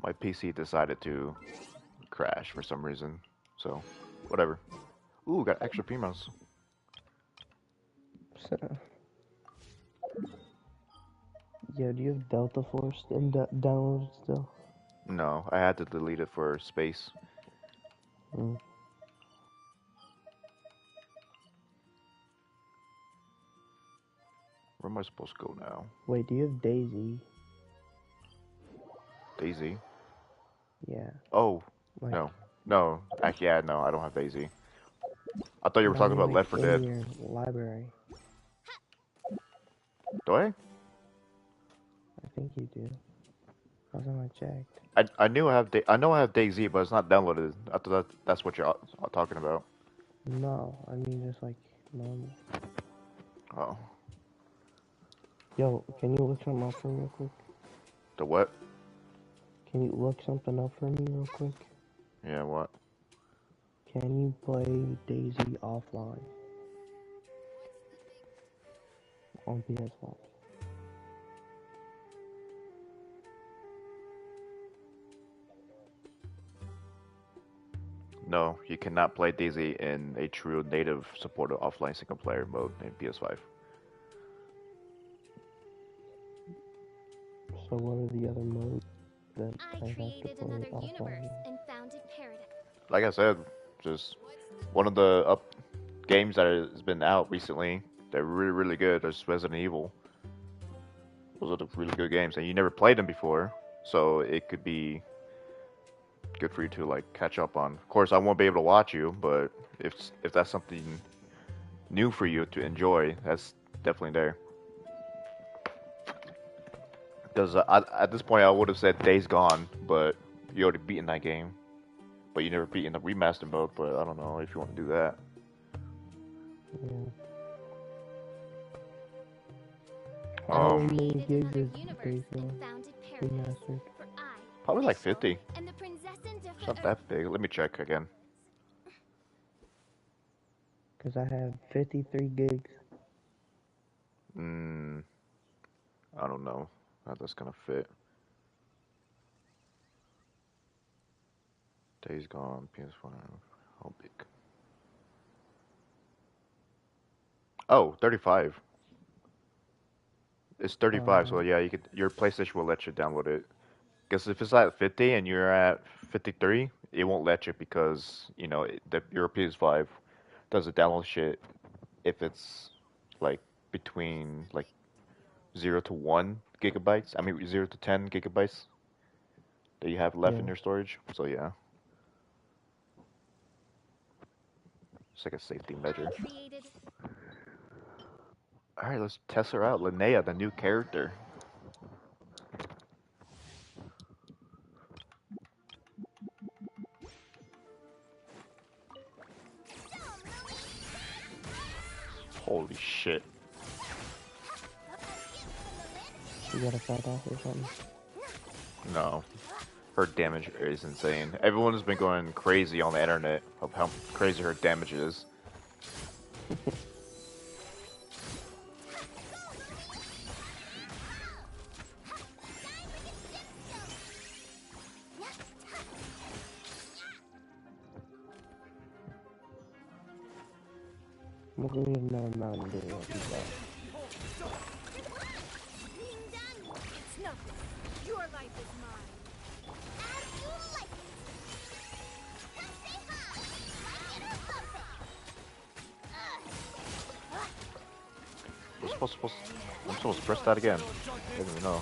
My PC decided to crash for some reason. So, whatever. Ooh, got extra Primos. So, yeah, do you have Delta Force and downloaded still? No, I had to delete it for space. Mm. Where am I supposed to go now? Wait, do you have Daisy? Daisy? Yeah. Oh, Like, no. No, actually, yeah, no, I don't have Daisy. I thought you were no, I talking mean about like Left 4 in Dead. your library. Do I? I think you do. Last time I checked. I knew I know I have Daisy, but it's not downloaded. I thought that's what you're talking about. No, I mean just like normal. Oh, Yo, can you look something up for me real quick? the what? Can you look something up for me real quick? Yeah, what? Can you play Daisy offline on PS5? No, you cannot play Daisy in a true native supported offline single player mode in PS5. So what are the other modes that I I have to created play another offline? universe and founded paradise. Like I said, just one of the games that has been out recently. They're really good. There's Resident Evil. Those are the really good games, and you never played them before, so it could be good for you to like catch up on. Of course, I won't be able to watch you, but if that's something new for you to enjoy, that's definitely there. Because at this point, I would have said Days Gone, but you already beaten that game. But you never beaten the remaster mode. But I don't know if you want to do that. Yeah. How Um, many Created gigs another is universe Daisy and founded paradise. remastered? For I, probably like 50. and the Prinzessin de It's not that big. Let me check again. Because I have 53 gigs. Hmm. I don't know how that's gonna fit. Days Gone, PS5. How big? Oh, 35. It's 35, so yeah, you could. Your PlayStation will let you download it. Because if it's at 50 and you're at 53, it won't let you because your PS5 does the download shit if it's like between like 0 to 1 gigabytes. I mean 0 to 10 gigabytes that you have left Yeah. in your storage. So yeah, it's like a safety measure. I created. All right, let's test her out. Linnea, the new character. Holy shit. She got a fat ass or something. No. Her damage is insane. Everyone has been going crazy on the internet of how crazy her damage is. Look at me another Mountain Dew. What is that? It's nothing. Your life is mine. As you like it. I'm supposed to press that again. I didn't even know.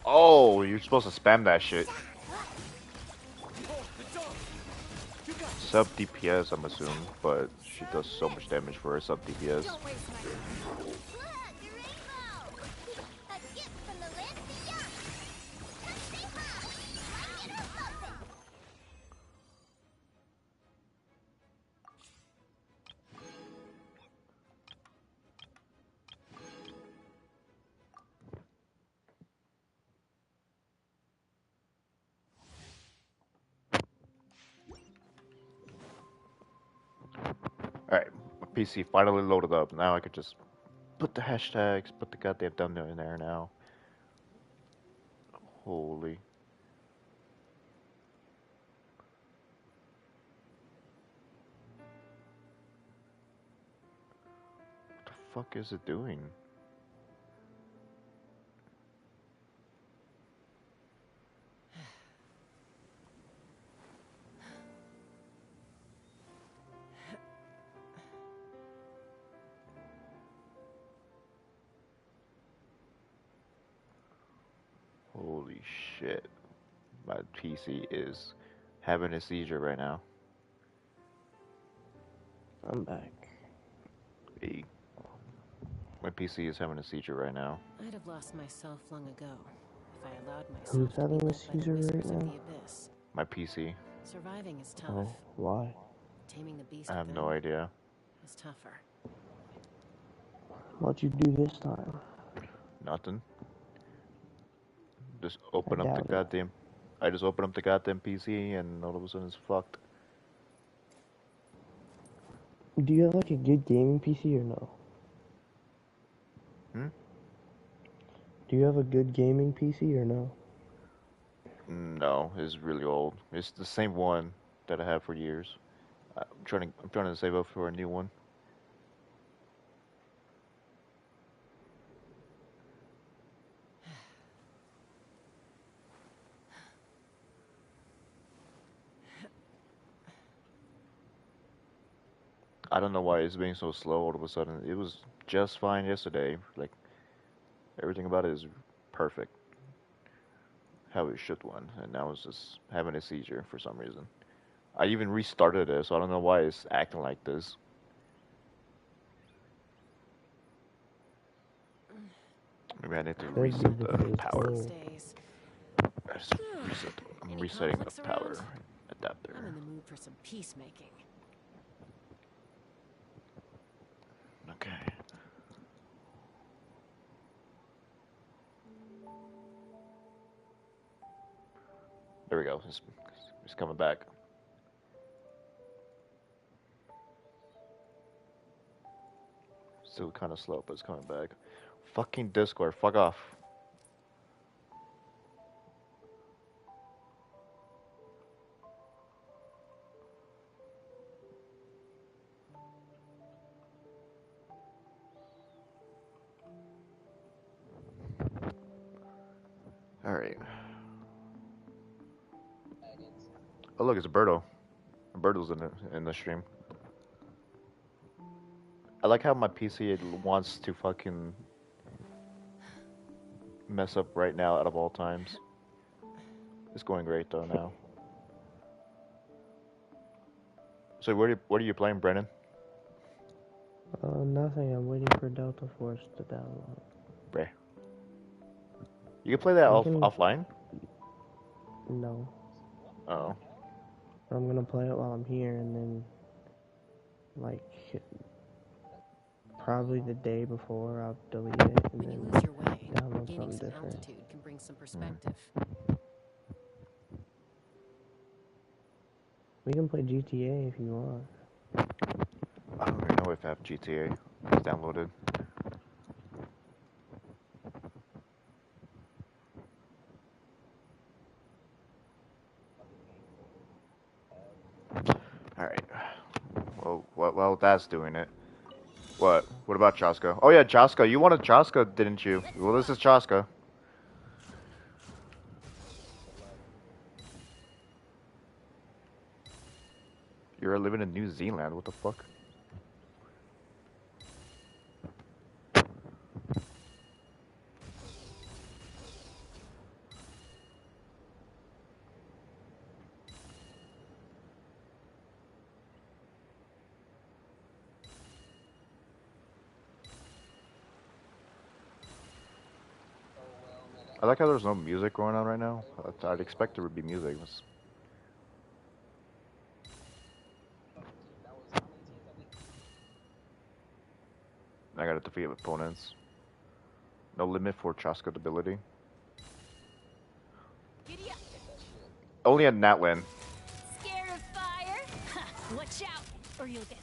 Oh, you're supposed to spam that shit. Sub DPS, I'm assuming, but she does so much damage for her sub DPS. PC finally loaded up. Now I could just put the hashtags, put the goddamn thumbnail in there now. Holy. What the fuck is it doing? Holy shit. My PC is having a seizure right now. I'm back. Hey. My PC is having a seizure right now. I'd have lost myself long ago if I allowed myself Who's to be having a led by the seizure right whispers of now? the abyss. My PC. Surviving is tough. Oh, why? Taming the beast I have within no idea. is tougher. What'd you do this time? Nothing. Just I open up the doubt it. goddamn. I just open up the goddamn PC and all of a sudden it's fucked. Do you have like a good gaming PC or no? Hmm? Do you have a good gaming PC or no? No, it's really old. It's the same one that I have for years. I'm trying to save up for a new one. I don't know why it's being so slow all of a sudden. It was just fine yesterday. Like everything about it is perfect. How it should run, and now it's just having a seizure for some reason. I even restarted it, so I don't know why it's acting like this. Maybe I need to Could be reset the because power. oh, Stays. I'm Any resetting the conflicts power around? adapter. I'm in the mood for some peacemaking. Okay. There we go. It's coming back. Still kind of slow, but it's coming back. Fucking Discord, fuck off. Alright. Oh look, it's Berto. Berto's in the stream. I like how my PC wants to fucking mess up right now out of all times. It's going great though now. So what are you playing, Brennan? nothing. I'm waiting for Delta Force to download. Bray. You can play that We can- offline? No. Oh. I'm gonna play it while I'm here, and then, like, probably the day before, I'll delete it and When you then lose your way, download gaining something some different. altitude can bring some perspective. We can play GTA if you want. I don't even know if I have GTA. It's downloaded. Alright. Well, while that's doing it. What? What about Chaska? Oh yeah, Chaska. You wanted Chaska, didn't you? Well, this is Chaska. You're living in New Zealand. What the fuck? I like how there's no music going on right now. I'd expect there would be music. I gotta defeat opponents. No limit for Chaska ability. Giddy up. Only a Natlin. Scared of fire? Ha, watch out, or you'll get.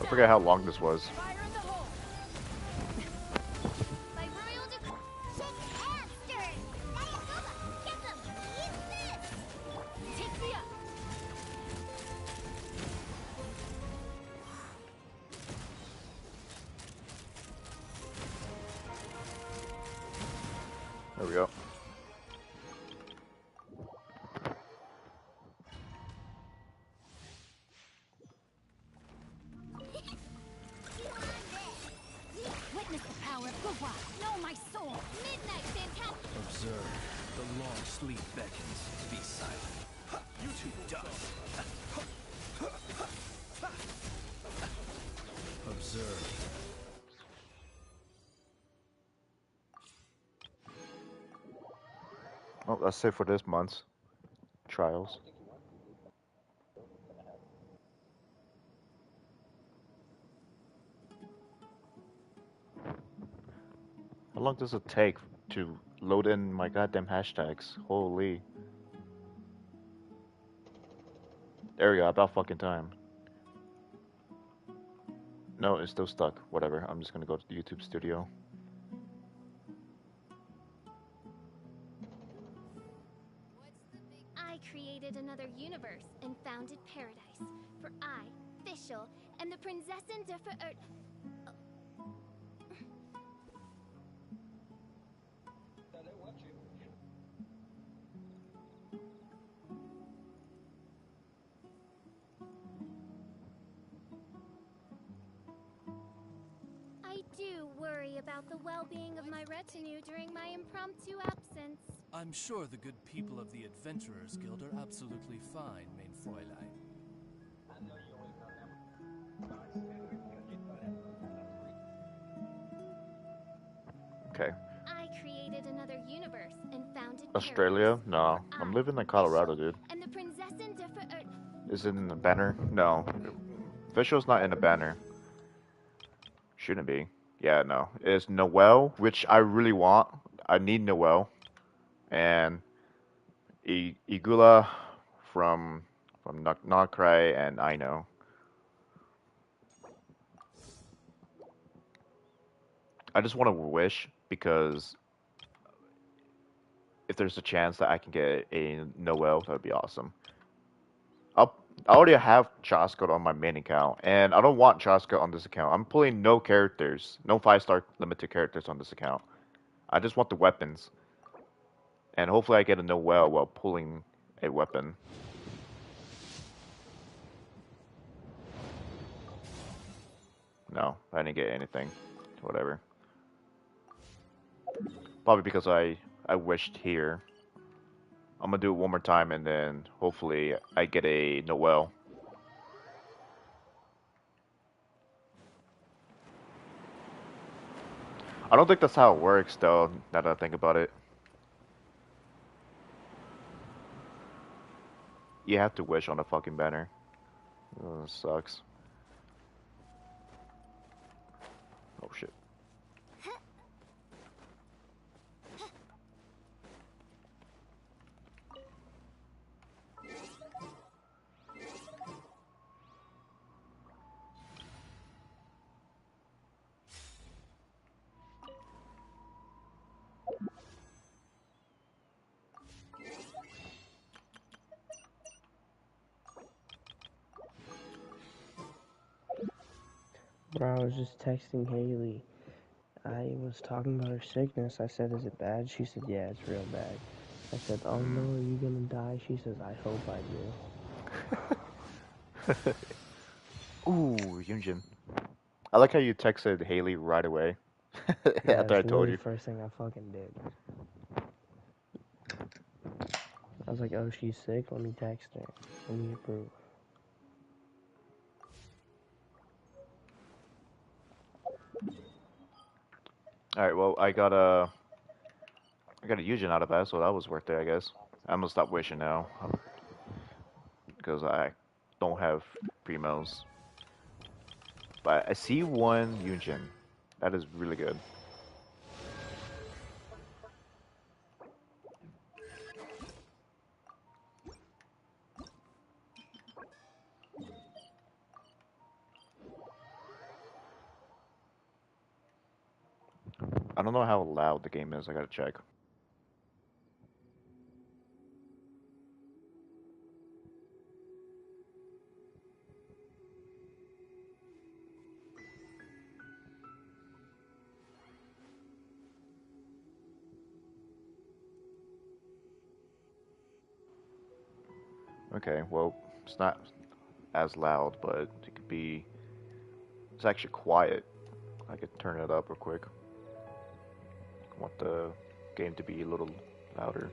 I forget how long this was. Fire in the hole. By royal decree, shake and stir. Get them. Eat this. Take me up. There we go. Witness the power of Gugwa. Know my soul. Midnight fantastic. Observe. The long sleep beckons. Be silent. You two dust. Observe. Well, that's it for this month's trials. How long does it take to load in my goddamn hashtags? Holy. There we go, about fucking time. No, it's still stuck. Whatever, I'm just gonna go to the YouTube studio. I created another universe and founded paradise. For I, Fischl, am the Prinzessin de Ver... I do worry about the well-being of my retinue during my impromptu absence. I'm sure the good people of the Adventurers Guild are absolutely fine, mein Fräulein. Okay. I created another universe and founded Australia? paradise. No. For I'm I, living in Colorado, Fischl, dude. am the Prinzessin de Ver... Is it in the banner? No. Official's not in the banner. Shouldn't be. Yeah, no. It's Noel, which I really want. I need Noel. And Igula from Nokrai and I know. I just want to wish because if there's a chance that I can get a Noel, that would be awesome. I already have Chaska on my main account, and I don't want Chaska on this account. I'm pulling no characters, no 5-star limited characters on this account. I just want the weapons. And hopefully I get a Noel while pulling a weapon. No, I didn't get anything. Whatever. Probably because I wished here. I'm gonna do it one more time and then hopefully I get a Noel. I don't think that's how it works though, now that I think about it. You have to wish on the fucking banner. Oh, that sucks. Oh shit. Bro, I was just texting Haley. I was talking about her sickness. I said, is it bad? She said, yeah, it's real bad. I said, oh no, are you gonna die? She says, I hope I do. Ooh, Yunjin. I like how you texted Haley right away. Yeah, After I that's told literally you. the first thing I fucking did. I was like, oh, she's sick? Let me text her. Let me approve. Alright, well I got a Yujin out of that, so that was worth it, I guess. I'm gonna stop wishing now. Because I don't have primos. But I see one Yujin. That is really good. don't know how loud the game is. I gotta check. Okay, well, it's not as loud, but it could be. It's actually quiet. I could turn it up real quick. I want the game to be a little louder.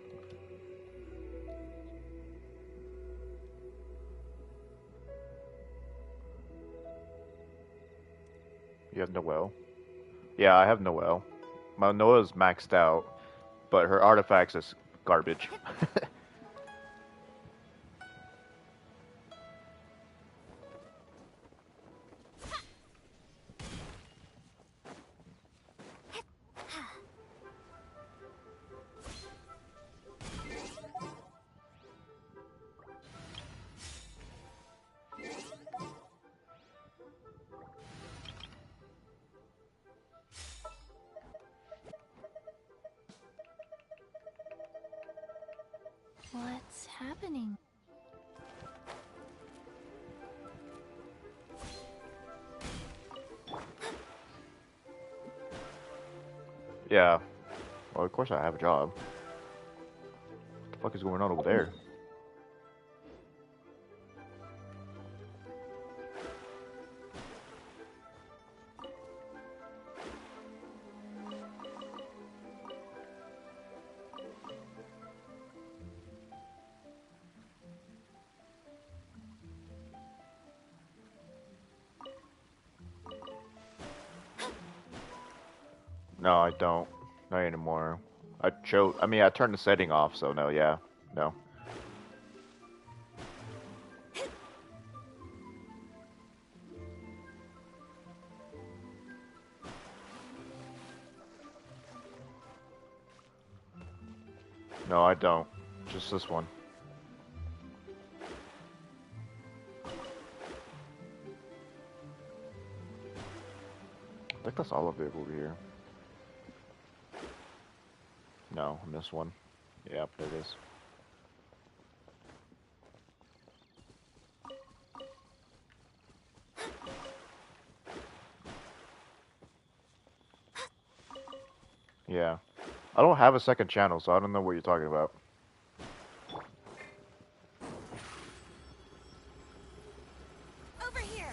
You have Noelle? Yeah, I have Noelle. My Noelle's maxed out, but her artifacts is garbage. What's happening? Yeah. Well, of course I have a job. What the fuck is going on over there? No, I don't. Not anymore. I mean, I turned the setting off, so no, yeah. No. No, I don't. Just this one. I think that's all of it over here. No, I missed one. Yeah, there it is. Yeah. I don't have a second channel, so I don't know what you're talking about. Over here.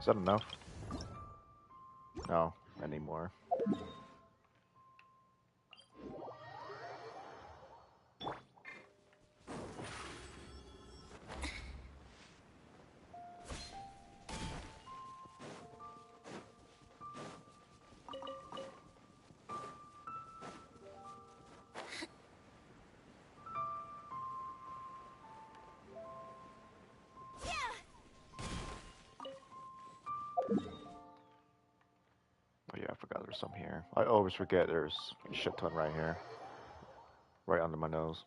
Is that enough? No, anymore. Oh yeah, I forgot there's some here. I always forget there's a shit ton right here. Right under my nose.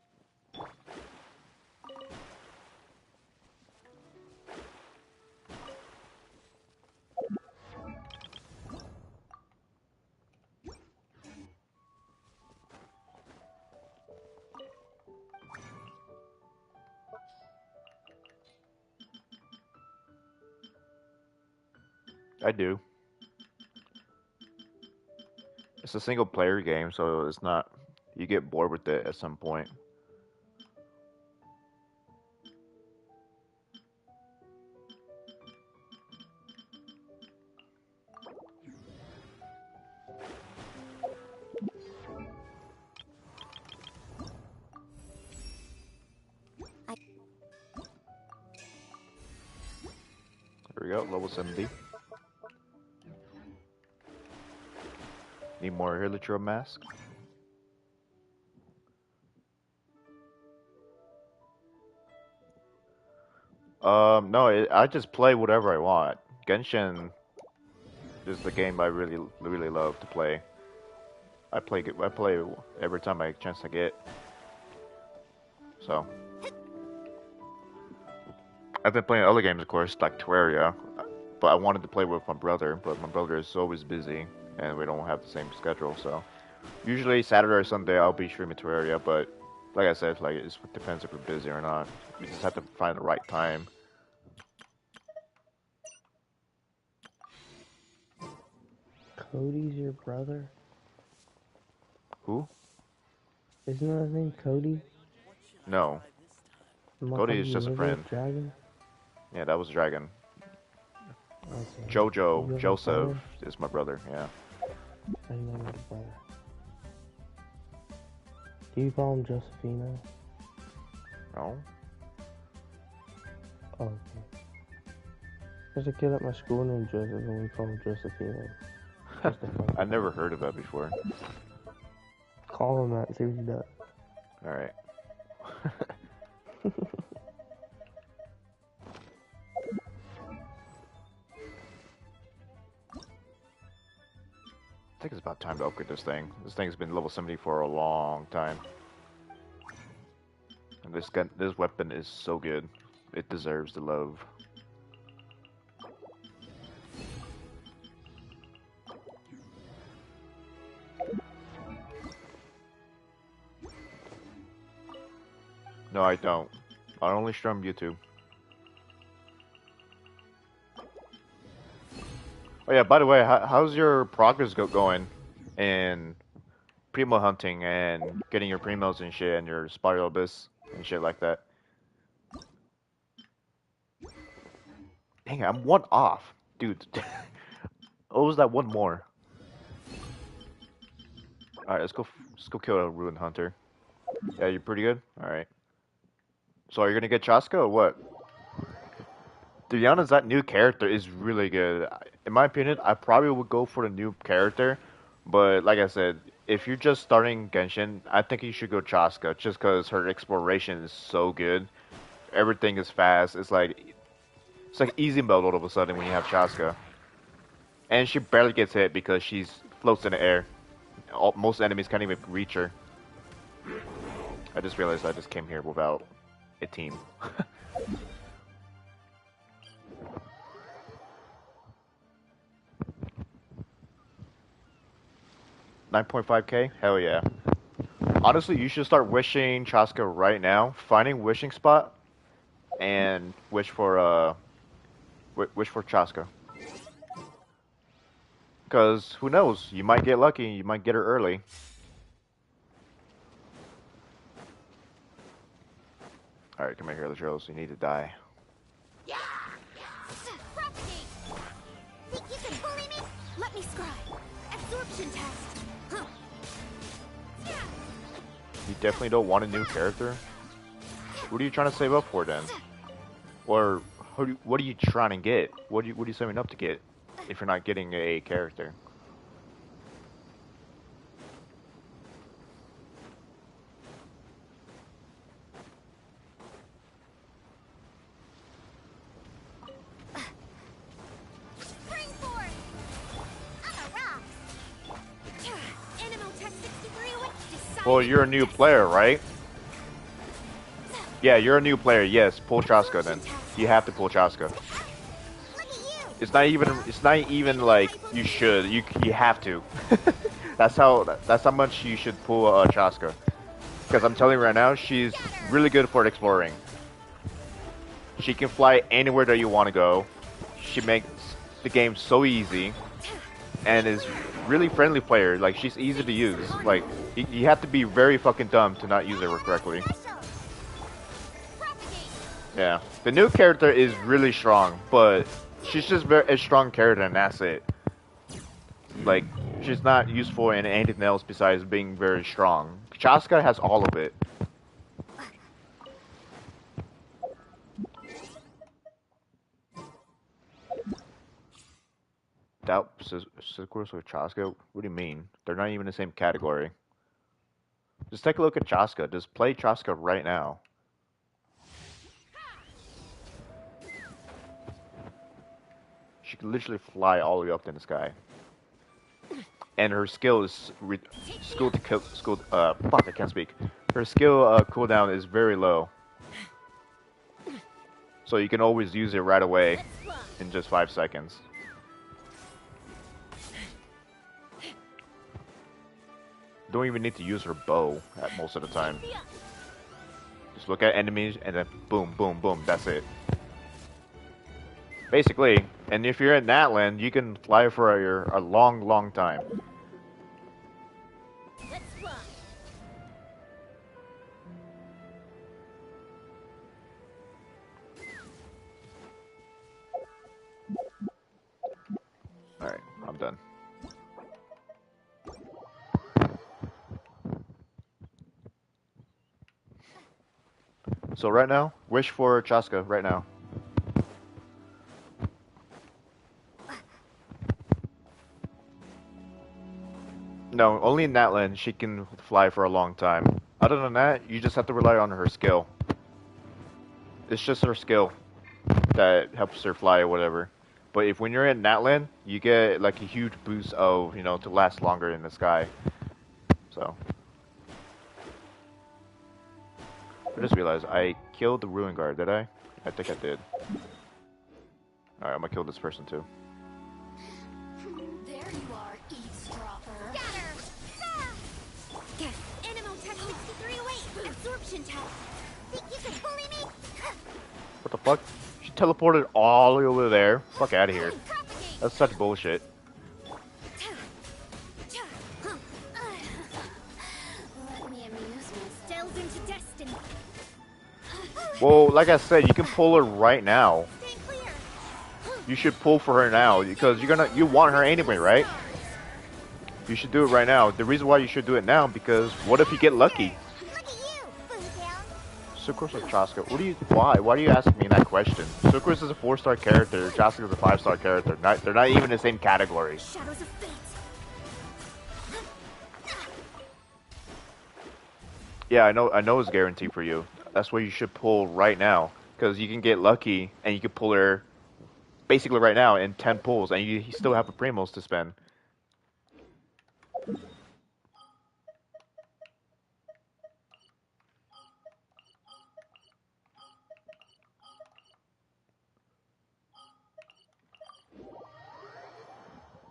I do. It's a single player game, so it's not. You get bored with it at some point. we go, level 70. Need more Helitro mask. No, I just play whatever I want. Genshin is the game I really love to play. I play every time I chance I get. So I've been playing other games, of course, like Terraria, but I wanted to play with my brother, but my brother is always busy, and we don't have the same schedule. So usually Saturday or Sunday I'll be streaming Terraria, but like I said, like it depends if we're busy or not. We just have to find the right time. Cody's your brother? Who? Isn't that his name, Cody? No. Cody is just a friend. Dragon? Yeah, that was Dragon. Okay. Jojo, Joseph is my brother, yeah. I know your brother. Do you call him Josephino? No? Oh, okay. There's a kid at my school named Joseph and we call him Josephino. I never heard of that before. Call him that and see what he does. Alright. I think it's about time to upgrade this thing. This thing's been level 70 for a long time. And this weapon is so good. It deserves the love. No, I don't. I only stream YouTube. Oh yeah, by the way, how's your progress going in primo hunting and getting your primos and shit and your spiral abyss and shit like that? Dang it, I'm one off. Dude. What was that one more? Alright, let's go kill a ruined hunter. Yeah, you're pretty good? Alright. So are you gonna get Chaska or what? To be honest, that new character is really good. In my opinion, I probably would go for the new character, but like I said, if you're just starting Genshin, I think you should go Chaska, just because her exploration is so good. Everything is fast. It's like easy mode all of a sudden when you have Chaska. And she barely gets hit because she floats in the air. Most enemies can't even reach her. I just realized I just came here without a team. 9.5k? Hell yeah. Honestly, you should start wishing Chaska right now. Finding wishing spot and wish for Chaska. Because who knows? You might get lucky. You might get her early. All right, come here, Drills. You need to die. Yeah! Propagate! Think you can bully me? Let me scribe. Absorption test. Huh. You definitely don't want a new character? What are you trying to save up for then? Or what are you trying to get? What are you saving up to get if you're not getting a character? Spring forth! I'm a rock! Animal Tech 63 decided. Well, you're a new player, right? Yeah, you're a new player. Yes, pull Chaska then. You have to pull Chaska. Look at you! It's not even like you should. You have to. that's how much you should pull Chaska. Because I'm telling you right now, she's really good for exploring. She can fly anywhere that you want to go. She makes the game so easy, and is really friendly player. Like, she's easy to use. Like, you have to be very fucking dumb to not use her correctly. Yeah, the new character is really strong, but she's just a strong character, and that's it. Like, she's not useful in anything else besides being very strong. Chaska has all of it. Doubt Sucrose or Chaska? What do you mean? They're not even in the same category. Just take a look at Chaska. Just play Chaska right now. She can literally fly all the way up in the sky. And her skill is skill to kill. Fuck, I can't speak. Her skill cooldown is very low. So you can always use it right away in just 5 seconds. Don't even need to use her bow at most of the time. Just look at enemies and then boom, boom, boom. That's it. Basically, and if you're in Natlan, you can fly for a long, long time. Alright, I'm done. So right now, wish for Chaska right now. No, only in Natlan she can fly for a long time. Other than that, you just have to rely on her skill. It's just her skill that helps her fly or whatever. But if when you're in Natlan, you get like a huge boost of, you know, to last longer in the sky. So. I just realized I killed the Ruin Guard, did I? I think I did. Alright, I'm gonna kill this person too. There you are, eavesdropper. Scatter! Animal test 6308. Absorption test. Think you can bully me? What the fuck? She teleported all the way over there. Fuck out of here. That's such bullshit. Let me amuse myself into destiny. Well, like I said, you can pull her right now. Stay clear. You should pull for her now because you want her anyway, right? You should do it right now. The reason why you should do it now because what if you get lucky? Look at you, Boomtown. Sucrose or Chaska? Why? Why are you asking me that question? Sucrose is a 4-star character. Chaska is a 5-star character. They're not even in the same category. Shadows of fate. Yeah, I know it's guaranteed for you. That's why you should pull right now because you can get lucky and you can pull her basically right now in 10 pulls and you still have a primos to spend.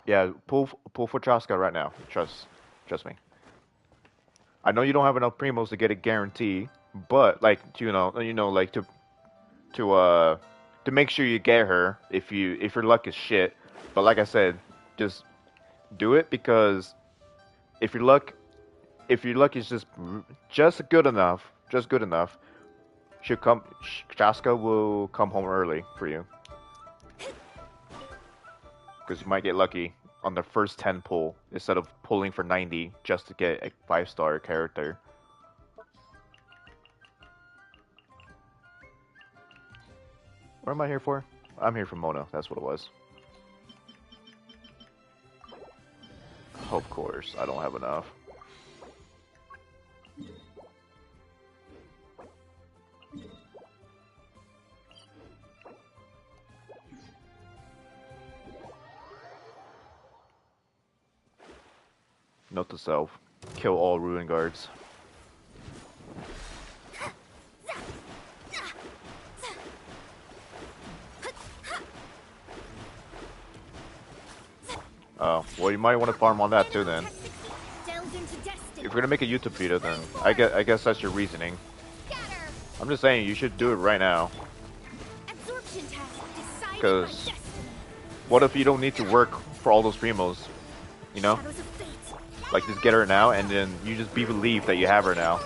Yeah, pull for Chaska right now. Trust me. I know you don't have enough primos to get a guarantee, but like like to make sure you get her if your luck is shit. But like I said, just do it because if your luck is just good enough, Chaska will come home early for you. Because you might get lucky on the first 10 pull instead of pulling for 90 just to get a 5-star character. What am I here for? I'm here for Mona, that's what it was. Of course, I don't have enough. Note to self, kill all Ruin Guards. Oh, well you might want to farm on that too then. If you're gonna make a YouTube video then, I guess that's your reasoning. I'm just saying you should do it right now. Because what if you don't need to work for all those primos? You know? Like, just get her now, and then you just be relieved that you have her now.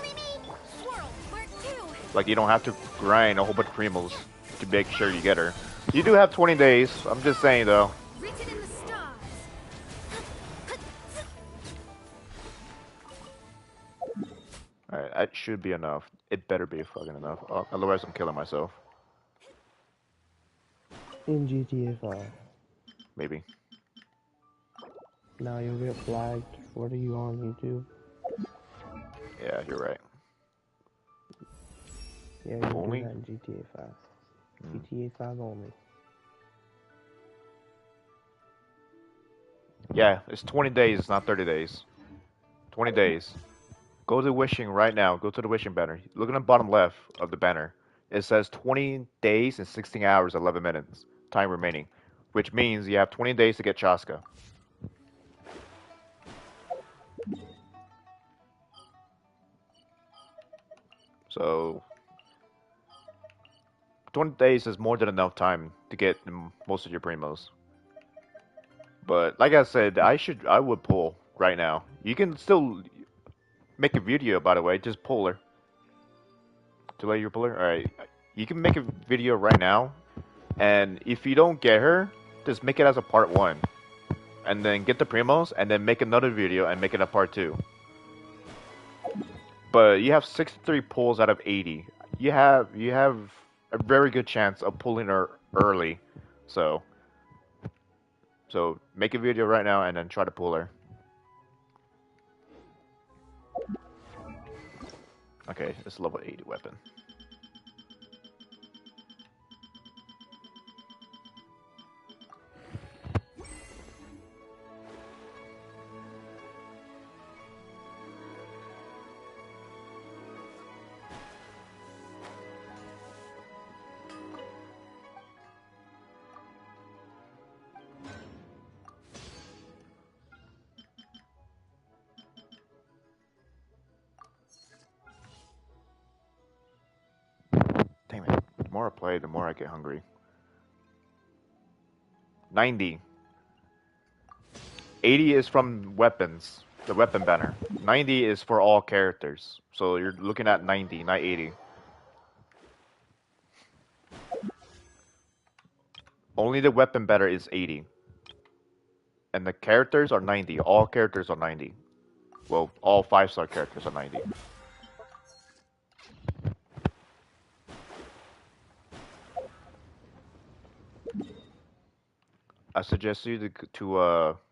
Like, you don't have to grind a whole bunch of primos to make sure you get her. You do have 20 days. I'm just saying, though. Alright, that should be enough. It better be fucking enough. Otherwise, I'm killing myself. In GTA 5. Maybe. Now you'll get flagged. What are you on YouTube? Yeah, you're right. Yeah, you Only? do that in GTA 5. Mm. GTA 5 only. Yeah, it's 20 days, it's not 30 days. 20 days. Go to wishing right now. Go to the wishing banner. Look at the bottom left of the banner. It says 20 days and 16 hours, 11 minutes. Time remaining. Which means you have 20 days to get Chaska. So 20 days is more than enough time to get most of your primos. But like I said, I would pull right now. You can still make a video, by the way. Just pull her. To let your puller. All right, you can make a video right now, and if you don't get her, just make it as a part 1, and then get the primos, and then make another video and make it a part 2. But you have 63 pulls out of 80. You have a very good chance of pulling her early. So make a video right now and then try to pull her. Okay, it's a level 80 weapon. Damn it. The more I play, the more I get hungry. 90. 80 is from weapons, the weapon banner. 90 is for all characters. So you're looking at 90, not 80. Only the weapon banner is 80. And the characters are 90. All characters are 90. Well, all 5-star characters are 90. I suggest you to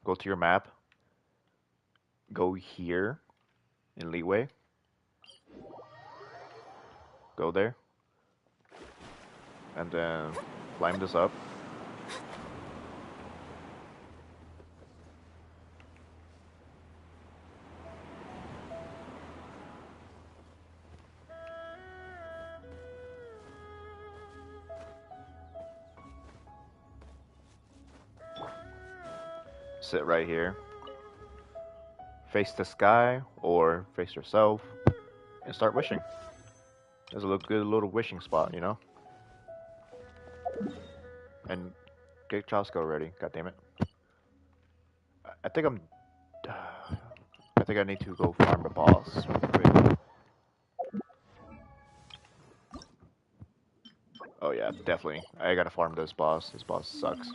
go to your map. Go here in Leeway. Go there. And then climb this up. Sit right here. Face the sky or face yourself and start wishing. There's a good little wishing spot, you know? And get Chaska already, god damn it. I think I think I need to go farm a boss real quick. Oh yeah, definitely. I gotta farm this boss. This boss sucks.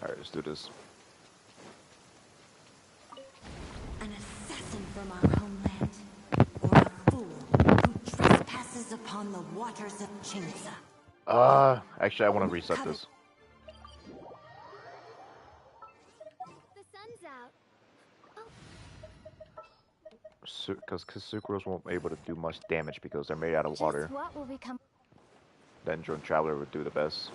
Alright, let's do this. An assassin from our homeland, or a fool who trespasses upon the waters of Chinsa. Actually I wanna reset this. The sun's out. Because Sucrose won't be able to do much damage because they're made out of water. Just what will become? Then Drone Traveler would do the best.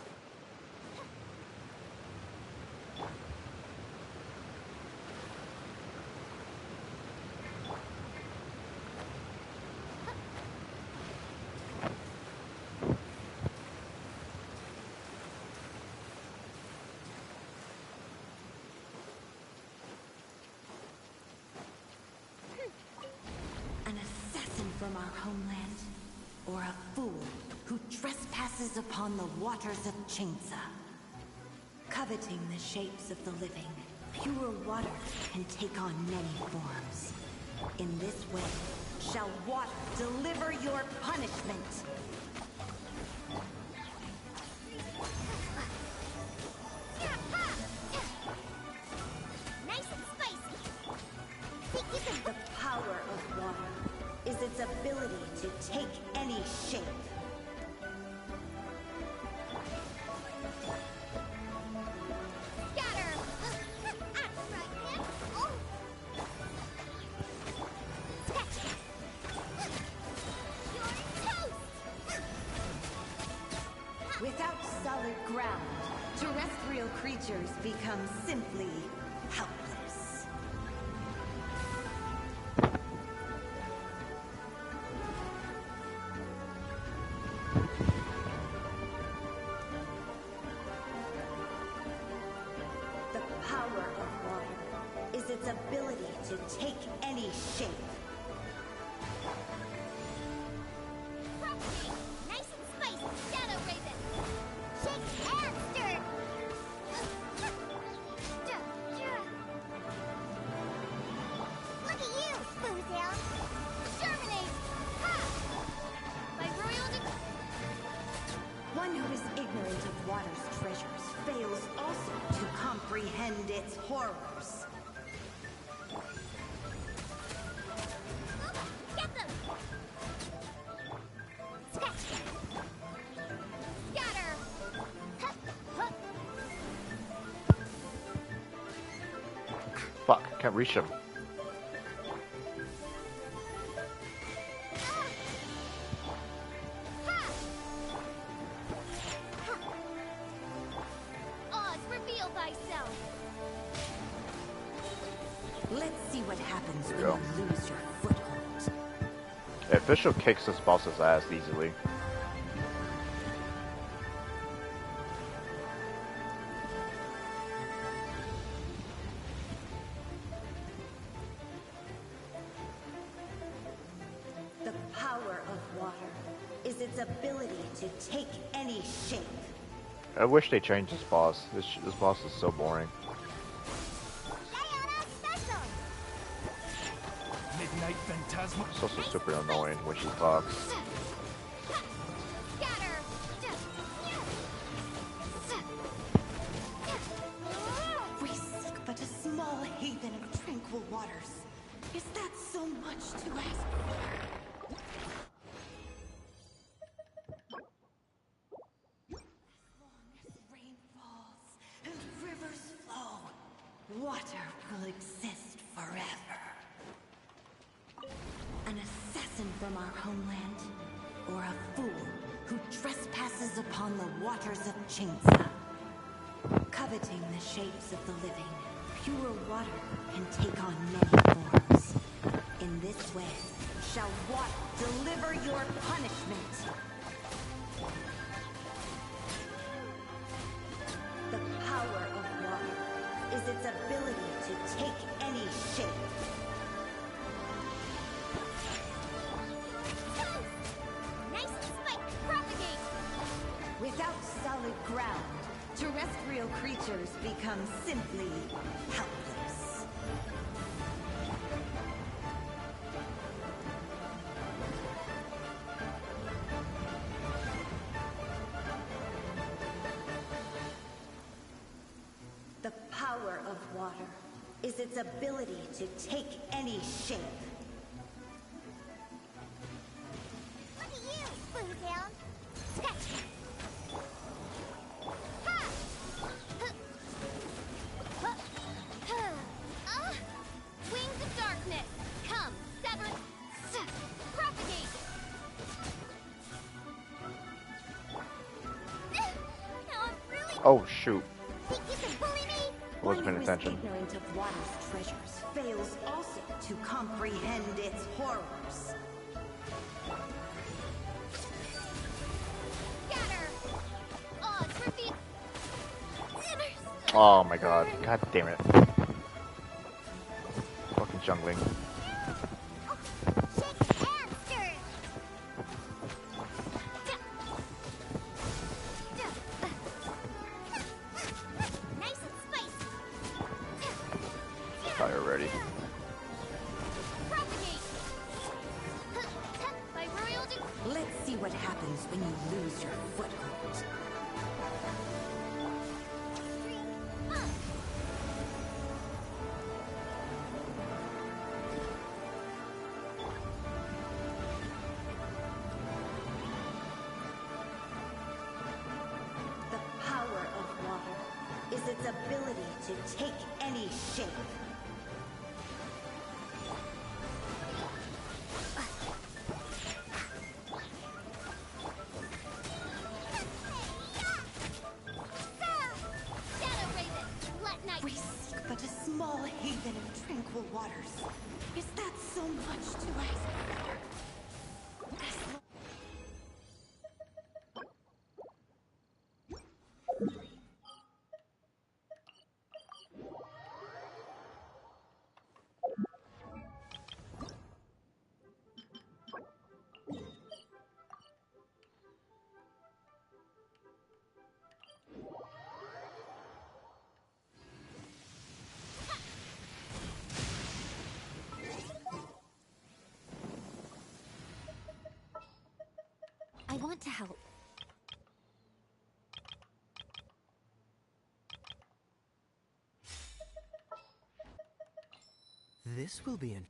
from our homeland, or a fool who trespasses upon the waters of Chainsa. Coveting the shapes of the living, pure water can take on many forms. In this way, shall water deliver your punishment. Nice and spicy. The power of water is its ability to take any shape. Scatter. That's right, man. Oh. Sketch. You're toast. Without solid ground, terrestrial creatures become simply helpless. The power of water is its ability to take any shape. Propagate. Nice and spicy. Shadow Raven. Shake and stir. Look at you, Foozhound. Germinate. Ha! By royal One who is ignorant of water's treasures fails also to comprehend its horrors. Get them! Sketch! Scatter! Hup, hup. Fuck, can't reach him. Ha! Oz, reveal thyself! Let's see what happens There when you you lose your foothold. Yeah, Official kicks this boss's ass easily. The power of water is its ability to take any shape. I wish they changed this boss. This boss is so boring. Diana Special! Midnight Phantasma. It's also super annoying when she talks. Scatter! We seek but a small haven of tranquil waters. Is that so much to ask for? As long as rain falls and rivers flow, water will exist forever. An assassin from our homeland, or a fool who trespasses upon the waters of Chainsa. Coveting the shapes of the living, pure water can take on many forms. In this way, shall water deliver your punishment. The power of water is its ability to take any shape. Nice and spicy. Propagate! Without solid ground, terrestrial creatures become simply helpless. The power of water is its ability to take any shape. Look at you, Foozhound. Sketch! Ha! Huh. Huh. Huh. Wings of darkness! Come, sever... Propagate! Now I'm really... Oh shoot, Think you can bully me? I wasn't paying One who is attention. ignorant of water's treasures fails also to comprehend its horrors. Scatter! Oz, reveal... Oh my god, god damn it. Fucking jungling. Shake and stir! what happens when you lose your foothold. The power of water is its ability to take any shape. Shadow Raven, let night. We seek but a small haven of tranquil waters. Is that so much to ask? As lo- I want to help. This will be an...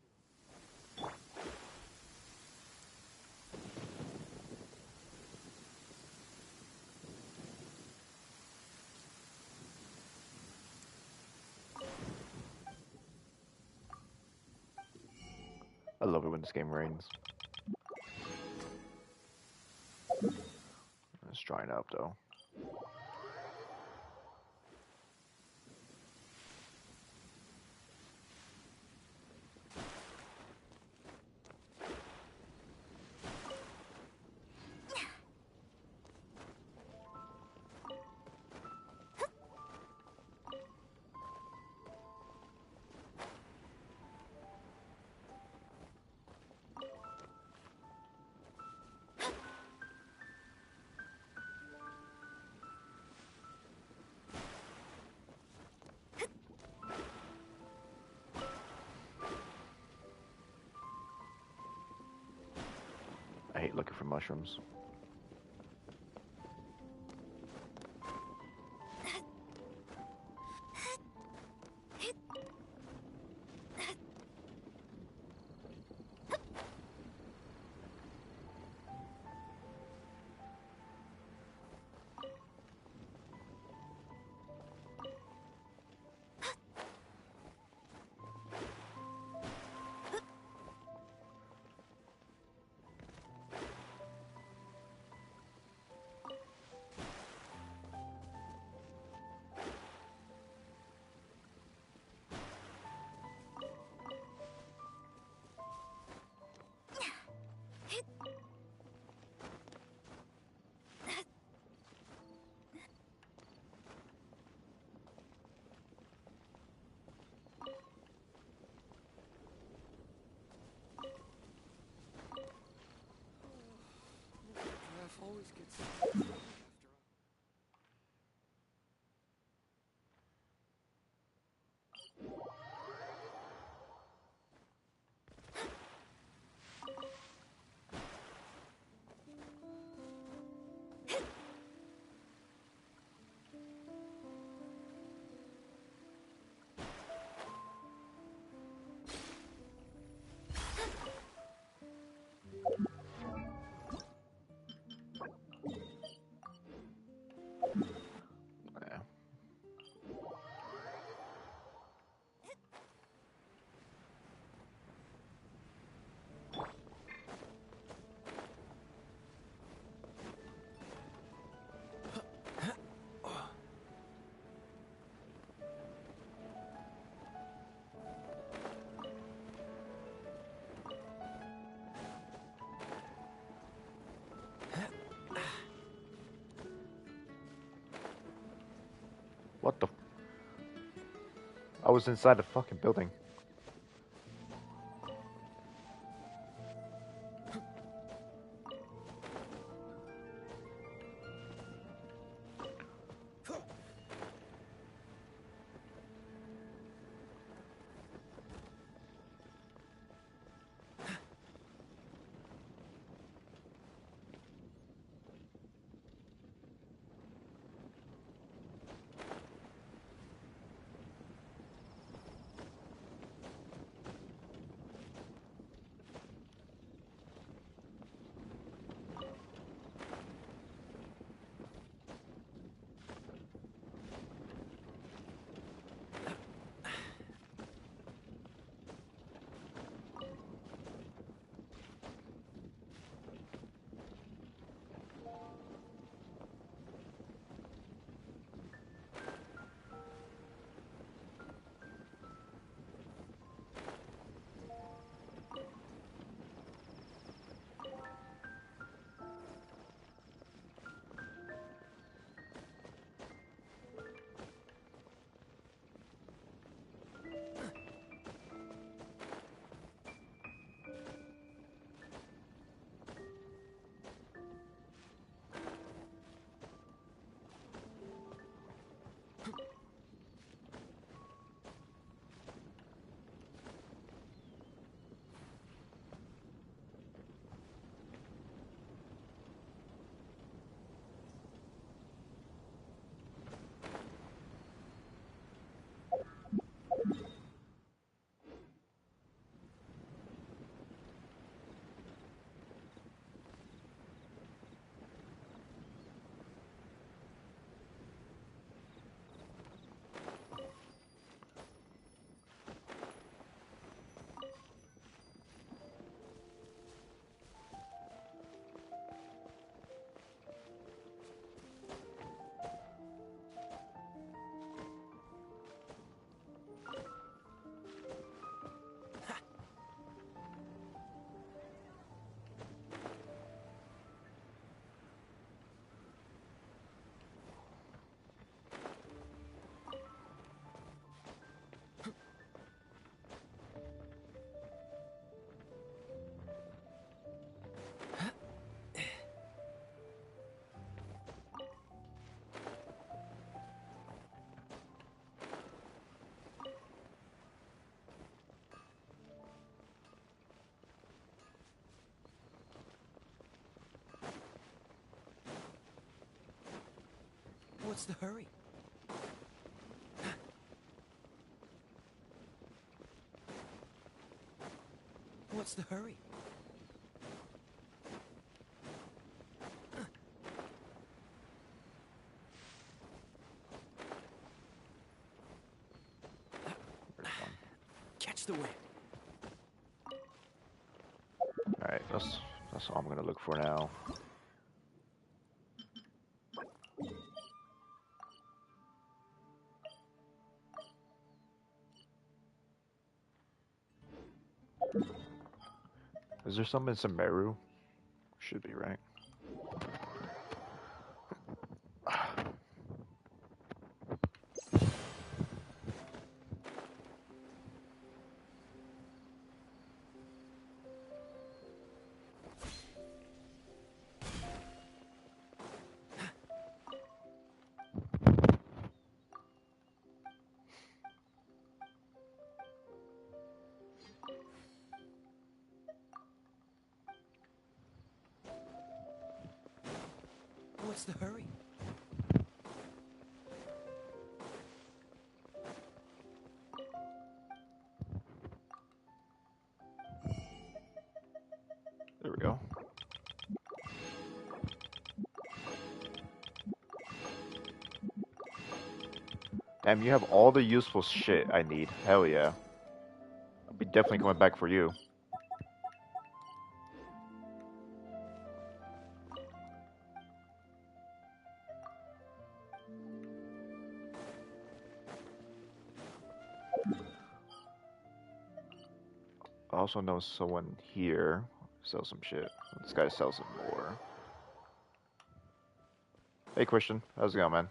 I love it when this game rains. It's drying up though. I hate looking for mushrooms. always gets... Yeah. What the? I was inside the fucking building. What's the hurry? What's the hurry? Catch the wind. Alright, that's all I'm gonna look for now. Is there something in Sumeru? Should be, right? What's the hurry? There we go. Damn, you have all the useful shit I need. Hell yeah. I'll be definitely coming back for you. I also know someone here sells some shit. This guy sells some more. Hey Christian, how's it going, man?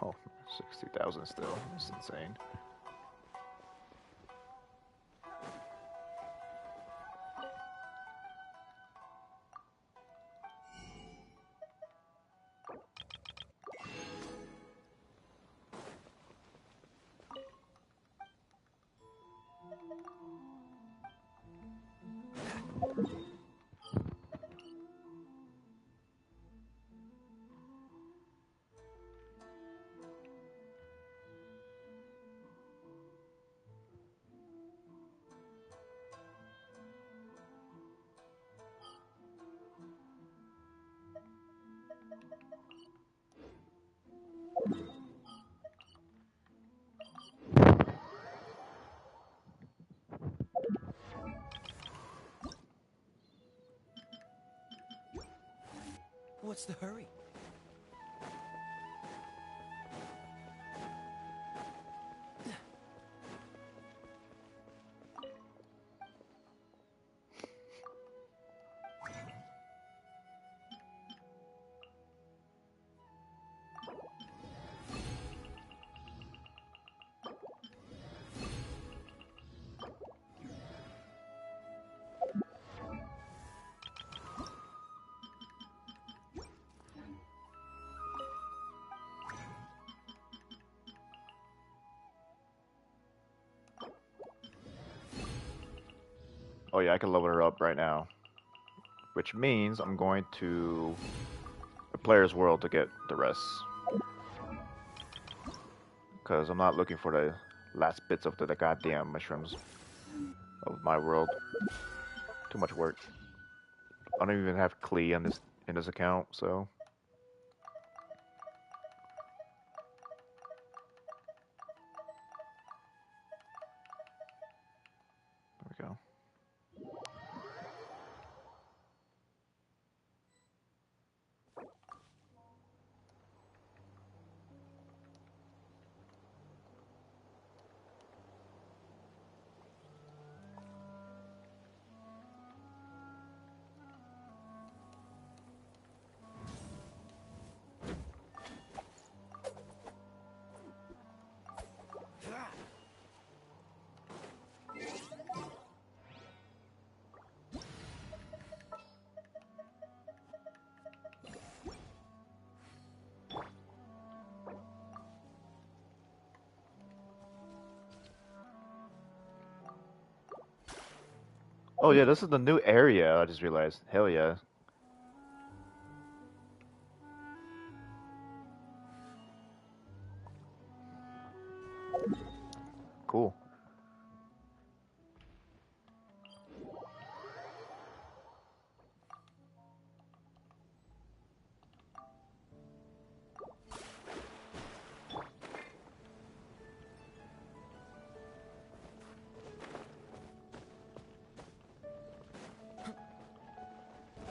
Oh, 60,000 still. That's insane. What's the hurry? Oh yeah, I can level her up right now. Which means I'm going to the player's world to get the rest. Because I'm not looking for the last bits of the goddamn mushrooms of my world. Too much work. I don't even have Klee on this in this account, so there we go. Oh yeah, this is the new area. I just realized. Hell yeah. Cool.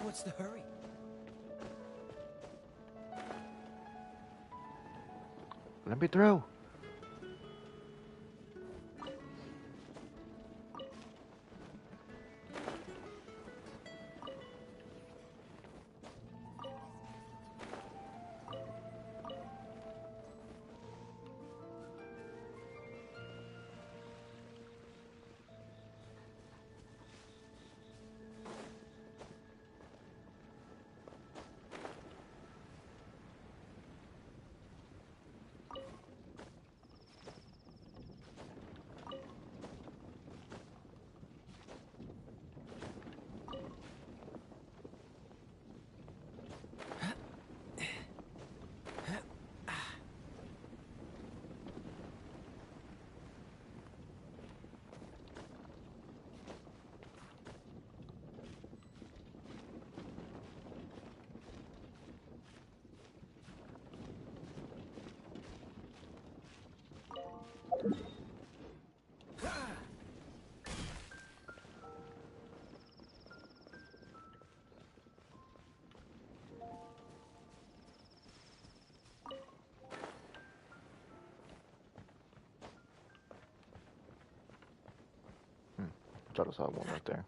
What's the hurry? Let me through. Try to solve one right there.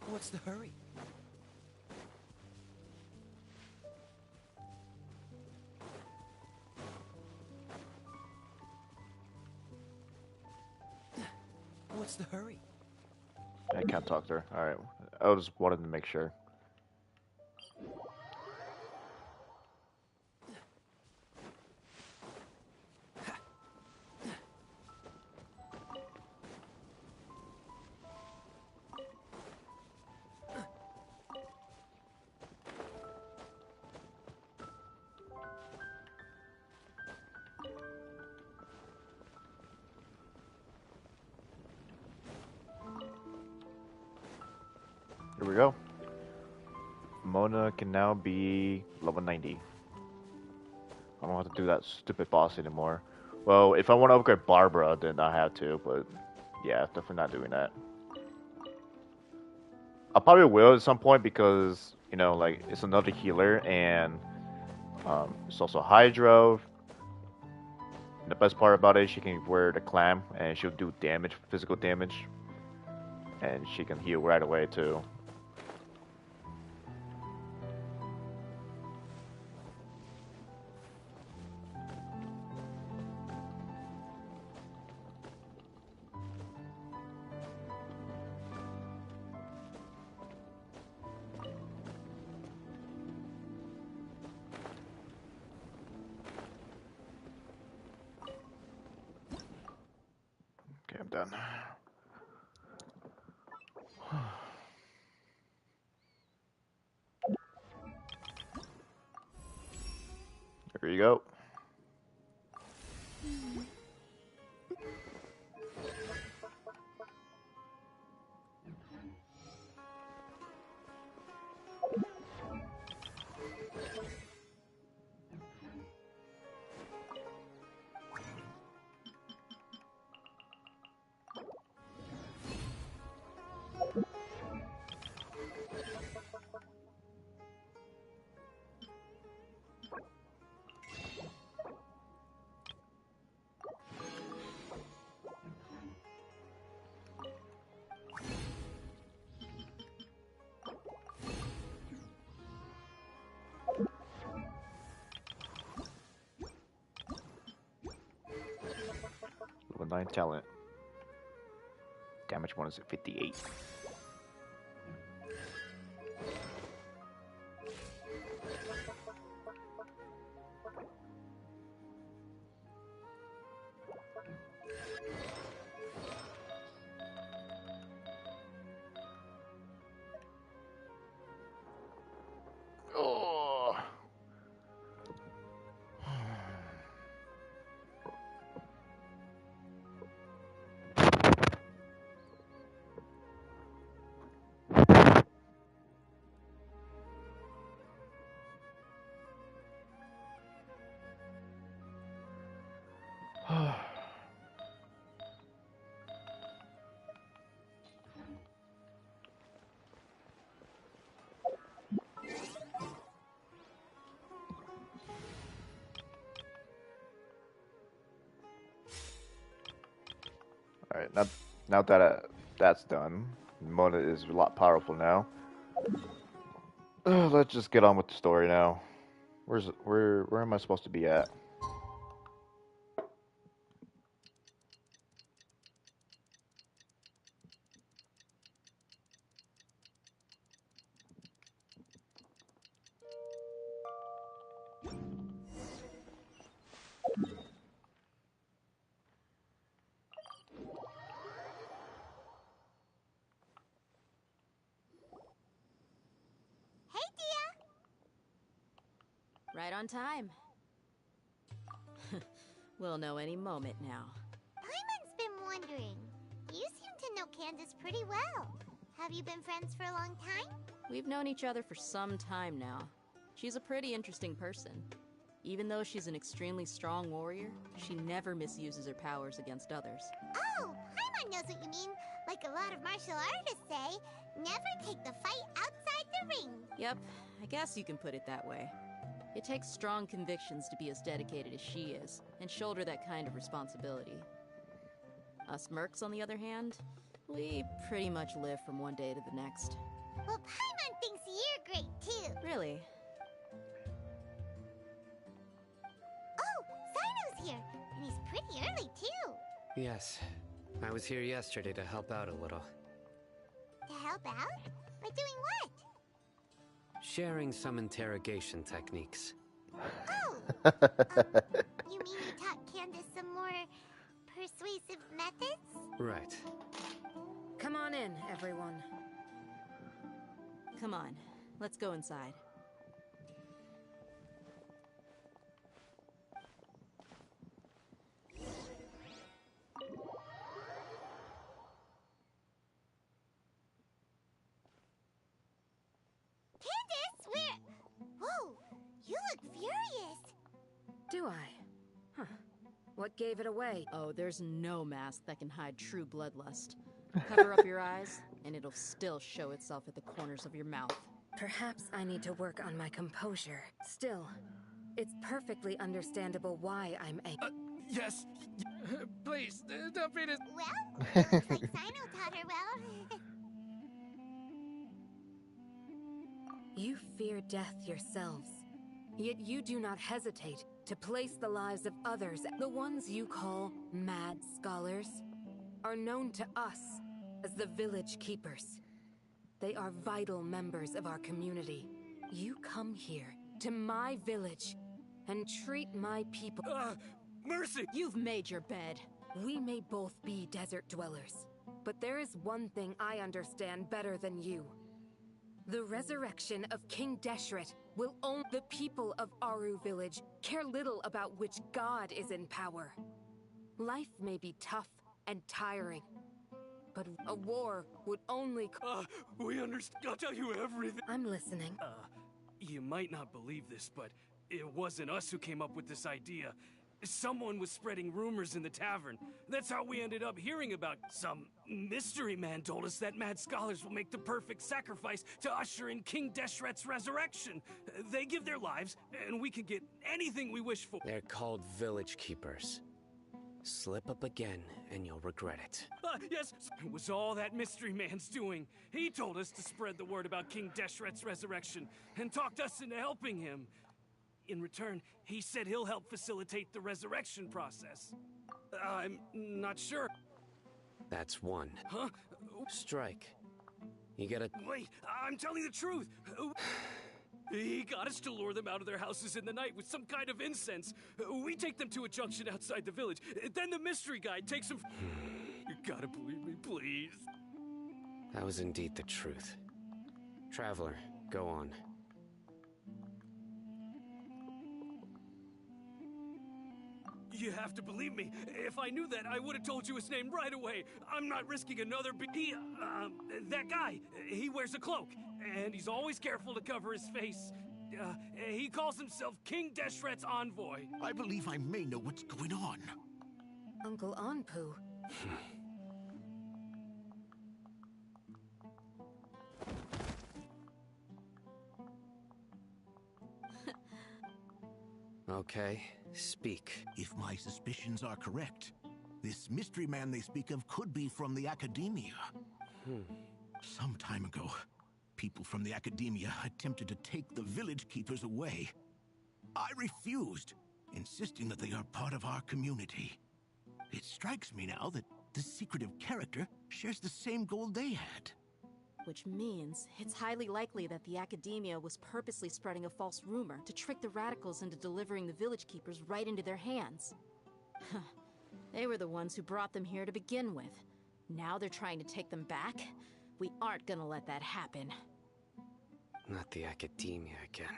What's the hurry? What's the hurry? I can't talk to her. Alright. I just wanted to make sure. Here we go. Mona can now be level 90. I don't have to do that stupid boss anymore. Well, if I want to upgrade Barbara, then I have to, but yeah, definitely not doing that. I probably will at some point because, you know, like, it's another healer, and it's also Hydro. And the best part about it, she can wear the clam, and she'll do damage, physical damage. And she can heal right away, too. I'm done. There you go. Level 9 talent. Damage bonus at 58. Oh. Alright, now that that's done, Mona is a lot powerful now. Let's just get on with the story now. Where am I supposed to be at? Hey, Dia! Right on time. We'll know any moment now. Paimon's been wondering. You seem to know Candace pretty well. Have you been friends for a long time? We've known each other for some time now. She's a pretty interesting person. Even though she's an extremely strong warrior, she never misuses her powers against others. Oh, Paimon knows what you mean. Like a lot of martial artists say, never take the fight outside the ring. Yep, I guess you can put it that way. It takes strong convictions to be as dedicated as she is, and shoulder that kind of responsibility. Us mercs, on the other hand, we pretty much live from one day to the next. Well, Paimon thinks you're great too. Really? Oh, Sino's here, and he's pretty early too. Yes. I was here yesterday to help out a little. To help out? By doing what? Sharing some interrogation techniques. Oh! You mean you taught Candace some more persuasive methods? Right. Come on in, everyone. Come on, let's go inside. Candace, whoa! You look furious! Do I? Huh. What gave it away? Oh, there's no mask that can hide true bloodlust. Cover up your eyes, and it'll still show itself at the corners of your mouth. Perhaps I need to work on my composure. Still, it's perfectly understandable why I'm angry. Yes. Please, don't beat us. Well, it looks like Sino taught her well. You fear death yourselves, yet you do not hesitate to place the lives of others. The ones you call mad scholars are known to us as the Village Keepers. They are vital members of our community. You come here, to my village, and treat my people. Mercy! You've made your bed. We may both be desert dwellers, but there is one thing I understand better than you. The resurrection of King Deshret will own the people of Aru Village care little about which god is in power. Life may be tough and tiring, but a war would only... We understand. I'll tell you everything. I'm listening. You might not believe this, but it wasn't us who came up with this idea. Someone was spreading rumors in the tavern. That's how we ended up hearing about some mystery man told us that mad scholars will make the perfect sacrifice to usher in King Deshret's resurrection. They give their lives, and we can get anything we wish for. They're called village keepers. Slip up again, and you'll regret it. Yes, it was all that mystery man's doing. He told us to spread the word about King Deshret's resurrection, and talked us into helping him. In return, he said he'll help facilitate the resurrection process. I'm not sure. That's one. Huh? Strike. You gotta... Wait, I'm telling the truth. He got us to lure them out of their houses in the night with some kind of incense. We take them to a junction outside the village. Then the mystery guy takes them... You gotta believe me, please. That was indeed the truth. Traveler, go on. You have to believe me. If I knew that, I would have told you his name right away. I'm not risking another that guy, he wears a cloak, and he's always careful to cover his face. He calls himself King Deshret's envoy. I believe I may know what's going on. Uncle Anpu. Okay, speak. If my suspicions are correct, this mystery man they speak of could be from the Academia. Some time ago, people from the Academia attempted to take the village keepers away. I refused, insisting that they are part of our community. It strikes me now that this secretive character shares the same goal they had. Which means it's highly likely that the Academia was purposely spreading a false rumor to trick the radicals into delivering the village keepers right into their hands. They were the ones who brought them here to begin with. Now they're trying to take them back? We aren't gonna let that happen. Not the Academia again.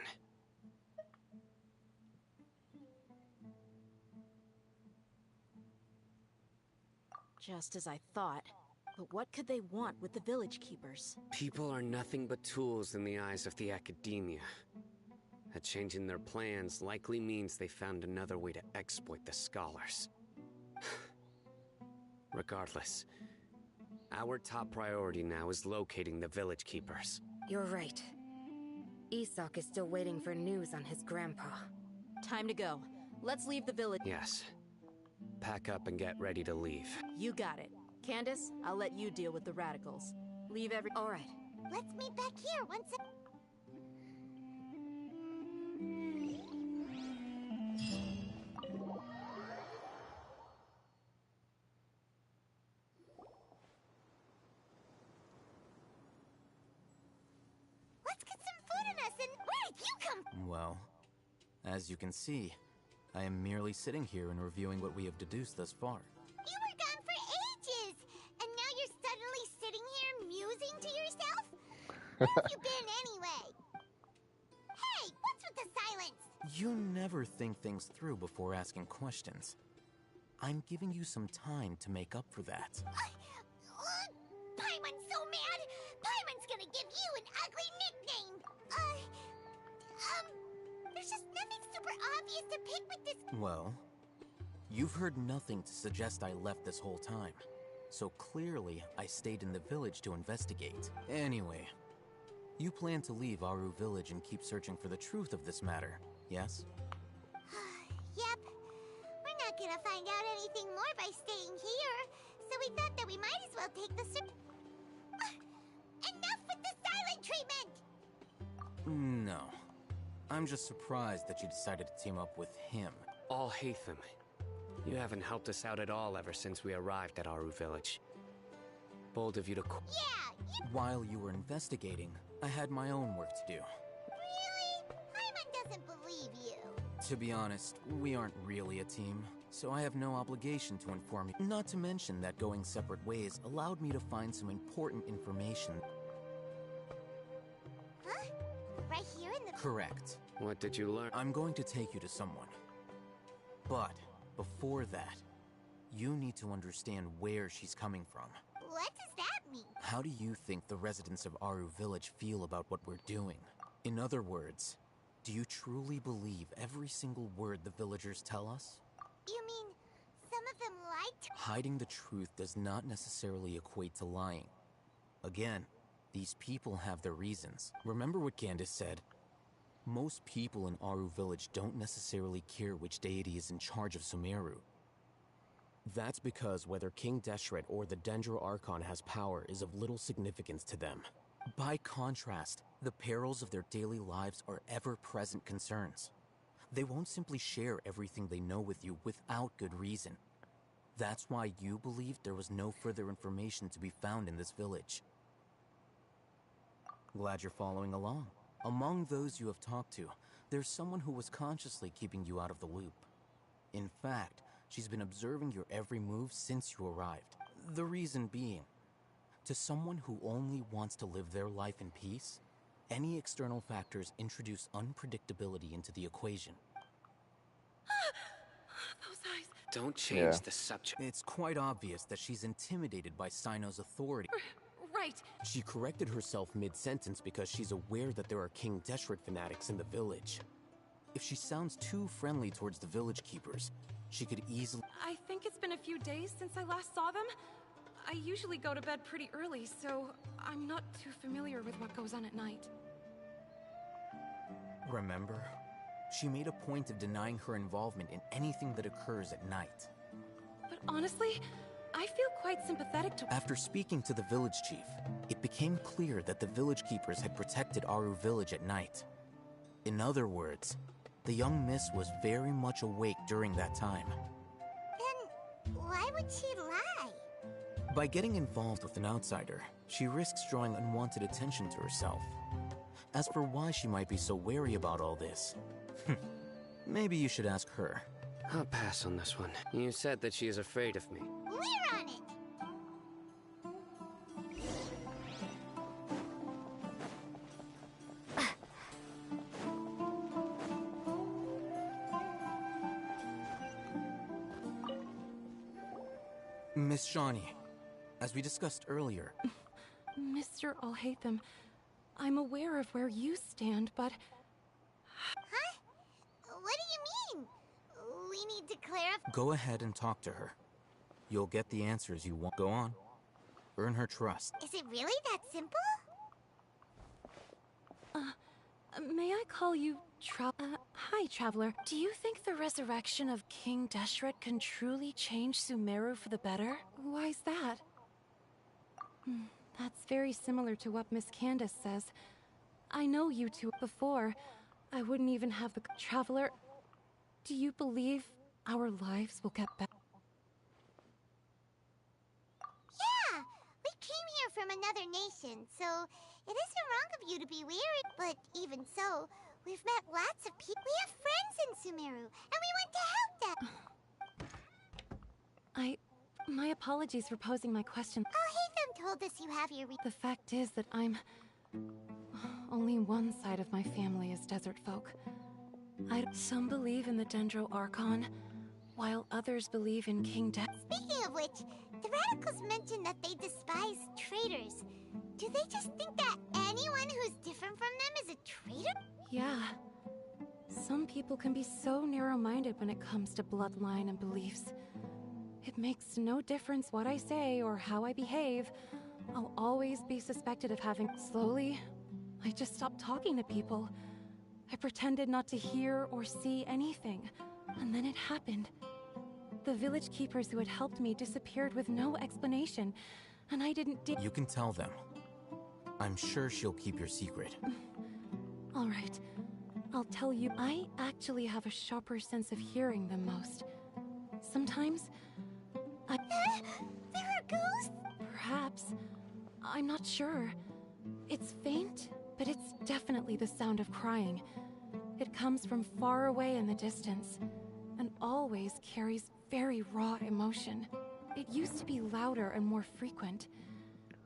Just as I thought. But what could they want with the village keepers? People are nothing but tools in the eyes of the Academia. A change in their plans likely means they found another way to exploit the scholars. Regardless, our top priority now is locating the village keepers. You're right. Isak is still waiting for news on his grandpa. Time to go. Let's leave the village. Yes. Pack up and get ready to leave. You got it. Candace, I'll let you deal with the radicals. Leave every... All right. Let's meet back here once it... Let's get some food in us and... Where did you come... Well, as you can see, I am merely sitting here and reviewing what we have deduced thus far. You were gone for ages! And now you're suddenly sitting here musing to yourself? Where have you been anyway? Hey, what's with the silence? You never think things through before asking questions. I'm giving you some time to make up for that. Paimon's so mad! Paimon's gonna give you an ugly nickname! There's just nothing super obvious to pick with this... Well, you've heard nothing to suggest I left this whole time. So clearly, I stayed in the village to investigate. Anyway, you plan to leave Aru Village and keep searching for the truth of this matter, yes? Yep. We're not gonna find out anything more by staying here, so we thought that we might as well take the enough with the silent treatment! No. I'm just surprised that you decided to team up with him. All Hatham. You haven't helped us out at all ever since we arrived at Aru Village. Bold of you to... Yeah, While you were investigating, I had my own work to do. Really? Paimon doesn't believe you. To be honest, we aren't really a team, so I have no obligation to inform you. Not to mention that going separate ways allowed me to find some important information. Huh? Right here in the... Correct. What did you learn? I'm going to take you to someone. But before that, you need to understand where she's coming from. What does that mean? How do you think the residents of Aru Village feel about what we're doing? In other words, do you truly believe every single word the villagers tell us? You mean some of them lied to... Hiding the truth does not necessarily equate to lying. Again, these people have their reasons. Remember what Candace said? Most people in Aru Village don't necessarily care which deity is in charge of Sumeru. That's because whether King Deshret or the Dendro Archon has power is of little significance to them. By contrast, the perils of their daily lives are ever-present concerns. They won't simply share everything they know with you without good reason. That's why you believed there was no further information to be found in this village. Glad you're following along. Among those you have talked to, there's someone who was consciously keeping you out of the loop. In fact, she's been observing your every move since you arrived. The reason being, to someone who only wants to live their life in peace, any external factors introduce unpredictability into the equation. Those eyes. Don't change the subject. It's quite obvious that she's intimidated by Sino's authority. Right. She corrected herself mid-sentence because she's aware that there are King Deshret fanatics in the village. If she sounds too friendly towards the village keepers, she could easily... I think it's been a few days since I last saw them. I usually go to bed pretty early, so I'm not too familiar with what goes on at night. Remember? She made a point of denying her involvement in anything that occurs at night. But honestly, I feel quite sympathetic to... After speaking to the village chief, it became clear that the village keepers had protected Aru Village at night. In other words, the young miss was very much awake during that time. Then why would she lie? By getting involved with an outsider, she risks drawing unwanted attention to herself. As for why she might be so wary about all this, maybe you should ask her. I'll pass on this one. You said that she is afraid of me. We're on it! Miss Shawnee, as we discussed earlier... Mr. Alhaitham, I'm aware of where you stand, but... Huh? What do you mean? We need to clarify... Go ahead and talk to her. You'll get the answers you want. Go on. Earn her trust. Is it really that simple? May I call you hi, Traveler. Do you think the resurrection of King Deshret can truly change Sumeru for the better? Why's that? That's very similar to what Miss Candace says. I know you two before. I wouldn't even have the... Traveler, do you believe our lives will get better? Yeah! We came here from another nation, so it isn't wrong of you to be weary. But even so, we've met lots of people. We have friends in Sumeru, and we want to help them! My apologies for posing my question. Alhaitham told us you have your The fact is that only one side of my family is desert folk. Some believe in the Dendro Archon, while others believe in King Speaking of which, the radicals mentioned that they despise traitors. Do they just think that anyone who's different from them is a traitor? Yeah. Some people can be so narrow-minded when it comes to bloodline and beliefs. It makes no difference what I say or how I behave. I'll always be suspected of having... Slowly, I just stopped talking to people. I pretended not to hear or see anything. And then it happened. The village keepers who had helped me disappeared with no explanation. And I didn't... You can tell them. I'm sure she'll keep your secret. All right. I'll tell you, I actually have a sharper sense of hearing than most. Sometimes... There are ghosts? Perhaps. I'm not sure. It's faint, but it's definitely the sound of crying. It comes from far away in the distance, and always carries very raw emotion. It used to be louder and more frequent.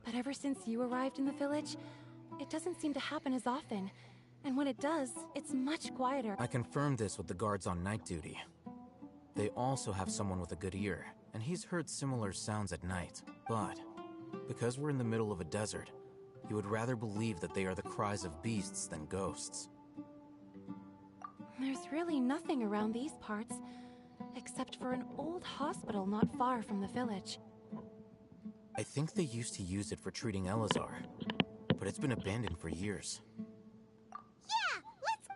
But ever since you arrived in the village, it doesn't seem to happen as often. And when it does, it's much quieter. I confirmed this with the guards on night duty. They also have someone with a good ear, and he's heard similar sounds at night. But because we're in the middle of a desert, you would rather believe that they are the cries of beasts than ghosts. There's really nothing around these parts, except for an old hospital not far from the village. I think they used to use it for treating Elazar, but it's been abandoned for years. Yeah, let's...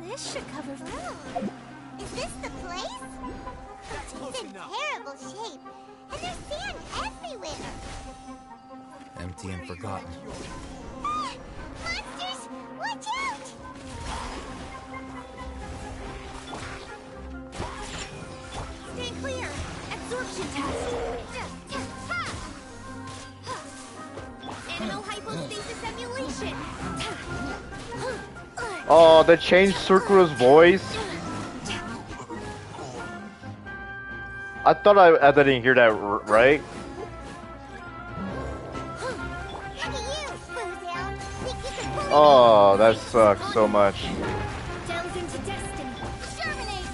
This should cover... Oh, is this the place? It's in terrible shape, and there's sand everywhere. Empty and forgotten. Ah, monsters! Watch out! Stand clear! Absorption test! Animal hypostasis emulation! Oh, they changed Sumeru's voice. I thought I didn't hear that right. Oh, that sucks so much. Delve into destiny. Exterminate!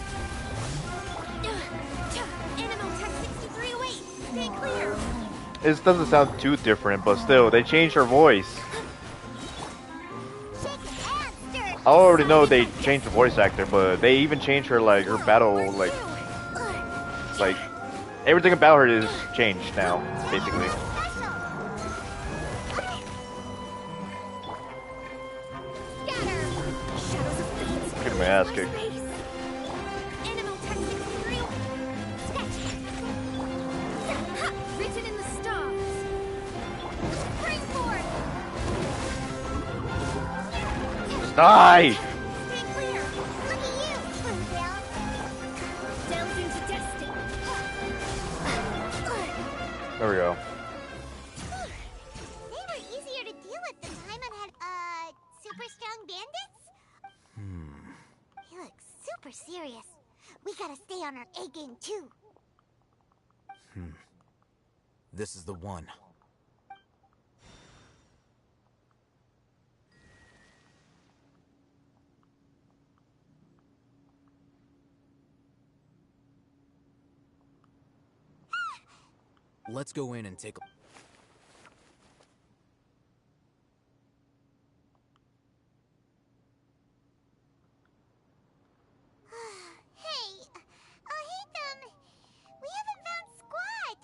Animal test 6308. Stay clear. It doesn't sound too different, but still, they changed her voice. I already know they changed the voice actor, but they even changed her, like, her battle, like, everything about her is changed now, basically. Look at my ass kicked. Written in the stars. Springboard. Die! Stay clear. Look at you, Bluebell. Delve into destiny. There we go. They were easier to deal with than Paimon had, super strong bandits? He looks super serious. We gotta stay on our A game, too. This is the one. Let's go in and take a... Hey, Haytham, we haven't found Squat.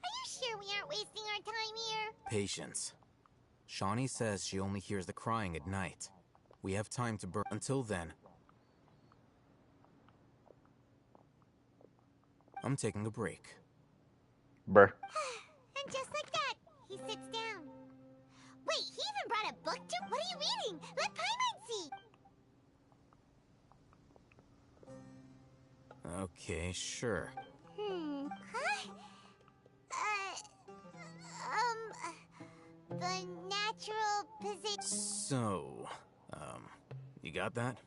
Are you sure we aren't wasting our time here? Patience. Shawnee says she only hears the crying at night. We have time to burn. Until then, I'm taking a break. Bruh. And just like that, he sits down. Wait, he even brought a book too? What are you reading? Let Paimon see. Okay, sure. Huh? The natural position. So, you got that?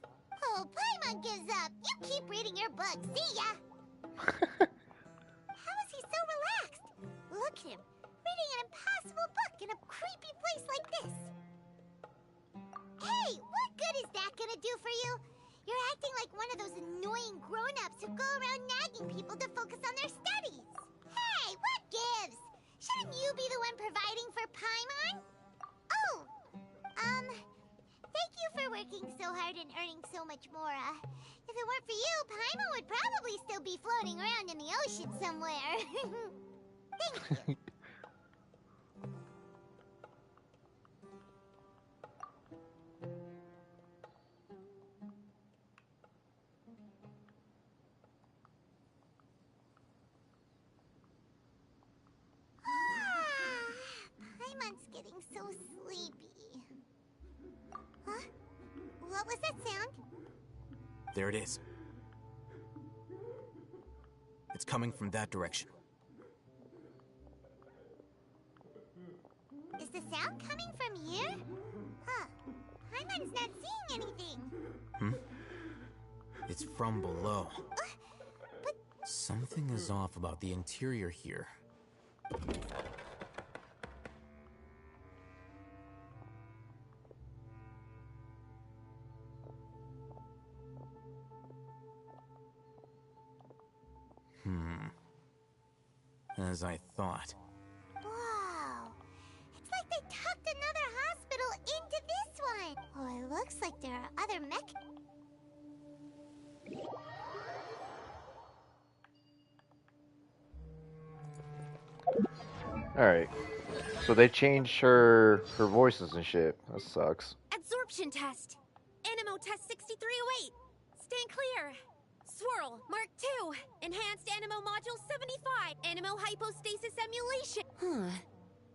Oh, Paimon gives up. You keep reading your book. See ya. How is he so relaxed? Look at him, reading an impossible book in a creepy place like this. Hey, what good is that gonna do for you? You're acting like one of those annoying grown-ups who go around nagging people to focus on their studies. Hey, what gives? Shouldn't you be the one providing for Paimon? Oh, thank you for working so hard and earning so much more. If it weren't for you, Paimon would probably still be floating around in the ocean somewhere. Thank you. Paimon's getting so sleepy. Huh? What was that sound? There it is. It's coming from that direction. Is the sound coming from here? Huh. Paimon's not seeing anything. It's from below. But Something is off about the interior here. As I thought. wow. It's like they tucked another hospital into this one. Oh, it looks like there are other mech. Alright. So they changed her voices and shit. That sucks. Absorption test. Animo test 6308. Stand clear. Swirl, Mark 2. Enhanced Animo Module 75. Animo Hypostasis Emulation. Huh.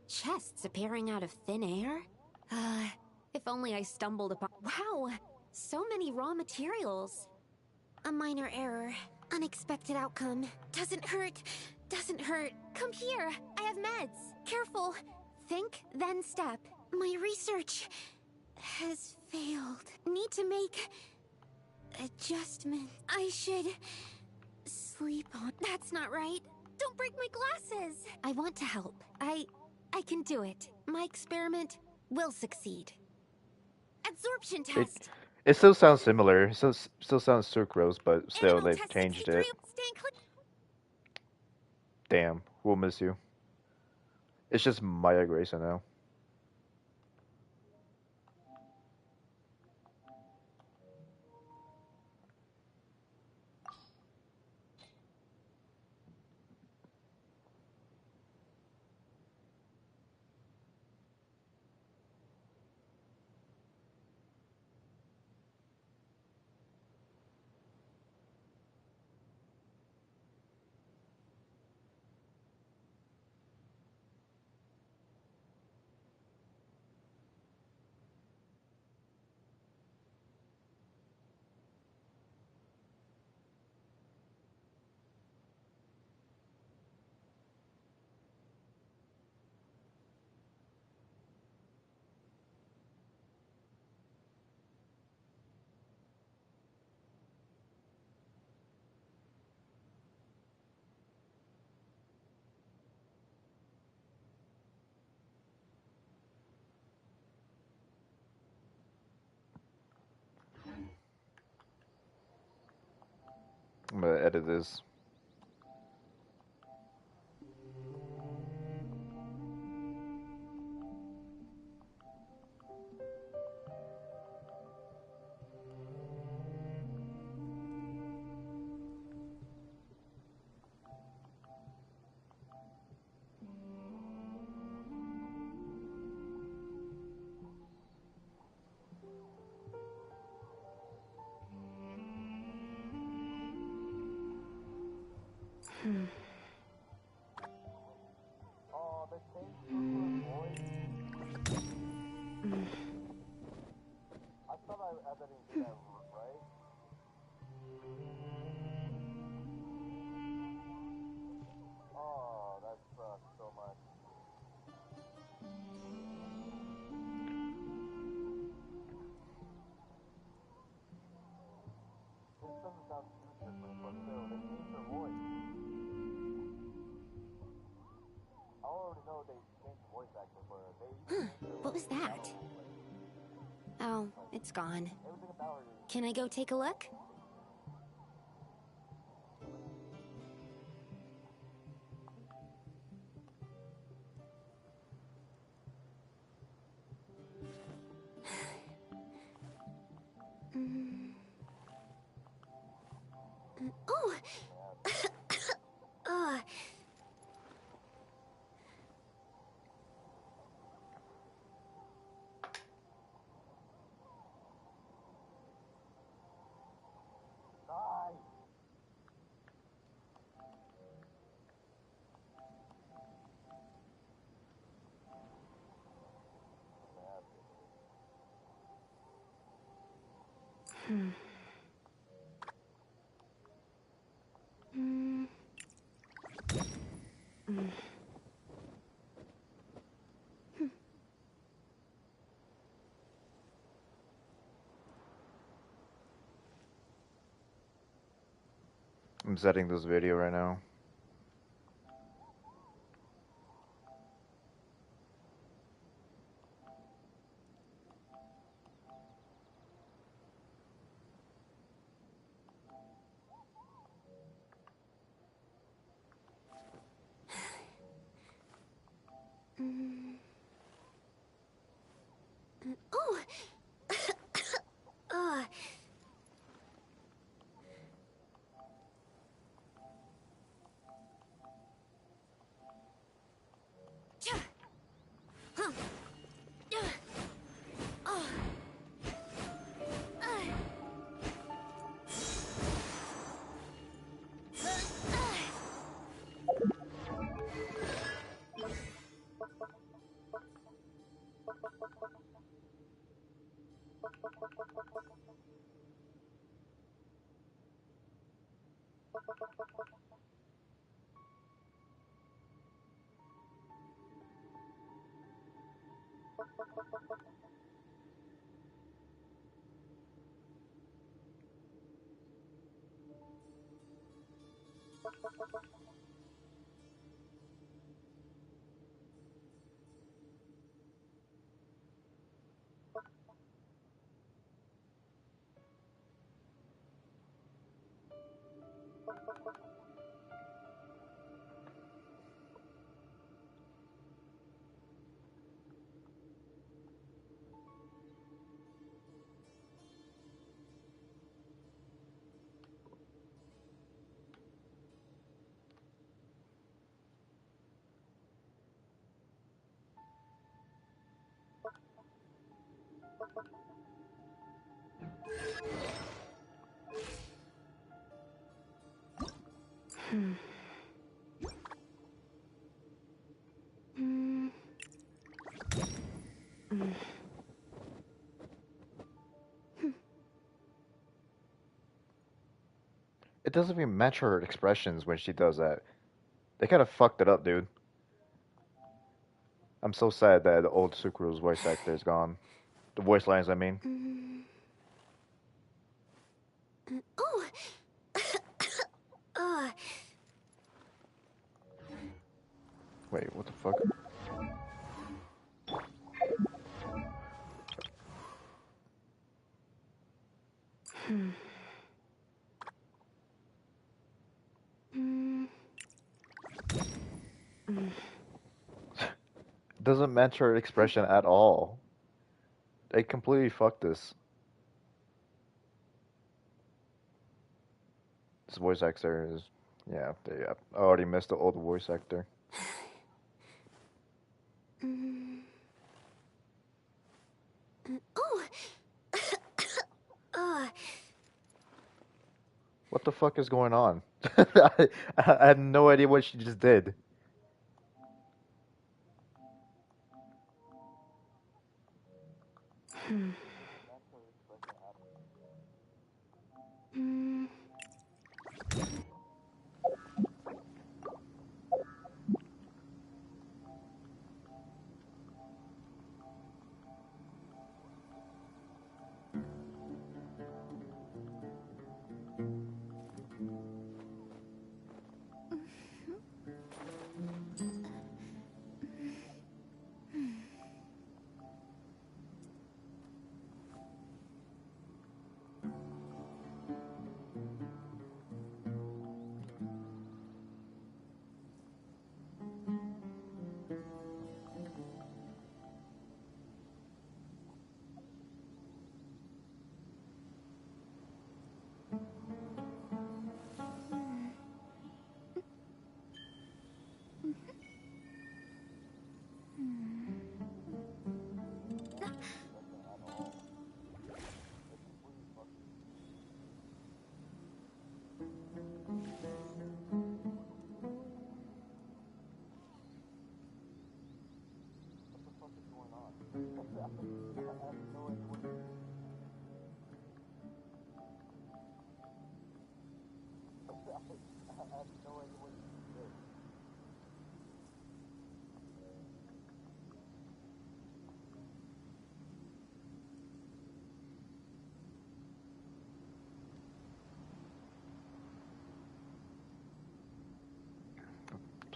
Chests appearing out of thin air? If only I stumbled upon... Wow! So many raw materials. A minor error. Unexpected outcome. Doesn't hurt. Doesn't hurt. Come here. I have meds. Careful. Think, then step. My research has failed. Need to make... adjustment. I should sleep on. That's not right. Don't break my glasses. I want to help. I can do it. My experiment will succeed. Absorption test. It still sounds similar. It still sounds sucrose, but still Animal they've test changed 63. it. Stand clear. Damn, we'll miss you. It's just Maya Grayson now. I'm gonna edit this. What was that? Oh, It's gone. Can I go take a look? Oh! uh. I'm setting this video right now. Oh! uh. Huh. It doesn't even match her expressions when she does that. They kind of fucked it up, dude. I'm so sad that the old Sumeru's voice actor is gone. The voice lines, I mean. Oh! Wait, what the fuck? Doesn't match her expression at all. They completely fucked this. This voice actor is, yeah, I already missed the old voice actor. What the fuck is going on? I had no idea what she just did.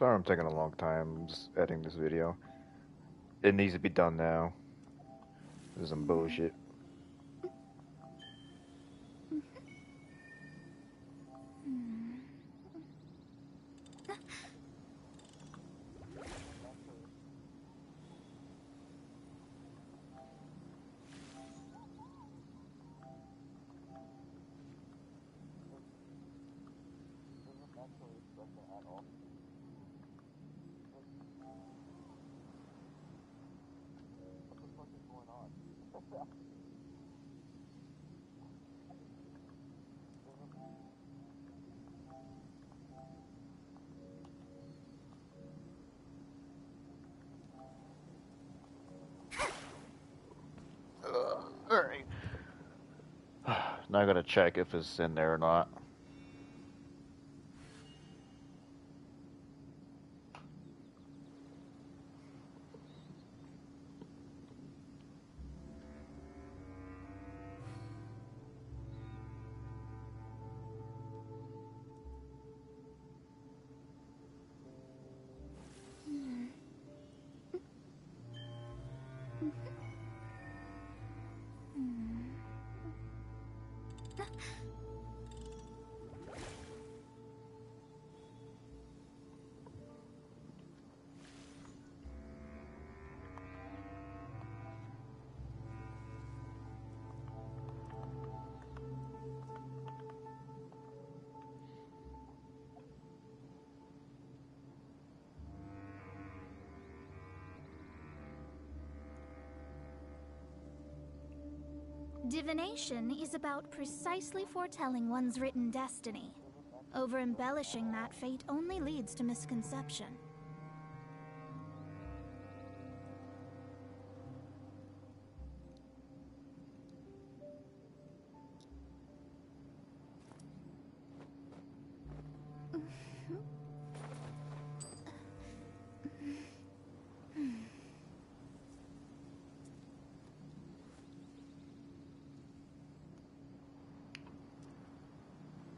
Sorry I'm taking a long time. I'm just editing this video. It needs to be done now. This is some bullshit. Alright. Now I gotta check if it's in there or not. Divination is about precisely foretelling one's written destiny. Over-embellishing that fate only leads to misconception.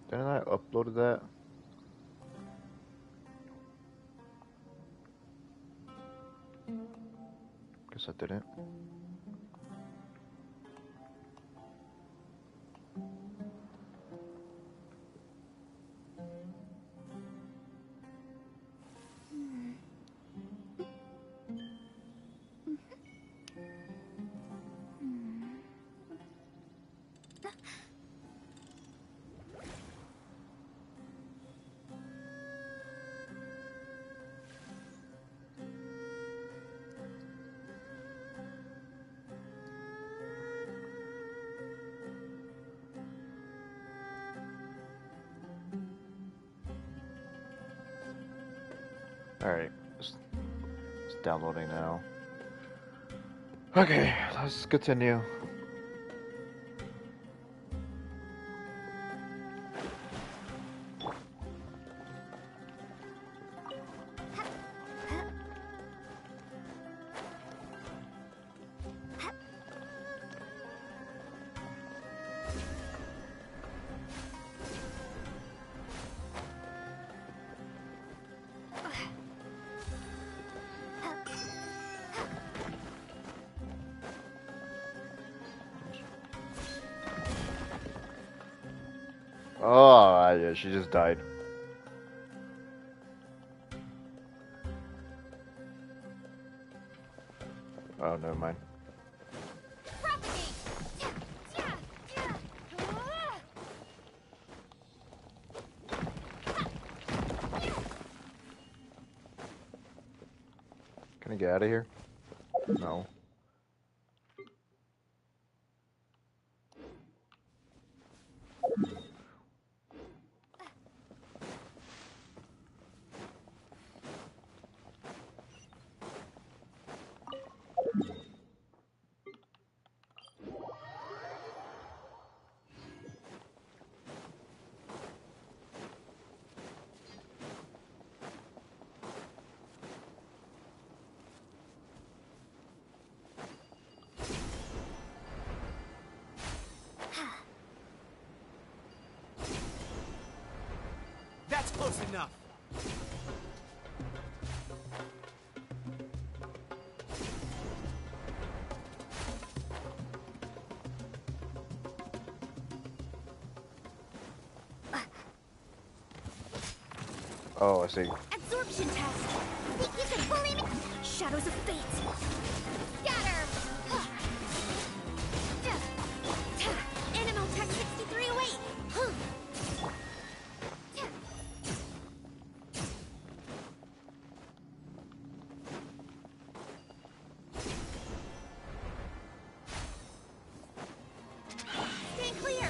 Didn't I upload that? Guess I didn't. Alright, it's downloading now. Okay, let's continue. Oh, yeah, she just died. Oh, never mind. Can I get out of here? No. Enough's enough. Oh, I see. Absorption test. Think you can bully me? Shadows of fate. Scatter. Animal Tech 6308. Stand clear.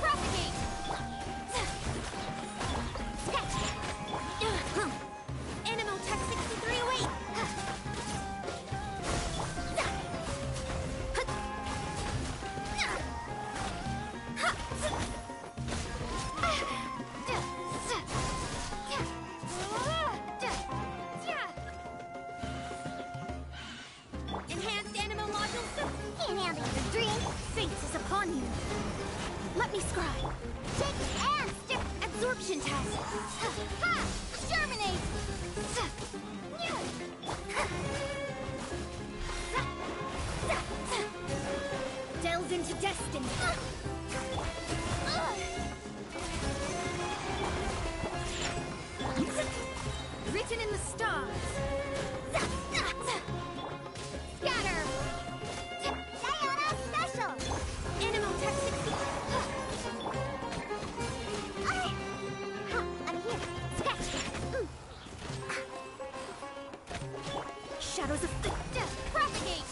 Propagate. Sketch. Animal Tech 6308. Enhanced animal modules. Can't handle your dream. Fate is upon you. Let me scribe. Shake and stick. Absorption test. Ha! Germinate. Delve into destiny. Written in the stars. Scatter. Sayonara special. Animal Tech 60. I'm here. Sketch. Shadows of propagate. Propagate.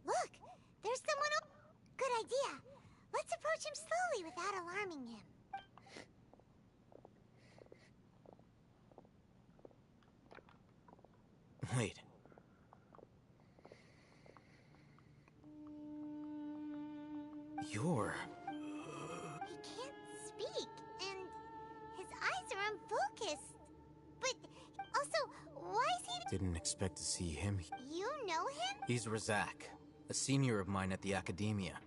Look, there's someone. Good idea. Let's approach him slowly without alarming him. Wait. You're... He can't speak, and his eyes are unfocused. But also, why is he... Didn't expect to see him. You know him? He's Razak, a senior of mine at the Academia.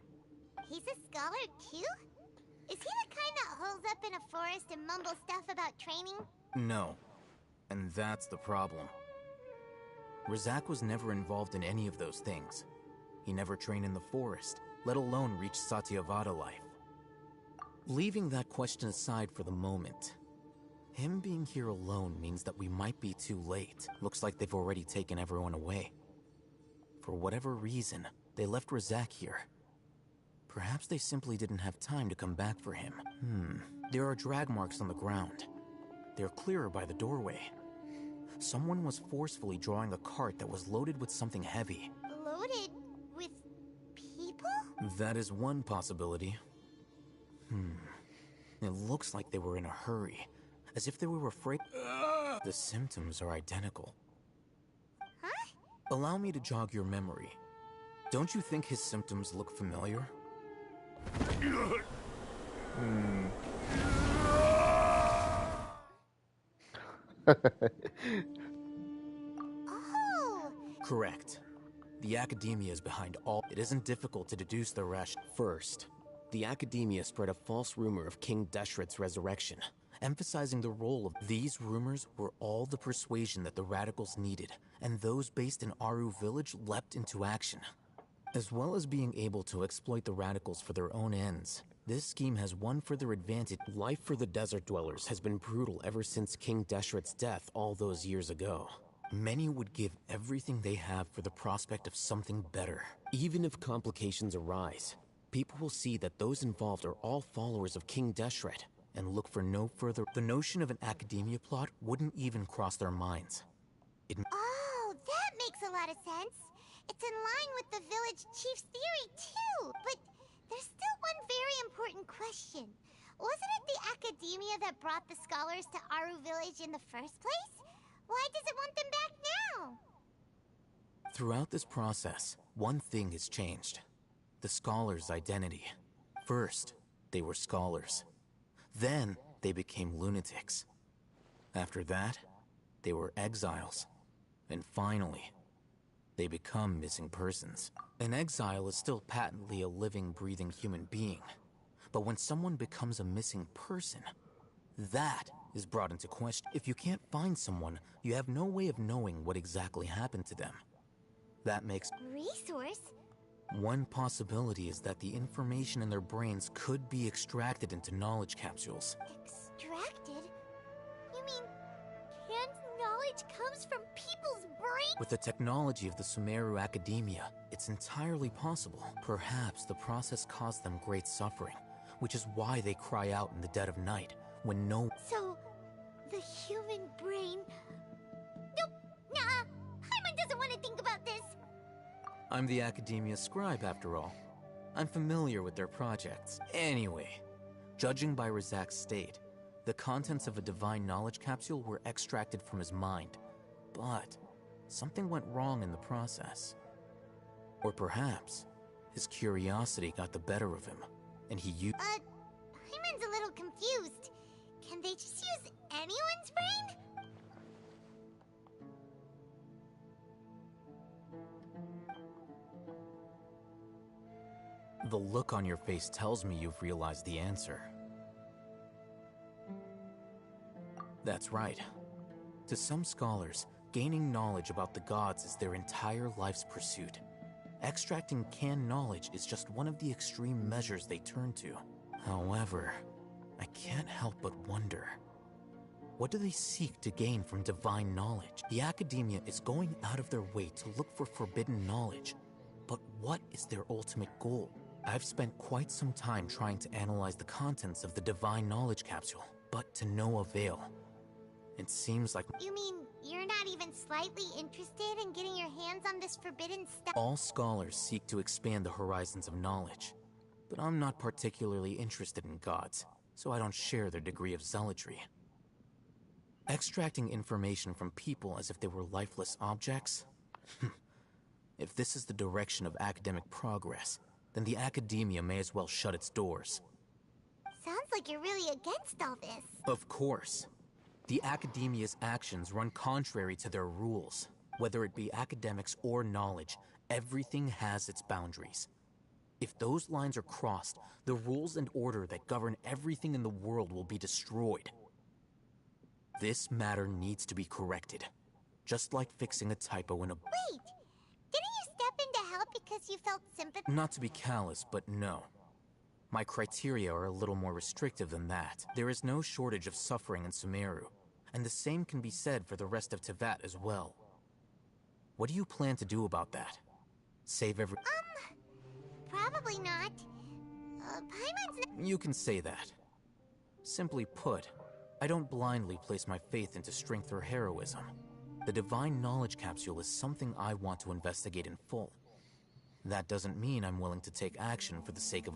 He's a scholar too? Is he the kind that holes up in a forest and mumbles stuff about training? No. And that's the problem. Razak was never involved in any of those things. He never trained in the forest, let alone reach Satyavada life. Leaving that question aside for the moment, him being here alone means that we might be too late. Looks like they've already taken everyone away. For whatever reason, they left Razak here. Perhaps they simply didn't have time to come back for him. There are drag marks on the ground. They're clearer by the doorway. Someone was forcefully drawing a cart that was loaded with something heavy. Loaded with people? That is one possibility. It looks like they were in a hurry, as if they were afraid. The symptoms are identical. Huh? Allow me to jog your memory. Don't you think his symptoms look familiar? Oh! Correct. The Academia is behind all. It isn't difficult to deduce the ration. First, the Academia spread a false rumor of King Deshret's resurrection, Emphasizing the role of these rumors were all the persuasion that the radicals needed, and those based in Aru village leapt into action. As well as being able to exploit the radicals for their own ends, this scheme has one further advantage. Life for the desert dwellers has been brutal ever since King Deshret's death all those years ago. Many would give everything they have for the prospect of something better. Even if complications arise, people will see that those involved are all followers of King Deshret, And look for no further. The notion of an Academia plot wouldn't even cross their minds. Oh, that makes a lot of sense. It's in line with the village chief's theory, too. But there's still one very important question. Wasn't it the Academia that brought the scholars to Aru village in the first place? Why does it want them back now? Throughout this process, one thing has changed. The scholars' identity. First, they were scholars. Then, they became lunatics. After that, they were exiles. And finally, they become missing persons. An exile is still patently a living, breathing human being. But when someone becomes a missing person, that is brought into question. If you can't find someone, you have no way of knowing what exactly happened to them. That makes Resource? one possibility is that the information in their brains could be extracted into knowledge capsules. Extracted? You mean canned knowledge comes from people's brains? With the technology of the Sumeru Academia, it's entirely possible. Perhaps the process caused them great suffering, which is why they cry out in the dead of night, when no— So, the human brain... Nope, nah, Paimon doesn't want to think about this. I'm the Academia scribe, after all. I'm familiar with their projects. Anyway, judging by Razak's state, the contents of a divine knowledge capsule were extracted from his mind. But something went wrong in the process. Or perhaps his curiosity got the better of him, and he used— Paimon's a little confused. Can they just use anyone's brain? The look on your face tells me you've realized the answer. That's right. To some scholars, gaining knowledge about the gods is their entire life's pursuit. Extracting canned knowledge is just one of the extreme measures they turn to. However, I can't help but wonder, what do they seek to gain from divine knowledge? The Academia is going out of their way to look for forbidden knowledge. But what is their ultimate goal? I've spent quite some time trying to analyze the contents of the divine knowledge capsule, but to no avail. It seems like— You mean you're not even slightly interested in getting your hands on this forbidden stuff? all scholars seek to expand the horizons of knowledge. But I'm not particularly interested in gods, so I don't share their degree of zealotry. Extracting information from people as if they were lifeless objects? If this is the direction of academic progress, then the Academia may as well shut its doors. Sounds like you're really against all this. Of course. The Academia's actions run contrary to their rules. Whether it be academics or knowledge, everything has its boundaries. If those lines are crossed, the rules and order that govern everything in the world will be destroyed. This matter needs to be corrected, just like fixing a typo in a— Wait! Didn't you step in to help because you felt sympathy? Not to be callous, but no. My criteria are a little more restrictive than that. There is no shortage of suffering in Sumeru, and the same can be said for the rest of Teyvat as well. What do you plan to do about that? Save every— Probably not. Paimon's not— You can say that. Simply put, I don't blindly place my faith into strength or heroism. The divine knowledge capsule is something I want to investigate in full. That doesn't mean I'm willing to take action for the sake of...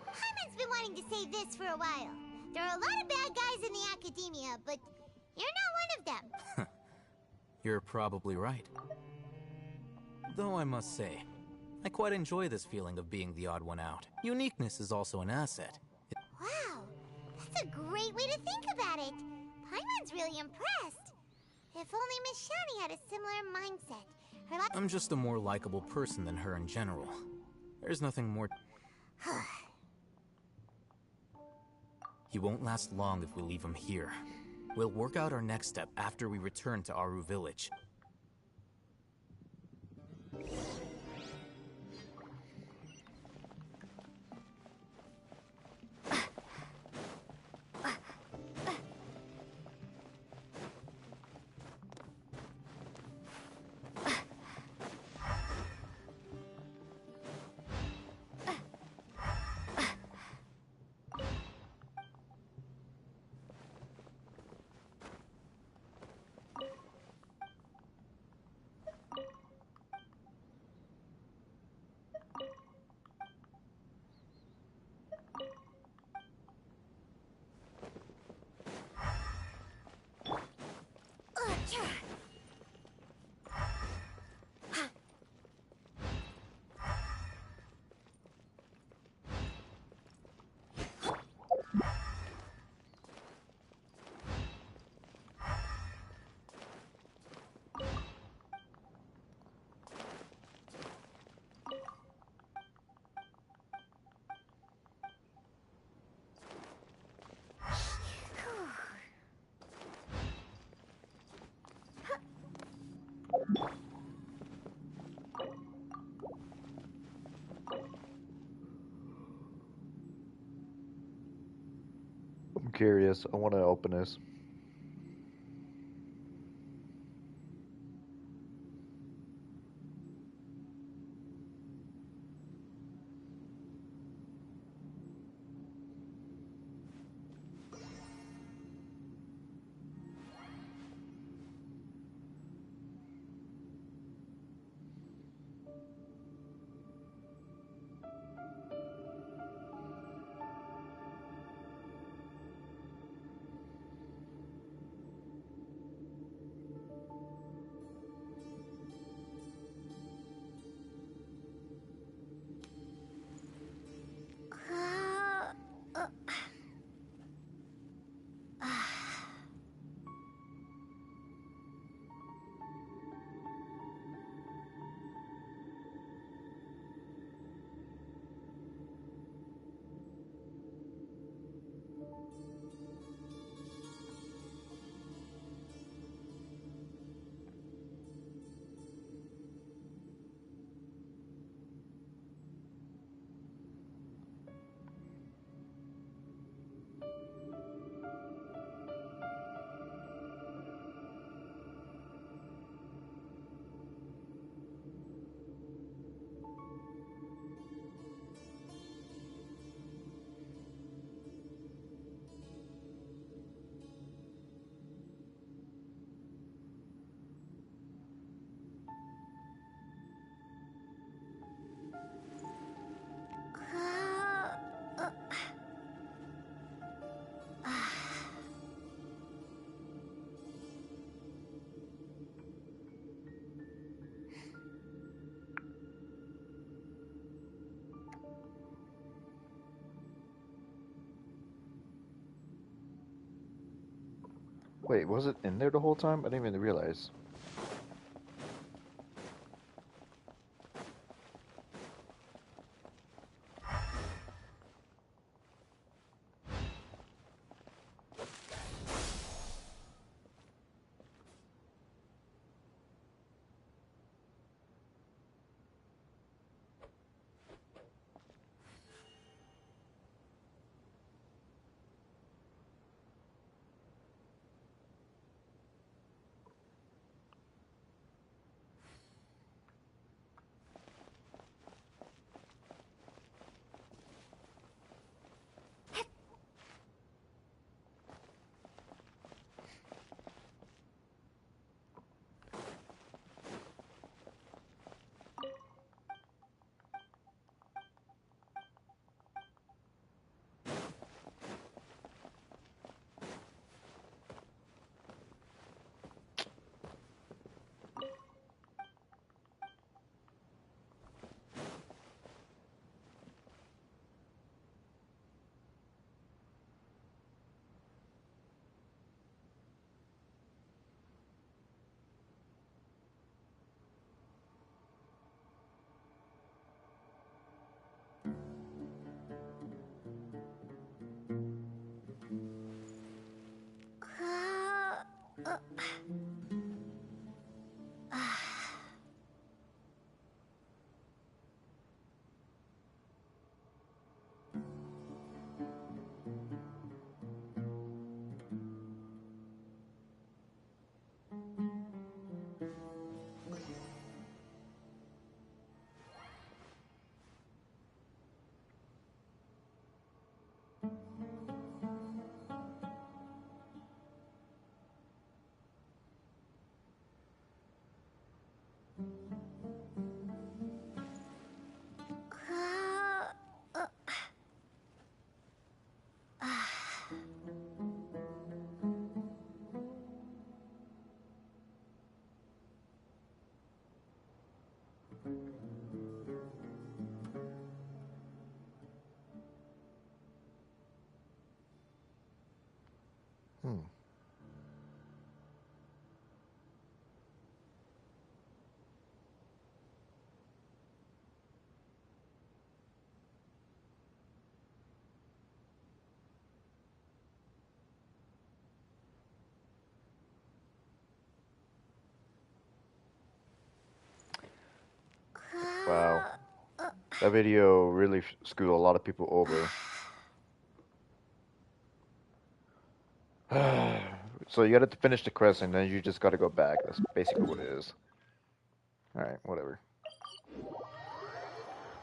Paimon's been wanting to say this for a while. There are a lot of bad guys in the academia, but you're not one of them. You're probably right. Though I must say, I quite enjoy this feeling of being the odd one out. Uniqueness is also an asset. Wow, that's a great way to think about it. Paimon's really impressed. If only Miss Shani had a similar mindset. I'm just a more likable person than her in general. There's nothing more... He won't last long if we leave him here. We'll work out our next step after we return to Aru Village. I'm curious. I want to open this. Wait, was it in there the whole time? I didn't even realize. That video really screwed a lot of people over. So you gotta finish the quest and then you just gotta go back. That's basically what it is. Alright, whatever.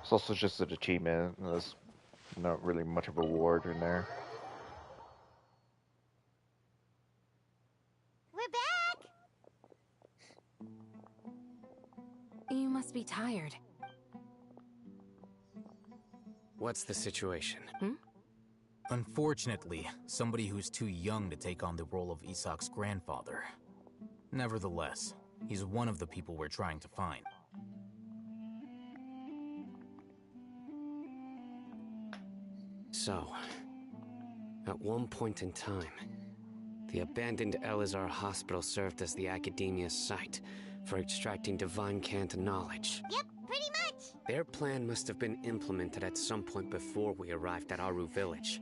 It's also just an achievement. There's not really much of a reward in there. We're back! You must be tired. What's the situation? Unfortunately, somebody who's too young to take on the role of Isak's grandfather. Nevertheless, he's one of the people we're trying to find. So, at one point in time, the abandoned Elazar hospital served as the Academia's site for extracting divine cant knowledge. Yep, pretty much. Their plan must have been implemented at some point before we arrived at Aru village,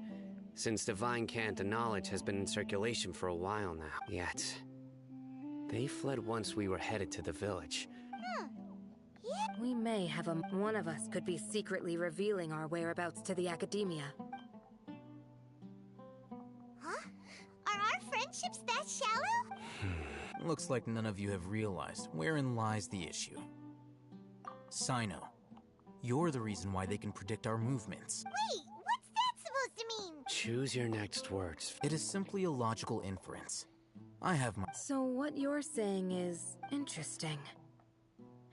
since divine cant knowledge has been in circulation for a while now. Yet, they fled once we were headed to the village. Yeah. We may have one of us could be secretly revealing our whereabouts to the Academia. Huh? Are our friendships that shallow? Looks like none of you have realized wherein lies the issue. Sino, you're the reason why they can predict our movements. Wait, what's that supposed to mean? Choose your next words. It is simply a logical inference. I have my... So what you're saying is interesting.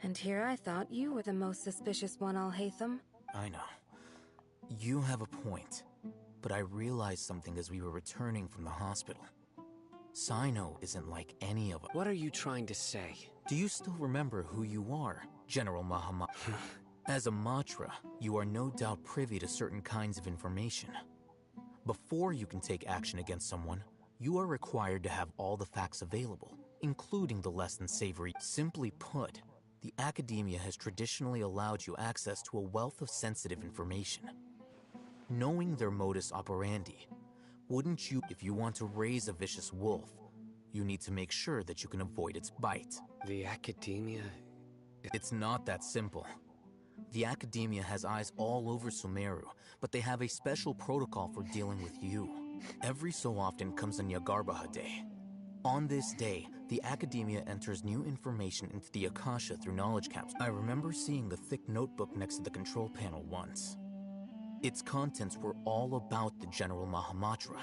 And here I thought you were the most suspicious one, Al-Haytham. I know. You have a point. But I realized something as we were returning from the hospital. Sino isn't like any of us. What are you trying to say? Do you still remember who you are, General Mahamad? As a Matra, you are no doubt privy to certain kinds of information. Before you can take action against someone, you are required to have all the facts available, including the less than savory. Simply put, the Academia has traditionally allowed you access to a wealth of sensitive information. Knowing their modus operandi, wouldn't you, if you want to raise a vicious wolf, you need to make sure that you can avoid its bite. The Academia? It's not that simple. The Academia has eyes all over Sumeru, but they have a special protocol for dealing with you. Every so often comes a Nyagarbaha day. On this day, the Academia enters new information into the Akasha through knowledge caps. I remember seeing a thick notebook next to the control panel once. Its contents were all about the General Mahamatra,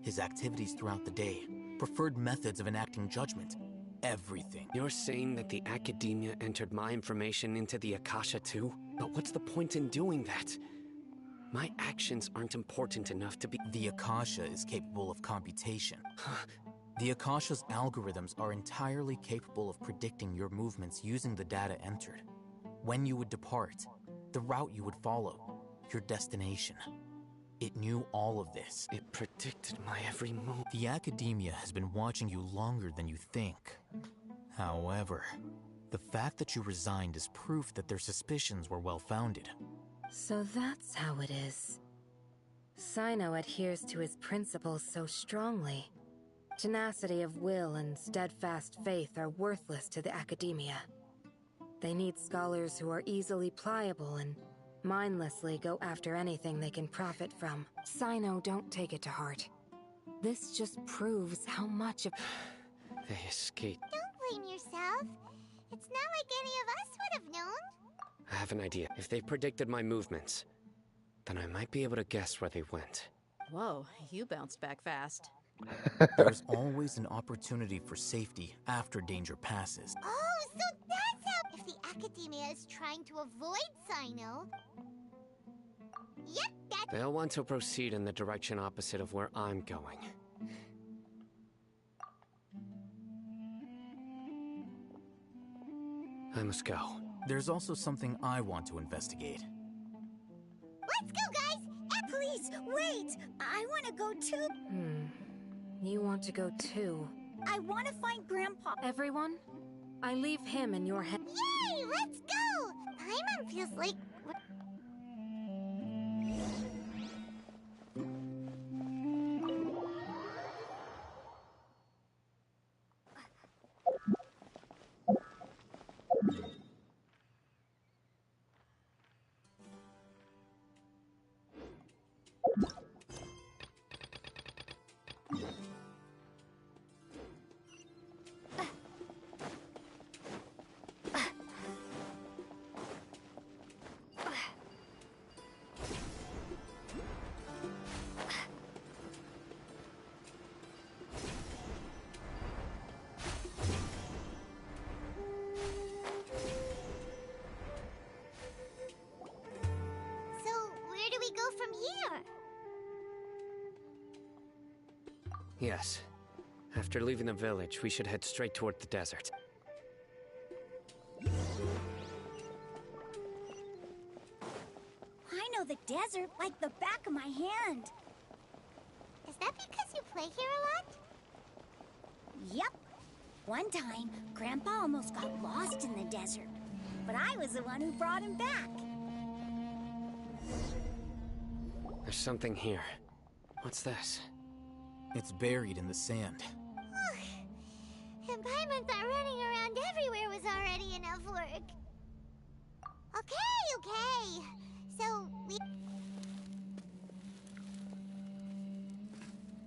his activities throughout the day, preferred methods of enacting judgment, everything. You're saying that the Academia entered my information into the Akasha too? But what's the point in doing that? My actions aren't important enough to be... The Akasha is capable of computation. The Akasha's algorithms are entirely capable of predicting your movements using the data entered. When you would depart, the route you would follow, your destination. It knew all of this. It predicted my every move. The Academia has been watching you longer than you think. However, the fact that you resigned is proof that their suspicions were well-founded. So that's how it is. Sino adheres to his principles so strongly. Tenacity of will and steadfast faith are worthless to the Academia. They need scholars who are easily pliable and mindlessly go after anything they can profit from. Sino don't take it to heart. This just proves how much of... They escaped. Don't blame yourself. It's not like any of us would have known. I have an idea. If they predicted my movements, then I might be able to guess where they went. Whoa, you bounced back fast. There's always an opportunity for safety after danger passes. Oh, so that's how... If the Academia is trying to avoid Sino... Yep, that's... They'll want to proceed in the direction opposite of where I'm going. I must go. There's also something I want to investigate. Let's go, guys! Please, wait! I want to go too. You want to go too? I want to find Grandpa. Everyone? I leave him in your hands. Yay! Let's go! Paimon feels like... Yes. After leaving the village, we should head straight toward the desert. I know the desert like the back of my hand. Is that because you play here a lot? Yep. One time, Grandpa almost got lost in the desert, but I was the one who brought him back. There's something here. What's this? It's buried in the sand. And Paimon thought running around everywhere was already enough work. Okay. So, we...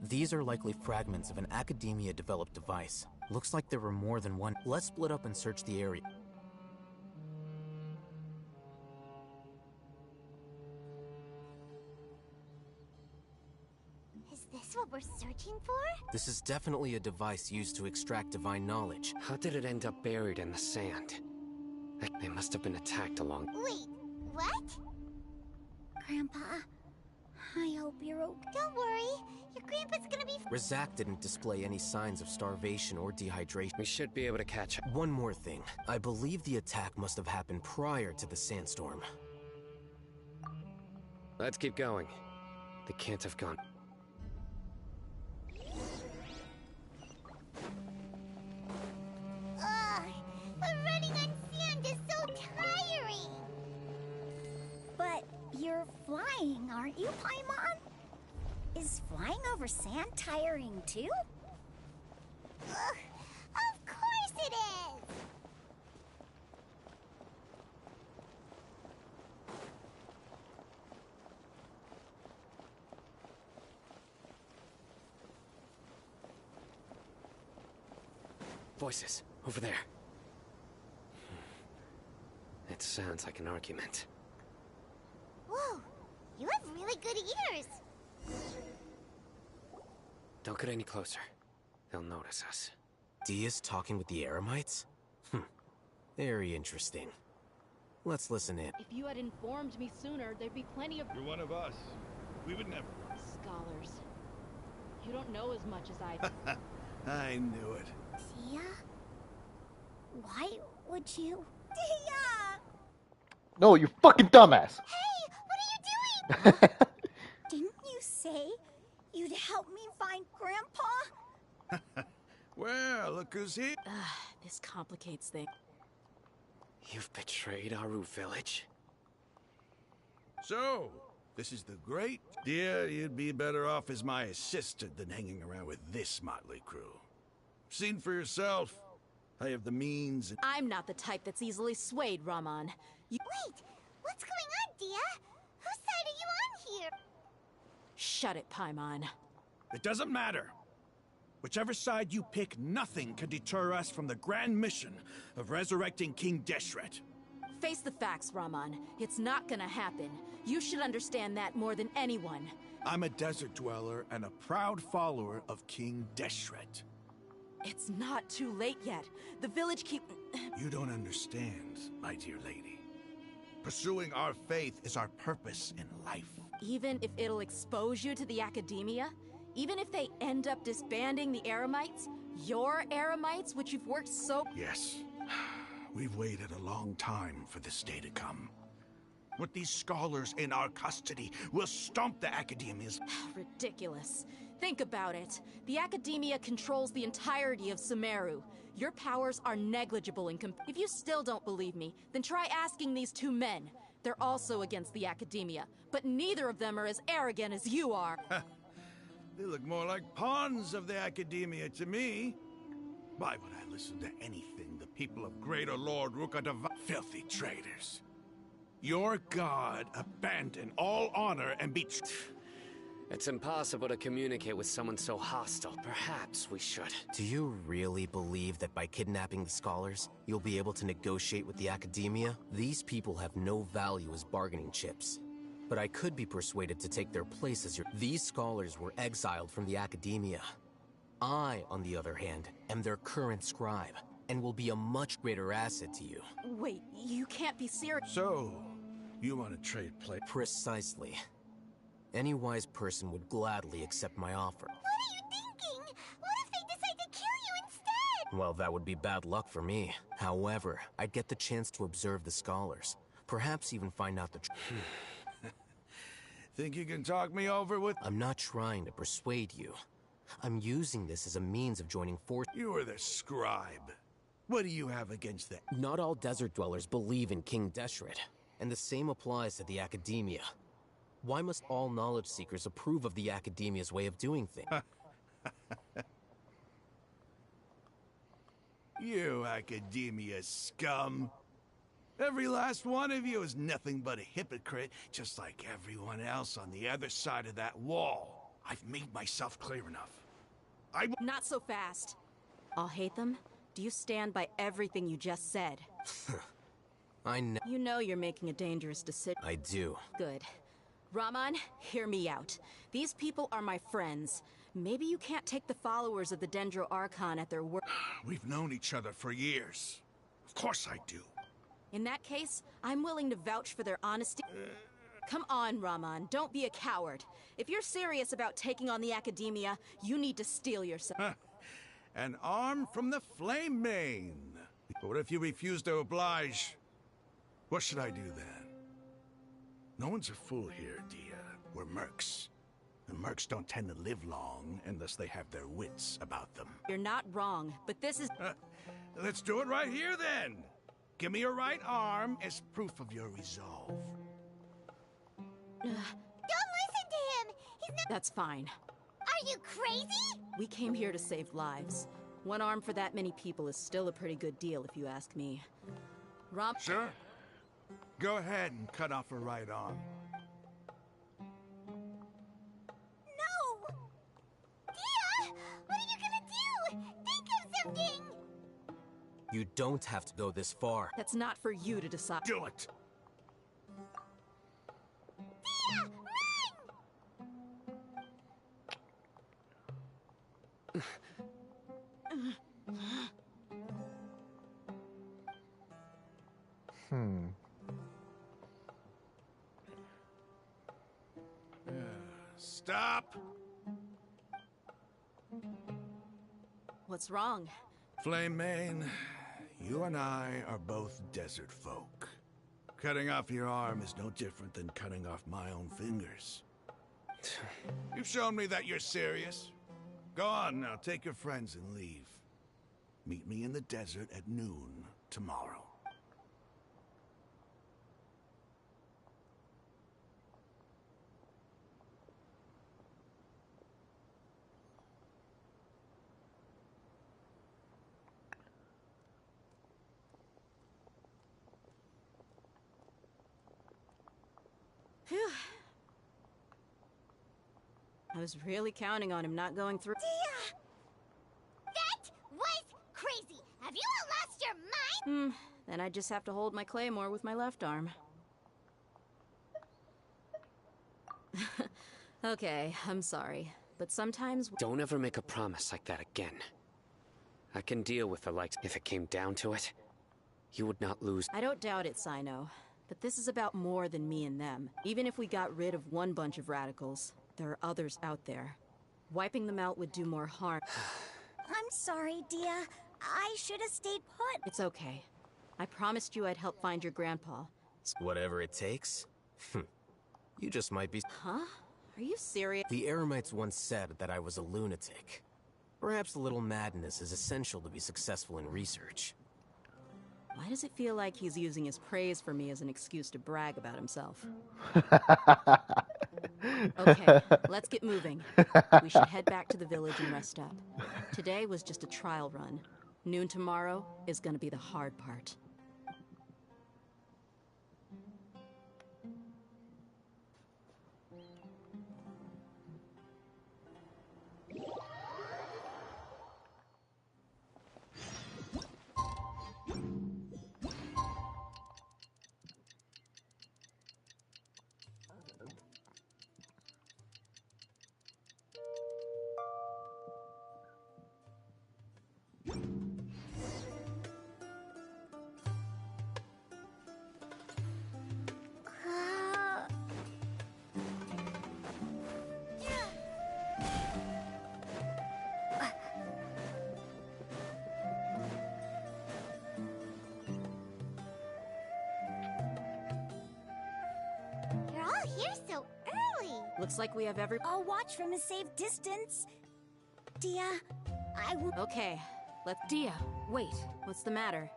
These are likely fragments of an Academia-developed device. Looks like there were more than one. Let's split up and search the area. Is this what we're searching for? This is definitely a device used to extract divine knowledge. How did it end up buried in the sand? They must have been attacked along. Wait, what? Grandpa, I hope you're okay. Don't worry, your grandpa's gonna be... Razak didn't display any signs of starvation or dehydration. We should be able to catch up. One more thing. I believe the attack must have happened prior to the sandstorm. Let's keep going. They can't have gone. Ugh, but running on sand is so tiring. But you're flying, aren't you, Paimon? Is flying over sand tiring too? Ugh, of course it is. Voices, over there. It sounds like an argument. Whoa, you have really good ears. Don't get any closer. They'll notice us. Dia's talking with the Eremites? Very interesting. Let's listen in. If you had informed me sooner, there'd be plenty of... You're one of us. We would never... Scholars. You don't know as much as I do. I knew it. Dia? Why would you? Dia! No, you fucking dumbass. Hey, what are you doing? Didn't you say you'd help me find Grandpa? Well, look who's here. This complicates things. You've betrayed Aru village? So, this is the great... Dear, you'd be better off as my assistant than hanging around with this motley crew. Seen for yourself. I have the means and... I'm not the type that's easily swayed, Raman. Wait, what's going on, Dia? Whose side are you on here? Shut it, Paimon. It doesn't matter. Whichever side you pick, nothing can deter us from the grand mission of resurrecting King Deshret. Face the facts, Raman. It's not gonna happen. You should understand that more than anyone. I'm a desert dweller and a proud follower of King Deshret. It's not too late yet. The village You don't understand, my dear lady. Pursuing our faith is our purpose in life. Even if it'll expose you to the Academia? Even if they end up disbanding the Eremites? Your Eremites, which you've worked so... Yes. We've waited a long time for this day to come. With these scholars in our custody, we'll stomp the Academia's... Ridiculous. Think about it. The Academia controls the entirety of Sumeru. Your powers are negligible in If you still don't believe me, then try asking these two men. They're also against the Academia, but neither of them are as arrogant as you are. They look more like pawns of the Academia to me. Why would I listen to anything the people of Greater Lord Rukadava... Filthy traitors. Your god abandoned all honor and betrayed... It's impossible to communicate with someone so hostile. Perhaps we should. Do you really believe that by kidnapping the scholars, you'll be able to negotiate with the Academia? These people have no value as bargaining chips. But I could be persuaded to take their place as your... These scholars were exiled from the Academia. I, on the other hand, am their current scribe, and will be a much greater asset to you. Wait, you can't be serious. So, you want to trade play? Precisely. Any wise person would gladly accept my offer. What are you thinking? Well, that would be bad luck for me. However, I'd get the chance to observe the scholars. Perhaps even find out the truth. Think you can talk me over with? I'm not trying to persuade you. I'm using this as a means of joining forces. You are the scribe. What do you have against that? Not all desert dwellers believe in King Deshret, and the same applies to the Academia. Why must all knowledge seekers approve of the Academia's way of doing things? You Academia scum. Every last one of you is nothing but a hypocrite, just like everyone else on the other side of that wall. I've made myself clear enough. Not so fast. I'll hate them. Do you stand by everything you just said? You know you're making a dangerous decision. I do. Good. Raman, hear me out. These people are my friends. Maybe you can't take the followers of the Dendro Archon at their word. We've known each other for years. Of course I do. In that case, I'm willing to vouch for their honesty. Come on, Raman, don't be a coward. If you're serious about taking on the Academia, you need to steel yourself. An arm from the Flame Mane. But what if you refuse to oblige? What should I do then? No one's a fool here, Dia. We're mercs. And mercs don't tend to live long unless they have their wits about them. You're not wrong, but this is... Let's do it right here then. Give me your right arm as proof of your resolve. Don't listen to him! He's not— That's fine. Are you crazy? We came here to save lives. One arm for that many people is still a pretty good deal, if you ask me. Sure. Go ahead and cut off her right arm. No! Dia! What are you gonna do? Think of something! You don't have to go this far. That's not for you to decide. Do it! Dia! Stop! What's wrong? Flame Mane, you and I are both desert folk. Cutting off your arm is no different than cutting off my own fingers. You've shown me that you're serious. Go on now, take your friends and leave. Meet me in the desert at noon tomorrow. Phew. I was really counting on him not going through. Dia! That was crazy! Have you all lost your mind? Then I just have to hold my claymore with my left arm. Okay, I'm sorry, but sometimes... Don't ever make a promise like that again. I can deal with the likes if it came down to it. You would not lose. I don't doubt it, Sino. But this is about more than me and them. Even if we got rid of one bunch of radicals, there are others out there. Wiping them out would do more harm. I'm sorry, Dia. I should have stayed put. It's okay. I promised you I'd help find your grandpa. Whatever it takes? You just might be... Huh? Are you serious? The Eremites once said that I was a lunatic. Perhaps a little madness is essential to be successful in research. Why does it feel like he's using his praise for me as an excuse to brag about himself? Okay, let's get moving. We should head back to the village and rest up. Today was just a trial run. Noon tomorrow is gonna be the hard part. all here so early? Looks like we have every... I'll watch from a safe distance. Dia, I will... Okay, let's... Dia, wait. What's the matter?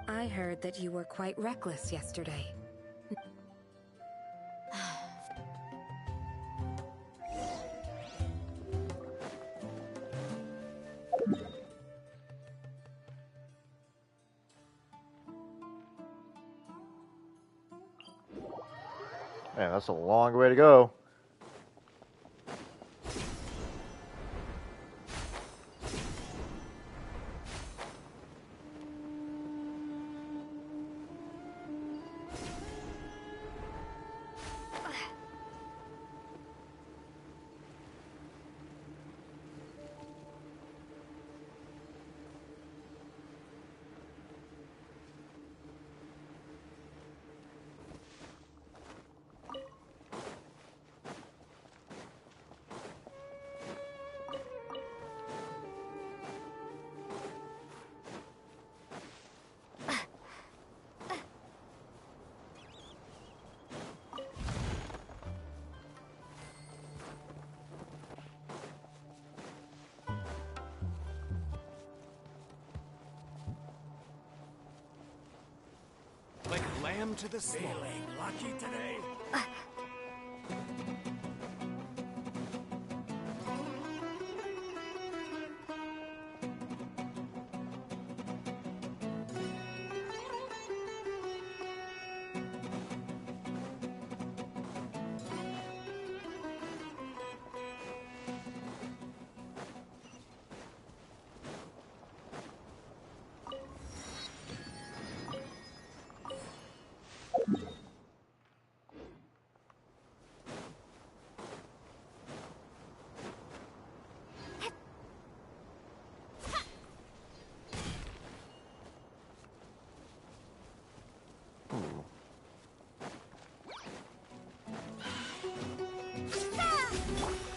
I heard that you were quite reckless yesterday. Man, that's a long way to go. Like a lamb to the smoke. Feeling lucky today?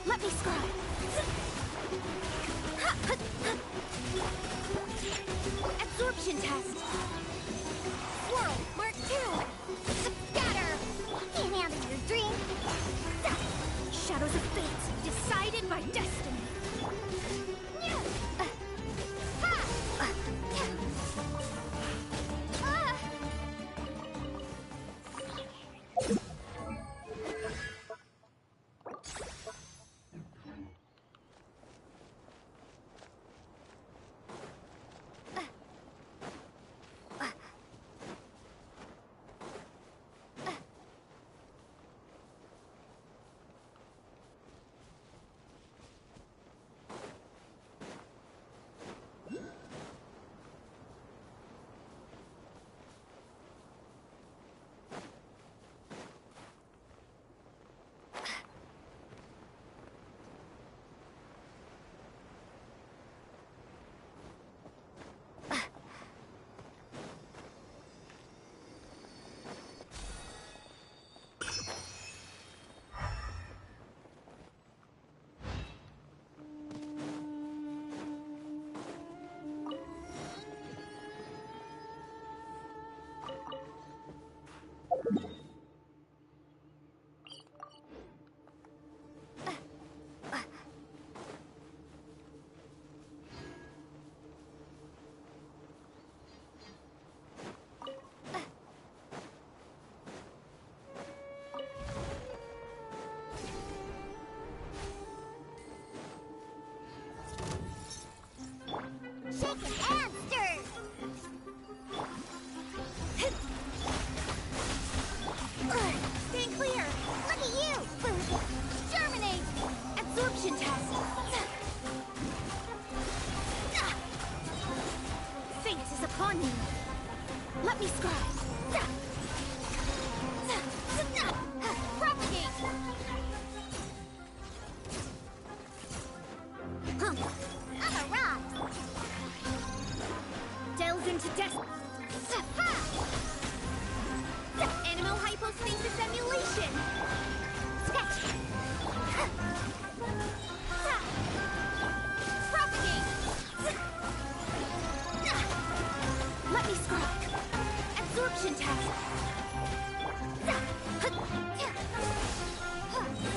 Let me scry. Absorption test. Swirl, Mark 2. Scatter. Get out of your dream. Shadows of fate, decided by destiny.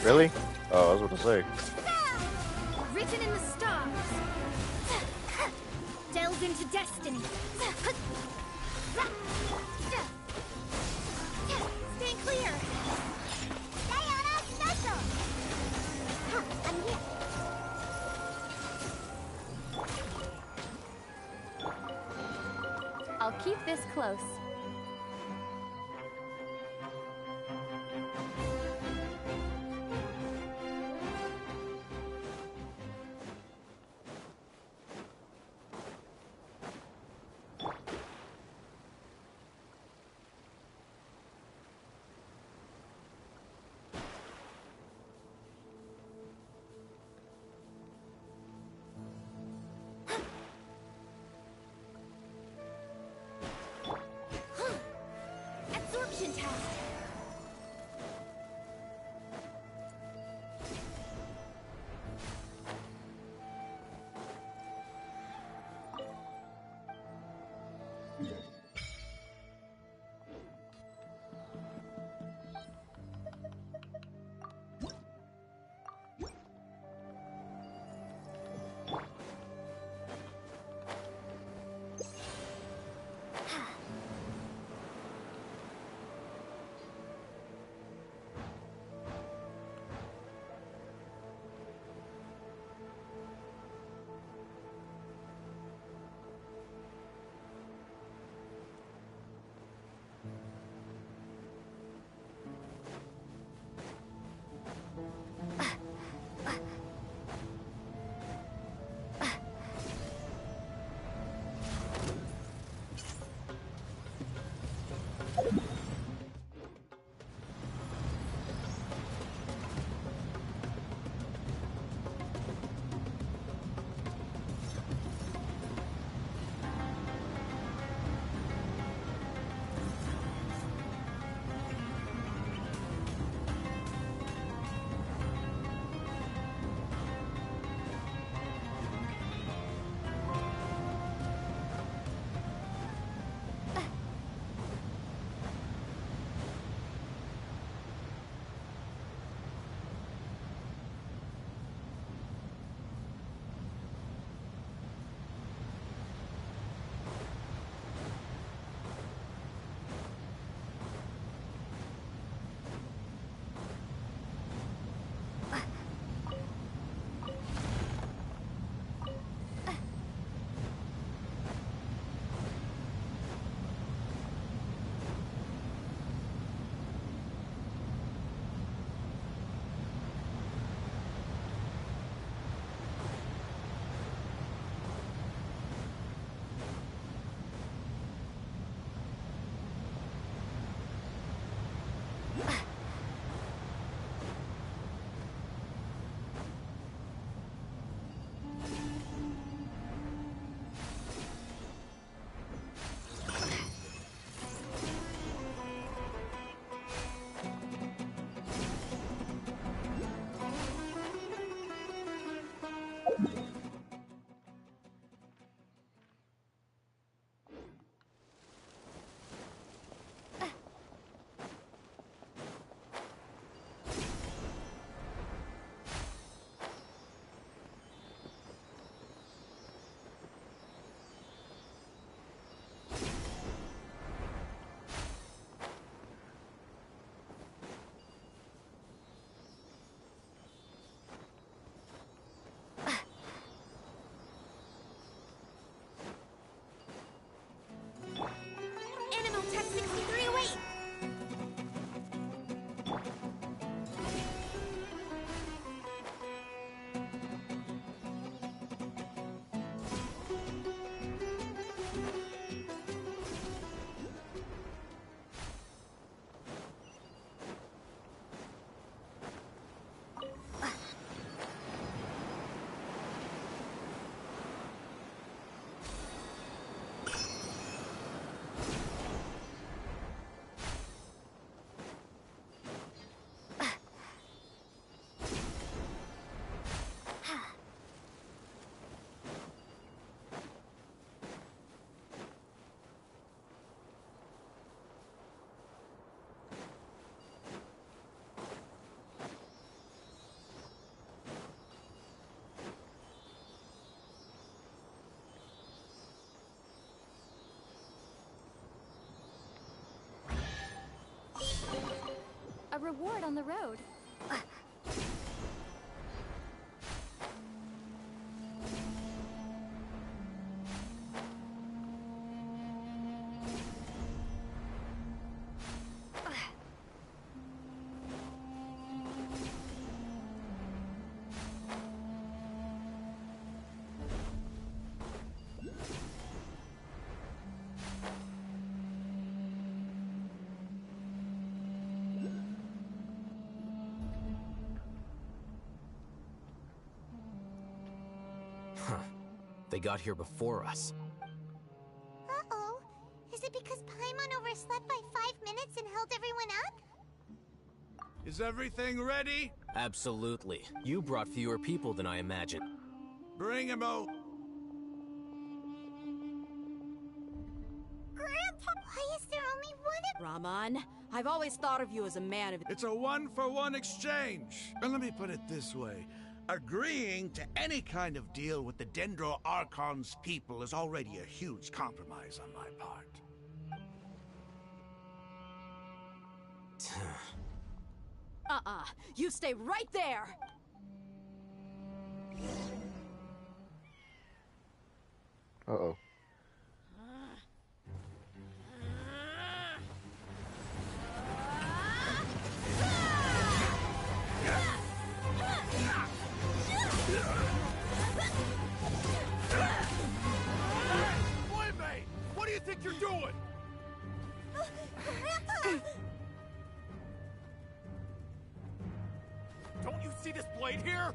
Really? Oh, I was about to say. Written in the stars. Delve into destiny. Stay clear. Stay on our special. I'm here. I'll keep this close. reward on the road. They got here before us. Uh-oh. Is it because Paimon overslept by 5 minutes and held everyone up? Is everything ready? Absolutely. You brought fewer people than I imagined. Bring him out. Grandpa! Why is there only one of— Raman, I've always thought of you as a man of... It's a 1-for-1 exchange. And let me put it this way. Agreeing to any kind of deal with the Dendro Archon's people is already a huge compromise on my part. You stay right there! Uh-oh. Boy-mate! What do you think you're doing? Don't you see this blade here?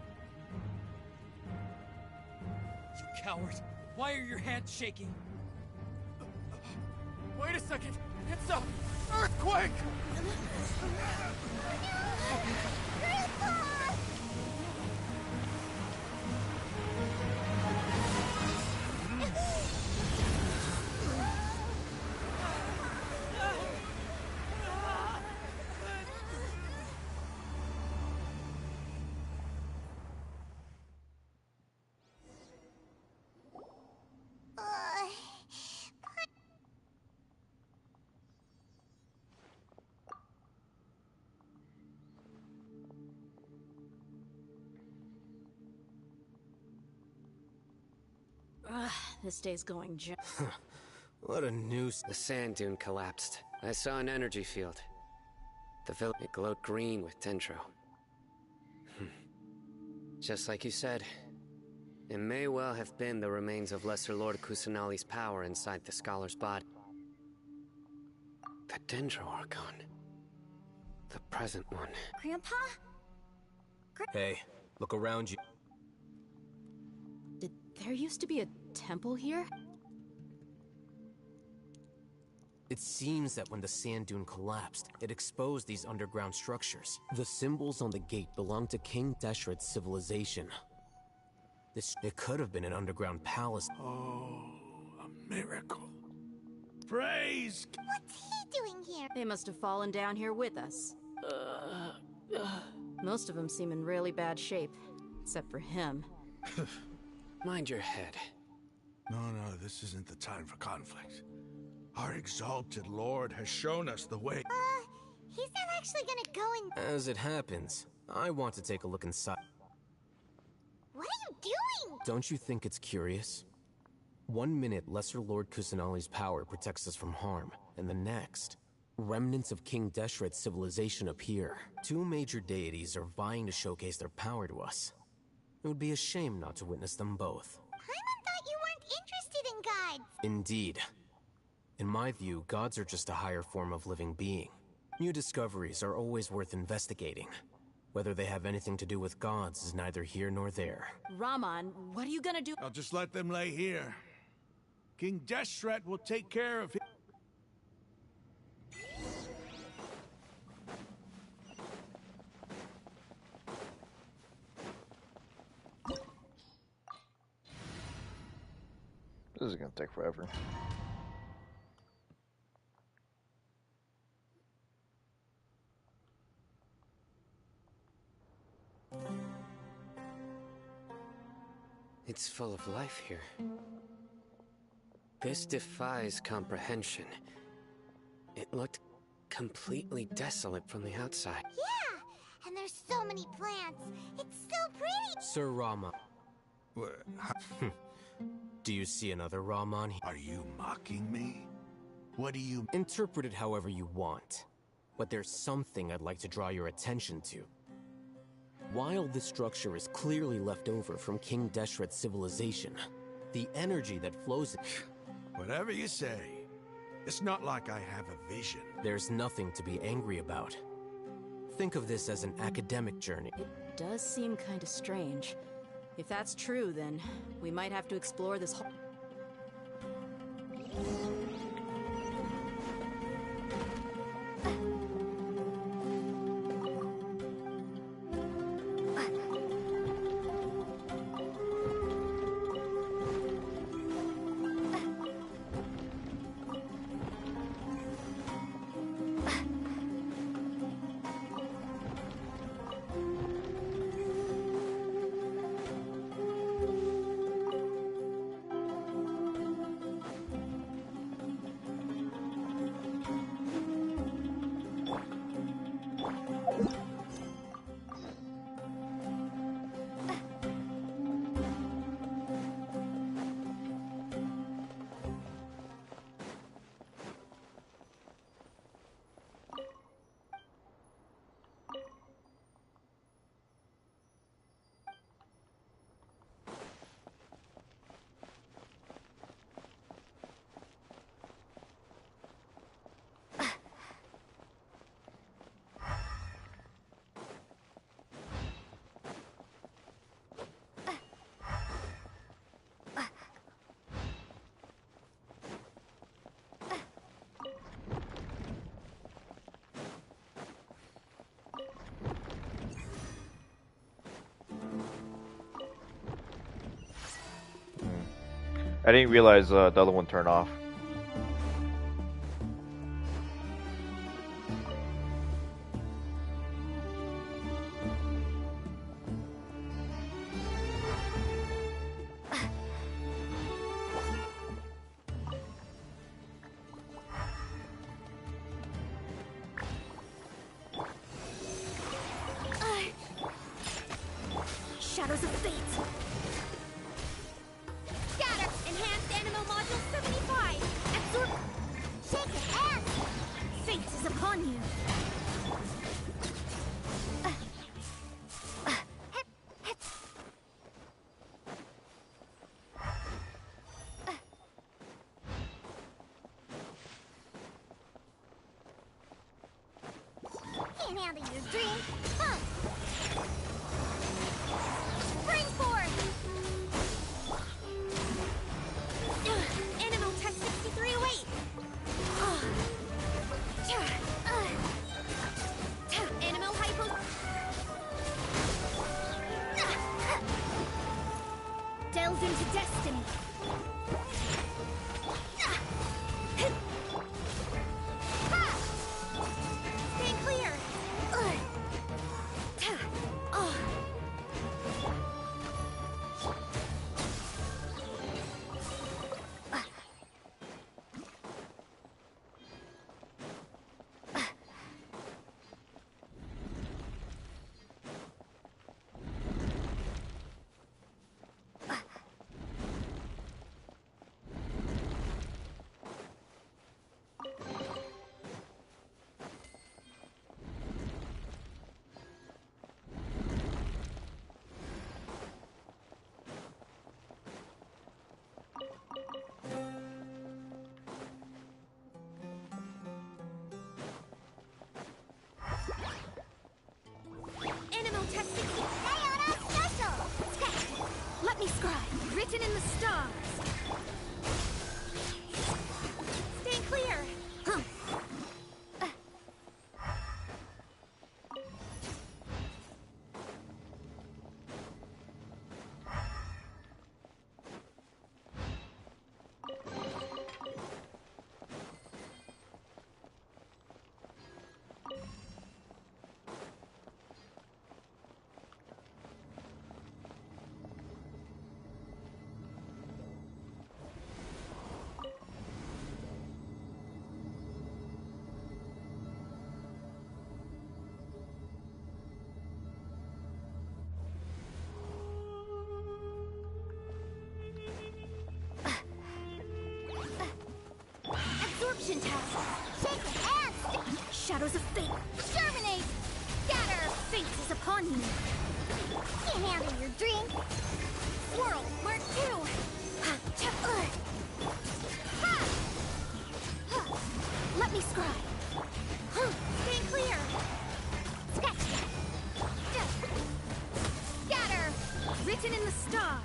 You coward! Why are your hands shaking? Wait a second! It's a earthquake! This day's going What a news. The sand dune collapsed. I saw an energy field. The village glowed green with dendro. Just like you said, it may well have been the remains of Lesser Lord Kusanali's power inside the scholar's body. The Dendro Archon. The present one. Grandpa? Hey, look around you. Did there used to be a temple here? It seems that when the sand dune collapsed, it exposed these underground structures. The symbols on the gate belong to King Deshret's civilization. It could have been an underground palace. Oh, a miracle. Praise! What's he doing here? They must have fallen down here with us. Most of them seem in really bad shape, except for him. Mind your head. No, this isn't the time for conflict. Our exalted lord has shown us the way. He's not actually gonna go in— As it happens, I want to take a look inside. What are you doing? Don't you think it's curious? 1 minute, Lesser Lord Kusanali's power protects us from harm, and the next, remnants of King Deshret's civilization appear. 2 major deities are vying to showcase their power to us. It would be a shame not to witness them both. Paimon thought you weren't interested in gods. Indeed. In my view, gods are just a higher form of living being. New discoveries are always worth investigating. Whether they have anything to do with gods is neither here nor there. Raman, what are you gonna do? I'll just let them lay here. King Deshret will take care of him. This is gonna take forever. It's full of life here. This defies comprehension. It looked completely desolate from the outside. Yeah, and there's so many plants. It's so pretty. Sir Rama, do you see another Rahman? Are you mocking me? What do you... Interpret it however you want, but there's something I'd like to draw your attention to. While this structure is clearly left over from King Deshret's civilization, the energy that flows... Whatever you say. It's not like I have a vision. There's nothing to be angry about. Think of this as an academic journey. It does seem kind of strange. If that's true, then we might have to explore this whole... I didn't realize the other one turned off. Shadows of Fate! Scatter! Enhanced Animal Module 75! Absorb... Shake it, and... Fate is upon you! Can't handle your dream! Huh. Spring forth! Animal test 63 await! Animal hypo... Delves into destiny! Stay clear! task. Shake it and shadows of fate. Germinate. Scatter. Fate is upon you. Can't handle your drink. Whirl. Mark 2. Let me scry. Stay clear. Sketch. Scatter. Written in the stars.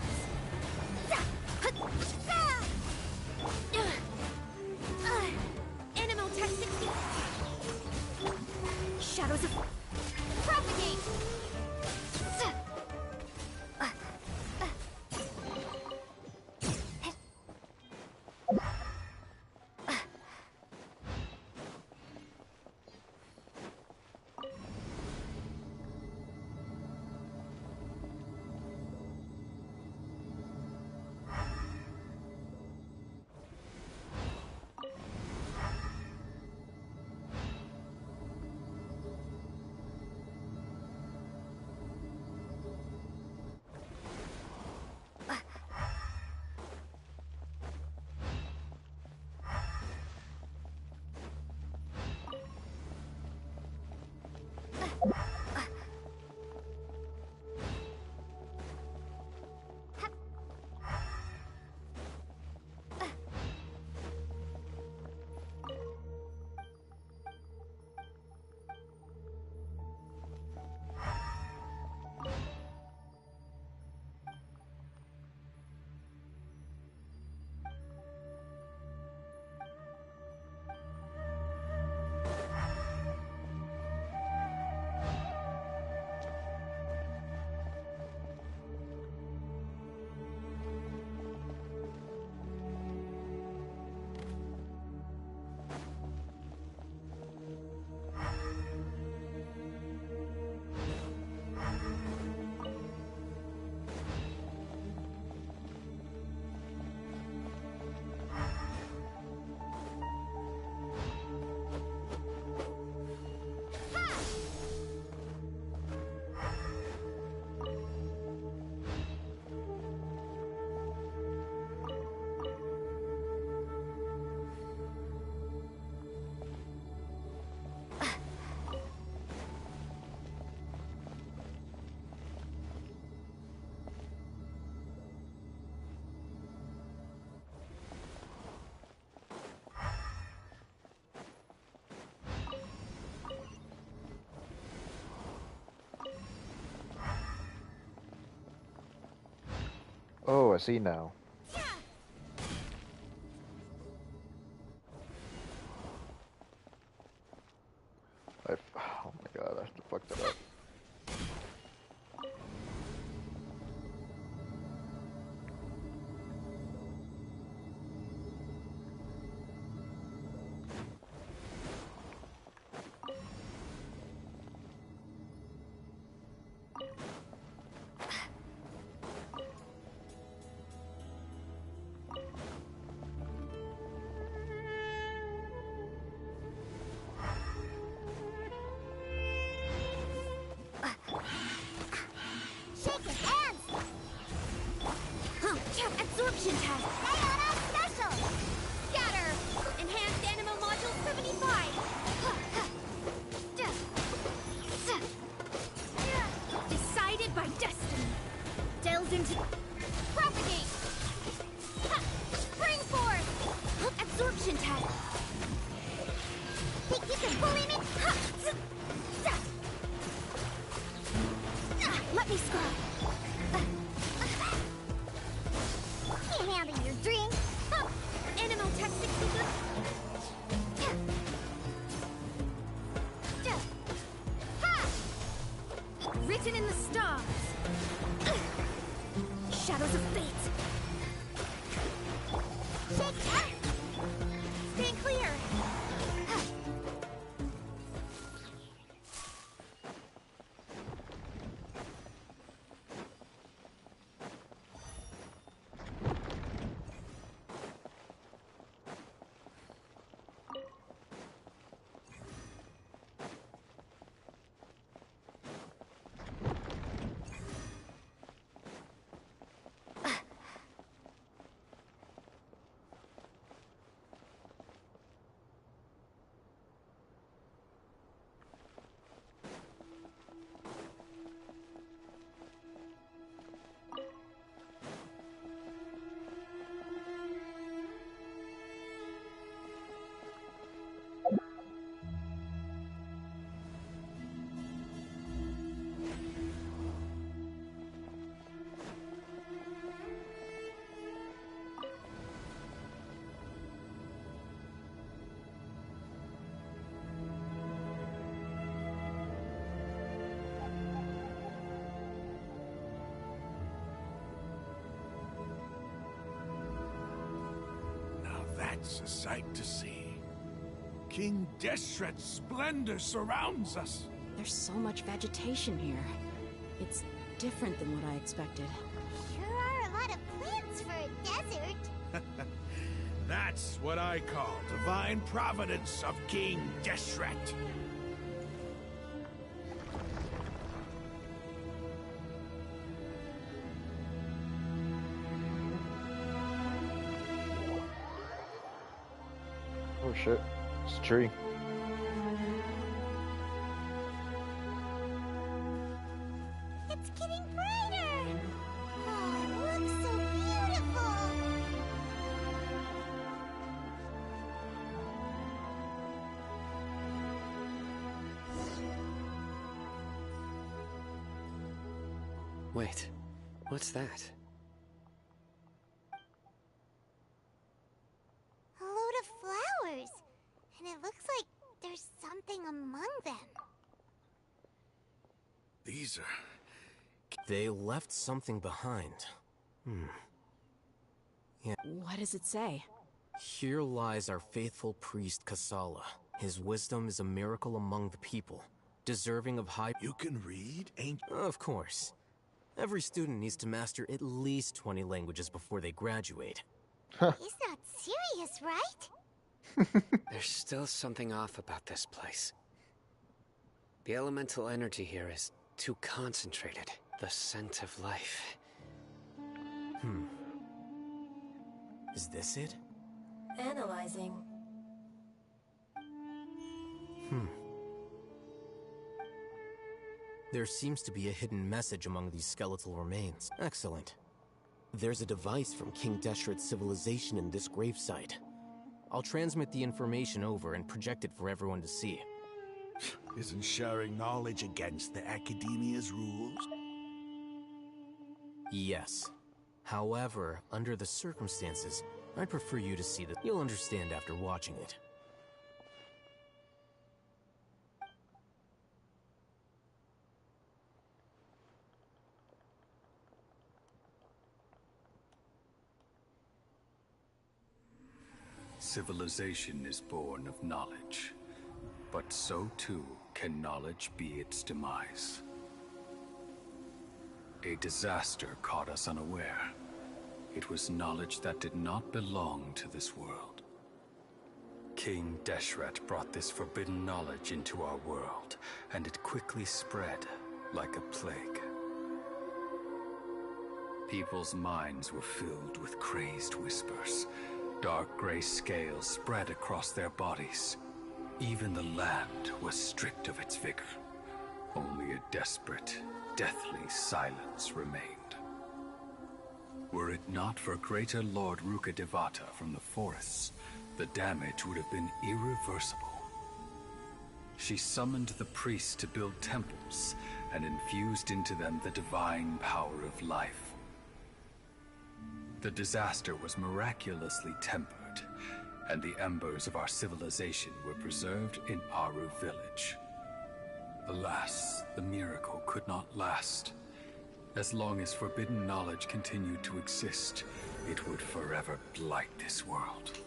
Animal Tech 60. Shadows of propagate. Oh, I see now. Oh my god, I fucked that up. Absorption test. Ayana special. Scatter. Enhanced animal module 75. Decided by destiny. Delves into propagate. Spring forth. Absorption test. Think you can bully me? Let me scry. Can't handle your drink. Animal Tech 60. Written in the stars. Shadows of fate. Shake. Stand clear. It's a sight to see. King Deshret's splendor surrounds us. There's so much vegetation here. It's different than what I expected. Sure are a lot of plants for a desert. That's what I call divine providence of King Deshret. Oh shit, it's a tree. It's getting brighter. Oh, it looks so beautiful. Wait, what's that? A load of flowers. And it looks like there's something among them. These are... They left something behind. Yeah. What does it say? Here lies our faithful priest Kasala. His wisdom is a miracle among the people, deserving of high... You can read, ain't... Of course. Every student needs to master at least 20 languages before they graduate. He's not serious, right? There's still something off about this place. The elemental energy here is too concentrated. The scent of life. Is this it? Analyzing. There seems to be a hidden message among these skeletal remains. Excellent. There's a device from King Deshret's civilization in this gravesite. I'll transmit the information over and project it for everyone to see. Isn't sharing knowledge against the Academia's rules? Yes. However, under the circumstances, I'd prefer you to see that. You'll understand after watching it. Civilization is born of knowledge, but so too can knowledge be its demise. A disaster caught us unaware. It was knowledge that did not belong to this world. King Deshret brought this forbidden knowledge into our world, and it quickly spread like a plague. People's minds were filled with crazed whispers. Dark gray scales spread across their bodies. Even the land was stripped of its vigor. Only a desperate, deathly silence remained. Were it not for greater Lord Ruka Devata from the forests, the damage would have been irreversible. She summoned the priests to build temples and infused into them the divine power of life. The disaster was miraculously tempered, and the embers of our civilization were preserved in Aru village. Alas, the miracle could not last. As long as forbidden knowledge continued to exist, it would forever blight this world.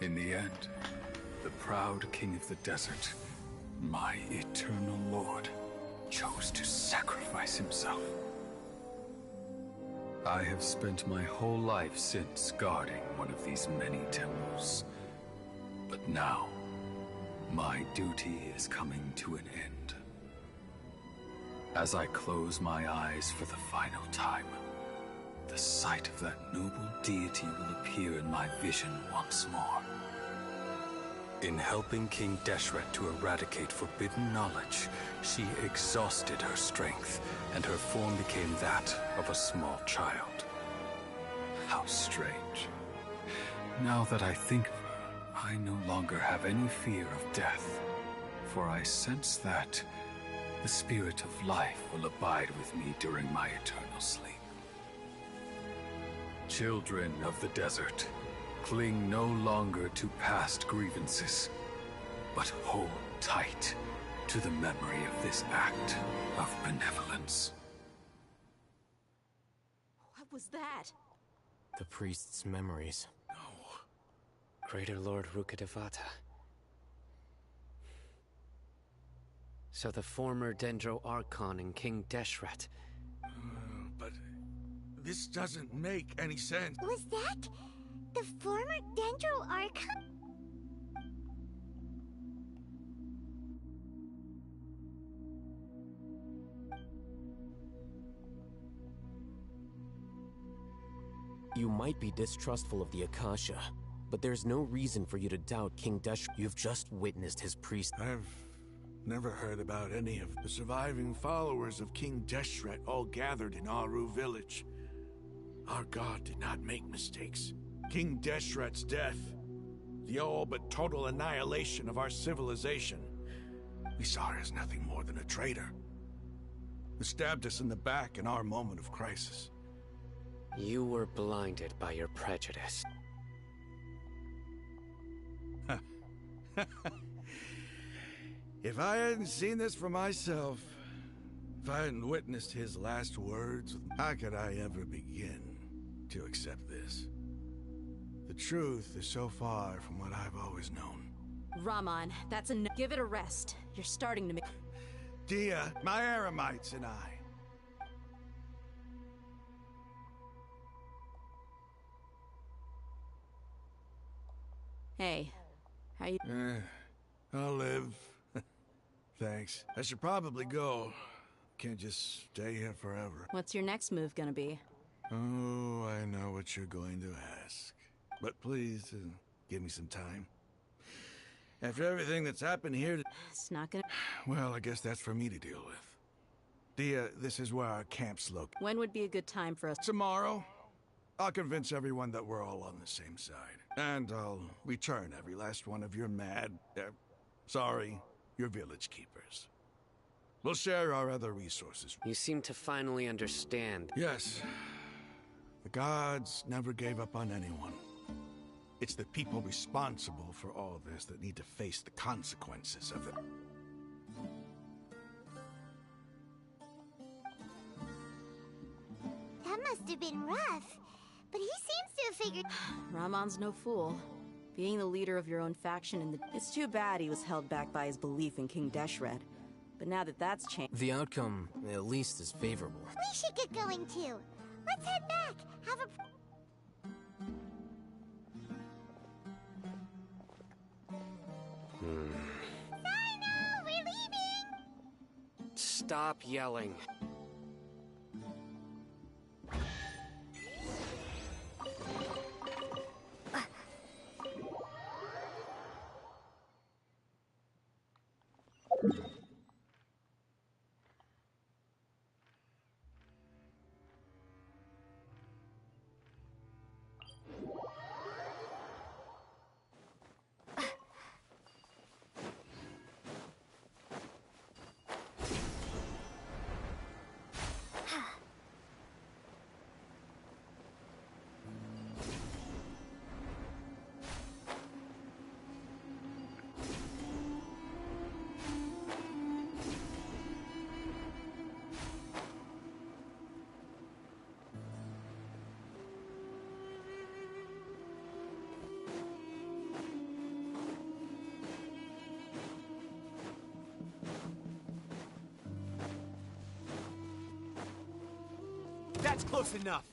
In the end, the proud king of the desert, my eternal lord, chose to sacrifice himself. I have spent my whole life since guarding one of these many temples. But now, my duty is coming to an end. As I close my eyes for the final time, the sight of that noble deity will appear in my vision once more. In helping King Deshret to eradicate forbidden knowledge, she exhausted her strength, and her form became that of a small child. How strange. Now that I think of her, I no longer have any fear of death, for I sense that the spirit of life will abide with me during my eternal sleep. Children of the desert, cling no longer to past grievances, but hold tight to the memory of this act of benevolence. What was that? The priest's memories. No. Greater Lord Rukkhadevata. So the former Dendro Archon and King Deshret. But this doesn't make any sense. Was that the former Dendro Archon? You might be distrustful of the Akasha, but there's no reason for you to doubt King Deshret. You've just witnessed his priest. I've never heard about any of the surviving followers of King Deshret all gathered in Aru village. Our god did not make mistakes. King Deshret's death, the all but total annihilation of our civilization, we saw her as nothing more than a traitor who stabbed us in the back in our moment of crisis. You were blinded by your prejudice. If I hadn't seen this for myself, if I hadn't witnessed his last words, how could I ever begin to accept this? The truth is so far from what I've always known. Raman, that's enough. Give it a rest. You're starting to make... Dia, my Eremites, and I. Hey, how you... I'll live. Thanks. I should probably go. Can't just stay here forever. What's your next move gonna be? Oh, I know what you're going to ask. But please, give me some time. After everything that's happened here... It's not gonna... Well, I guess that's for me to deal with. Dia, this is where our camp's located. When would be a good time for us? Tomorrow. I'll convince everyone that we're all on the same side. And I'll return every last one of your your village keepers. We'll share our other resources. You seem to finally understand. Yes. The gods never gave up on anyone. It's the people responsible for all this that need to face the consequences of it. That must have been rough, but he seems to have figured... Ramon's no fool. Being the leader of your own faction in the... It's too bad he was held back by his belief in King Deshret. But now that that's changed... The outcome, at least, is favorable. We should get going too. Let's head back. Have a... Sorry, no, we're leaving! Stop yelling. That's close enough.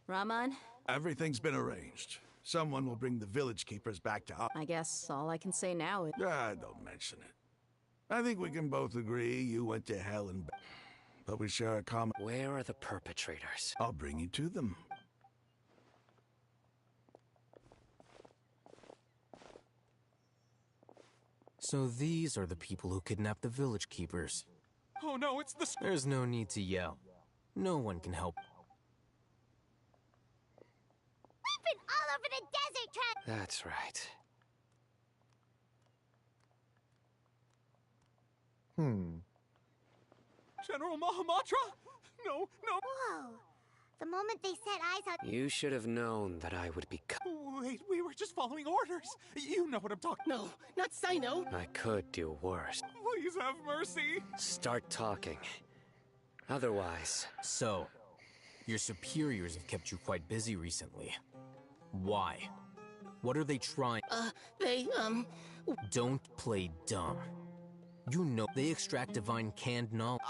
Raman? Everything's been arranged. Someone will bring the village keepers back to us. I guess all I can say now is... Don't mention it. I think we can both agree you went to hell and back. But we share a common... Where are the perpetrators? I'll bring you to them. So these are the people who kidnapped the village keepers. Oh no, it's the... There's no need to yell. No one can help. We've been all over the desert trying... That's right. General Mahamatra? No. Whoa. The moment they set eyes on... You should have known that I would be... Wait, we were just following orders. You know what I'm talking... No, not Sino. I could do worse. Please have mercy. Start talking. Otherwise... So, your superiors have kept you quite busy recently. Why? What are they trying? Don't play dumb. You know they extract divine canned knowledge.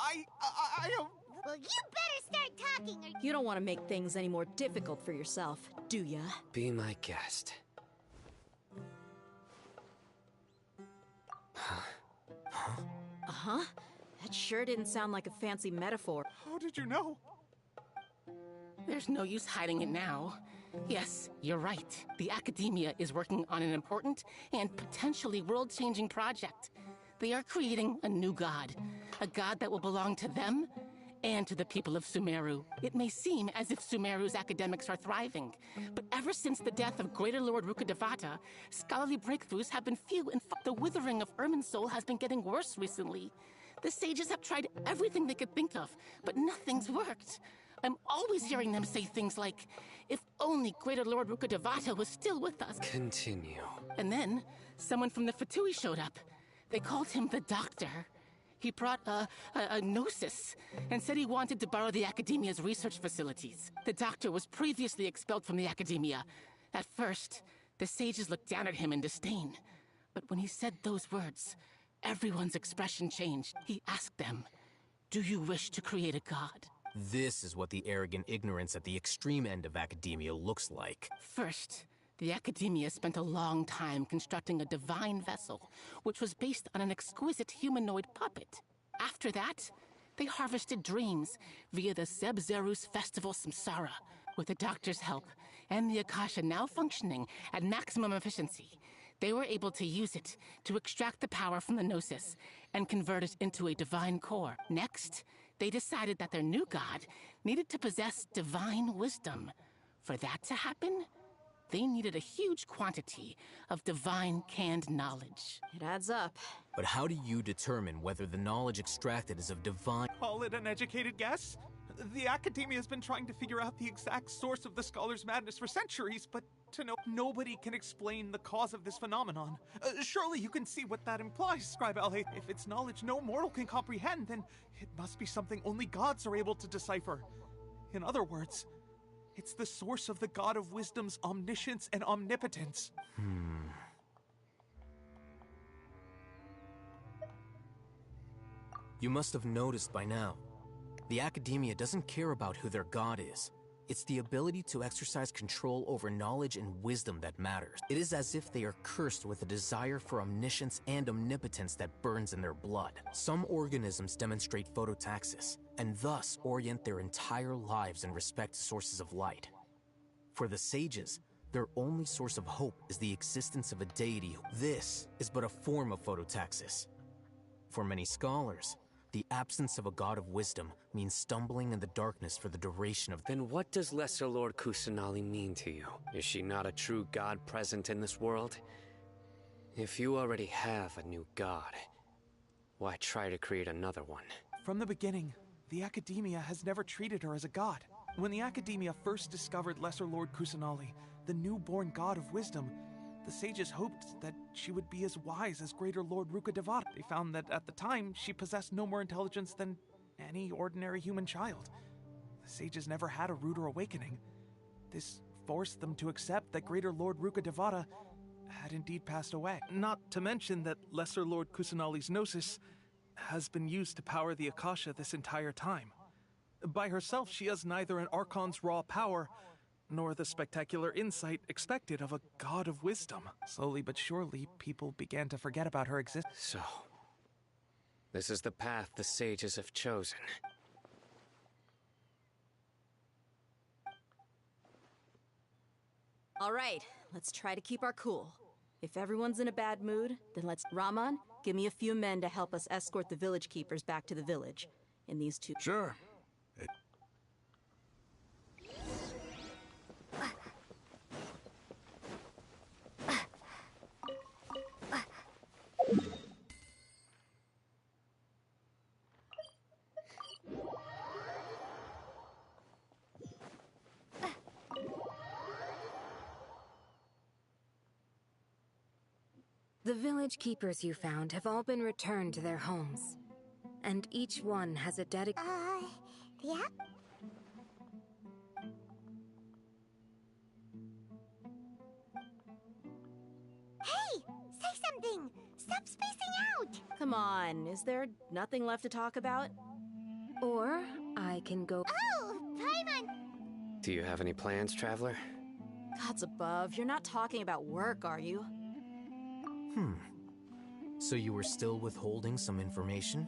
Well, you better start talking or... You don't want to make things any more difficult for yourself, do ya? Be my guest. Uh-huh. That sure didn't sound like a fancy metaphor. How did you know? There's no use hiding it now. Yes, you're right. The Academia is working on an important and potentially world-changing project. They are creating a new god. A god that will belong to them and to the people of Sumeru. It may seem as if Sumeru's academics are thriving, but ever since the death of Greater Lord Rukkhadevata, scholarly breakthroughs have been few and the withering of Irminsul has been getting worse recently. The sages have tried everything they could think of, but nothing's worked. I'm always hearing them say things like, if only Greater Lord Rukkhadevata was still with us. Continue. And then, someone from the Fatui showed up. They called him the Doctor. He brought a gnosis and said he wanted to borrow the Academia's research facilities. The Doctor was previously expelled from the Academia. At first, the sages looked down at him in disdain. But when he said those words, everyone's expression changed. He asked them, do you wish to create a god? This is what the arrogant ignorance at the extreme end of academia looks like. First, the Academia spent a long time constructing a divine vessel, which was based on an exquisite humanoid puppet. After that, they harvested dreams via the Sebzerus Festival Samsara. With the Doctor's help, and the Akasha now functioning at maximum efficiency, they were able to use it to extract the power from the Gnosis and convert it into a divine core. Next, they decided that their new god needed to possess divine wisdom. For that to happen, they needed a huge quantity of divine canned knowledge. It adds up. But how do you determine whether the knowledge extracted is of divine... Call it an educated guess? The Academia has been trying to figure out the exact source of the Scholar's madness for centuries, but to know nobody can explain the cause of this phenomenon. Surely you can see what that implies, Scribe Alhaith. If it's knowledge no mortal can comprehend, then it must be something only gods are able to decipher. In other words, it's the source of the God of Wisdom's omniscience and omnipotence. You must have noticed by now. The Academia doesn't care about who their god is. It's the ability to exercise control over knowledge and wisdom that matters. It is as if they are cursed with a desire for omniscience and omnipotence that burns in their blood. Some organisms demonstrate phototaxis, and thus orient their entire lives in respect to sources of light. For the sages, their only source of hope is the existence of a deity. This is but a form of phototaxis. For many scholars, the absence of a god of wisdom means stumbling in the darkness for the duration of... Then what does Lesser Lord Kusanali mean to you? Is she not a true god present in this world? If you already have a new god, why try to create another one? From the beginning, the Academia has never treated her as a god. When the Academia first discovered Lesser Lord Kusanali, the newborn god of wisdom, the sages hoped that she would be as wise as Greater Lord Rukkhadevata. They found that at the time, she possessed no more intelligence than any ordinary human child. The sages never had a ruder awakening. This forced them to accept that Greater Lord Rukkhadevata had indeed passed away. Not to mention that Lesser Lord Kusanali's Gnosis has been used to power the Akasha this entire time. By herself, she has neither an Archon's raw power nor the spectacular insight expected of a god of wisdom. Slowly but surely, people began to forget about her existence. So, this is the path the sages have chosen. All right, let's try to keep our cool. If everyone's in a bad mood, then let's... Rahman, give me a few men to help us escort the village keepers back to the village. In these two... Sure. The village keepers you found have all been returned to their homes. And each one has a dedicated... Yeah? Hey! Say something! Stop spacing out! Come on, is there nothing left to talk about? Or I can go... Oh! Paimon! Do you have any plans, Traveler? Gods above, you're not talking about work, are you? So you were still withholding some information?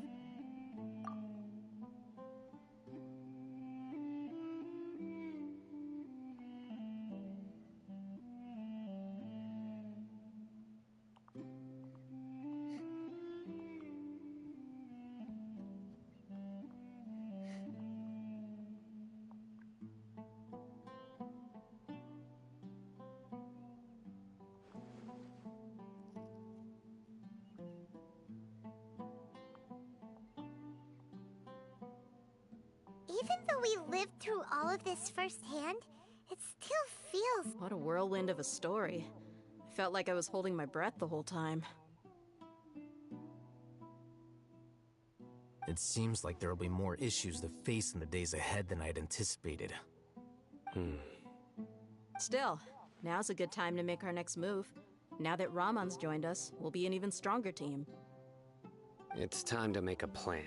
Even though we lived through all of this firsthand, it still feels... What a whirlwind of a story. I felt like I was holding my breath the whole time. It seems like there will be more issues to face in the days ahead than I'd anticipated. Still, now's a good time to make our next move. Now that Ramon's joined us, we'll be an even stronger team. It's time to make a plan.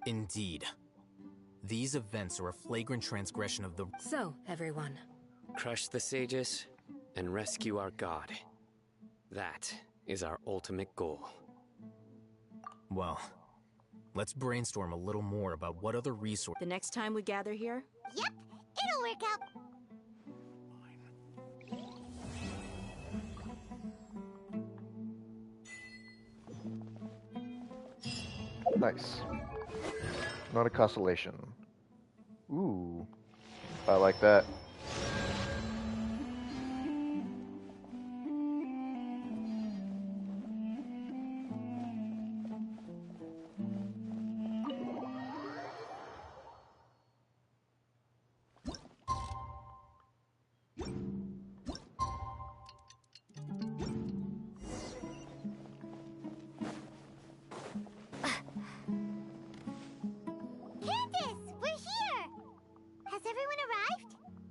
Indeed. These events are a flagrant transgression of the... So, everyone. Crush the sages and rescue our god. That is our ultimate goal. Well, let's brainstorm a little more about what other resources... The next time we gather here? Yep, it'll work out. Nice. Not a constellation. Ooh. I like that.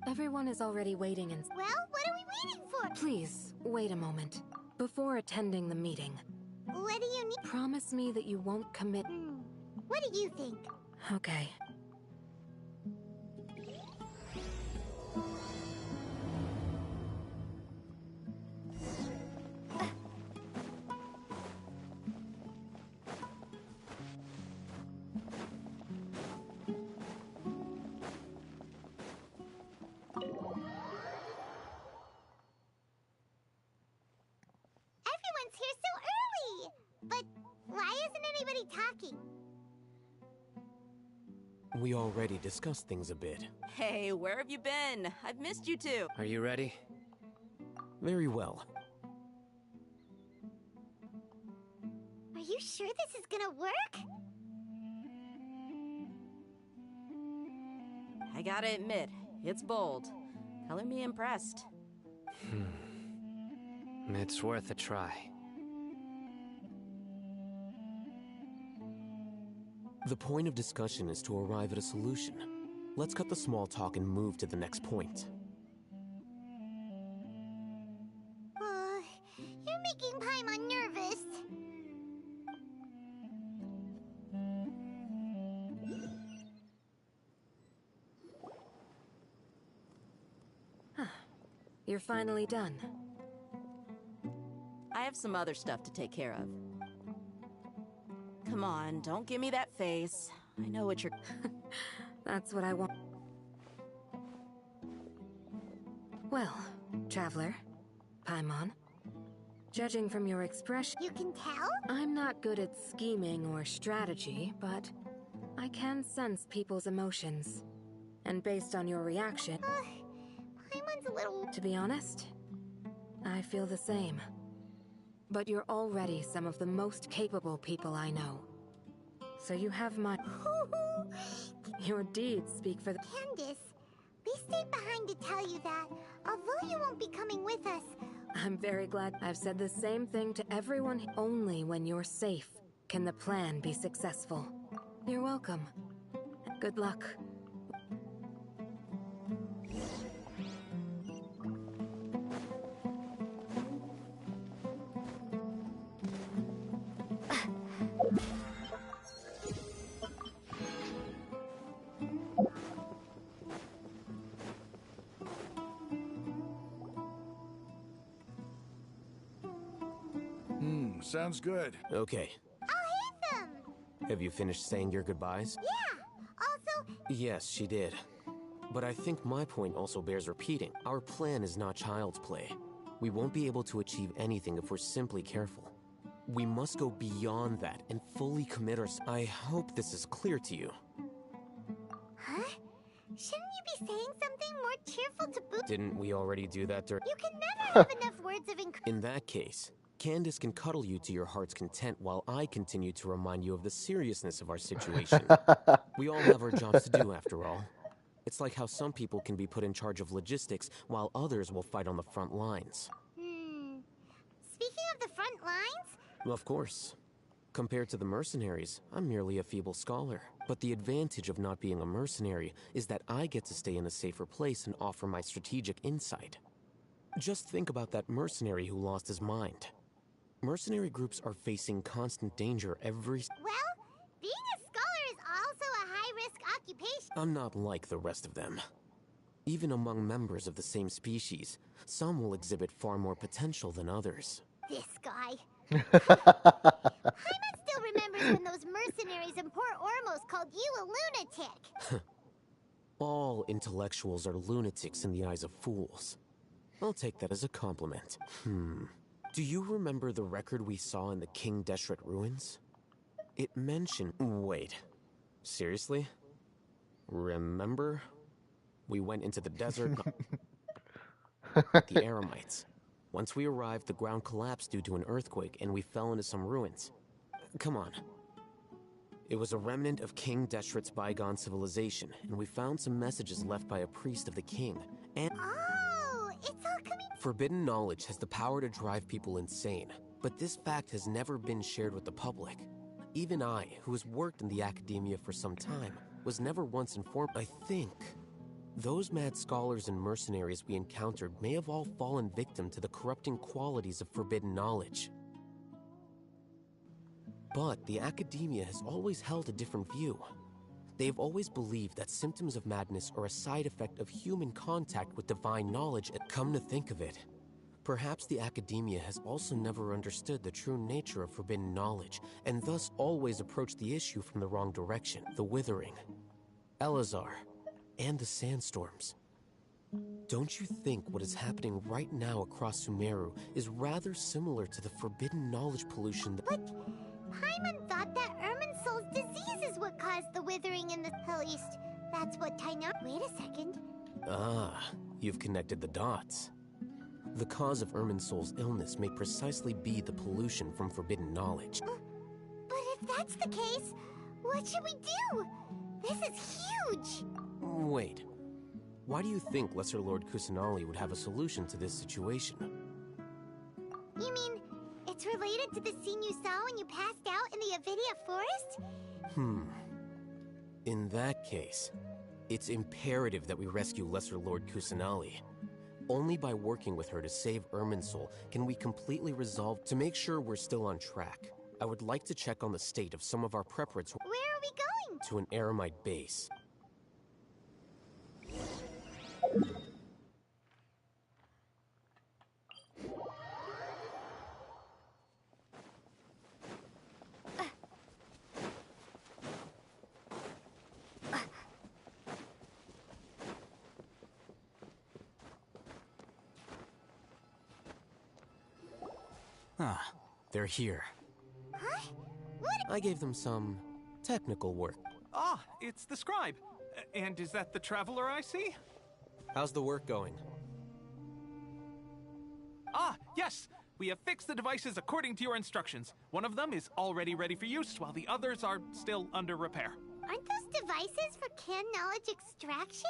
Everyone is already waiting and... Well, what are we waiting for? Please, wait a moment. Before attending the meeting... What do you need? Promise me that you won't commit... What do you think? Okay. We already discussed things a bit. Hey, where have you been? I've missed you too. Are you ready? Very well. Are you sure this is gonna work? I gotta admit, it's bold. Color me impressed. It's worth a try. The point of discussion is to arrive at a solution. Let's cut the small talk and move to the next point. You're making Paimon nervous. You're finally done. I have some other stuff to take care of. Come on, don't give me that face. I know what you're... That's what I want. Well, Traveler, Paimon, judging from your expression... You can tell? I'm not good at scheming or strategy, but I can sense people's emotions. And based on your reaction... Paimon's a little... To be honest, I feel the same. But you're already some of the most capable people I know. So you have my... Your deeds speak for the... Candace, we stayed behind to tell you that, although you won't be coming with us, I'm very glad. I've said the same thing to everyone. Only when you're safe can the plan be successful. You're welcome. Good luck. Sounds good. Okay. I'll hit them! Have you finished saying your goodbyes? Yeah! Also... Yes, she did. But I think my point also bears repeating. Our plan is not child's play. We won't be able to achieve anything if we're simply careful. We must go beyond that and fully commit ourselves. I hope this is clear to you. Huh? Shouldn't you be saying something more cheerful to boot? Didn't we already do that during... You can never have enough words of encouragement. In that case, Candace can cuddle you to your heart's content while I continue to remind you of the seriousness of our situation. We all have our jobs to do, after all. It's like how some people can be put in charge of logistics while others will fight on the front lines. Speaking of the front lines? Of course. Compared to the mercenaries, I'm merely a feeble scholar. But the advantage of not being a mercenary is that I get to stay in a safer place and offer my strategic insight. Just think about that mercenary who lost his mind. Mercenary groups are facing constant danger every... Well, being a scholar is also a high-risk occupation. I'm not like the rest of them. Even among members of the same species, some will exhibit far more potential than others. This guy. Paimon still remembers when those mercenaries in Port Ormos called you a lunatic. All intellectuals are lunatics in the eyes of fools. I'll take that as a compliment. Do you remember the record we saw in the King Deshret ruins? It mentioned... Wait. Seriously? Remember? We went into the desert... The Eremites. Once we arrived, the ground collapsed due to an earthquake, and we fell into some ruins. Come on. It was a remnant of King Deshret's bygone civilization, and we found some messages left by a priest of the king, and... Oh, it's all coming... Forbidden knowledge has the power to drive people insane, but this fact has never been shared with the public. Even I, who has worked in the academia for some time, was never once informed. I think those mad scholars and mercenaries we encountered may have all fallen victim to the corrupting qualities of forbidden knowledge. But the academia has always held a different view. They have always believed that symptoms of madness are a side effect of human contact with divine knowledge. Come to think of it, perhaps the academia has also never understood the true nature of forbidden knowledge, and thus always approached the issue from the wrong direction. The Withering, Elazar, and the Sandstorms. Don't you think what is happening right now across Sumeru is rather similar to the forbidden knowledge pollution that... But Paimon thought that Irminsul's disease is what caused the withering in the... At least, that's what Taina... Wait a second. Ah, you've connected the dots. The cause of Irminsul's illness may precisely be the pollution from forbidden knowledge. But if that's the case, what should we do? This is huge! Wait. Why do you think Lesser Lord Kusanali would have a solution to this situation? You mean, it's related to the scene you saw when you passed out in the Avidia forest? In that case, it's imperative that we rescue Lesser Lord Kusanali. Only by working with her to save Irminsul can we completely resolve. To make sure we're still on track, I would like to check on the state of some of our preparatory... Where are we going? To an Eremite base. They're here. Huh? What? I gave them some technical work. Ah, it's the scribe. And is that the traveler I see? How's the work going? Ah, yes! We have fixed the devices according to your instructions. One of them is already ready for use, while the others are still under repair. Aren't those devices for can knowledge extraction?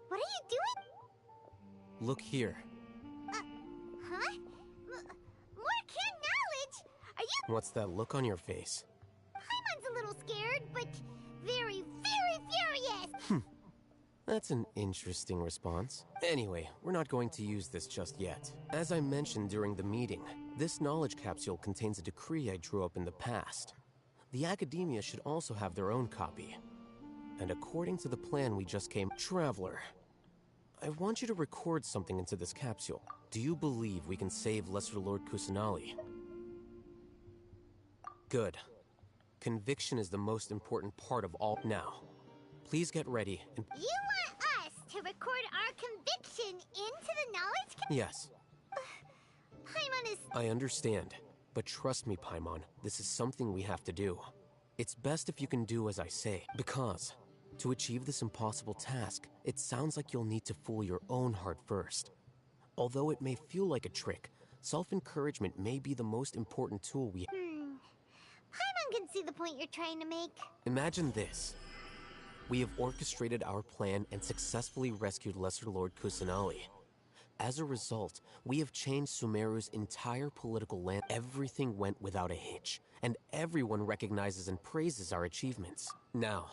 What are you doing? Look here. Huh? What's that look on your face? Paimon's a little scared, but very, very furious! That's an interesting response. Anyway, we're not going to use this just yet. As I mentioned during the meeting, this knowledge capsule contains a decree I drew up in the past. The Academia should also have their own copy. And according to the plan we just came... Traveler, I want you to record something into this capsule. Do you believe we can save Lesser Lord Kusanali? Good. Conviction is the most important part of all. Now, please get ready and... You want us to record our conviction into the knowledge capsule? Yes. Paimon is... I understand. But trust me, Paimon, this is something we have to do. It's best if you can do as I say, because to achieve this impossible task, it sounds like you'll need to fool your own heart first. Although it may feel like a trick, self-encouragement may be the most important tool we... Paimon can see the point you're trying to make. Imagine this. We have orchestrated our plan and successfully rescued Lesser Lord Kusanali. As a result, we have changed Sumeru's entire political land. Everything went without a hitch, and everyone recognizes and praises our achievements. Now,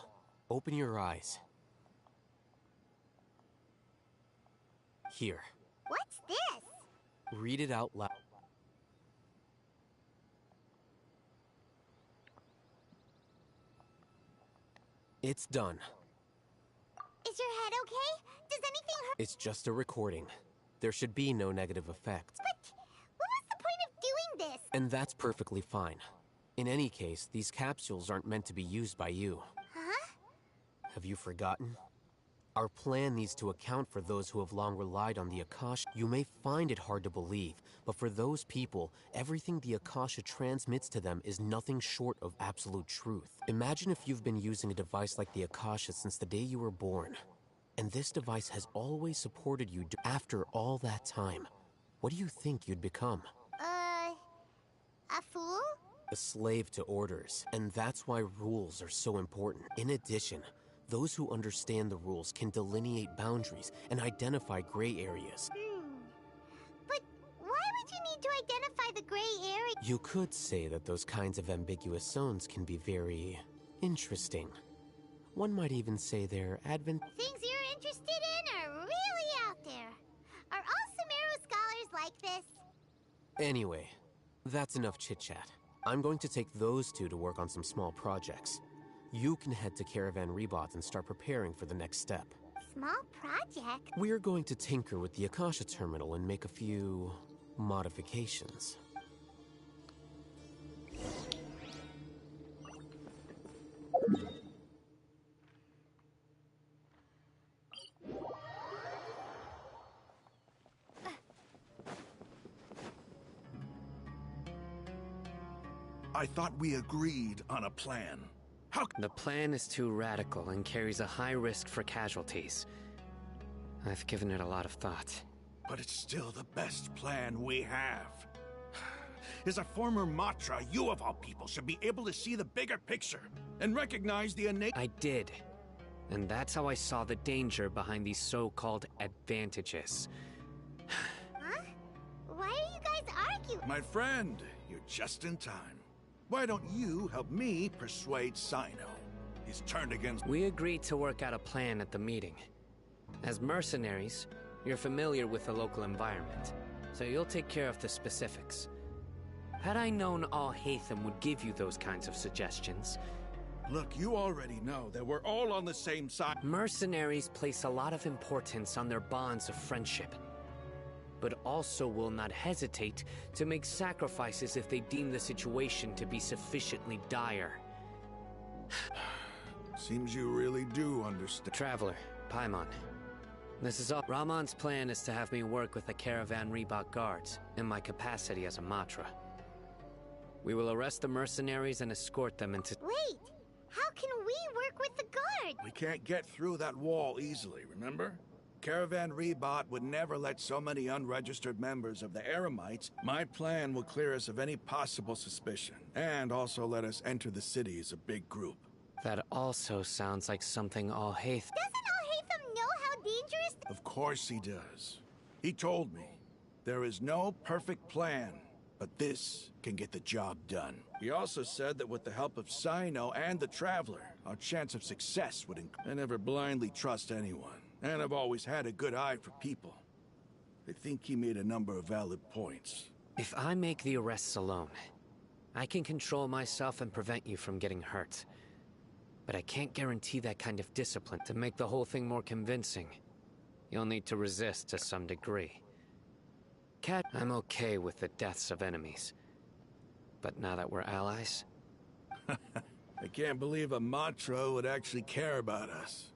open your eyes. Here. What's this? Read it out loud. It's done. Is your head okay? Does anything hurt? It's just a recording. There should be no negative effects. But what was the point of doing this? And that's perfectly fine. In any case, these capsules aren't meant to be used by you. Huh? Have you forgotten? Our plan needs to account for those who have long relied on the Akasha. You may find it hard to believe, but for those people, everything the Akasha transmits to them is nothing short of absolute truth. Imagine if you've been using a device like the Akasha since the day you were born. And this device has always supported you after all that time. What do you think you'd become? A fool? A slave to orders. And that's why rules are so important. In addition, those who understand the rules can delineate boundaries and identify gray areas. But why would you need to identify the gray area? You could say that those kinds of ambiguous zones can be very interesting. One might even say they're Things you're interested in are really out there. Are all Sumeru scholars like this? Anyway, that's enough chit-chat. I'm going to take those two to work on some small projects. You can head to Caravan Rebot and start preparing for the next step. Small project? We're going to tinker with the Akasha terminal and make a few modifications. I thought we agreed on a plan. The plan is too radical and carries a high risk for casualties. I've given it a lot of thought. But it's still the best plan we have. As a former Matra, you of all people should be able to see the bigger picture and recognize the innate... I did. And that's how I saw the danger behind these so-called advantages. Huh? Why are you guys arguing? My friend, you're just in time. Why don't you help me persuade Sino? He's turned against... We agreed to work out a plan at the meeting. As mercenaries, you're familiar with the local environment, so you'll take care of the specifics. Had I known all Hatham would give you those kinds of suggestions... Look, you already know that we're all on the same side. Mercenaries place a lot of importance on their bonds of friendship, but also will not hesitate to make sacrifices if they deem the situation to be sufficiently dire. Seems you really do understand. Traveler, Paimon. This is all. Ramon's plan is to have me work with the Caravan Rebot guards in my capacity as a Matra. We will arrest the mercenaries and escort them into... Wait! How can we work with the guard? We can't get through that wall easily, remember? Caravan Rebot would never let so many unregistered members of the Eremites. My plan will clear us of any possible suspicion, and also let us enter the city as a big group. That also sounds like something All Hath... Doesn't All Hatham know how dangerous... Of course he does. He told me, there is no perfect plan, but this can get the job done. He also said that with the help of Sino and the Traveler, our chance of success would increase. I never blindly trust anyone, and I've always had a good eye for people. I think he made a number of valid points. If I make the arrests alone, I can control myself and prevent you from getting hurt. But I can't guarantee that kind of discipline. To make the whole thing more convincing, you'll need to resist to some degree. Cat, I'm okay with the deaths of enemies. But now that we're allies... I can't believe a Matra would actually care about us.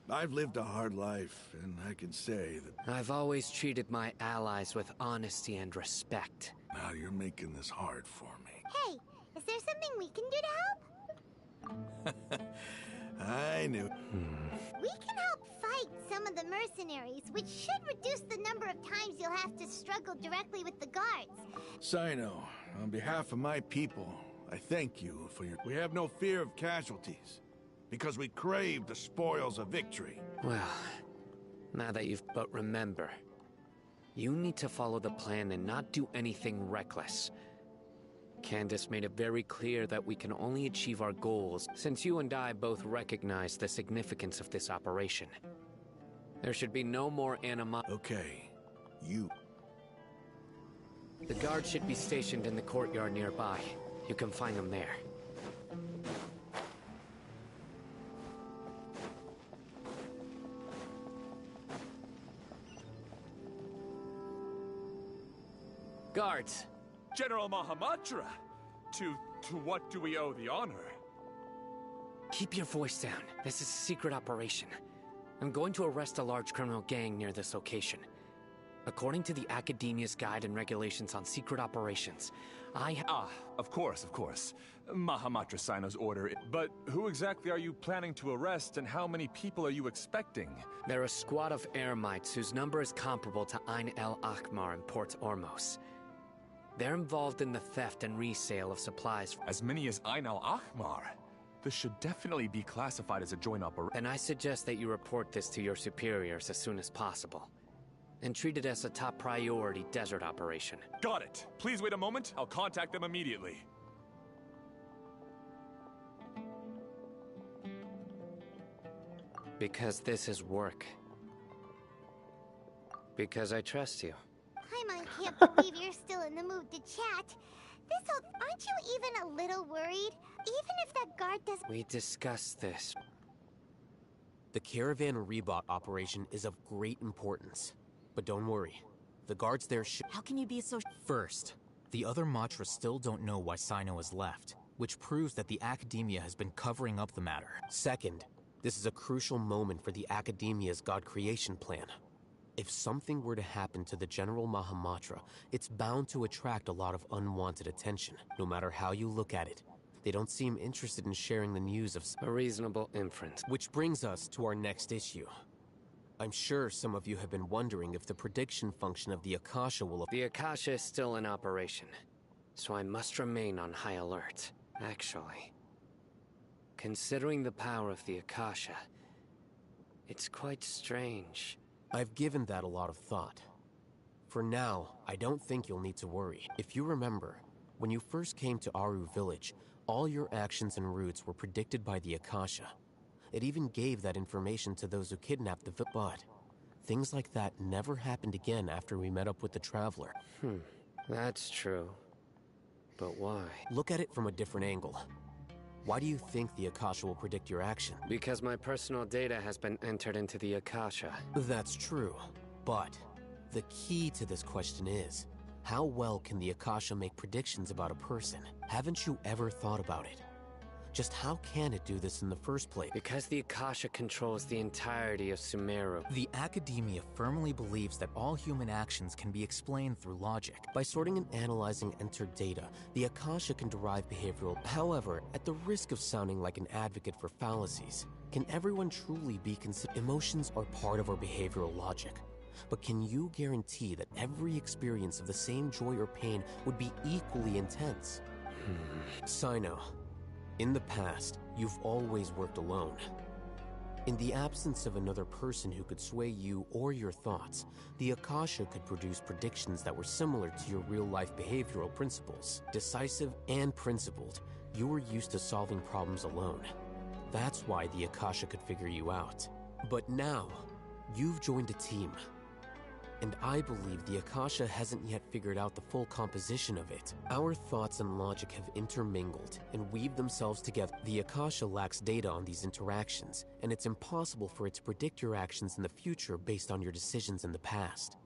I've lived a hard life, and I can say that... I've always treated my allies with honesty and respect. Now you're making this hard for me. Hey, is there something we can do to help? I knew. We can help fight some of the mercenaries, which should reduce the number of times you'll have to struggle directly with the guards. Sino, on behalf of my people, I thank you for your... We have no fear of casualties, because we crave the spoils of victory. Well, now that you've... But remember, you need to follow the plan and not do anything reckless. Candace made it very clear that we can only achieve our goals since you and I both recognize the significance of this operation. There should be no more Okay, you... The guards should be stationed in the courtyard nearby. You can find them there. Guards! General Mahamatra! To what do we owe the honor? Keep your voice down. This is a secret operation. I'm going to arrest a large criminal gang near this location. According to the Academia's Guide and Regulations on Secret Operations, of course. Mahamatra Sino's order. But who exactly are you planning to arrest, and how many people are you expecting? They're a squad of Eremites whose number is comparable to Ain el Akmar in Port Ormos. They're involved in the theft and resale of supplies. As many as Ain el Akmar? This should definitely be classified as a joint operation. And I suggest that you report this to your superiors as soon as possible. And treat it as a top priority desert operation. Got it. Please wait a moment. I'll contact them immediately. Because this is work. Because I trust you. Paimon can't believe you're still in the mood to chat. Aren't you even a little worried? Even if that guard doesn't... We discussed this. The Caravan Rebot operation is of great importance. But don't worry. The guards there should... How can you be so... First, the other Matra still don't know why Sino has left, which proves that the Academia has been covering up the matter. Second, this is a crucial moment for the Academia's God creation plan. If something were to happen to the General Mahamatra, it's bound to attract a lot of unwanted attention, no matter how you look at it. They don't seem interested in sharing the news of... A reasonable inference. Which brings us to our next issue. I'm sure some of you have been wondering if the prediction function of the Akasha will... The Akasha is still in operation, so I must remain on high alert. Actually, considering the power of the Akasha, it's quite strange. I've given that a lot of thought. For now, I don't think you'll need to worry. If you remember, when you first came to Aru Village, all your actions and routes were predicted by the Akasha. It even gave that information to those who kidnapped the village. But things like that never happened again after we met up with the Traveler. That's true. But why? Look at it from a different angle. Why do you think the Akasha will predict your action? Because my personal data has been entered into the Akasha. That's true, but the key to this question is, how well can the Akasha make predictions about a person? Haven't you ever thought about it? Just how can it do this in the first place? Because the Akasha controls the entirety of Sumeru. The Academia firmly believes that all human actions can be explained through logic. By sorting and analyzing entered data, the Akasha can derive behavioral... However, at the risk of sounding like an advocate for fallacies, can everyone truly be considered... Emotions are part of our behavioral logic. But can you guarantee that every experience of the same joy or pain would be equally intense? Sino, in the past, you've always worked alone. In the absence of another person who could sway you or your thoughts, the Akasha could produce predictions that were similar to your real-life behavioral principles. Decisive and principled, you were used to solving problems alone. That's why the Akasha could figure you out. But now, you've joined a team. And I believe the Akasha hasn't yet figured out the full composition of it. Our thoughts and logic have intermingled and weaved themselves together. The Akasha lacks data on these interactions, and it's impossible for it to predict your actions in the future based on your decisions in the past.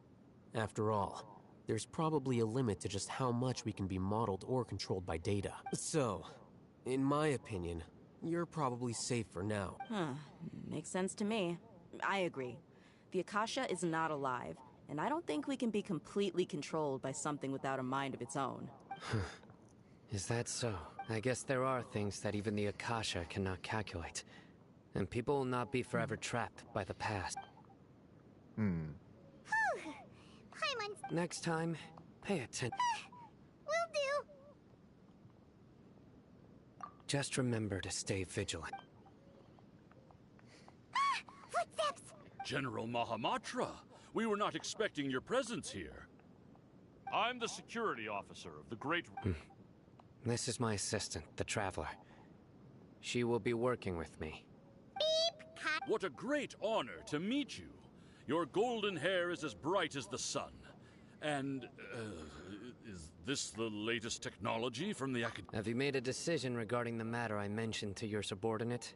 After all, there's probably a limit to just how much we can be modeled or controlled by data. So, in my opinion, you're probably safe for now. Makes sense to me. I agree. The Akasha is not alive, and I don't think we can be completely controlled by something without a mind of its own. Is that so? I guess there are things that even the Akasha cannot calculate. And people will not be forever trapped by the past. Paimon's... Next time, pay attention. Will do. Just remember to stay vigilant. Footsteps! General Mahamatra, we were not expecting your presence here. I'm the security officer of the Great... This is my assistant, the Traveler. She will be working with me. Beep! Cut. What a great honor to meet you. Your golden hair is as bright as the sun. And, is this the latest technology from the academy? Have you made a decision regarding the matter I mentioned to your subordinate?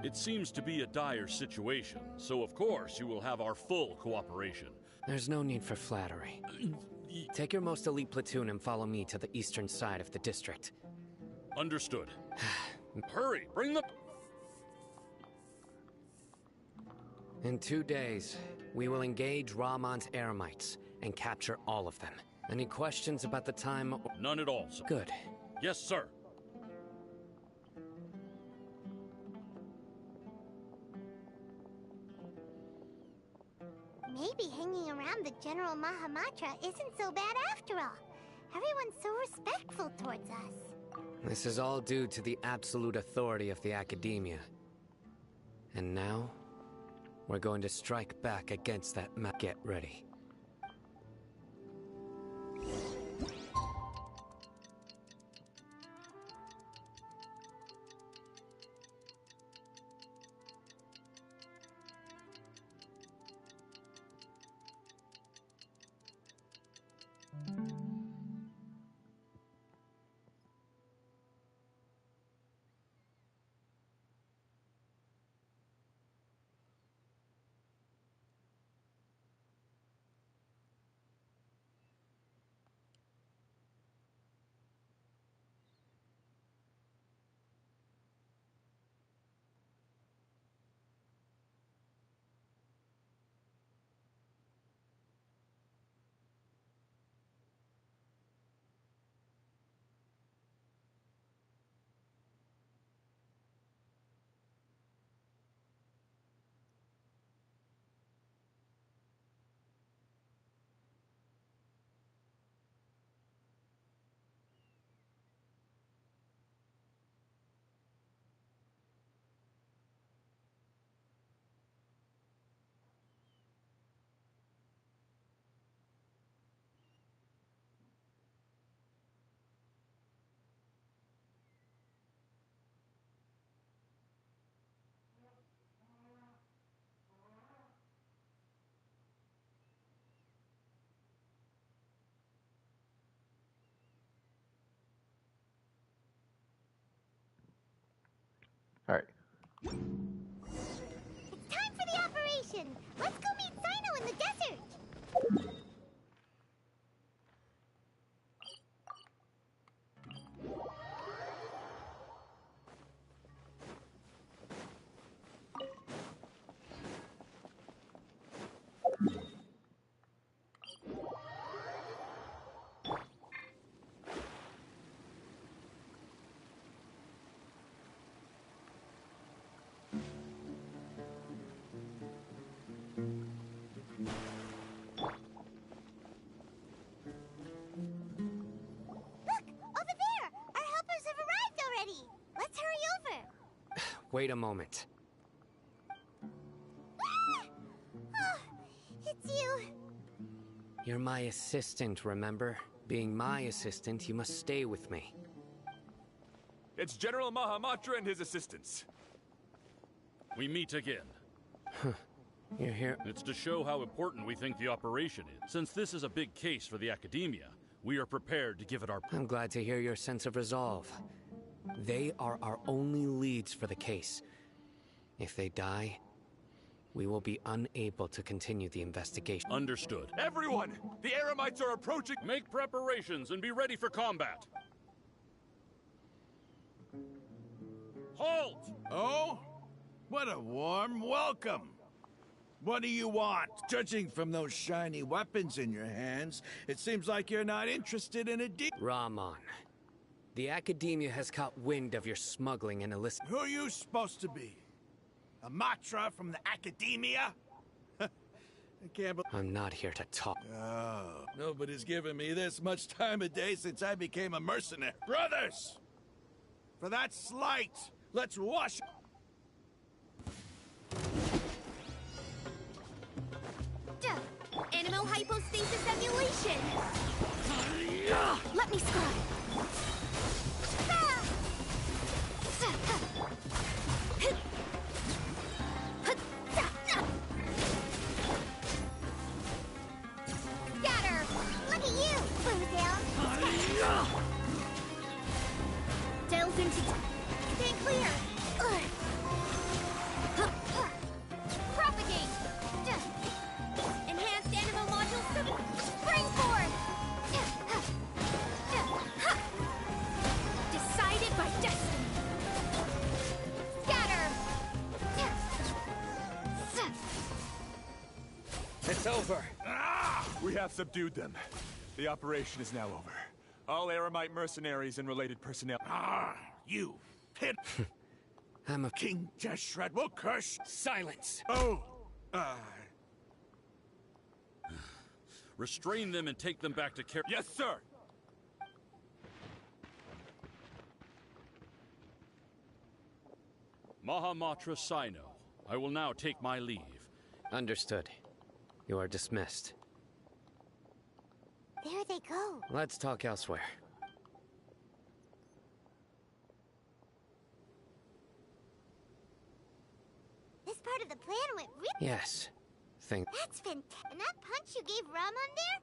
It seems to be a dire situation, so of course you will have our full cooperation. There's no need for flattery. Take your most elite platoon and follow me to the eastern side of the district. Understood. Hurry, bring the... In 2 days, we will engage Rahman's Eremites and capture all of them. Any questions about the time? None at all, sir. Good. Yes, sir. Maybe hanging around the General Mahamatra isn't so bad after all. Everyone's so respectful towards us. This is all due to the absolute authority of the Academia. And now, we're going to strike back against that Get ready. Alright. It's time for the operation! Let's go meet Sino in the desert! Wait a moment. Oh, it's you. You're my assistant, remember? Being my assistant, you must stay with me. It's General Mahamatra and his assistants. We meet again. You're here. It's to show how important we think the operation is. Since this is a big case for the Academia, we are prepared to give it our... I'm glad to hear your sense of resolve. They are our only leads for the case. If they die, we will be unable to continue the investigation. Understood. Everyone! The Eremites are approaching! Make preparations and be ready for combat. Halt! Oh? What a warm welcome! What do you want? Judging from those shiny weapons in your hands, it seems like you're not interested in a deal. Rahman, the Academia has caught wind of your smuggling and illicit... Who are you supposed to be? A Matra from the Academia? I can't believe... I'm not here to talk. Oh, nobody's given me this much time of day since I became a mercenary. Brothers! For that slight, let's wash... Animal hypostasis emulation! Let me scribe! Scatter! Look at you, Boozle! Delve into... Stay clear! Propagate! Enhanced animal module springboard! Decided by destiny! Scatter! It's over! We have subdued them. The operation is now over. All Eremite mercenaries and related personnel... You pit... I'm a... King Deshret will curse... Silence! Oh! Restrain them and take them back to care... Yes, sir! Mahamatra Sino, I will now take my leave. Understood. You are dismissed. There they go. Let's talk elsewhere. This part of the plan went really... Yes. That's fantastic. And that punch you gave Ramon there?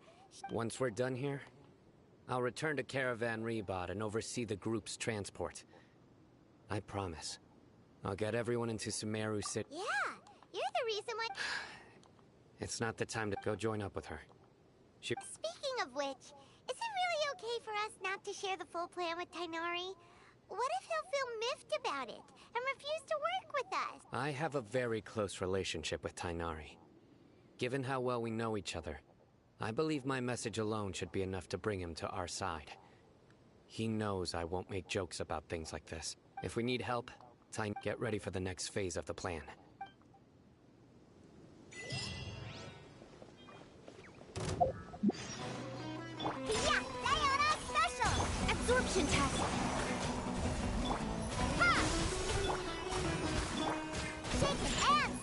Once we're done here, I'll return to Caravan Rebot and oversee the group's transport. I promise. I'll get everyone into Sumeru City. Yeah, you're the reason why... It's not the time to go join up with her. Speaking of which, is it really okay for us not to share the full plan with Tainari? What if he'll feel miffed about it and refuse to work with us? I have a very close relationship with Tainari. Given how well we know each other, I believe my message alone should be enough to bring him to our side. He knows I won't make jokes about things like this. If we need help, get ready for the next phase of the plan. Yeah, Sayona Special! Absorption test! Ha! Shake hands!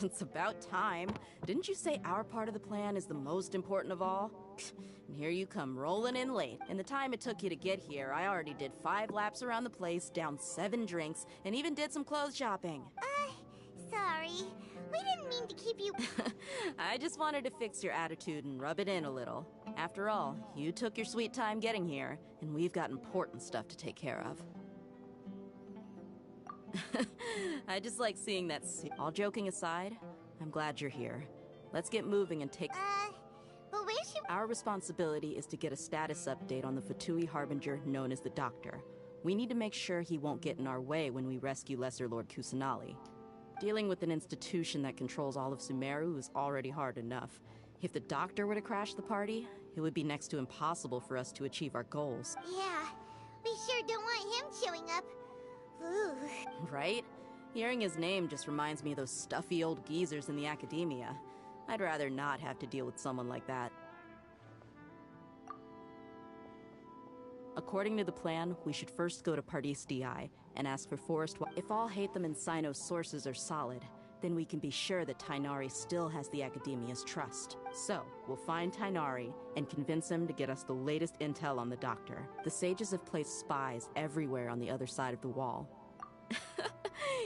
It's about time. Didn't you say our part of the plan is the most important of all? And here you come rolling in late. In the time it took you to get here, I already did 5 laps around the place, downed 7 drinks, and even did some clothes shopping. Sorry. We didn't mean to keep you... I just wanted to fix your attitude and rub it in a little. After all, you took your sweet time getting here, and we've got important stuff to take care of. I just like seeing that. All joking aside, I'm glad you're here. Let's get moving and take... but where should... Our responsibility is to get a status update on the F2P Harbinger known as the Doctor. We need to make sure he won't get in our way when we rescue Lesser Lord Kusanali. Dealing with an institution that controls all of Sumeru is already hard enough. If the Doctor were to crash the party, it would be next to impossible for us to achieve our goals. Yeah, we sure don't want him showing up. Ooh. Right? Hearing his name just reminds me of those stuffy old geezers in the academia. I'd rather not have to deal with someone like that. According to the plan, we should first go to Pardis DI and ask for Forest. If all Hatham and Sino's sources are solid, then we can be sure that Tainari still has the Academia's trust. So, we'll find Tainari and convince him to get us the latest intel on the Doctor. The sages have placed spies everywhere on the other side of the wall.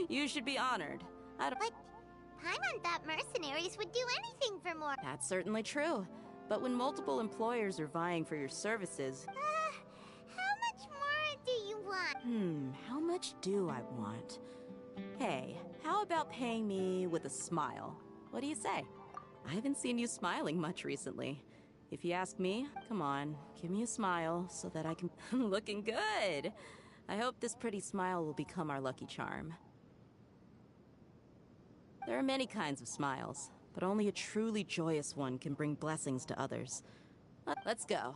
You should be honored. But Paimon thought mercenaries would do anything for more. That's certainly true. But when multiple employers are vying for your services... how much more do you want? How much do I want? Hey, how about paying me with a smile? What do you say? I haven't seen you smiling much recently. If you ask me, come on, give me a smile so that I can... Looking good! I hope this pretty smile will become our lucky charm. There are many kinds of smiles, but only a truly joyous one can bring blessings to others. Let's go.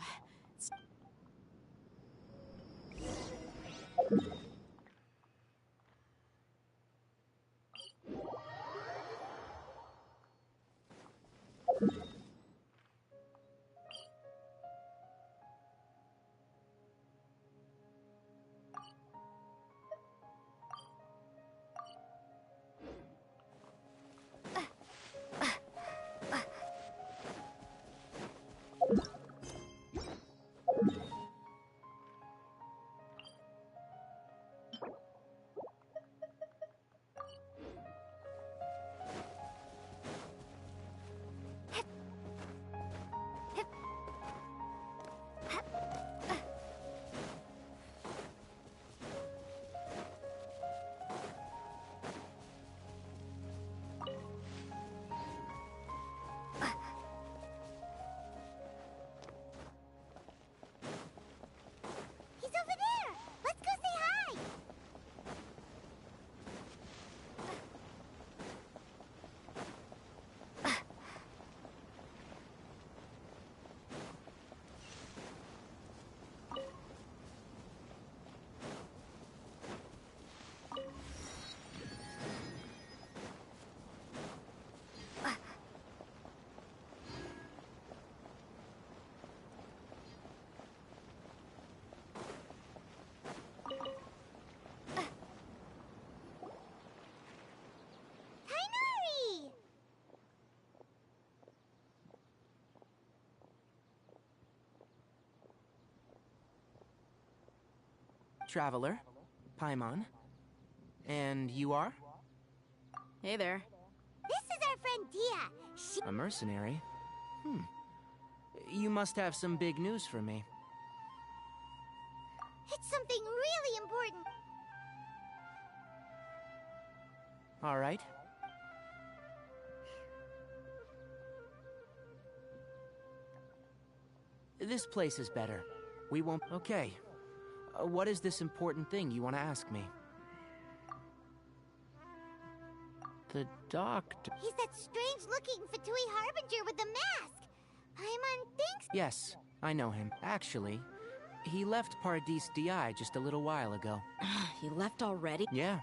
Traveler, Paimon. And you are? Hey there. This is our friend Dia. A mercenary? You must have some big news for me. It's something really important. All right. This place is better. We won't... Okay. What is this important thing you want to ask me? The doctor... He's that strange-looking F2P Harbinger with the mask. Paimon thinks... Yes, I know him. Actually, he left Pardis DI just a little while ago. He left already? Yeah.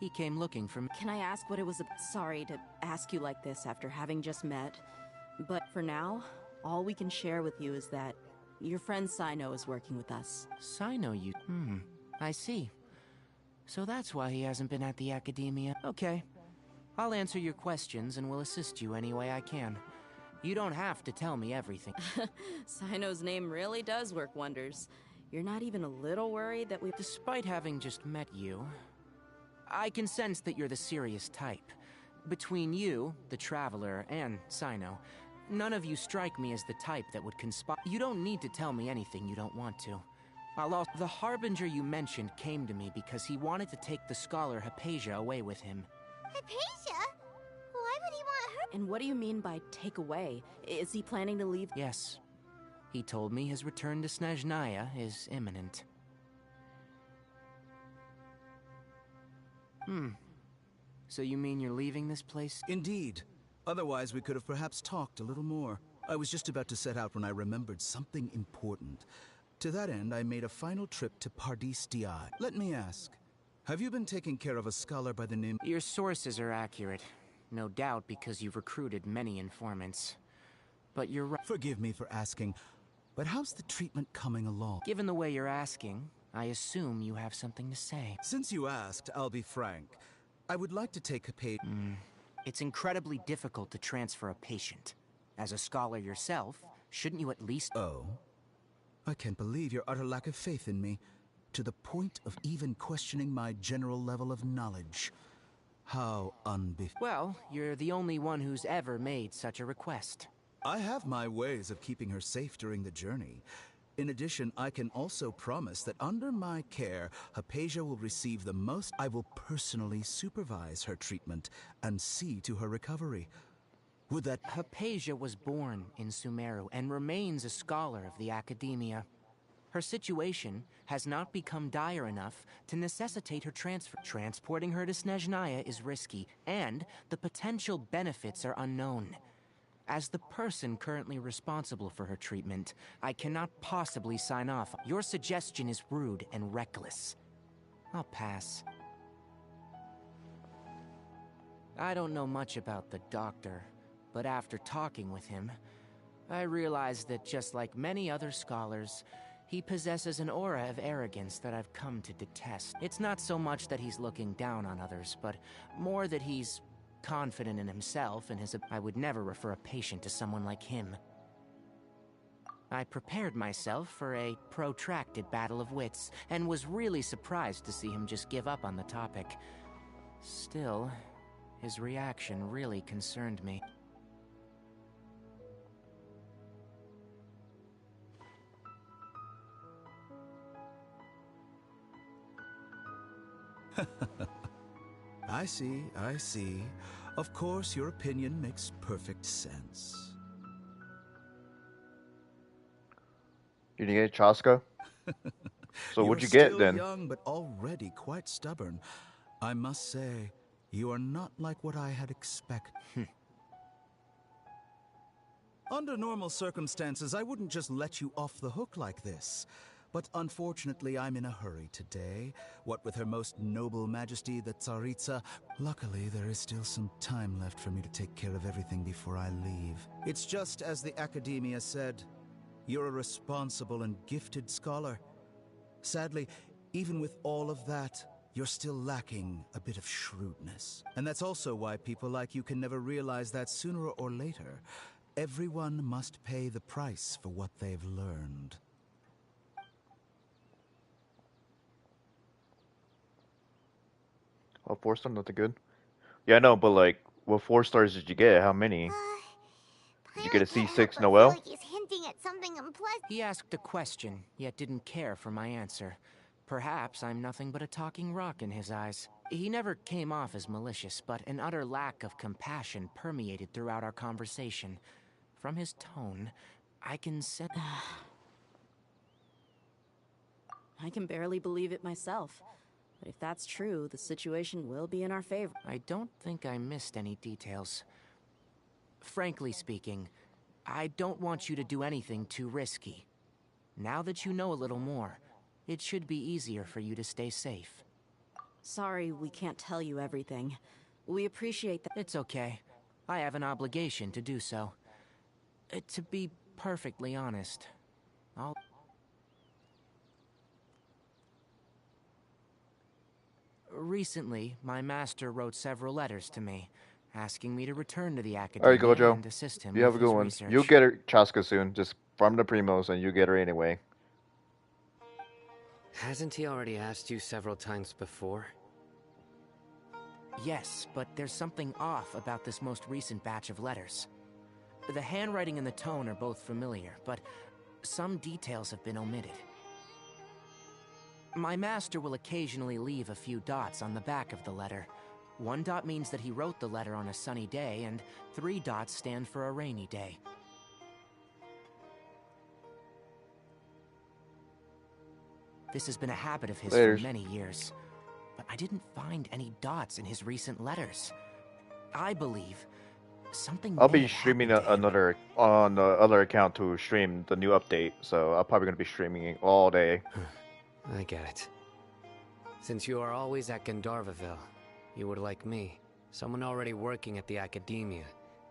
He came looking for me. Can I ask what it was? Sorry to ask you like this after having just met. But for now, all we can share with you is that your friend Sino is working with us. Sino, you... I see. So that's why he hasn't been at the Academia. Okay. I'll answer your questions and will assist you any way I can. You don't have to tell me everything. Sino's name really does work wonders. You're not even a little worried that we... Despite having just met you, I can sense that you're the serious type. Between you, the Traveler, and Sino, none of you strike me as the type that would conspire. You don't need to tell me anything you don't want to. The Harbinger you mentioned came to me because he wanted to take the scholar Hypatia away with him. Hypatia? Why would he want her? And what do you mean by take away? Is he planning to leave? Yes. He told me his return to Snezhnaya is imminent. So you mean you're leaving this place? Indeed. Otherwise, we could have perhaps talked a little more. I was just about to set out when I remembered something important. To that end, I made a final trip to Pardis Di. Let me ask, have you been taking care of a scholar by the name... Your sources are accurate. No doubt because you've recruited many informants. But you're right. Forgive me for asking, but how's the treatment coming along? Given the way you're asking, I assume you have something to say. Since you asked, I'll be frank. I would like to take a patient. It's incredibly difficult to transfer a patient. As a scholar yourself, shouldn't you at least... Oh? I can't believe your utter lack of faith in me, to the point of even questioning my general level of knowledge. How Well, you're the only one who's ever made such a request. I have my ways of keeping her safe during the journey. In addition, I can also promise that under my care, Hypatia will receive the most. I will personally supervise her treatment and see to her recovery. Would that... Hypatia was born in Sumeru and remains a scholar of the Academia. Her situation has not become dire enough to necessitate her transfer. Transporting her to Snezhnaya is risky, and the potential benefits are unknown. As the person currently responsible for her treatment, I cannot possibly sign off. Your suggestion is rude and reckless. I'll pass. I don't know much about the doctor, but after talking with him, I realized that just like many other scholars, he possesses an aura of arrogance that I've come to detest. It's not so much that he's looking down on others, but more that he's confident in himself and his... I would never refer a patient to someone like him. I prepared myself for a protracted battle of wits, and was really surprised to see him just give up on the topic. Still, his reaction really concerned me. I see. Of course, your opinion makes perfect sense. Did you get Chaska? So what'd you You're get still then? young, but already quite stubborn. I must say, you are not like what I had expected. Under normal circumstances, I wouldn't just let you off the hook like this. But unfortunately, I'm in a hurry today. What with Her Most Noble Majesty, the Tsaritsa. Luckily, there is still some time left for me to take care of everything before I leave. It's just as the Academia said. You're a responsible and gifted scholar. Sadly, even with all of that, you're still lacking a bit of shrewdness. And that's also why people like you can never realize that sooner or later, everyone must pay the price for what they've learned. Oh, 4-star, nothing good. Yeah, I know, but like, what 4 stars did you get? How many? Did you get a C6 Noel? He's hinting at something unpleasant. He asked a question, yet didn't care for my answer. Perhaps I'm nothing but a talking rock in his eyes. He never came off as malicious, but an utter lack of compassion permeated throughout our conversation. From his tone, I can sense... I can barely believe it myself. But if that's true, the situation will be in our favor. I don't think I missed any details. Frankly speaking, I don't want you to do anything too risky. Now that you know a little more, it should be easier for you to stay safe. Sorry we can't tell you everything. We appreciate that. It's okay. I have an obligation to do so. To be perfectly honest, Recently, my master wrote several letters to me, asking me to return to the Alright, academia Gojo. and assist him You have with a good his one. research. You'll get her, Chaska, soon. Just farm the primos and you get her anyway. Hasn't he already asked you several times before? Yes, but there's something off about this most recent batch of letters. The handwriting and the tone are both familiar, but some details have been omitted. My master will occasionally leave a few dots on the back of the letter. 1 dot means that he wrote the letter on a sunny day, and 3 dots stand for a rainy day. This has been a habit of his for many years, but I didn't find any dots in his recent letters. I believe something I'll may be have streaming happened to him. another on the other account to stream the new update, so I'm probably gonna be streaming it all day. I get it. Since you are always at Gandharvaville, you would like me, someone already working at the academia,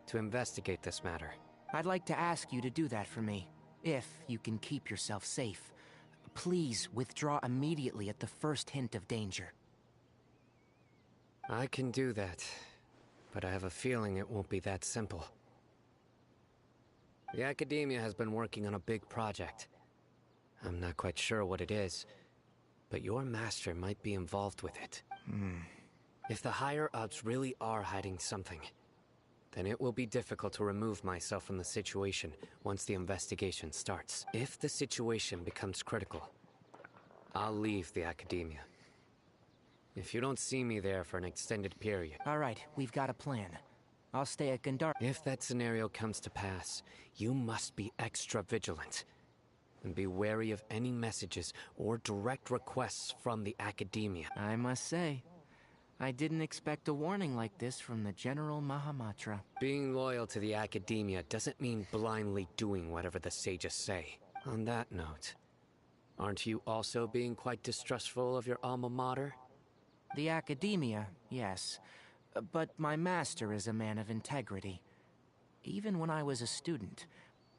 to investigate this matter. I'd like to ask you to do that for me, if you can keep yourself safe. Please withdraw immediately at the first hint of danger. I can do that, but I have a feeling it won't be that simple. The academia has been working on a big project. I'm not quite sure what it is, but your master might be involved with it. If the higher-ups really are hiding something, then it will be difficult to remove myself from the situation once the investigation starts. If the situation becomes critical, I'll leave the academia. If you don't see me there for an extended period... All right, we've got a plan. I'll stay at Gandhar... If that scenario comes to pass, you must be extra vigilant. And be wary of any messages or direct requests from the academia. I must say, I didn't expect a warning like this from the General Mahamatra. Being loyal to the academia doesn't mean blindly doing whatever the sages say. On that note, aren't you also being quite distrustful of your alma mater? The academia, yes. But my master is a man of integrity. Even when I was a student,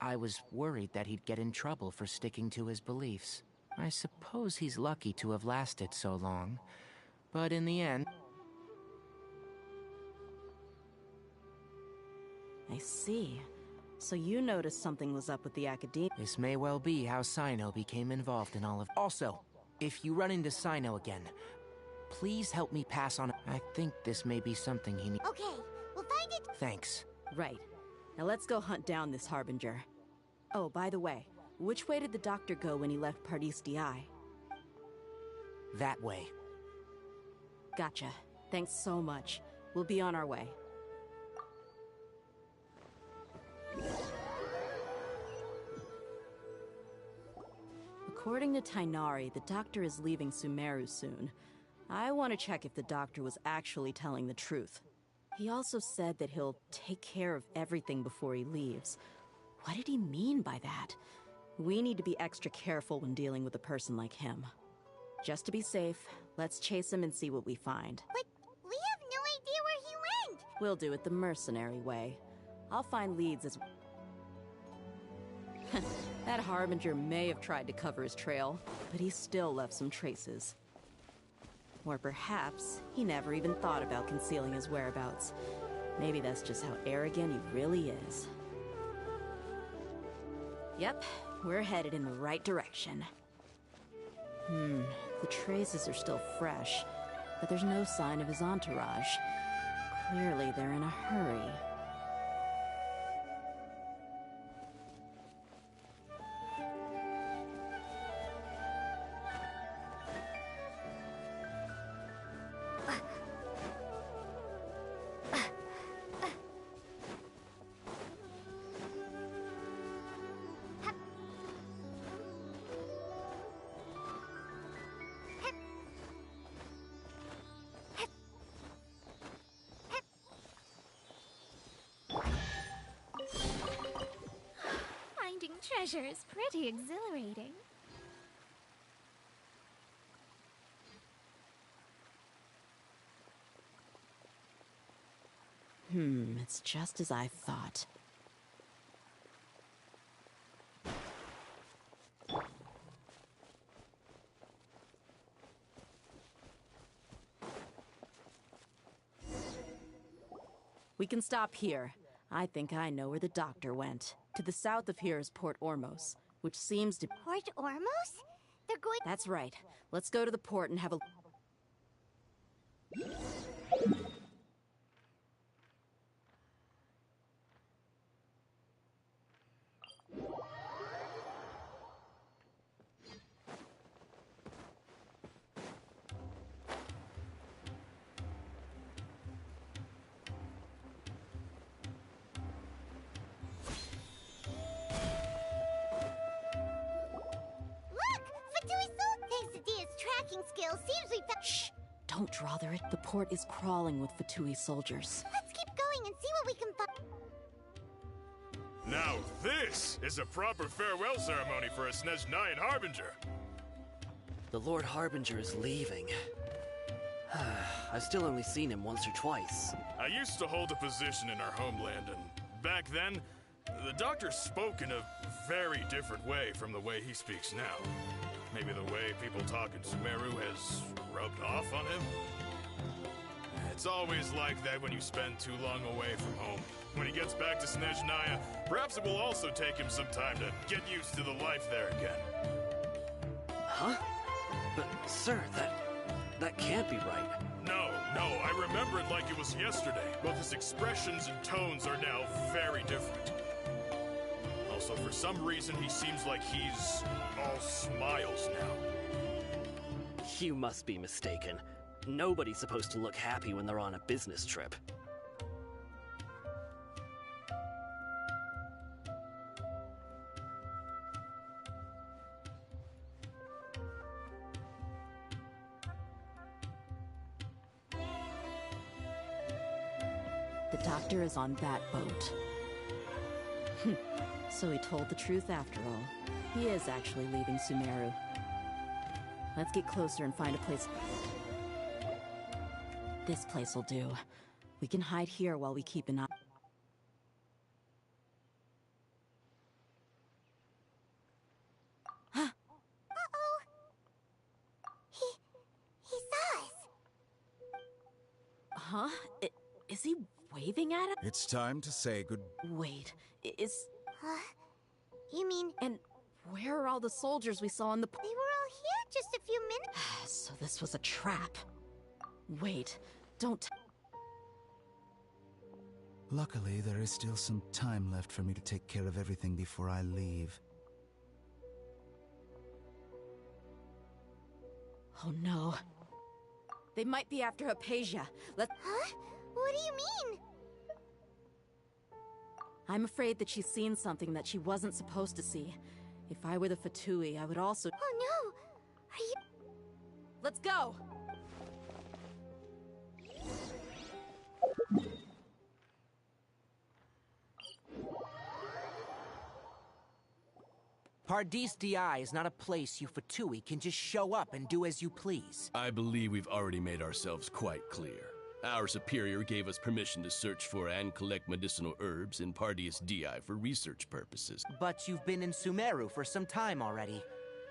I was worried that he'd get in trouble for sticking to his beliefs. I suppose he's lucky to have lasted so long. But in the end... I see. So you noticed something was up with the academia. This may well be how Sino became involved in all of... Also, if you run into Sino again, please help me pass on... I think this may be something he needs... Okay, we'll find it. Thanks. Right. Now let's go hunt down this Harbinger. Oh, by the way, which way did the doctor go when he left Pardis DI? That way. Gotcha. Thanks so much. We'll be on our way. According to Tainari, the doctor is leaving Sumeru soon. I want to check if the doctor was actually telling the truth. He also said that he'll take care of everything before he leaves. What did he mean by that? We need to be extra careful when dealing with a person like him. Just to be safe, let's chase him and see what we find. But we have no idea where he went! We'll do it the mercenary way. I'll find leads as... That Harbinger may have tried to cover his trail, but he still left some traces. Or perhaps he never even thought about concealing his whereabouts. Maybe that's just how arrogant he really is. Yep, we're headed in the right direction. The traces are still fresh, but there's no sign of his entourage. Clearly they're in a hurry. Finding treasure is pretty exhilarating. It's just as I thought. We can stop here. I think I know where the doctor went. To the south of here is Port Ormos, which seems to... Port Ormos? They're going... That's right. Let's go to the port and have a... Skills seems we found. Shh! Don't draw their... The port is crawling with F2P soldiers. Let's keep going and see what we can find. Now this is a proper farewell ceremony for a Snezhnayan Harbinger. The Lord Harbinger is leaving. I've still only seen him once or twice. I used to hold a position in our homeland, and back then, the Doctor spoke in a very different way from the way he speaks now. Maybe the way people talk in Sumeru has rubbed off on him? It's always like that when you spend too long away from home. When he gets back to Snezhnaya, perhaps it will also take him some time to get used to the life there again. Huh? But, sir, that can't be right. No, I remember it like it was yesterday. Both his expressions and tones are now very different. Also, for some reason, he seems like he's all smiles now. You must be mistaken. Nobody's supposed to look happy when they're on a business trip. The doctor is on that boat. So he told the truth after all. He is actually leaving Sumeru. Let's get closer and find a place... This place will do. We can hide here while we keep an eye... Uh-oh! He saw us! Huh? Is he waving at us? It's time to say good... Wait, is... Huh? You mean... And where are all the soldiers we saw in the... They were all here just a few minutes... So this was a trap. Wait, don't... Luckily, there is still some time left for me to take care of everything before I leave. Oh no. They might be after Hypatia. Huh? What do you mean? I'm afraid that she's seen something that she wasn't supposed to see. If I were the F2P, I would also... Oh no! Are you... Let's go! Pardis DI is not a place you F2P can just show up and do as you please. I believe we've already made ourselves quite clear. Our superior gave us permission to search for and collect medicinal herbs in Pardis DI for research purposes. But you've been in Sumeru for some time already.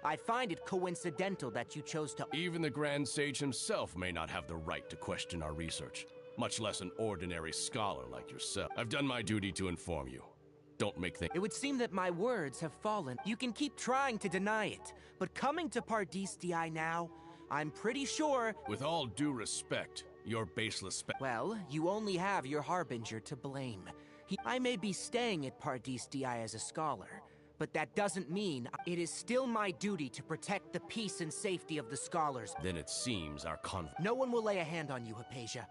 I find it coincidental that you chose to... Even the Grand Sage himself may not have the right to question our research, much less an ordinary scholar like yourself. I've done my duty to inform you. Don't make things... It would seem that my words have fallen. You can keep trying to deny it, but coming to Pardis DI now, I'm pretty sure... With all due respect, your baseless Well, you only have your Harbinger to blame. I may be staying at Pardis DI as a scholar, but that doesn't mean it is still my duty to protect the peace and safety of the scholars. Then it seems our No one will lay a hand on you, Hypatia.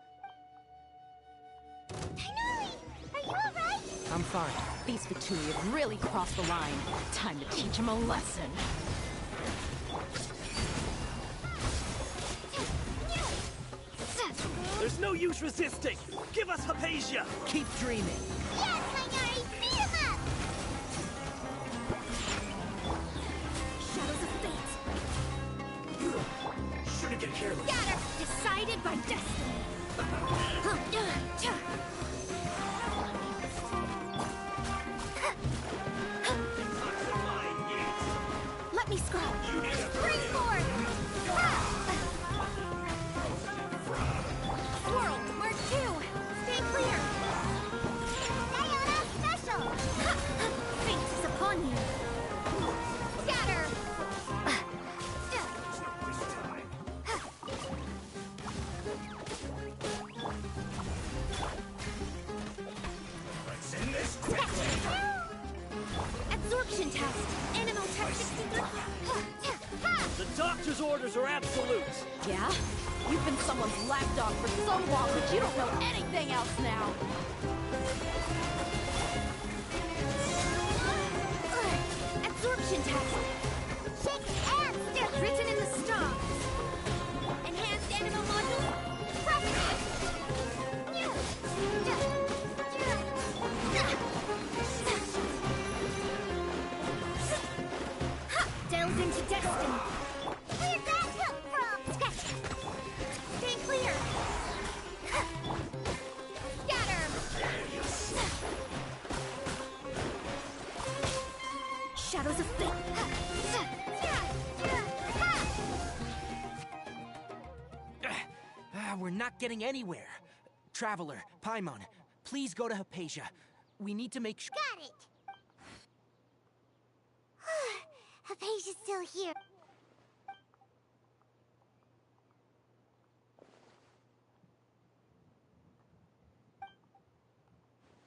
Tainari! Are you alright? I'm fine. These F2P have really crossed the line. Time to teach them a lesson. There's no use resisting! Give us Hypatia! Keep dreaming! Yes, Tainari! Beat him up! Shadows of fate. Shouldn't get careless. Got her! Decided by destiny. Let me scroll. Springboard! Swirl, mark 2. Stay clear. on you! Scatter! Absorption test! Animal test 63! The doctor's orders are absolute. Yeah? You've been someone's lapdog for so long that you don't know anything else now. Absorption test! Shake and stick! Written in the stars! Enhanced animal module? Delve into destiny! Where'd that come from? Scratch! Stay clear! Scatter! Shadows of fate! We're not getting anywhere. Traveler, Paimon, please go to Hypatia. We need to make sure. Got it! Hypatia's still here.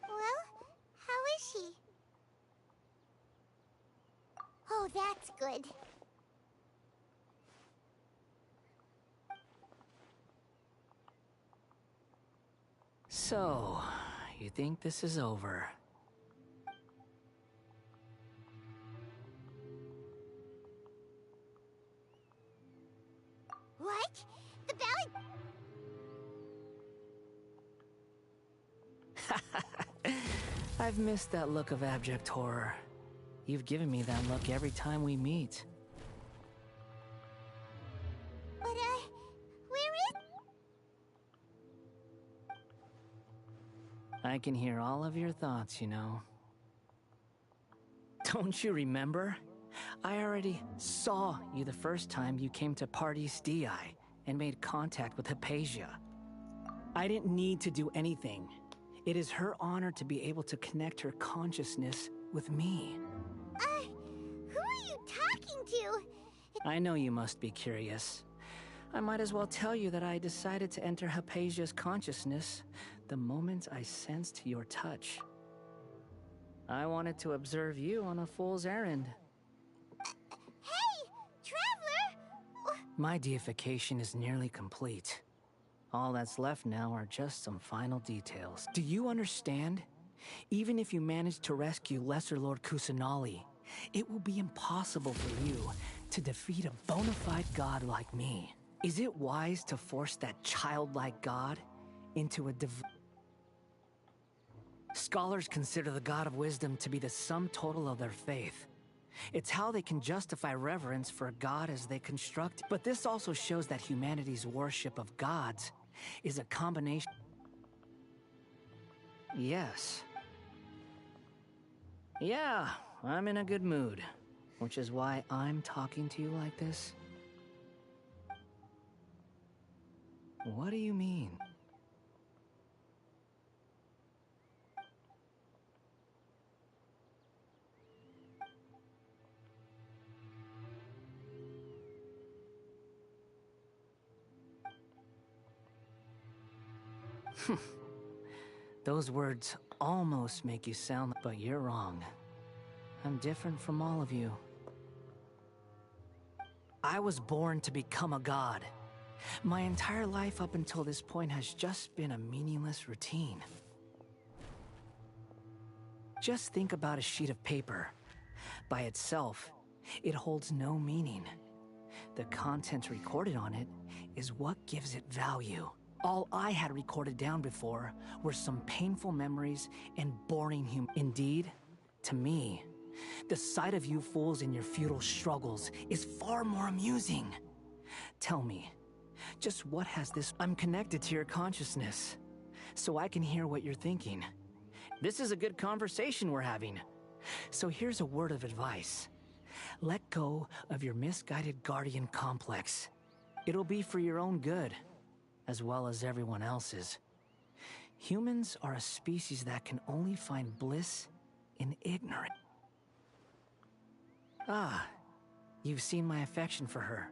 Well, how is she? Oh, that's good. So, you think this is over? What? The belly... I've missed that look of abject horror. You've given me that look every time we meet. But, where is... I can hear all of your thoughts, you know. Don't you remember? I already saw you the first time you came to Party's DI and made contact with Hypatia. I didn't need to do anything. It is her honor to be able to connect her consciousness with me. Who are you talking to? I know you must be curious. I might as well tell you that I decided to enter Hypatia's consciousness the moment I sensed your touch. I wanted to observe you on a fool's errand. Hey, Traveler! My deification is nearly complete. All that's left now are just some final details. Do you understand? Even if you manage to rescue Lesser Lord Kusanali, it will be impossible for you to defeat a bona fide god like me. Is it wise to force that childlike god into a Scholars consider the god of wisdom to be the sum total of their faith. It's how they can justify reverence for a god as they construct. But this also shows that humanity's worship of gods is a combination. Yes. Yeah, I'm in a good mood, which is why I'm talking to you like this. What do you mean? Those words almost make you sound, but you're wrong. I'm different from all of you. I was born to become a god. My entire life up until this point has just been a meaningless routine. Just think about a sheet of paper. By itself, it holds no meaning. The content recorded on it is what gives it value. All I had recorded down before were some painful memories and boring Indeed, to me, the sight of you fools in your futile struggles is far more amusing. Tell me, just what has this... I'm connected to your consciousness, so I can hear what you're thinking. This is a good conversation we're having. So here's a word of advice. Let go of your misguided guardian complex. It'll be for your own good, as well as everyone else's. Humans are a species that can only find bliss in ignorance. Ah, you've seen my affection for her.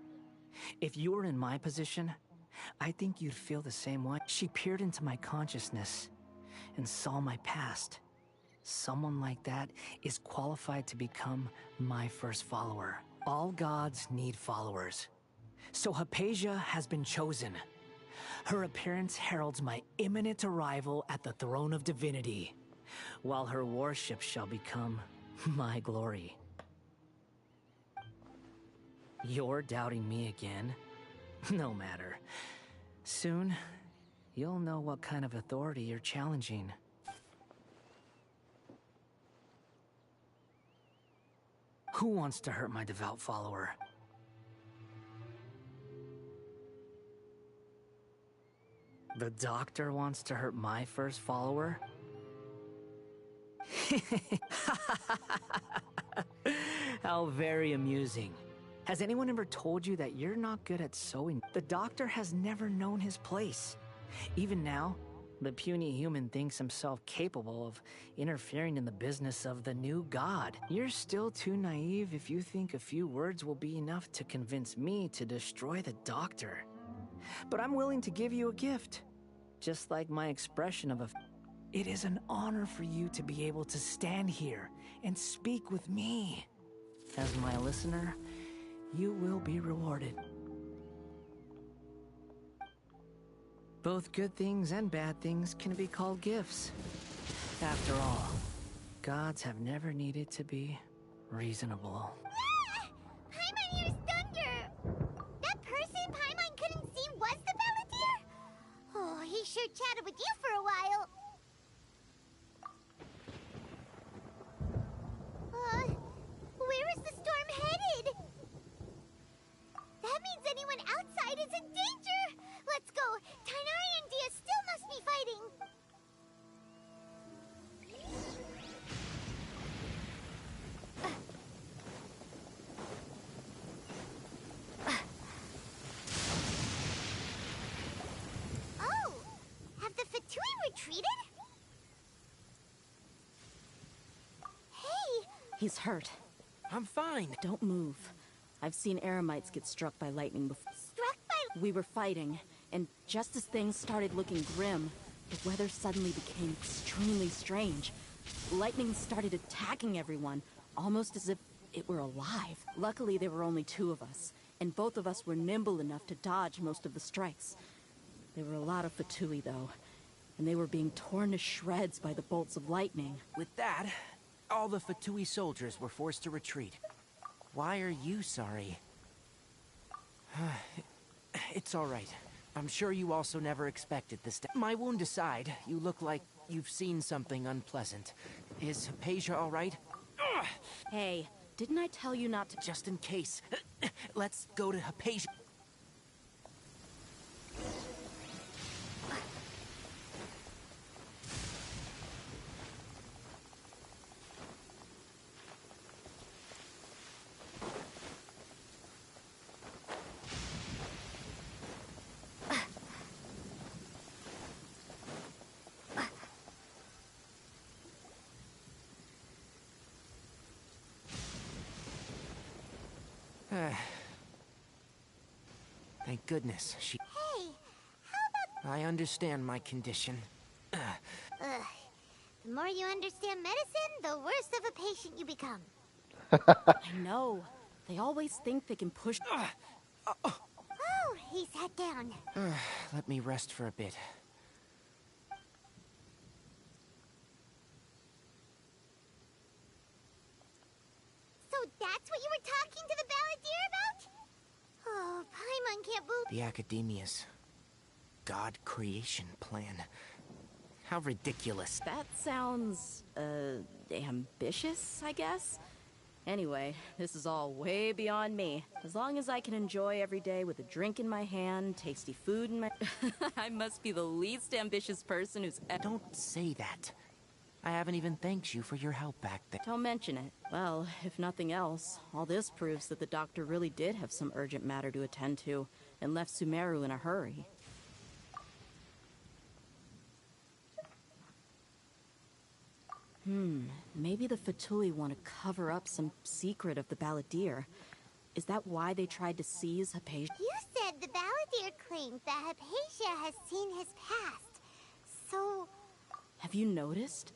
If you were in my position, I think you'd feel the same way. She peered into my consciousness and saw my past. Someone like that is qualified to become my first follower. All gods need followers. So Hypatia has been chosen. Her appearance heralds my imminent arrival at the throne of divinity, while her worship shall become my glory. You're doubting me again? No matter. Soon, you'll know what kind of authority you're challenging. Who wants to hurt my devout follower? The doctor wants to hurt my first follower? How very amusing. Has anyone ever told you that you're not good at sewing? The doctor has never known his place. Even now, the puny human thinks himself capable of interfering in the business of the new god. You're still too naive if you think a few words will be enough to convince me to destroy the doctor. But I'm willing to give you a gift. Just like my expression of it is an honor for you to be able to stand here and speak with me. As my listener, you will be rewarded. Both good things and bad things can be called gifts. After all, gods have never needed to be reasonable. Paimon hears thunder! That person Paimon couldn't see was the Balladeer? Oh, he sure chatted with you for a while. Where is the storm headed? That means anyone outside is in danger! Let's go! Tighnari and Dia still must be fighting! Oh! Have the Fatui retreated? Hey! He's hurt. I'm fine. Don't move. I've seen Eremites get struck by lightning before. Struck by... We were fighting, and just as things started looking grim, the weather suddenly became extremely strange. Lightning started attacking everyone, almost as if it were alive. Luckily, there were only two of us, and both of us were nimble enough to dodge most of the strikes. There were a lot of Fatui, though, and they were being torn to shreds by the bolts of lightning. With that, all the Fatui soldiers were forced to retreat. Why are you sorry? It's all right. I'm sure you also never expected this. My wound aside, you look like you've seen something unpleasant. Is Hypatia all right? Hey, didn't I tell you not to... Just in case. Let's go to Hypatia. Thank goodness she... Hey, how about... I understand my condition. The more you understand medicine, the worse of a patient you become. I know. They always think they can push... Oh, he sat down. Let me rest for a bit. So that's what you were talking to the Balladeer about? Oh, Paimon can't believe... The Academia's God creation plan. How ridiculous. That sounds, ambitious, I guess? Anyway, this is all way beyond me. As long as I can enjoy every day with a drink in my hand, tasty food in my... I must be the least ambitious person who's... Don't say that. I haven't even thanked you for your help back there. Don't mention it. Well, if nothing else, all this proves that the doctor really did have some urgent matter to attend to, and left Sumeru in a hurry. Maybe the Fatui want to cover up some secret of the Balladeer. Is that why they tried to seize Hypatia? You said the Balladeer claims that Hypatia has seen his past. So... Have you noticed?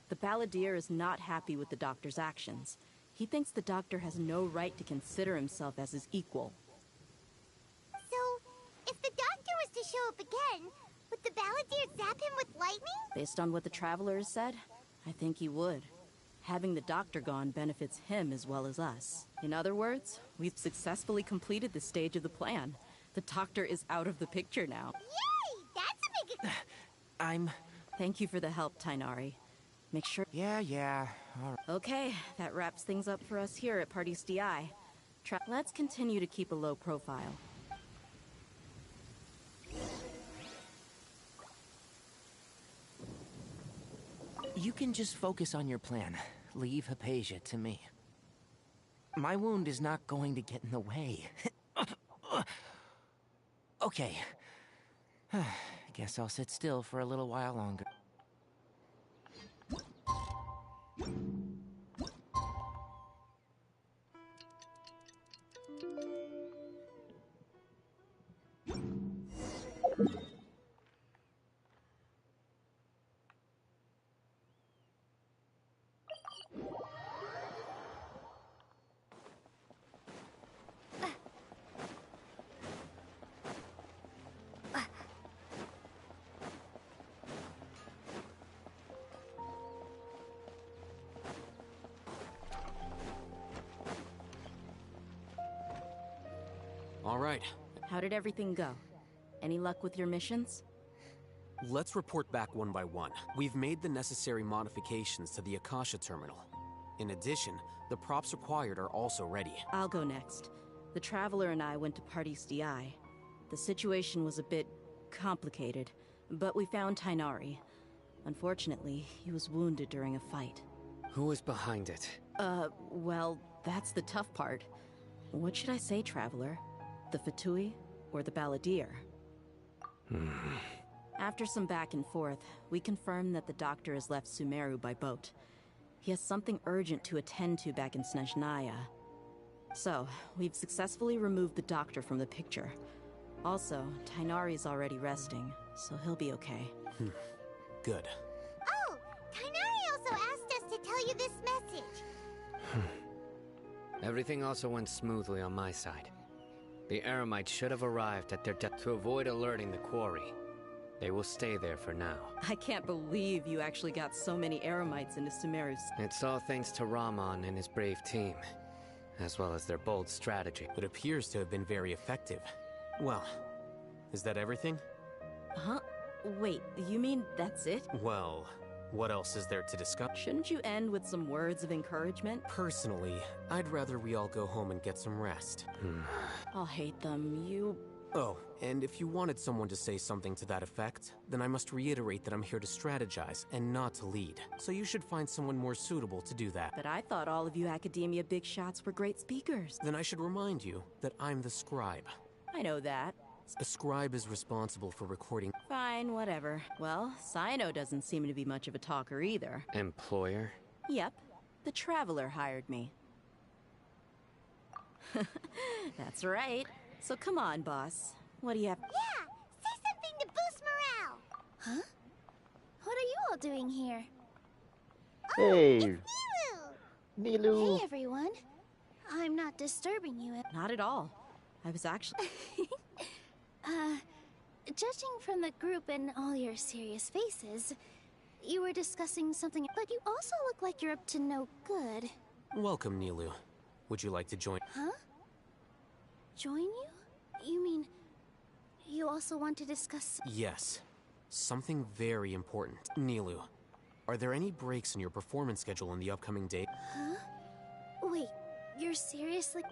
The Balladeer is not happy with the Doctor's actions. He thinks the Doctor has no right to consider himself as his equal. So, if the Doctor was to show up again, would the Balladeer zap him with lightning? Based on what the Traveler has said, I think he would. Having the Doctor gone benefits him as well as us. In other words, we've successfully completed this stage of the plan. The Doctor is out of the picture now. Yay! That's a big... Thank you for the help, Tainari. Make sure... Yeah. All right. Okay, that wraps things up for us here at Party's DI. Let's continue to keep a low profile. You can just focus on your plan. Leave Hypatia to me. My wound is not going to get in the way. Okay. Guess I'll sit still for a little while longer. All right. How did everything go? Any luck with your missions? Let's report back one by one. We've made the necessary modifications to the Akasha terminal. In addition, the props required are also ready. I'll go next. The Traveler and I went to Party's DI. The situation was a bit complicated, but we found Tainari. Unfortunately, he was wounded during a fight. Who was behind it? Well, that's the tough part. What should I say, Traveler? The Fatui or the Balladeer? After some back and forth, we confirmed that the Doctor has left Sumeru by boat. He has something urgent to attend to back in Snezhnaya. So, we've successfully removed the Doctor from the picture. Also, Tainari's already resting, so he'll be okay. Good. Oh, Tainari also asked us to tell you this message. Everything also went smoothly on my side. The Eremites should have arrived at their to avoid alerting the quarry. They will stay there for now. I can't believe you actually got so many Eremites into Sumeru's. It's all thanks to Rahman and his brave team, as well as their bold strategy. It appears to have been very effective. Well, is that everything? Huh? Wait, you mean that's it? Well, what else is there to discuss? Shouldn't you end with some words of encouragement? Personally, I'd rather we all go home and get some rest. I'll hate them. Oh, and if you wanted someone to say something to that effect, then I must reiterate that I'm here to strategize and not to lead. So you should find someone more suitable to do that. But I thought all of you Academia big shots were great speakers. Then I should remind you that I'm the scribe. I know that. A scribe is responsible for recording. Fine, whatever. Well, Cyno doesn't seem to be much of a talker either. Employer? Yep. The Traveler hired me. That's right. So come on, boss. What do you have? Yeah! Say something to boost morale! Huh? What are you all doing here? Hey! It's Nilu! Hey, everyone. I'm not disturbing you. Not at all. I was actually... Judging from the group and all your serious faces, you were discussing something, but you also look like you're up to no good. Welcome, Nilu. Would you like to join? Huh? Join you? You mean, you also want to discuss... Yes. Something very important. Nilu, are there any breaks in your performance schedule in the upcoming day? Huh? Wait, you're seriously...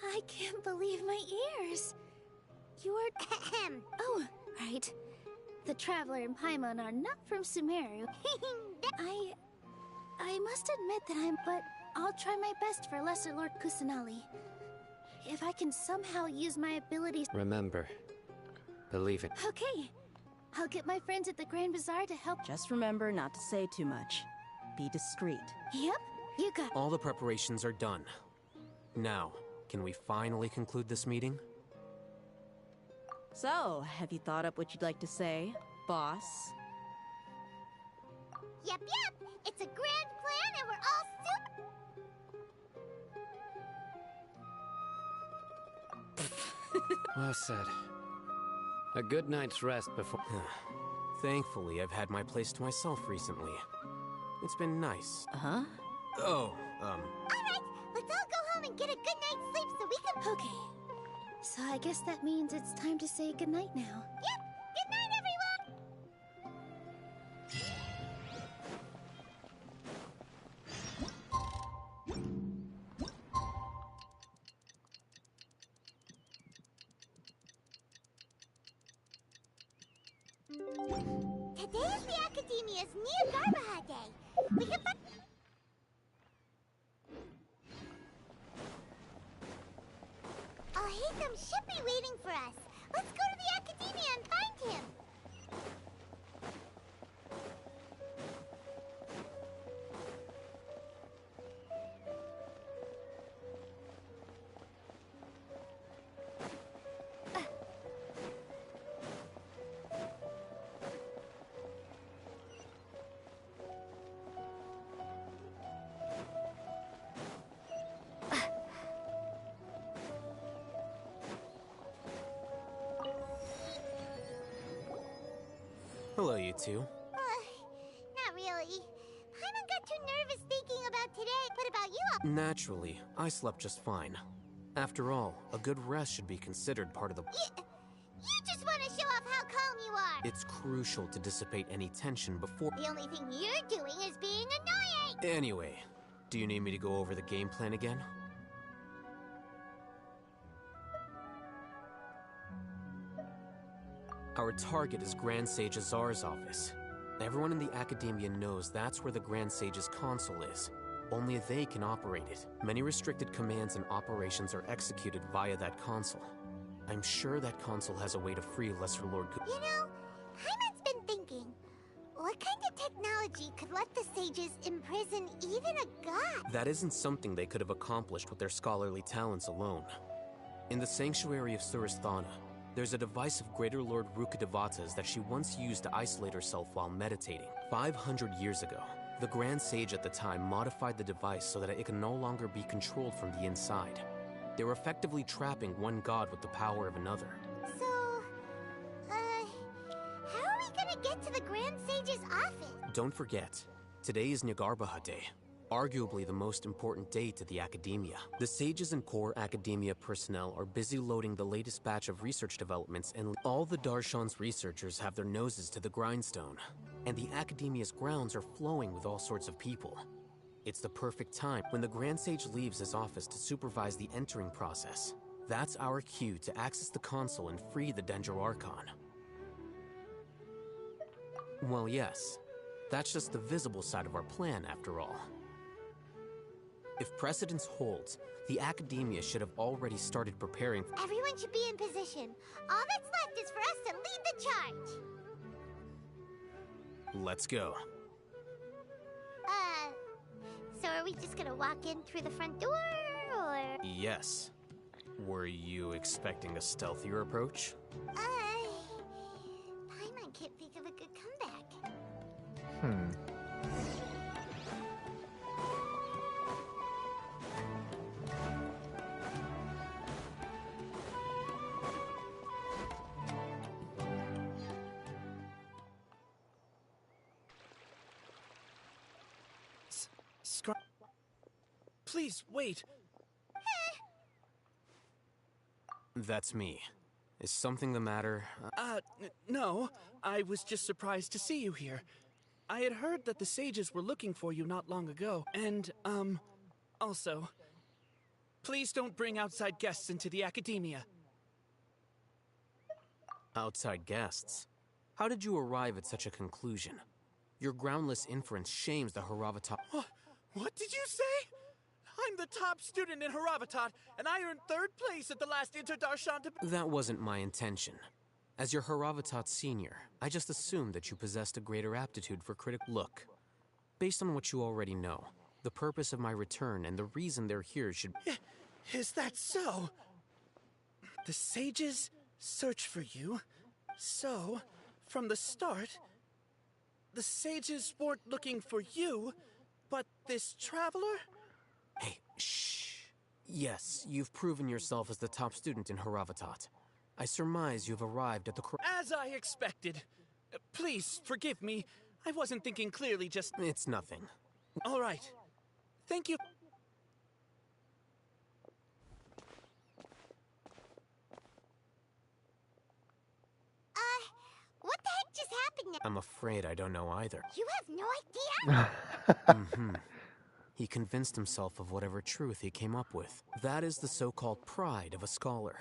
I can't believe my ears. You are... Oh, right. The Traveler and Paimon are not from Sumeru. I must admit that but I'll try my best for Lesser Lord Kusanali. if I can somehow use my abilities. Remember, believe it. Okay, I'll get my friends at the Grand Bazaar to help. Just remember not to say too much. Be discreet. Yep, you got. All the preparations are done. Now, can we finally conclude this meeting? So, have you thought up what you'd like to say, boss? Yep. It's a grand plan and we're all Well said. A good night's rest before... Thankfully, I've had my place to myself recently. It's been nice. Uh-huh. Oh, Alright, let's all go home and get a good night's sleep so we can... Okay, so I guess that means it's time to say goodnight now. Yep, good night, everyone! Today is the Academia's Niagara Day. We can find... Hatham should be waiting for us. Let's go to the Academia and find him. hello, you two. Not really. Paimon got too nervous thinking about today. What about you? Naturally, I slept just fine. After all, a good rest should be considered part of the... You just want to show off how calm you are. It's crucial to dissipate any tension before... The only thing you're doing is being annoying. Anyway, do you need me to go over the game plan again? Our target is Grand Sage Azar's office. Everyone in the Academia knows that's where the Grand Sage's console is. Only they can operate it. Many restricted commands and operations are executed via that console. I'm sure that console has a way to free Lesser Lord... You know, Paimon's been thinking, what kind of technology could let the sages imprison even a god? That isn't something they could have accomplished with their scholarly talents alone. In the Sanctuary of Surasthana, there's a device of Greater Lord Rukkhadevata's that she once used to isolate herself while meditating. 500 years ago, the Grand Sage at the time modified the device so that it can no longer be controlled from the inside. They were effectively trapping one god with the power of another. So, how are we gonna get to the Grand Sage's office? Don't forget, today is Nyargarbaha Day, arguably the most important day to the Academia. The sages and core Academia personnel are busy loading the latest batch of research developments, and all the Darshan's researchers have their noses to the grindstone. And the Academia's grounds are flowing with all sorts of people. It's the perfect time when the Grand Sage leaves his office to supervise the entering process. That's our cue to access the console and free the Dendro Archon. Well, yes. That's just the visible side of our plan, after all. If precedence holds, the Academia should have already started preparing. Everyone should be in position. All that's left is for us to lead the charge. Let's go. So are we just gonna walk in through the front door, or...? Yes. Were you expecting a stealthier approach? Paimon can't think of a good comeback. Please, wait. That's me. Is something the matter? No. I was just surprised to see you here. I had heard that the sages were looking for you not long ago. And, also, please don't bring outside guests into the Academia. Outside guests? How did you arrive at such a conclusion? Your groundless inference shames the Haravata. What did you say? I'm the top student in Haravatat, and I earned 3rd place at the last Interdarshan. That wasn't my intention. As your Haravatat senior, I just assumed that you possessed a greater aptitude for critical look. Based on what you already know, the purpose of my return and the reason they're here should... Is that so? The sages search for you. So, from the start, the sages weren't looking for you, but this traveler? Hey, shh. Yes, you've proven yourself as the top student in Haravatat. I surmise you've arrived at the As I expected. Please, forgive me. I wasn't thinking clearly just... It's nothing. All right. Thank you. What the heck just happened now? I'm afraid I don't know either. You have no idea? He convinced himself of whatever truth he came up with. That is the so-called pride of a scholar.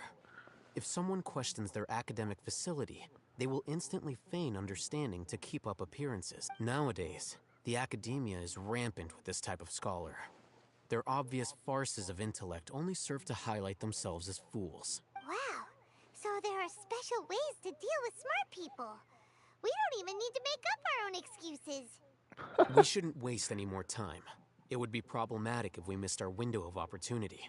If someone questions their academic facility, they will instantly feign understanding to keep up appearances. Nowadays, the academia is rampant with this type of scholar. Their obvious farces of intellect only serve to highlight themselves as fools. Wow. So there are special ways to deal with smart people. We don't even need to make up our own excuses. We shouldn't waste any more time. It would be problematic if we missed our window of opportunity.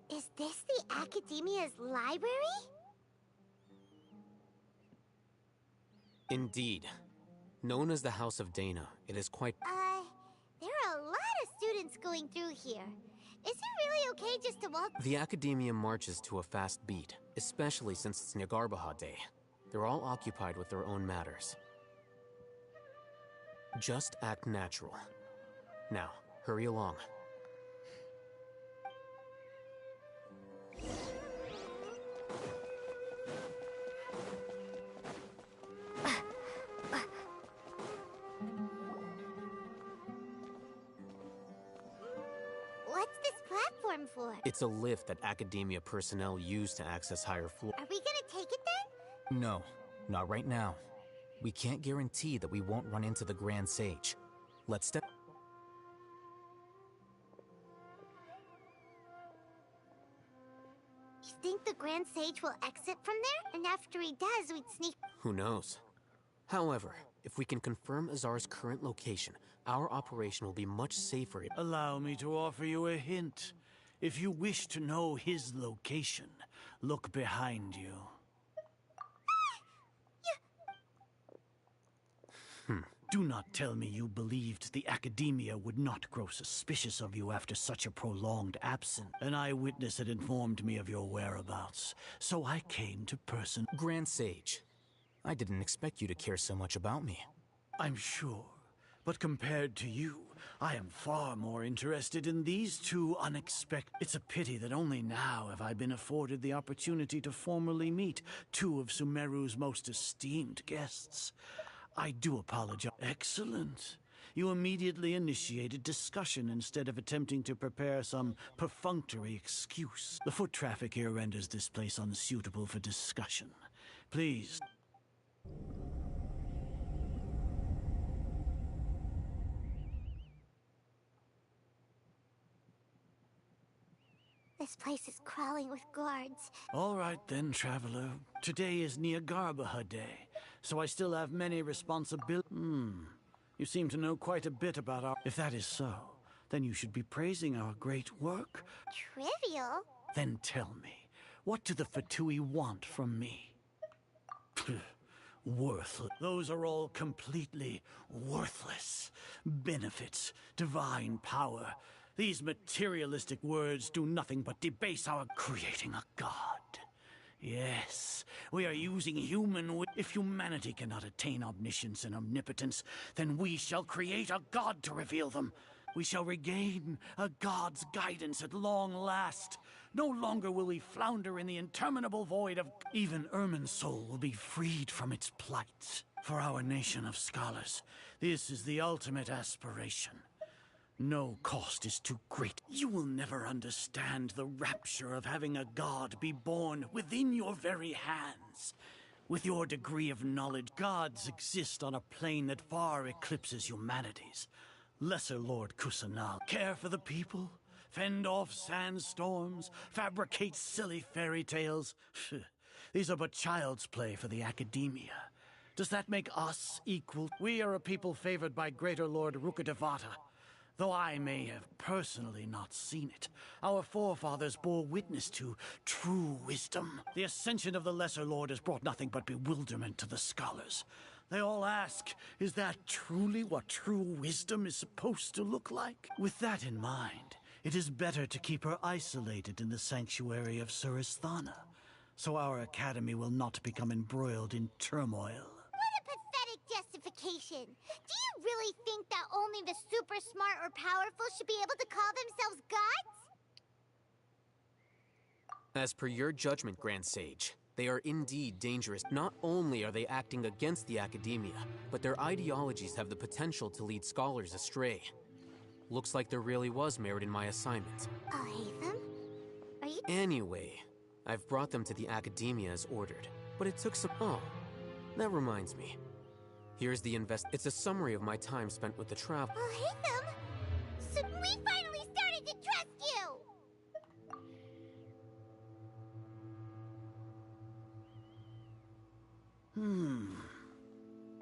Is this the Academia's library? Indeed. Known as the House of Dana, it is quite... There are a lot of students going through here. Is it really okay just to walk? The Academia marches to a fast beat, especially since it's Nagarbaha Day. They're all occupied with their own matters. Just act natural. Now, hurry along. What's this platform for? It's a lift that Academia personnel use to access higher floors. Are we gonna take it then? No, not right now. We can't guarantee that we won't run into the Grand Sage. Let's step... You think the Grand Sage will exit from there? And after he does, we'd sneak... Who knows? However, if we can confirm Azar's current location, our operation will be much safer. Allow me to offer you a hint. If you wish to know his location, look behind you. Do not tell me you believed the Academia would not grow suspicious of you after such a prolonged absence. An eyewitness had informed me of your whereabouts, so I came to person. Grand Sage, I didn't expect you to care so much about me. I'm sure, but compared to you, I am far more interested in these two unexpected... It's a pity that only now have I been afforded the opportunity to formally meet two of Sumeru's most esteemed guests. I do apologize. Excellent. You immediately initiated discussion instead of attempting to prepare some perfunctory excuse. The foot traffic here renders this place unsuitable for discussion. Please. This place is crawling with guards. All right then, traveler. Today is Nagarbaha Day, so I still have many responsibilities. You seem to know quite a bit about our... If that is so, then you should be praising our great work. Trivial? Then tell me, what do the Fatui want from me? Worthless. Those are all completely worthless. Benefits, divine power. These materialistic words do nothing but debase our creating a god. Yes, we are using If humanity cannot attain omniscience and omnipotence, then we shall create a god to reveal them. We shall regain a god's guidance at long last. No longer will we flounder in the interminable void of... Even Irmin's soul will be freed from its plight. For our nation of scholars, this is the ultimate aspiration. No cost is too great. You will never understand the rapture of having a god be born within your very hands. With your degree of knowledge, gods exist on a plane that far eclipses humanity's. Lesser Lord Kusanal, care for the people, fend off sandstorms, fabricate silly fairy tales. These are but child's play for the academia. Does that make us equal? We are a people favored by Greater Lord Rukadevata. Though I may have personally not seen it, our forefathers bore witness to true wisdom. The ascension of the Lesser Lord has brought nothing but bewilderment to the scholars. They all ask, is that truly what true wisdom is supposed to look like? With that in mind, it is better to keep her isolated in the sanctuary of Suristhana, so our academy will not become embroiled in turmoil. What a pathetic justification. Do you really think that only the super smart or powerful should be able to call themselves gods? As per your judgment, Grand Sage, they are indeed dangerous. Not only are they acting against the academia, but their ideologies have the potential to lead scholars astray. Looks like there really was merit in my assignment. Oh, Hatham? Are you... Anyway, I've brought them to the academia as ordered, but it took some... Oh, that reminds me. Here's the It's a summary of my time spent with the travel... Oh, Hatham! So we finally started to trust you!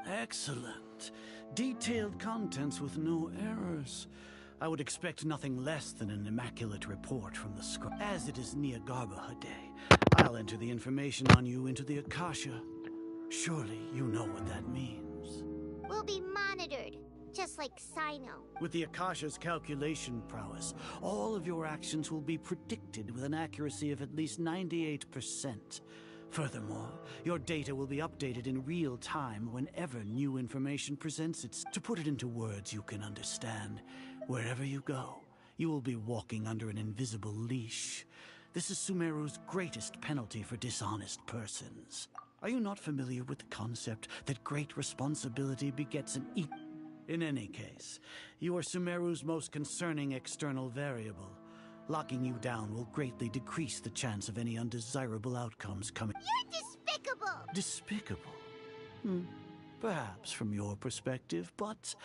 Excellent. Detailed contents with no errors. I would expect nothing less than an immaculate report from the scribe. As it is Niagarbha Day, I'll enter the information on you into the Akasha. Surely you know what that means. We'll be monitored, just like Sino. With the Akasha's calculation prowess, all of your actions will be predicted with an accuracy of at least 98%. Furthermore, your data will be updated in real time whenever new information presents itself. To put it into words you can understand, wherever you go, you will be walking under an invisible leash. This is Sumeru's greatest penalty for dishonest persons. Are you not familiar with the concept that great responsibility begets an In any case, you are Sumeru's most concerning external variable. Locking you down will greatly decrease the chance of any undesirable outcomes coming. You're despicable! Despicable? Perhaps from your perspective, but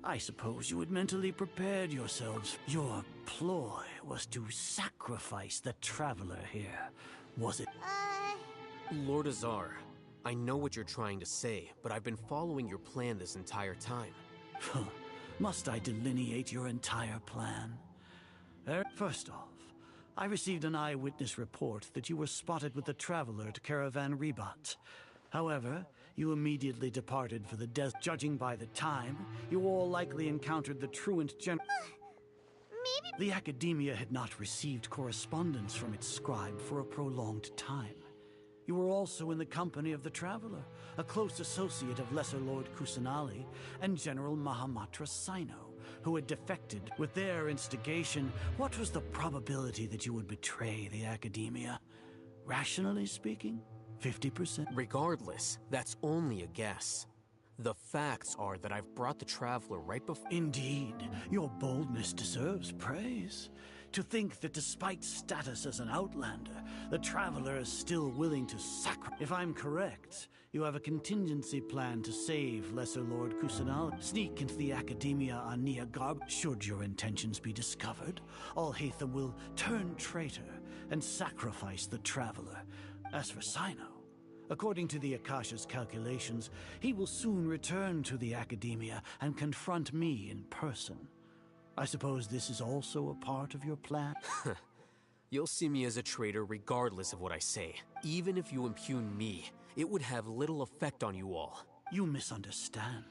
I suppose you had mentally prepared yourselves. Your ploy was to sacrifice the traveler here, was it? Lord Azar, I know what you're trying to say, but I've been following your plan this entire time. Must I delineate your entire plan? First off, I received an eyewitness report that you were spotted with the traveler at Caravan Rebat. However, you immediately departed for the desert. Judging by the time, you all likely encountered the truant general. Maybe... The academia had not received correspondence from its scribe for a prolonged time. You were also in the company of the traveler, a close associate of Lesser Lord Kusanali and General Mahamatra Sino, who had defected. With their instigation, what was the probability that you would betray the academia? Rationally speaking, 50%. Regardless, that's only a guess. The facts are that I've brought the traveler right before... Indeed, your boldness deserves praise. To think that despite status as an outlander, the traveler is still willing to sacrifice. If I'm correct, you have a contingency plan to save Lesser Lord Kusanal, sneak into the academia on Niagarbha. Should your intentions be discovered, Al-Hatham will turn traitor and sacrifice the traveler. As for Sino, according to the Akasha's calculations, he will soon return to the academia and confront me in person. I suppose this is also a part of your plan? You'll see me as a traitor regardless of what I say. Even if you impugn me, it would have little effect on you all. You misunderstand.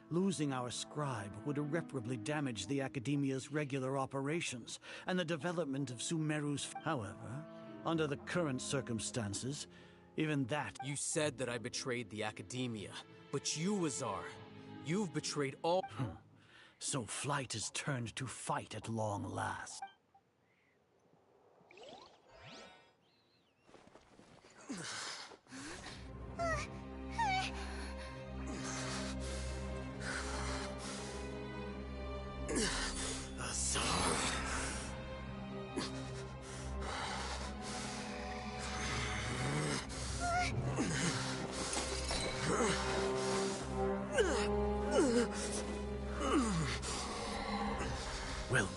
Losing our scribe would irreparably damage the academia's regular operations and the development of Sumeru's... However, under the current circumstances, even that... You said that I betrayed the academia, but you, Azar, you've betrayed all... So flight has turned to fight at long last.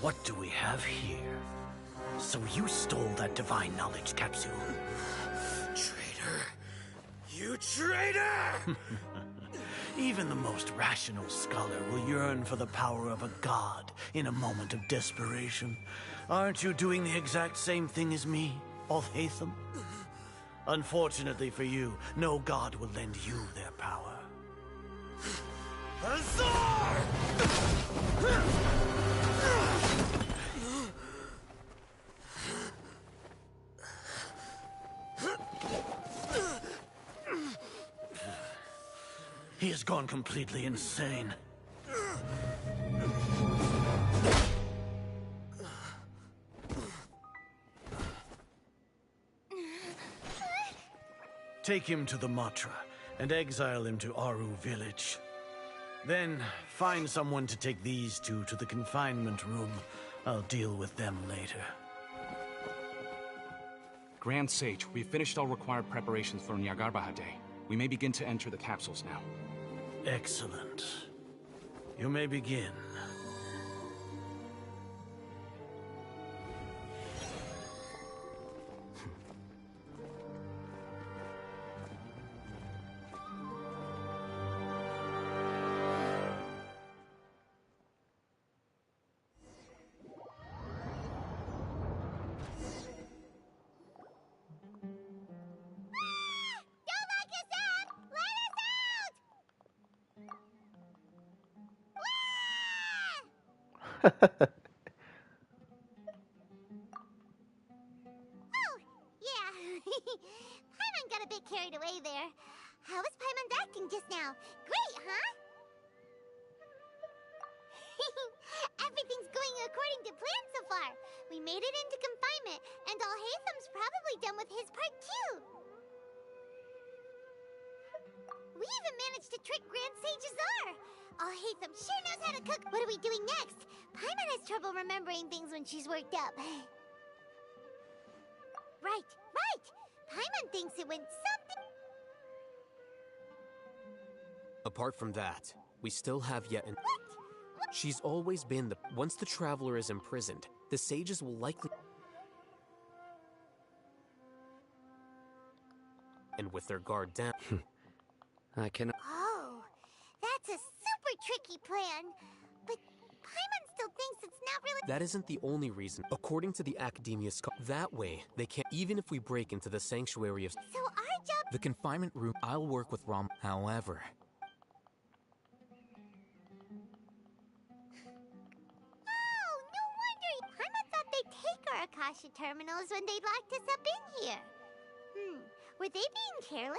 What do we have here? So you stole that divine knowledge capsule. Traitor! You traitor! Even the most rational scholar will yearn for the power of a god in a moment of desperation. Aren't you doing the exact same thing as me, Alhaitham? Unfortunately for you, no god will lend you their power. Azar! He has gone completely insane. Take him to the Matra and exile him to Aru village. Then find someone to take these two to the confinement room. I'll deal with them later. Grand Sage, we've finished all required preparations for Nyargarbaha Day. We may begin to enter the capsules now. Excellent. You may begin. Oh, yeah. Paimon got a bit carried away there. How was Paimon's acting just now? Great, huh? Everything's going according to plan so far. We made it into confinement, and Alhaitham's probably done with his part too. We even managed to trick Grand Sage Azar. Alhaitham sure knows how to cook. What are we doing next? Paimon has trouble remembering things when she's worked up. Right. Paimon thinks it went something. Apart from that, we still have yet an... She's always been the... Once the Traveler is imprisoned, the sages will likely... And with their guard down... I can... Oh, that's a super tricky plan. But Paimon still thinks it's not really... That isn't the only reason. According to the Academia that way, they can't... Even if we break into the Sanctuary of... So our job... The confinement room, I'll work with Rom. However... Oh, no wonder. Paimon thought they'd take our Akasha terminals when they locked us up in here. Were they being careless?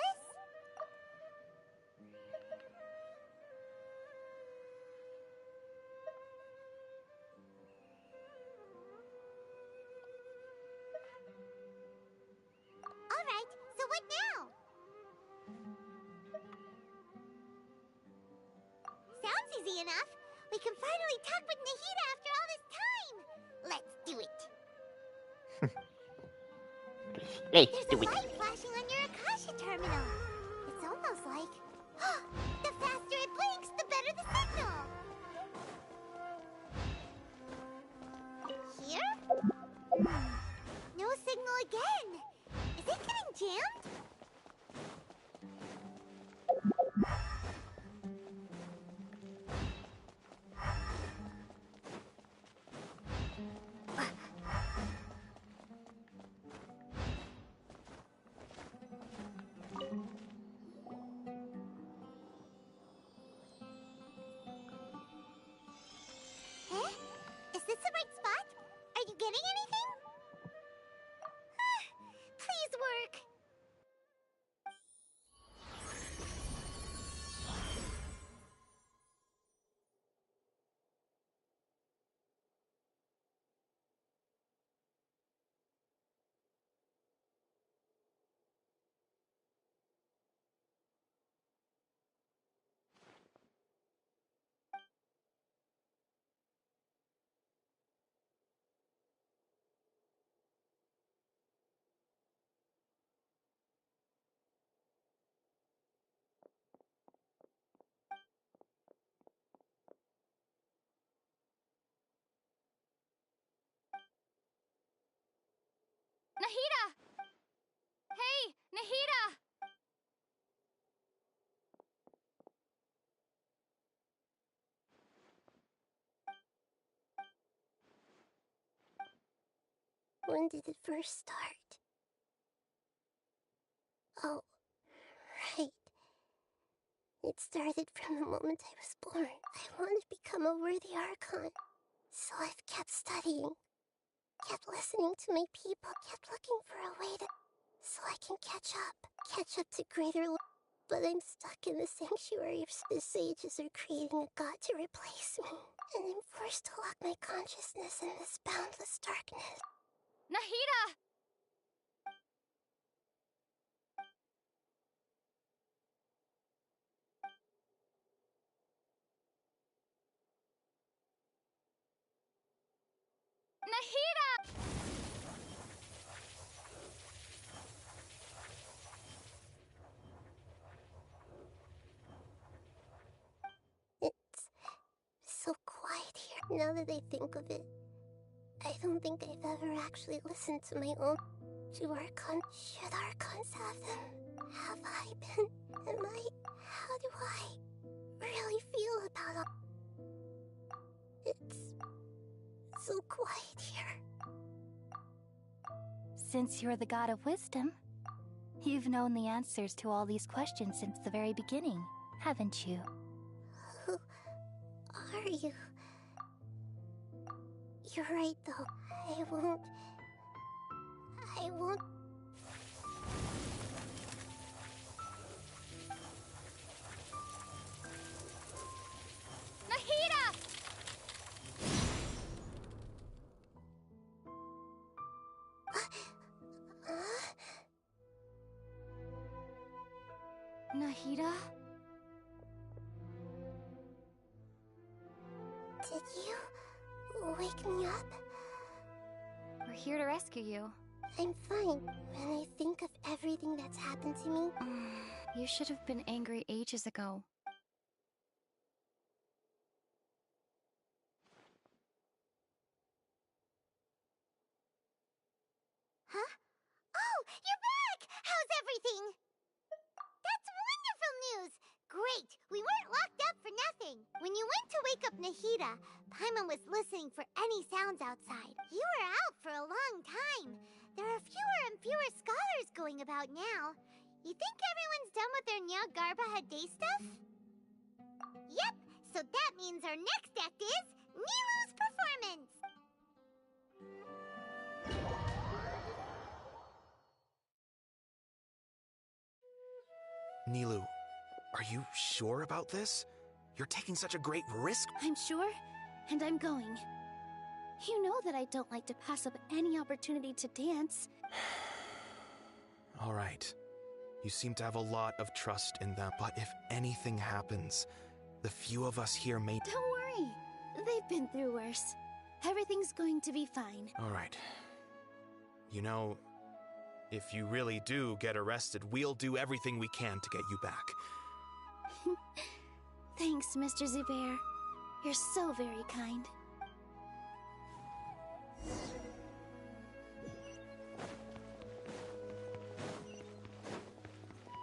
Alright, so what now? Sounds easy enough. We can finally talk with Nahida after all this time. Let's do it. There's a light flashing on your Akasha terminal. It's almost like... the faster it blinks, the better the signal. Here? No signal again. Is it getting jammed? Nahida! Hey, Nahida! When did it first start? Oh, right. It started from the moment I was born. I wanted to become a worthy Archon. So I've kept studying, kept listening to my people, kept looking for a way to... so I can catch up to greater... But I'm stuck in the sanctuary. The sages are creating a god to replace me, and I'm forced to lock my consciousness in this boundless darkness. Nahida! Nahida! It's so quiet here. Now that I think of it, I don't think I've ever actually listened to my own... Do Archons... Should Archons have them? Have I been? Am I... How do I really feel about all... It's so quiet here. Since you're the god of wisdom, you've known the answers to all these questions since the very beginning, haven't you? Who are you? You're right, though. I won't... Nahida! Nahida? Did you wake me up? We're here to rescue you. I'm fine. When I think of everything that's happened to me... You should have been angry ages ago. Huh? Oh, you're back! How's everything? That's wonderful news! Great! We weren't locked up for nothing. When you went to wake up Nahida, Paimon was listening for any sounds outside. You were out for a long time. There are fewer and fewer scholars going about now. You think everyone's done with their Nyargarba day stuff? Yep, so that means our next act is Nilu's performance! Nilu, are you sure about this? You're taking such a great risk. I'm sure, and I'm going. You know that I don't like to pass up any opportunity to dance. All right. You seem to have a lot of trust in them, but if anything happens, the few of us here may... Don't worry. They've been through worse. Everything's going to be fine. All right. You know, if you really do get arrested, we'll do everything we can to get you back. Thanks, Mr. Zubair. You're so very kind.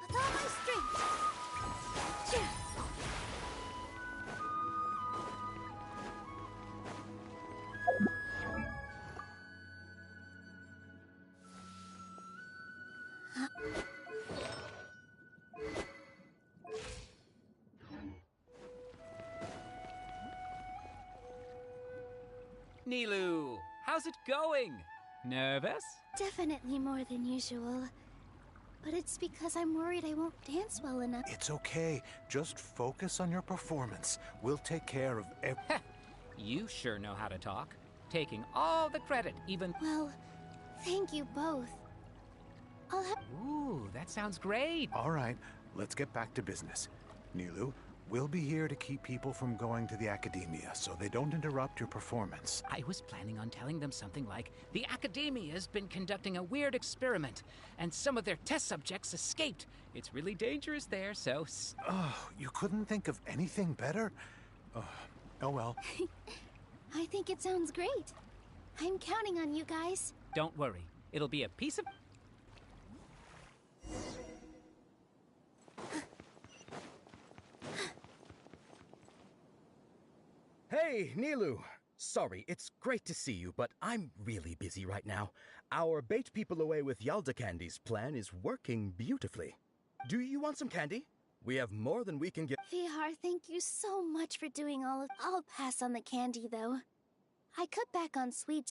With all my strength! Nilu, how's it going? Nervous? Definitely more than usual. But it's because I'm worried I won't dance well enough. It's okay. Just focus on your performance. We'll take care of You sure know how to talk. Taking all the credit, even... Well, thank you both. I'll have... Ooh, that sounds great. All right, let's get back to business. Nilu, we'll be here to keep people from going to the academia so they don't interrupt your performance. I was planning on telling them something like, the Academia's been conducting a weird experiment, and some of their test subjects escaped. It's really dangerous there, so... Oh, you couldn't think of anything better? Oh well. I think it sounds great. I'm counting on you guys. Don't worry. It'll be a piece of... Hey, Nilu! Sorry, it's great to see you, but I'm really busy right now. Our bait people away with Yalda candies plan is working beautifully. Do you want some candy? We have more than we can get. Vihar, thank you so much for doing all of... I'll pass on the candy, though. I cut back on sweets.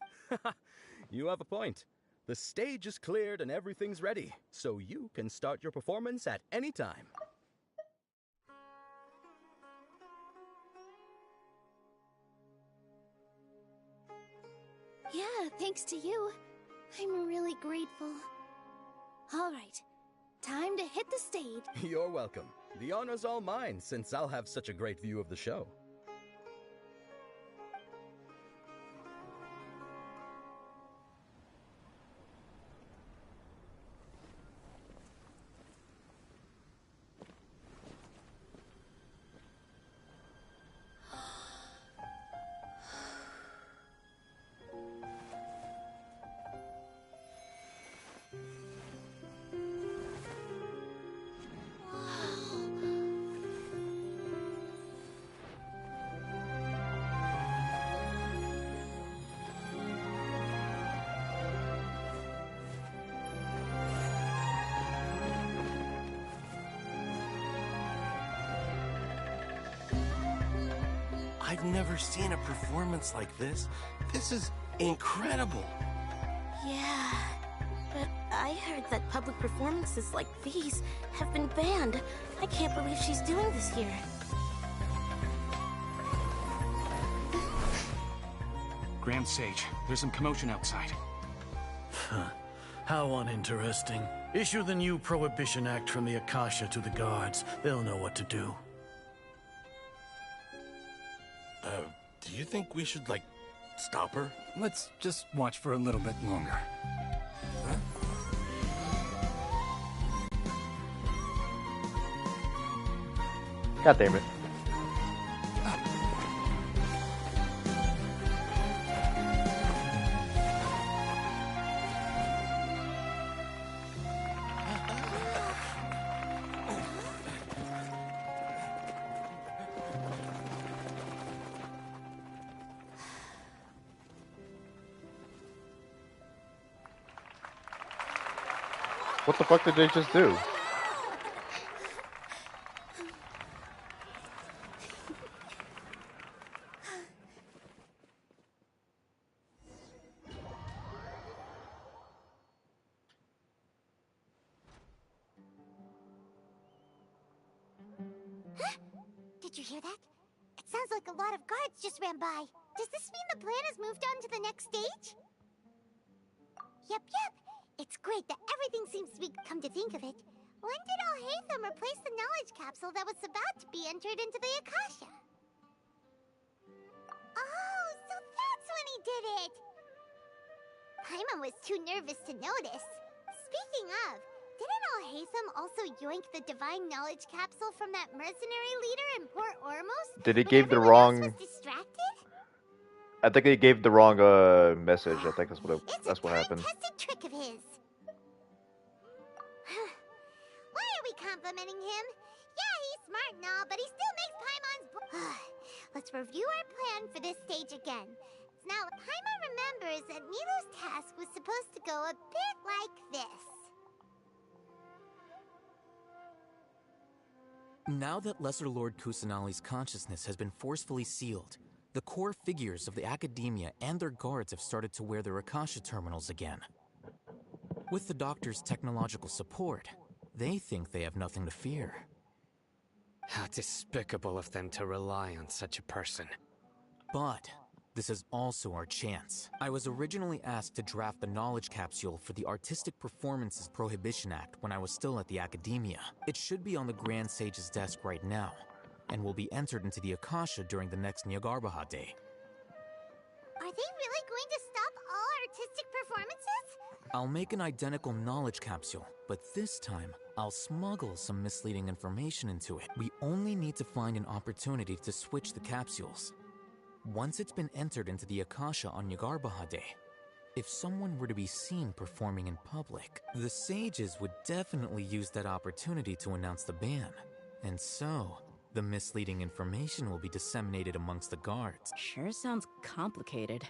You have a point. The stage is cleared and everything's ready, so you can start your performance at any time. Yeah, thanks to you. I'm really grateful. All right, time to hit the stage. You're welcome. The honor's all mine, since I'll have such a great view of the show. I've never seen a performance like this. This is incredible. Yeah, but I heard that public performances like these have been banned. I can't believe she's doing this here. Grand Sage, there's some commotion outside. How uninteresting. Issue the new Prohibition Act from the Akasha to the guards. They'll know what to do. Do you think we should, like, stop her? Let's just watch for a little bit longer. God damn it. What the fuck did they just do? Did you hear that? It sounds like a lot of guards just ran by. Does this mean the plan has moved on to the next stage? Yep. It's great that everything seems to be... Come to think of it, when did Alhaitham replace the knowledge capsule that was about to be entered into the Akasha? Oh, so that's when he did it! Paimon was too nervous to notice. Speaking of, didn't Alhaitham also yoink the divine knowledge capsule from that mercenary leader in Port Ormos? Did he give the wrong... Was distracted? I think he gave the wrong message. I think that's what happened. Tested trick of his. Why are we complimenting him? Yeah, he's smart and all, but he still makes Paimon's... Let's review our plan for this stage again. Now, Paimon remembers that Nilu's task was supposed to go a bit like this. Now that Lesser Lord Kusanali's consciousness has been forcefully sealed, the core figures of the Academia and their guards have started to wear their Akasha terminals again. With the Doctor's technological support, they think they have nothing to fear. How despicable of them to rely on such a person. But this is also our chance. I was originally asked to draft the knowledge capsule for the Artistic Performances Prohibition Act when I was still at the Academia. It should be on the Grand Sage's desk right now, and will be entered into the Akasha during the next Nyargarbaha Day. Are they really going to stop all artistic performances? I'll make an identical knowledge capsule, but this time, I'll smuggle some misleading information into it. We only need to find an opportunity to switch the capsules. Once it's been entered into the Akasha on Nyargarbaha Day, If someone were to be seen performing in public, the sages would definitely use that opportunity to announce the ban. And so, the misleading information will be disseminated amongst the guards. Sure sounds complicated.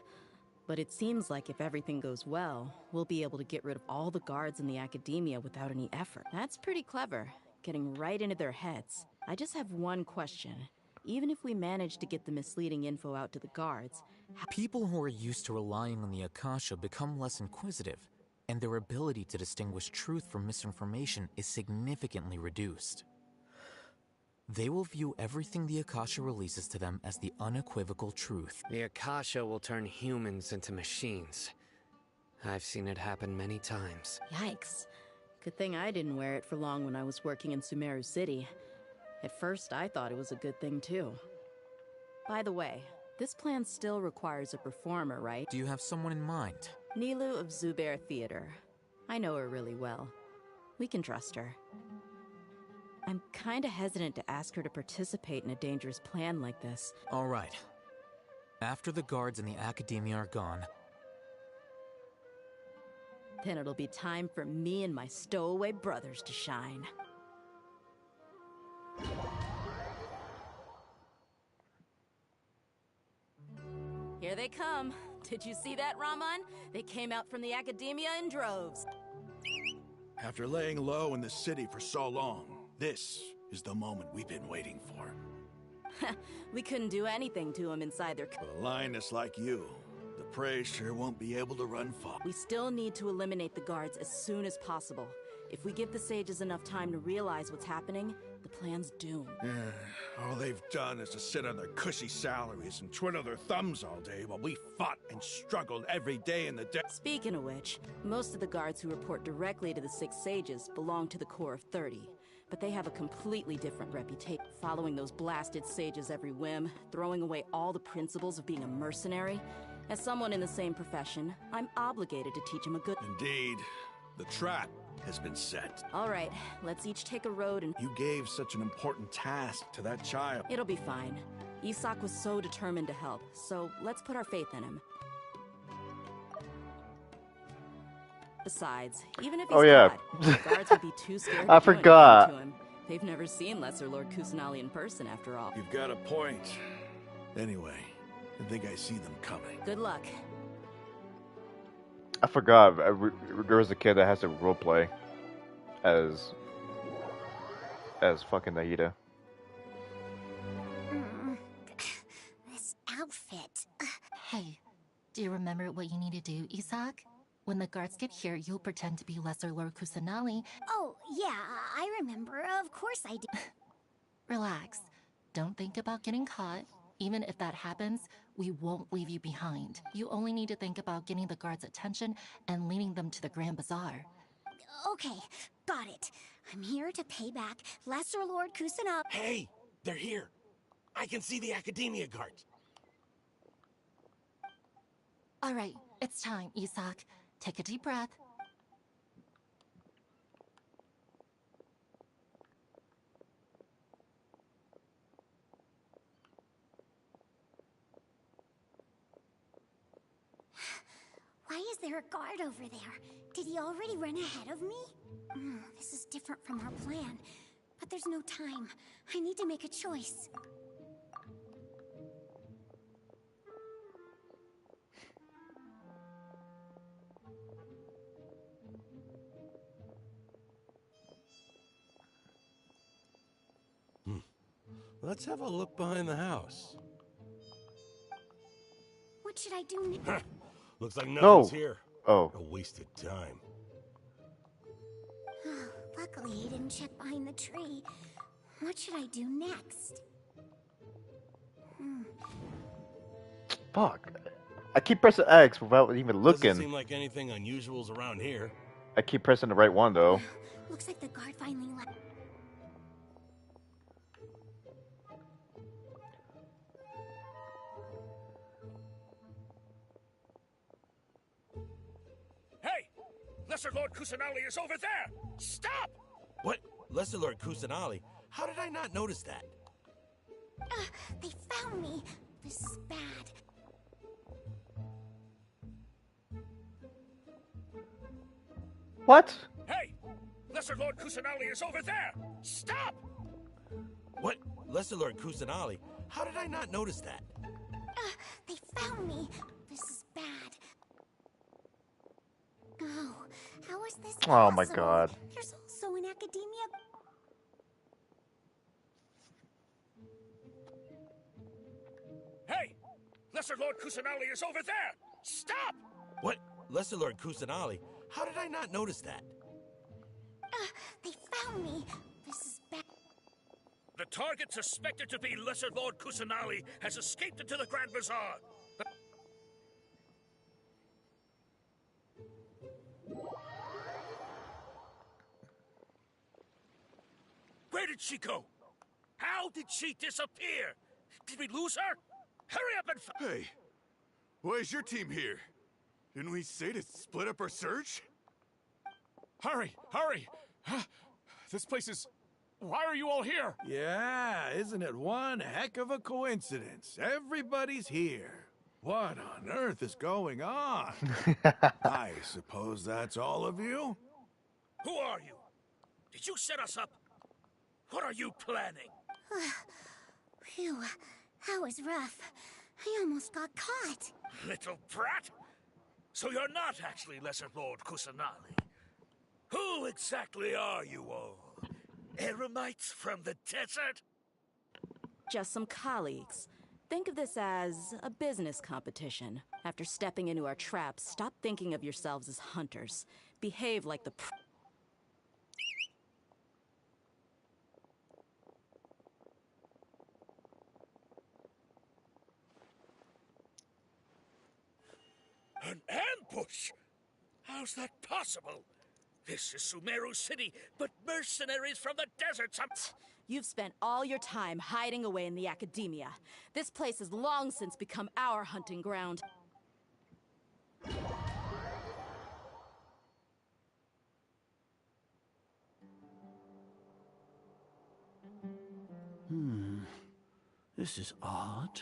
But it seems like if everything goes well, we'll be able to get rid of all the guards in the academia without any effort. That's pretty clever, getting right into their heads. I just have one question. Even if we manage to get the misleading info out to the guards... People who are used to relying on the Akasha become less inquisitive, and their ability to distinguish truth from misinformation is significantly reduced. They will view everything the Akasha releases to them as the unequivocal truth. The Akasha will turn humans into machines. I've seen it happen many times. Yikes. Good thing I didn't wear it for long when I was working in Sumeru City. At first, I thought it was a good thing, too. By the way, this plan still requires a performer, right? Do you have someone in mind? Nilu of Zubair Theater. I know her really well. We can trust her. I'm kinda hesitant to ask her to participate in a dangerous plan like this. All right. After the guards and the academia are gone... then it'll be time for me and my stowaway brothers to shine. Here they come. Did you see that, Raman? They came out from the academia in droves. After laying low in the city for so long, this is the moment we've been waiting for. We couldn't do anything to them inside their... With a lioness like you, the prey sure won't be able to run far. We still need to eliminate the guards as soon as possible. If we give the sages enough time to realize what's happening, the plan's doomed. All they've done is to sit on their cushy salaries and twiddle their thumbs all day while we fought and struggled every day in the day. Speaking of which, most of the guards who report directly to the 6 sages belong to the Corps of 30. But they have a completely different reputation, following those blasted sages every whim, throwing away all the principles of being a mercenary. As someone in the same profession, I'm obligated to teach them a good... Indeed. The trap has been set. All right, let's each take a road and... You gave such an important task to that child. It'll be fine. Isak was so determined to help, so let's put our faith in him. Besides, even if he's God, the guards would be too scared I to do anything forgot. to him. They've never seen Lesser Lord Kusanali in person, after all. You've got a point. Anyway, I think I see them coming. Good luck. I forgot. There was a kid that has to roleplay as fucking Naida. This outfit. Hey, do you remember what you need to do, Isak? When the guards get here, you'll pretend to be Lesser Lord Kusanali. Oh, yeah, I remember. Of course I do. Relax. Don't think about getting caught. Even if that happens, we won't leave you behind. You only need to think about getting the guards' attention and leading them to the Grand Bazaar. Okay, got it. I'm here to pay back Lesser Lord Kusanali. Hey, they're here. I can see the Academia guards. All right, it's time, Isak. Take a deep breath. Why is there a guard over there? Did he already run ahead of me? This is different from our plan. But there's no time. I need to make a choice. Let's have a look behind the house. What should I do now? Looks like nothing's No. here. Oh. A wasted time. Luckily, he didn't check behind the tree. What should I do next? Fuck. I keep pressing X without even looking. Doesn't seem like anything unusual's around here. I keep pressing the right one though. Looks like the guard finally left. Hey! Lesser Lord Kusanali is over there! Stop! What? Lesser Lord Kusanali? How did I not notice that? They found me. This is bad. What? Hey! Lesser Lord Kusanali is over there! Stop! What? Lesser Lord Kusanali? How did I not notice that? They found me. This is bad. Oh, how is this Oh possible? my god. There's also an academia. Hey! Lesser Lord Kusanali is over there! Stop! What? Lesser Lord Kusanali? How did I not notice that? They found me. This is bad. The target suspected to be Lesser Lord Kusanali has escaped into the Grand Bazaar. Where did she go? How did she disappear? Did we lose her? Hurry up and Hey, why is your team here? Didn't we say to split up our search? Hurry! Hurry! This place is... Why are you all here? Yeah, isn't it one heck of a coincidence? Everybody's here. What on earth is going on? I suppose that's all of you? Who are you? Did you set us up? What are you planning? Phew, that was rough. I almost got caught. Little brat? So you're not actually Lesser Lord Kusanali. Who exactly are you all? Eremites from the desert? Just some colleagues. Think of this as a business competition. After stepping into our traps, stop thinking of yourselves as hunters. Behave like the An ambush? How's that possible? This is Sumeru City, but mercenaries from the desert. You've spent all your time hiding away in the academia. This place has long since become our hunting ground. This is odd.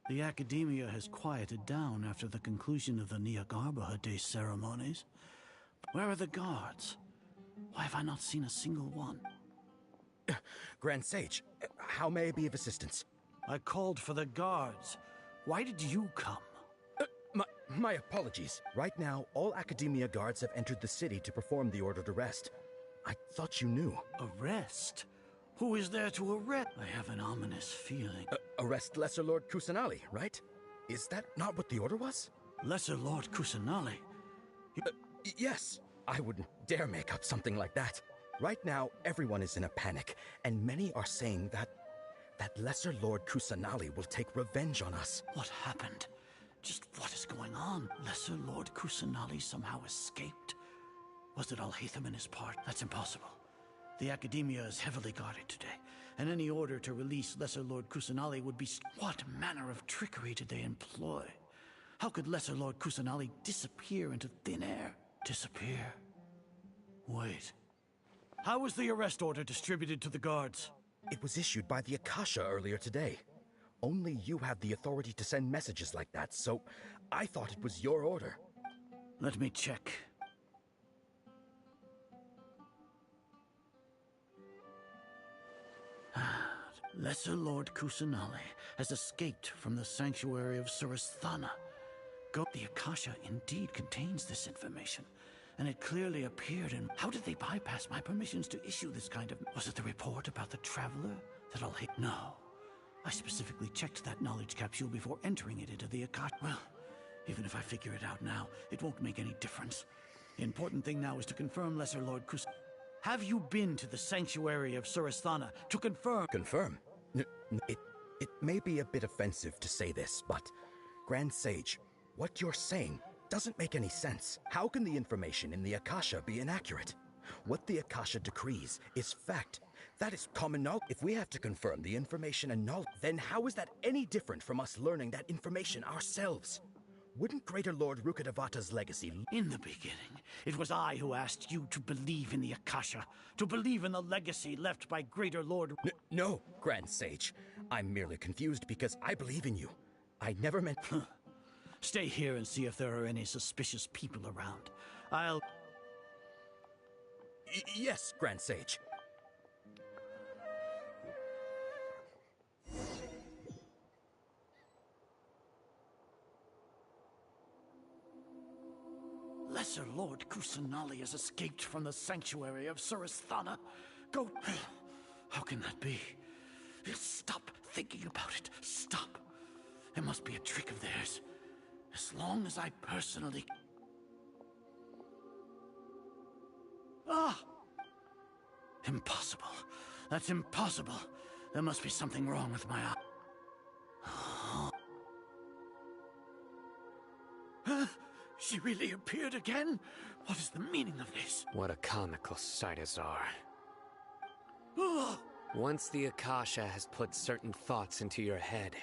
The academia has quieted down after the conclusion of the Nyagarbha Day ceremonies. Where are the guards? Why have I not seen a single one? Grand Sage, how may I be of assistance? I called for the guards. Why did you come? My apologies. Right now, all Academia guards have entered the city to perform the ordered arrest. I thought you knew. Arrest? Who is there to arrest? I have an ominous feeling. Arrest Lesser Lord Kusanali, right? Is that not what the order was? Lesser Lord Kusanali? Yes. I wouldn't dare make up something like that. Right now, everyone is in a panic, and many are saying that Lesser Lord Kusanali will take revenge on us. What happened? Just what is going on? Lesser Lord Kusanali somehow escaped? Was it Alhaitham and his part? That's impossible. The Academia is heavily guarded today, and any order to release Lesser Lord Kusanali would be... What manner of trickery did they employ? How could Lesser Lord Kusanali disappear into thin air? Disappear? Wait. How was the arrest order distributed to the guards? It was issued by the Akasha earlier today. Only you have the authority to send messages like that, so I thought it was your order. Let me check. Lesser Lord Kusanali has escaped from the sanctuary of Surasthana. The Akasha indeed contains this information, and it clearly appeared in... How did they bypass my permissions to issue this kind of... Was it the report about the traveler that I'll hit? No. I specifically checked that knowledge capsule before entering it into the Akasha. Well, even if I figure it out now, it won't make any difference. The important thing now is to confirm Lesser Lord Kus... Have you been to the sanctuary of Surasthana to confirm... Confirm? It may be a bit offensive to say this, but... Grand Sage, what you're saying doesn't make any sense. How can the information in the Akasha be inaccurate? What the Akasha decrees is fact. That is common knowledge. If we have to confirm the information and knowledge, then how is that any different from us learning that information ourselves? Wouldn't Greater Lord Rukkhadevata's legacy... In the beginning, it was I who asked you to believe in the Akasha, to believe in the legacy left by Greater Lord... No, Grand Sage. I'm merely confused because I believe in you. I never meant... Stay here and see if there are any suspicious people around. Yes, Grand Sage. Lesser Lord Kusanali has escaped from the sanctuary of Suristhana. Go... How can that be? Stop thinking about it. Stop. It must be a trick of theirs. As long as I personally... Ah! Impossible. That's impossible. There must be something wrong with my eye. Huh? She really appeared again? What is the meaning of this? What a comical sight, Azar. Ah! Once the Akasha has put certain thoughts into your head,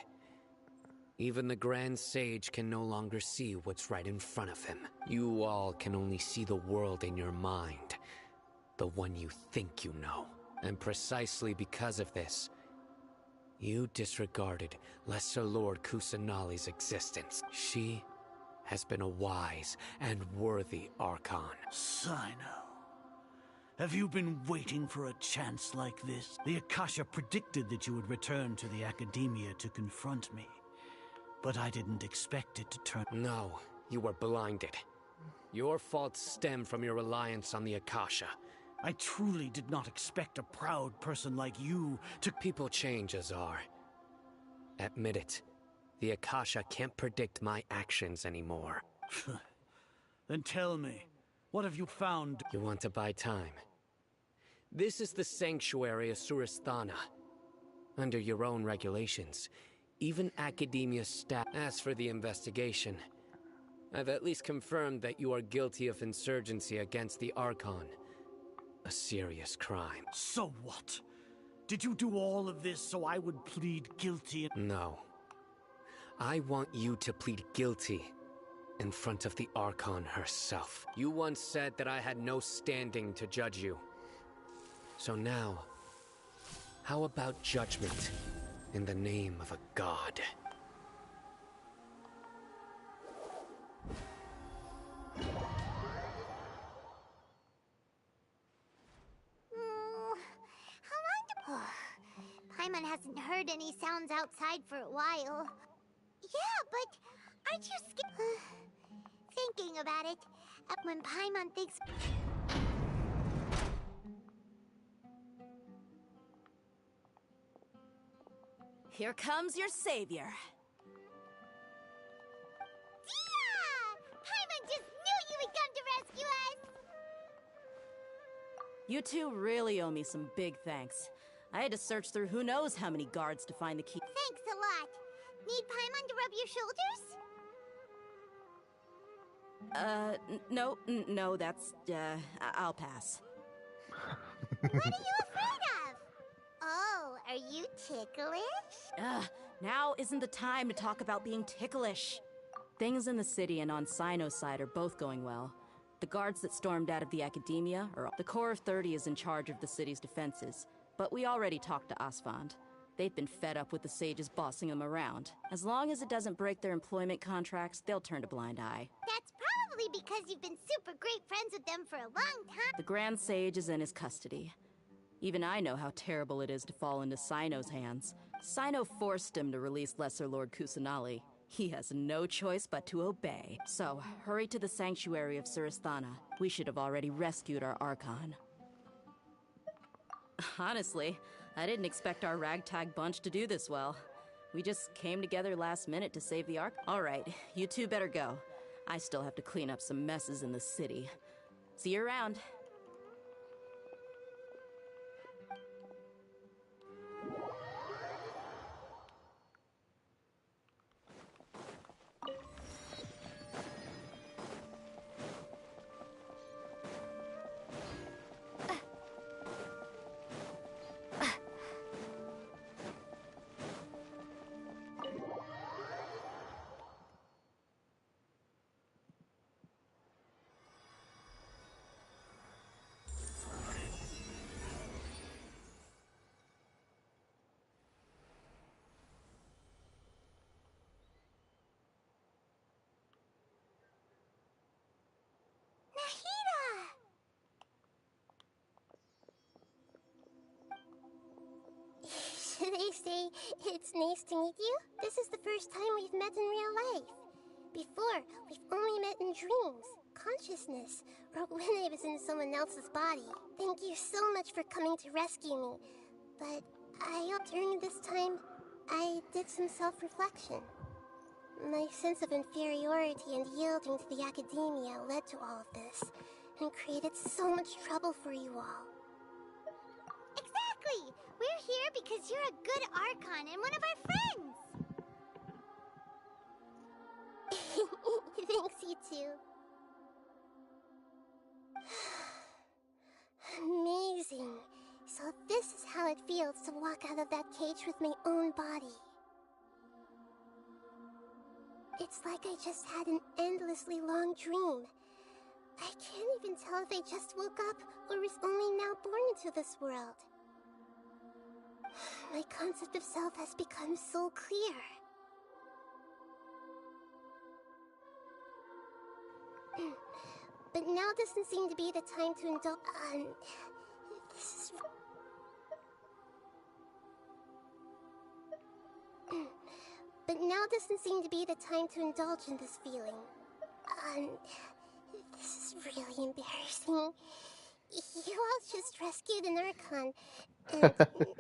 even the Grand Sage can no longer see what's right in front of him. You all can only see the world in your mind, the one you think you know. And precisely because of this, you disregarded Lesser Lord Kusanali's existence. She has been a wise and worthy Archon. Sino, have you been waiting for a chance like this? The Akasha predicted that you would return to the Academia to confront me. But I didn't expect it to turn... No, you were blinded. Your faults stem from your reliance on the Akasha. I truly did not expect a proud person like you to... People change, Azar. Admit it. The Akasha can't predict my actions anymore. Then tell me, what have you found? You want to buy time? This is the sanctuary of Suristhana. Under your own regulations, even Academia staff... As for the investigation, I've at least confirmed that you are guilty of insurgency against the Archon. A serious crime. So what? Did you do all of this so I would plead guilty? No. I want you to plead guilty in front of the Archon herself. You once said that I had no standing to judge you. So now, how about judgment in the name of a god? How long do... Paimon hasn't heard any sounds outside for a while. Yeah, but aren't you scared? Thinking about it, when Paimon thinks... Here comes your savior. Dia! Paimon just knew you would come to rescue us! You two really owe me some big thanks. I had to search through who knows how many guards to find the key. Thanks a lot. Need Paimon to rub your shoulders? No, that's, I'll pass. What are you afraid of? Oh, are you ticklish? Now isn't the time to talk about being ticklish. Things in the city and on Sino's side are both going well. The guards that stormed out of the Academia are... The Corps of 30 is in charge of the city's defenses, but we already talked to Asfand. They've been fed up with the sages bossing them around. As long as it doesn't break their employment contracts, they'll turn a blind eye. That's probably because you've been super great friends with them for a long time. The Grand Sage is in his custody. Even I know how terrible it is to fall into Sino's hands. Sino forced him to release Lesser Lord Kusanali. He has no choice but to obey. So, hurry to the sanctuary of Suristhana. We should have already rescued our Archon. Honestly, I didn't expect our ragtag bunch to do this well. We just came together last minute to save the Archon. Alright, you two better go. I still have to clean up some messes in the city. See you around. they say it's nice to meet you. This is the first time we've met in real life. Before, we've only met in dreams, consciousness, or when I was in someone else's body. Thank you so much for coming to rescue me. But during this time, I did some self-reflection. My sense of inferiority and yielding to the academia led to all of this, and created so much trouble for you all. Exactly! We're here because you're a good Archon and one of our friends! Thanks, you too. Amazing. So this is how it feels to walk out of that cage with my own body. It's like I just had an endlessly long dream. I can't even tell if I just woke up or was only now born into this world. My concept of self has become so clear. But now doesn't seem to be the time to indulge. This is. But now doesn't seem to be the time to indulge in this feeling. This is really embarrassing. You all just rescued an Archon, and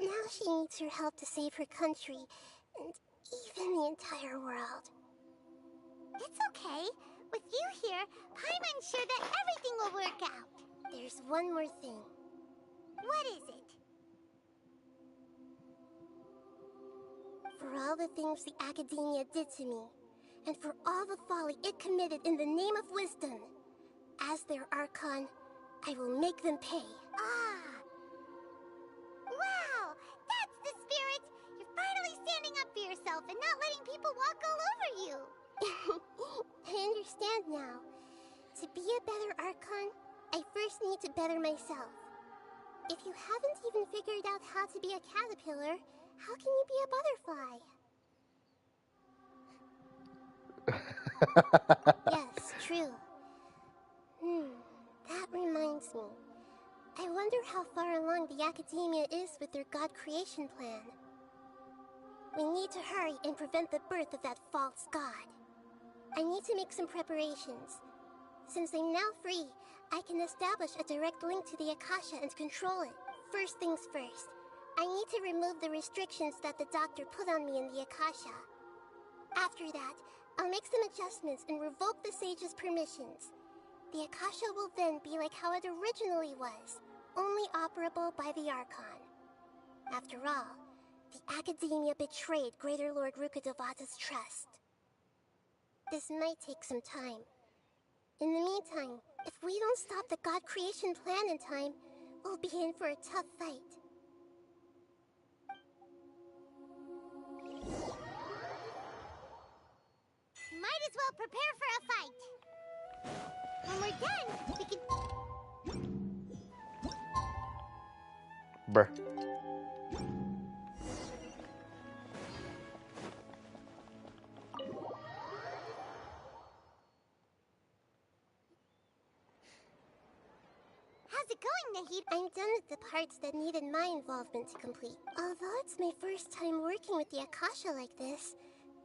now she needs your help to save her country, and even the entire world. It's okay. With you here, Paimon's sure that everything will work out. There's one more thing. What is it? For all the things the academia did to me, and for all the folly it committed in the name of wisdom, as their Archon, I will make them pay. Wow! That's the spirit! You're finally standing up for yourself and not letting people walk all over you! I understand now. To be a better Archon, I first need to better myself. If you haven't even figured out how to be a caterpillar, how can you be a butterfly? Yes, true. That reminds me. I wonder how far along the academia is with their god creation plan. We need to hurry and prevent the birth of that false god. I need to make some preparations. Since I'm now free, I can establish a direct link to the Akasha and control it. First things first, I need to remove the restrictions that the doctor put on me in the Akasha. After that, I'll make some adjustments and revoke the sage's permissions. The Akasha will then be like how it originally was, only operable by the Archon. After all, the academia betrayed Greater Lord Rukkhadevata's trust. This might take some time. In the meantime, if we don't stop the god creation plan in time, we'll be in for a tough fight. Might as well prepare for a fight. When we're done, we can... Bruh. How's it going, Nahid? I'm done with the parts that needed my involvement to complete. Although it's my first time working with the Akasha like this,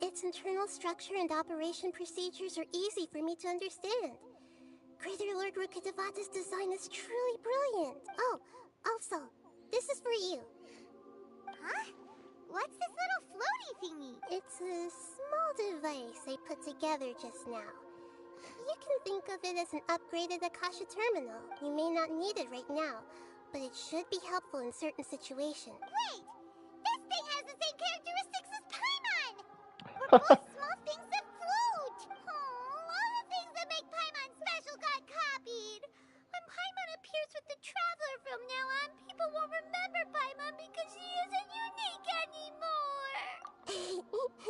its internal structure and operation procedures are easy for me to understand. Greater Lord Rukkhadevata's design is truly brilliant. Oh, also, this is for you. Huh? What's this little floaty thingy? It's a small device I put together just now. You can think of it as an upgraded Akasha terminal. You may not need it right now, but it should be helpful in certain situations. Wait! This thing has the same characteristics as Paimon! We're both small things that float! Oh, all the things that make Paimon special got copied! When Paimon appears with the Traveler from now on, people won't remember Paimon because she isn't unique anymore!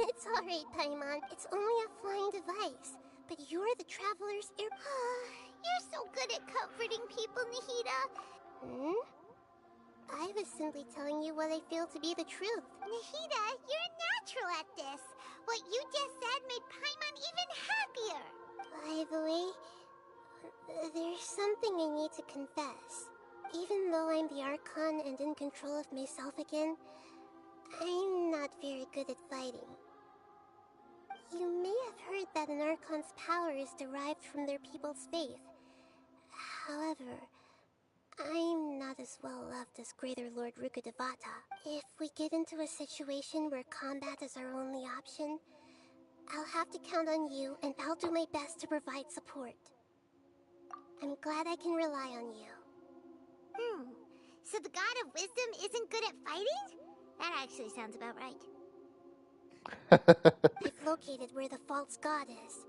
It's alright, Paimon. It's only a flying device. But you're the Traveler's ear... You're so good at comforting people, Nahida. I was simply telling you what I feel to be the truth. Nahida, you're natural at this. What you just said made Paimon even happier. By the way, there's something I need to confess. Even though I'm the Archon and in control of myself again, I'm not very good at fighting. You may have heard that an Archon's power is derived from their people's faith. However, I'm not as well loved as Greater Lord Rukkhadevata. If we get into a situation where combat is our only option, I'll have to count on you, and I'll do my best to provide support. I'm glad I can rely on you. So the God of Wisdom isn't good at fighting? That actually sounds about right. I've located where the false god is.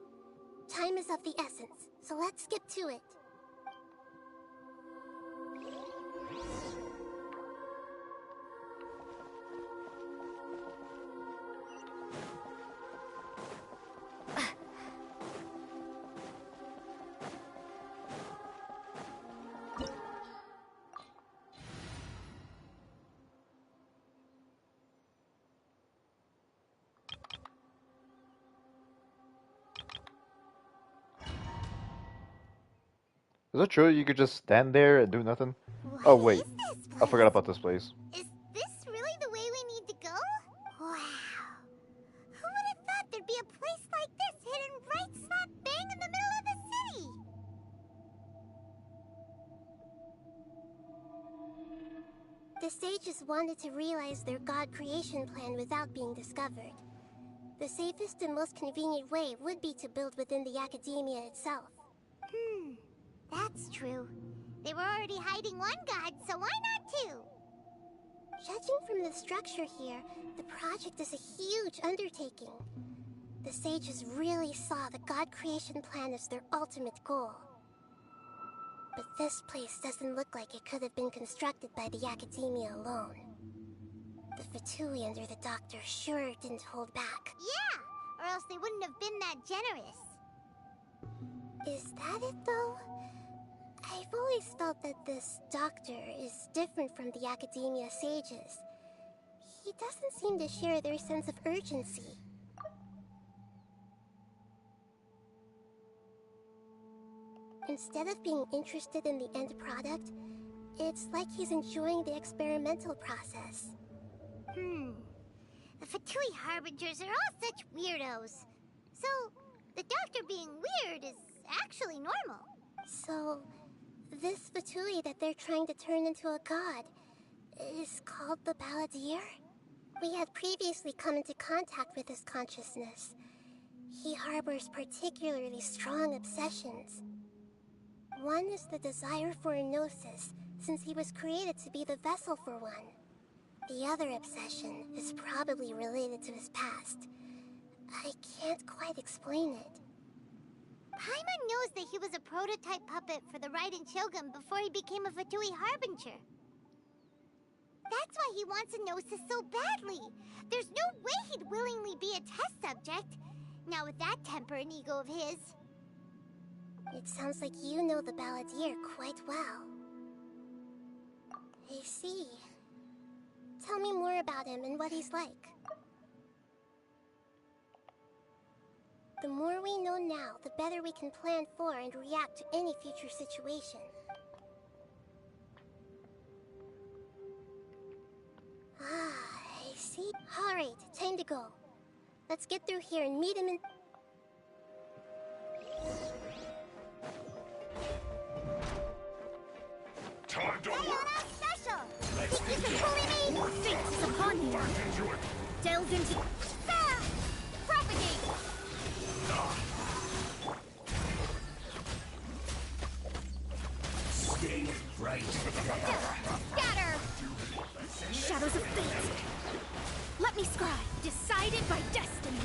Time is of the essence, so let's skip to it. Is it true you could just stand there and do nothing? Oh wait, I forgot about this place. Is this really the way we need to go? Wow. Who would have thought there'd be a place like this hidden right slap bang in the middle of the city? The sages wanted to realize their god creation plan without being discovered. The safest and most convenient way would be to build within the academia itself. That's true. They were already hiding one god, so why not two? Judging from the structure here, the project is a huge undertaking. The sages really saw the god creation plan as their ultimate goal. But this place doesn't look like it could have been constructed by the academia alone. The Fatui under the doctor sure didn't hold back. Yeah, or else they wouldn't have been that generous. Is that it, though? I've always felt that this doctor is different from the academia sages. He doesn't seem to share their sense of urgency. Instead of being interested in the end product, it's like he's enjoying the experimental process. The Fatui Harbingers are all such weirdos. So, the doctor being weird is actually normal. So, this Fatui that they're trying to turn into a god is called the Balladeer? We had previously come into contact with his consciousness. He harbors particularly strong obsessions. One is the desire for a gnosis, since he was created to be the vessel for one. The other obsession is probably related to his past. I can't quite explain it. Paimon knows that he was a prototype puppet for the Raiden Shogun before he became a Fatui Harbinger. That's why he wants a gnosis so badly. There's no way he'd willingly be a test subject. Now with that temper and ego of his. It sounds like you know the Balladeer quite well. I see. Tell me more about him and what he's like. The more we know now, the better we can plan for and react to any future situation. I see. Alright, time to go. Let's get through here and meet him in... Time to work! Special! Let's Think you can bully me? Fate is upon you. Delve into... Ah! Propagate! Stay right. Scatter! Shadows of fate. Let me scribe. Decided by destiny.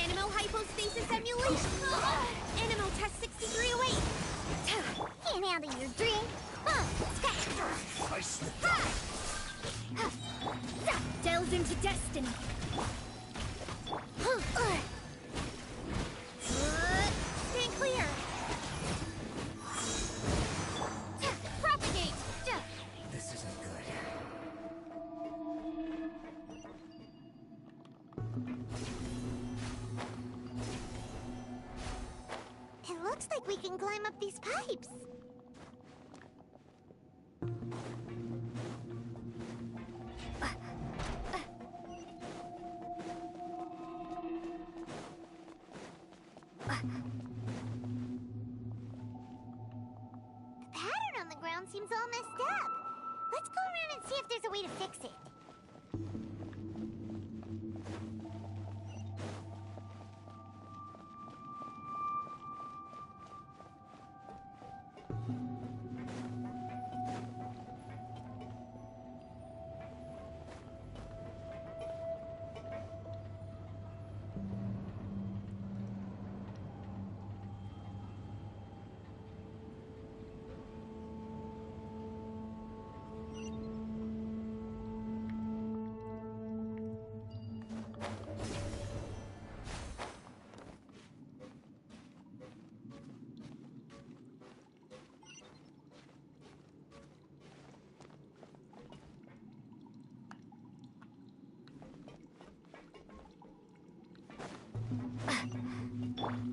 Animal hypostasis emulation! Animal test 6308. Can't handle your drink! Delve into destiny. Stay clear! Propagate! This isn't good. It looks like we can climb up these pipes. town seems all messed up. Let's go around and see if there's a way to fix it.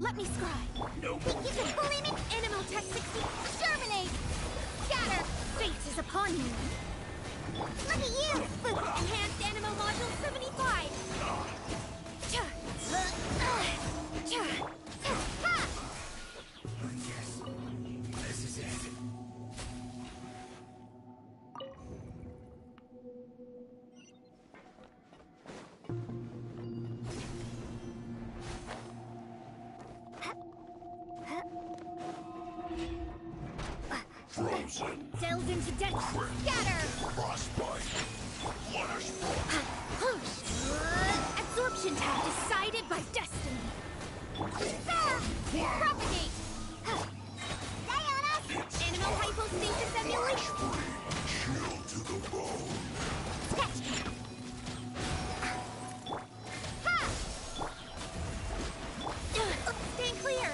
Let me scry. No. Think you can bully me? Animal Tech 60, exterminate! Scatter! Fate is upon you. Look at you! Enhanced Animal Module 75. Ha! Yes. This is it. Frozen. Delve into death. Scatter. Frostbite. Flash. Absorption tab decided by destiny. Propagate. Stay on us. Animal hypostasis emulation. Chill to the bone. Sketch. Stand clear.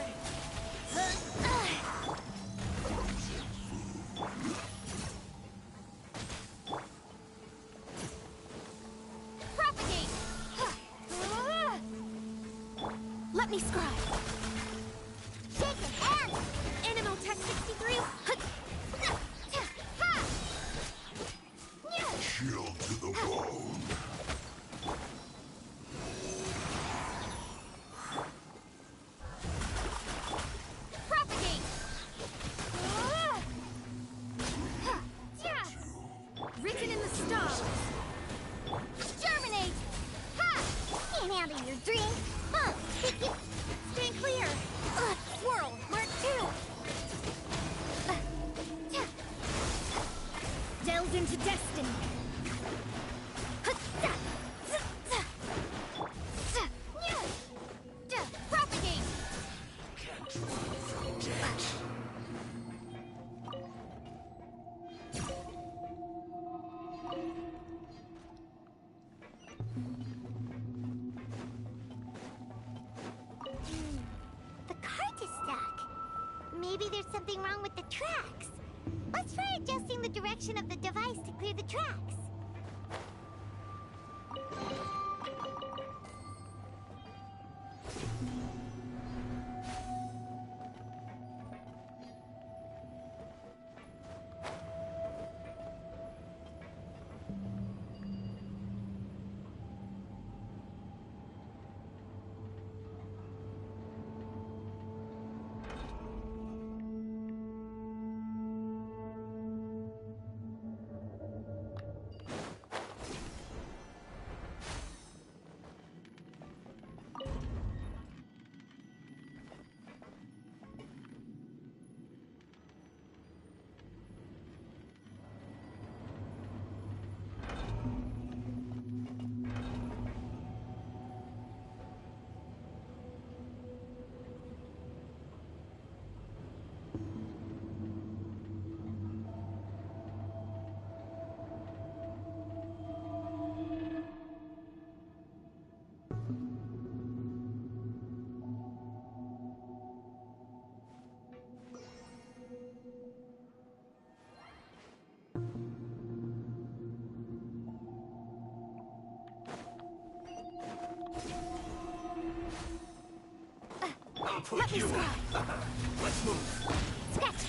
Propagate. Let me scribe. Shake it and Animal Tech 63. Chill to the bone. Propagate. Written in the stars. Germinate. Can't handle your drink. Stand clear. Swirl. Mark 2. Delve into destiny. Propagate. The cart is stuck. Maybe there's something wrong with the tracks. Let's try adjusting the direction of the device to clear the tracks. Let me Let's move. Sketch.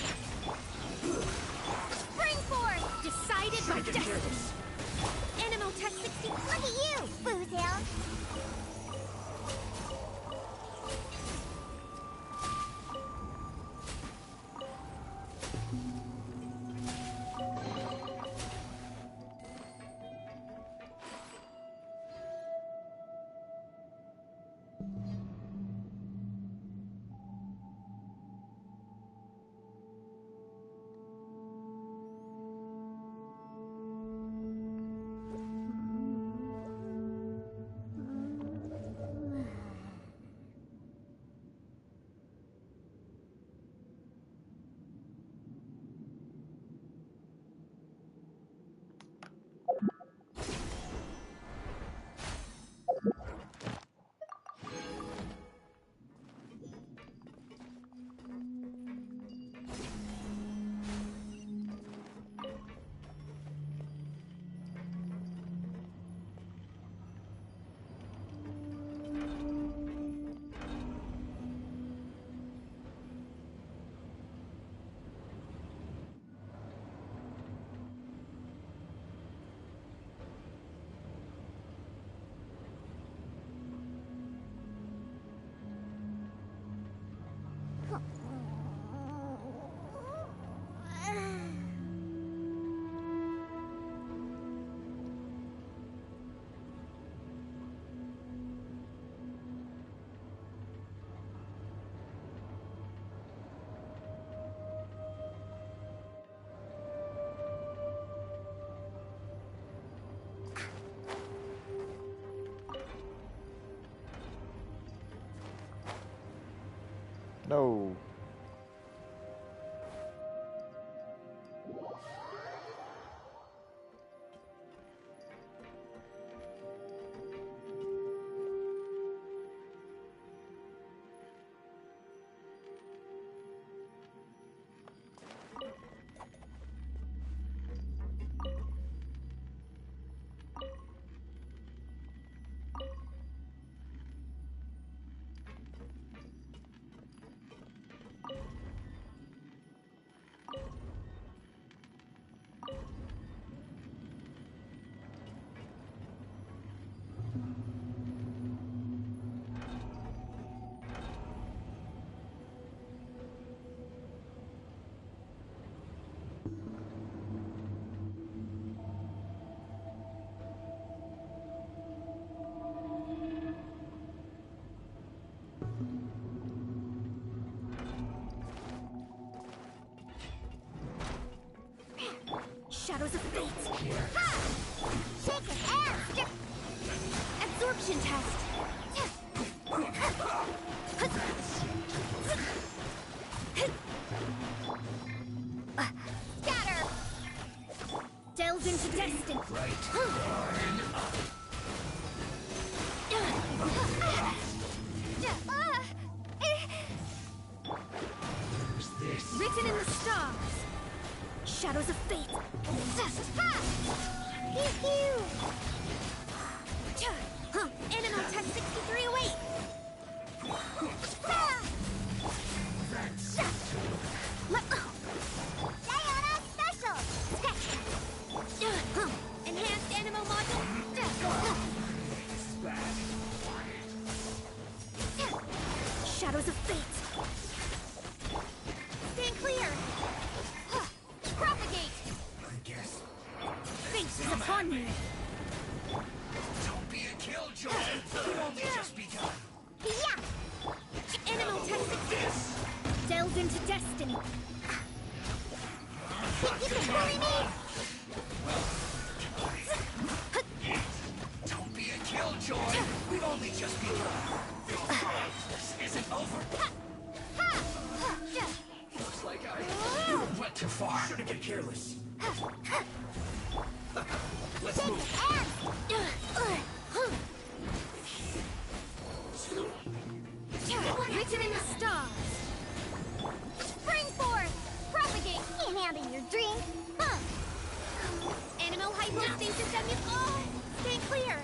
Spring forth. Decided by destiny. Animal Tech 60. Look at you, Boozle. No. Shadows of Fate! Ha! Shake it and absorption test! Scatter! Delve into destiny! Written in the stars! Shadows of Fate! Ha! Pew pew! Animal Test 6308! Diana Special! Enhanced Animal Module! Shadows of Fate! Stand clear! Propagate! Fate is upon me! Don't be a killjoy! We've only just begun! Yeah! Animal Test 60! Delve into destiny! Think you can bully me? Don't be a killjoy! We've only just begun! This isn't over! Looks like I went too far. Shouldn't get careless. Let's move. Written in the stars. Spring forth. Propagate. Can't handle your drink. Animal hypostasis and oh, stay clear.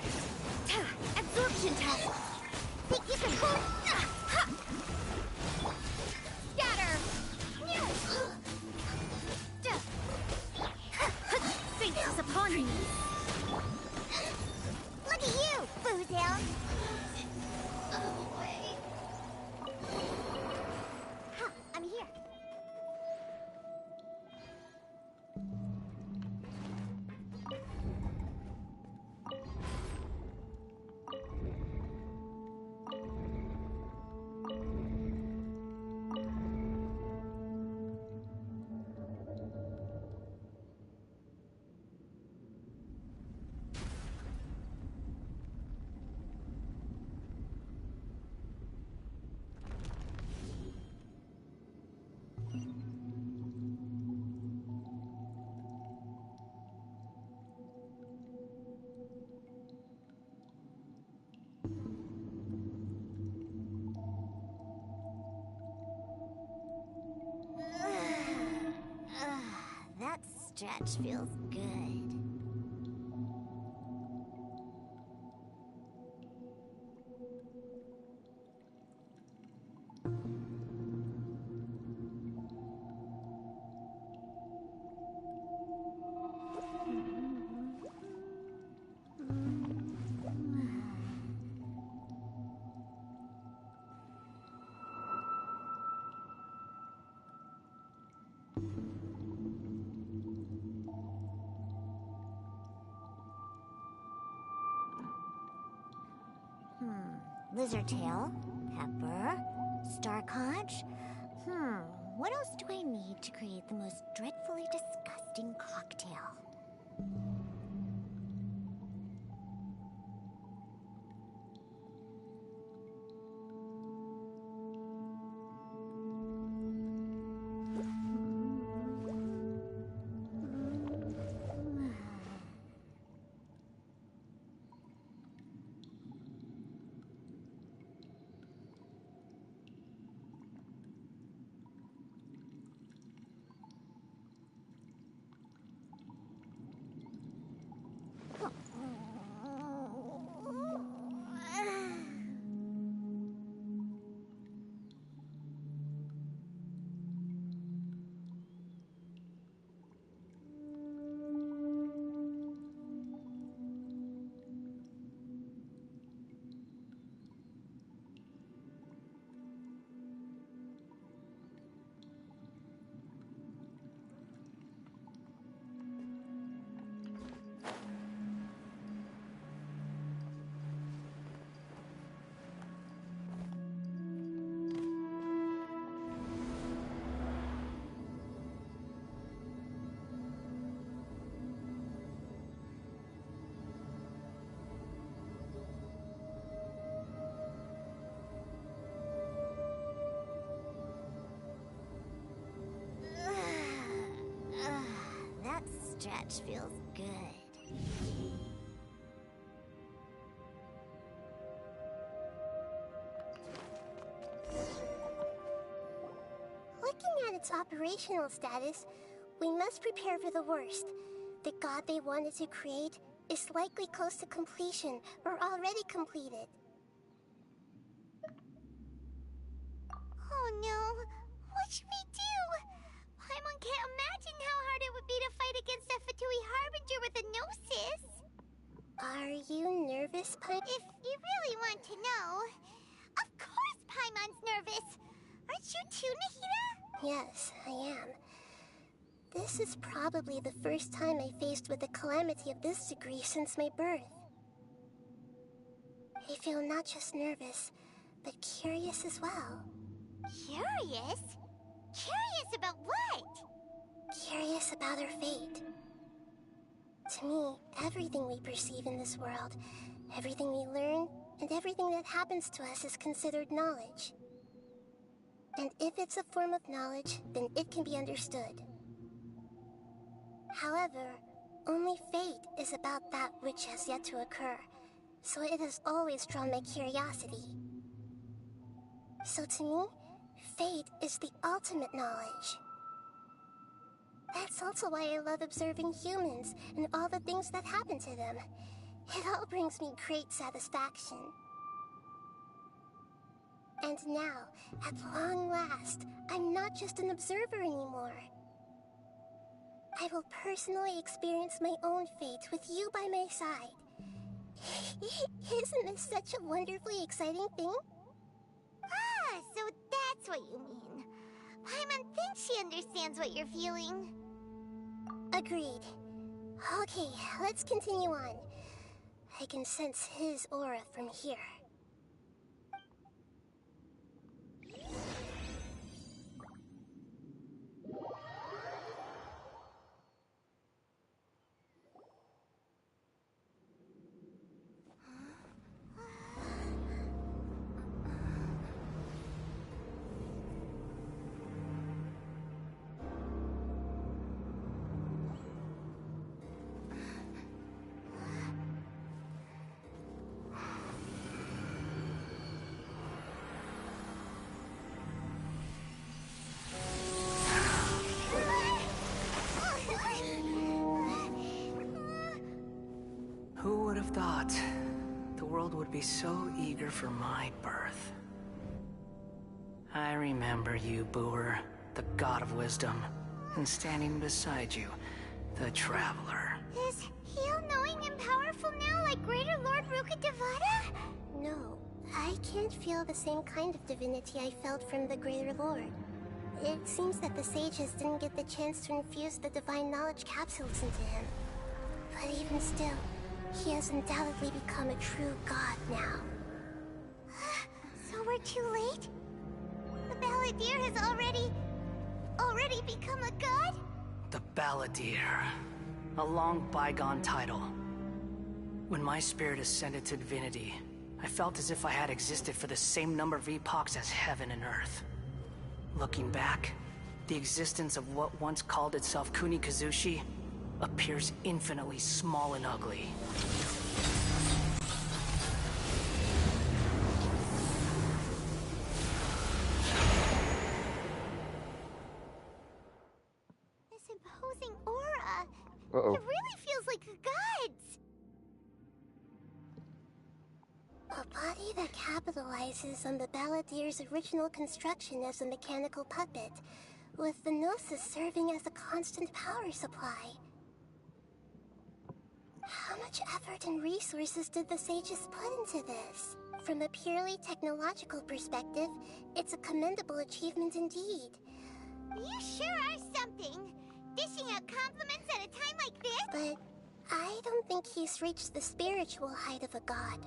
Absorption test. Think you can pull? Scatter. Fate is upon me. Look at you, Boozle. I'm here. That stretch feels good. Lizard tail, pepper, star conch. What else do I need to create the most dreadfully disgusting cocktail? stretch feels good. Looking at its operational status, we must prepare for the worst. The god they wanted to create is likely close to completion or already completed. Oh no, what should we do? Paimon can't imagine how hard it would be to fight against a F2P Harbinger with a Gnosis. Are you nervous, Paimon? If you really want to know, of course Paimon's nervous. Aren't you too, Nahida? Yes, I am. This is probably the first time I faced with a calamity of this degree since my birth. I feel not just nervous, but curious as well. Curious? Curious about what? Curious about our fate. To me, everything we perceive in this world, everything we learn, and everything that happens to us is considered knowledge. And if it's a form of knowledge, then it can be understood. However, only fate is about that which has yet to occur, so it has always drawn my curiosity. So to me, fate is the ultimate knowledge. That's also why I love observing humans and all the things that happen to them. It all brings me great satisfaction. And now, at long last, I'm not just an observer anymore. I will personally experience my own fate with you by my side. Isn't this such a wonderfully exciting thing? Ah, so that's what you mean. Paimon thinks she understands what you're feeling. Agreed. Okay, let's continue on. I can sense his aura from here. Who would have thought the world would be so eager for my birth? I remember you, Booer, the god of wisdom, and standing beside you, the traveler. Is he all-knowing and powerful now, like Greater Lord Rukkhadevata? No, I can't feel the same kind of divinity I felt from the Greater Lord. It seems that the sages didn't get the chance to infuse the divine knowledge capsules into him. But even still, he has undoubtedly become a true god now. So we're too late? The Balladeer has already become a god? The Balladeer. A long bygone title. When my spirit ascended to divinity, I felt as if I had existed for the same number of epochs as heaven and earth. Looking back, the existence of what once called itself Kunikazushi appears infinitely small and ugly. This imposing aura. Uh-oh. It really feels like a god's. A body that capitalizes on the Balladeer's original construction as a mechanical puppet, with the Gnosis serving as a constant power supply. How much effort and resources did the sages put into this? From a purely technological perspective, it's a commendable achievement indeed. You sure are something. Dishing out compliments at a time like this? But I don't think he's reached the spiritual height of a god.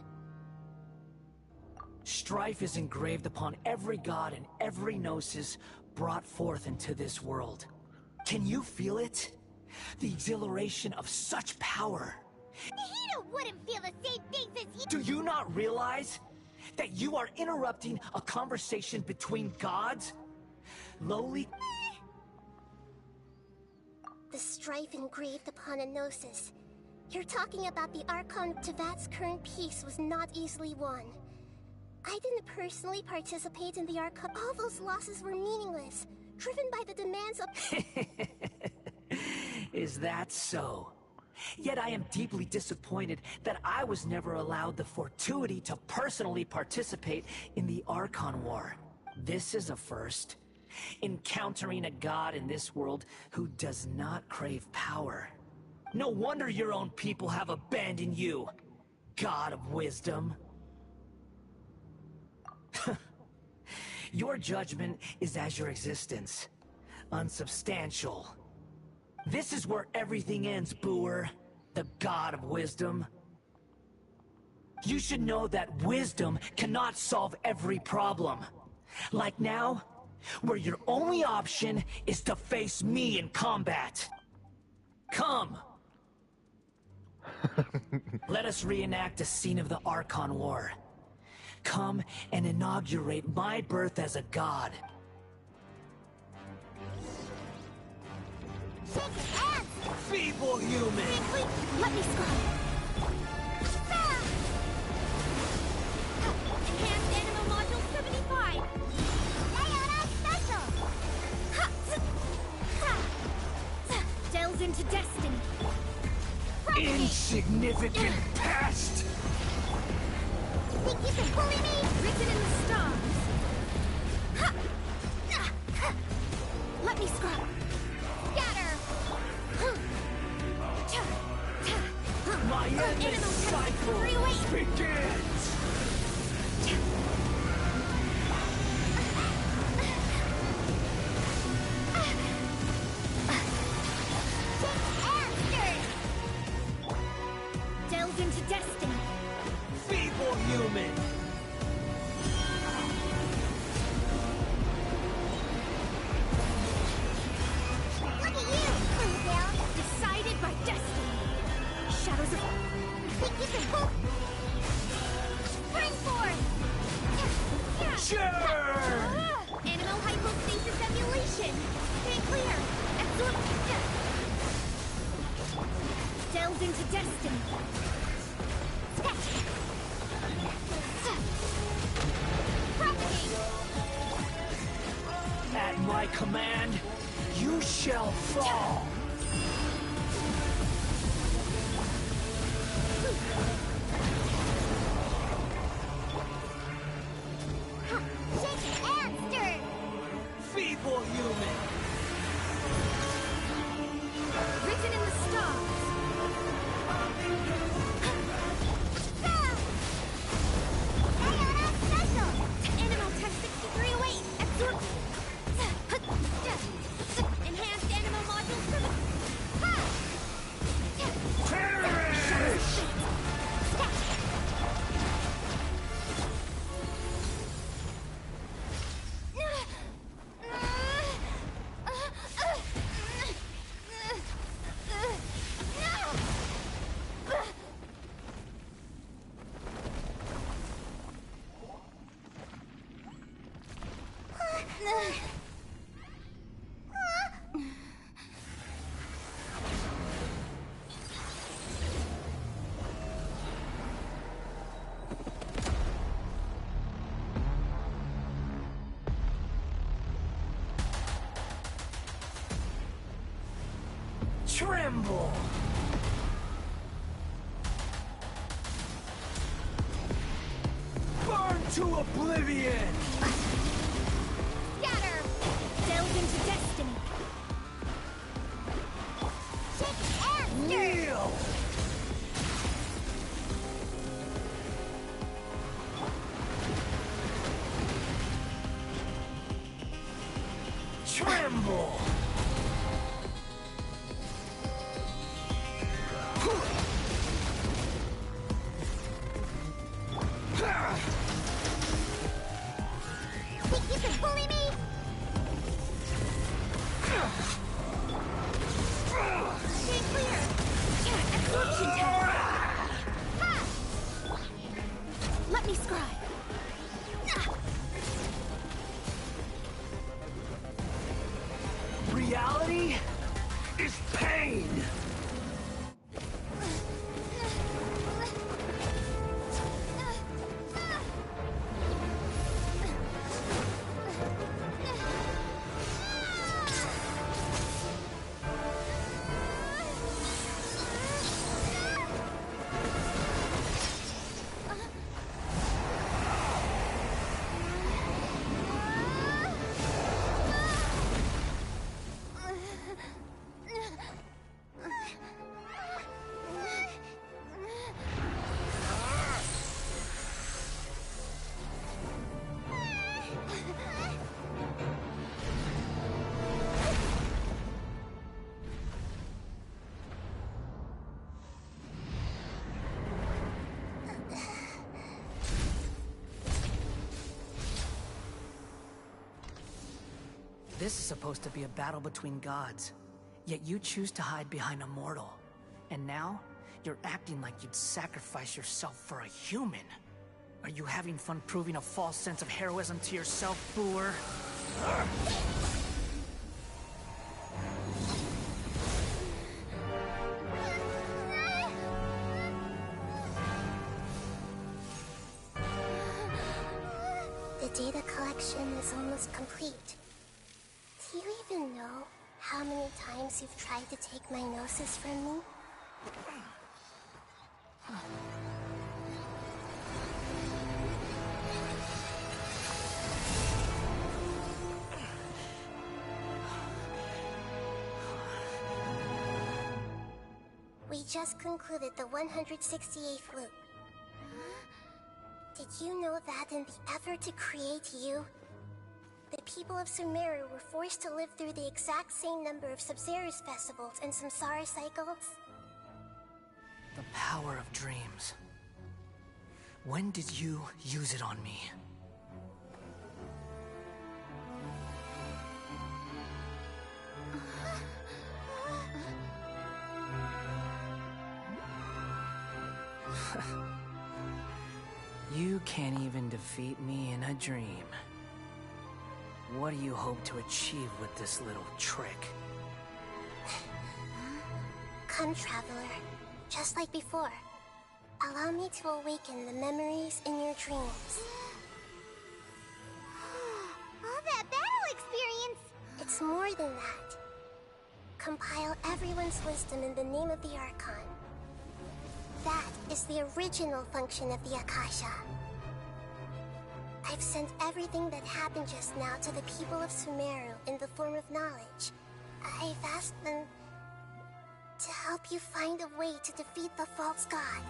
Strife is engraved upon every god and every gnosis brought forth into this world. Can you feel it? The exhilaration of such power. Nahida wouldn't feel the same things as you. Do you not realize that you are interrupting a conversation between gods? Lowly... the strife engraved upon a gnosis. You're talking about the Archon. Tevat's current peace was not easily won. I didn't personally participate in the Archon. All those losses were meaningless, driven by the demands of... Is that so? Yet I am deeply disappointed that I was never allowed the fortuity to personally participate in the Archon War. This is a first. Encountering a god in this world who does not crave power. No wonder your own people have abandoned you, God of Wisdom. Your judgment is as your existence. Unsubstantial. This is where everything ends, Booer. The God of Wisdom. You should know that wisdom cannot solve every problem. Like now, where your only option is to face me in combat. Come! Let us reenact a scene of the Archon War. Come and inaugurate my birth as a god. Feeble human! Let me scry. Enhanced Animal Module 75. Delves into destiny. Insignificant pest! Think you can bully me? Written in the stars. Let me scrub. Scatter. My endless cycle begins! Delves into destiny. Feeble human! Look at you, Bluebell. Decided by destiny. Shadows of... Think you can pull... Spring forth! Sure! Animal hypostasis emulation. Stay clear. Absorb... Delves into destiny. At my command, you shall fall! Shake and stir! Feeble human! Written in the stars. Animal Tech 6308, absorb. Enhanced Animal Module 7. Perish! Tremble! Burn to oblivion! Scatter! Delve into destiny. Shake and stir! Kneel! Tremble! This is supposed to be a battle between gods, yet you choose to hide behind a mortal. And now, you're acting like you'd sacrifice yourself for a human. Are you having fun proving a false sense of heroism to yourself, Booer? The data collection is almost complete. Do you even know how many times you've tried to take my gnosis from me? We just concluded the 168th loop. Did you know that in the effort to create you, the people of Sumeru were forced to live through the exact same number of Sabzeruz festivals and Samsara cycles? The power of dreams. When did you use it on me? You can't even defeat me in a dream. What do you hope to achieve with this little trick? Come, Traveler. Just like before. Allow me to awaken the memories in your dreams. All that battle experience! It's more than that. Compile everyone's wisdom in the name of the Archon. That is the original function of the Akasha. I've sent everything that happened just now to the people of Sumeru in the form of knowledge. I've asked them to help you find a way to defeat the false god.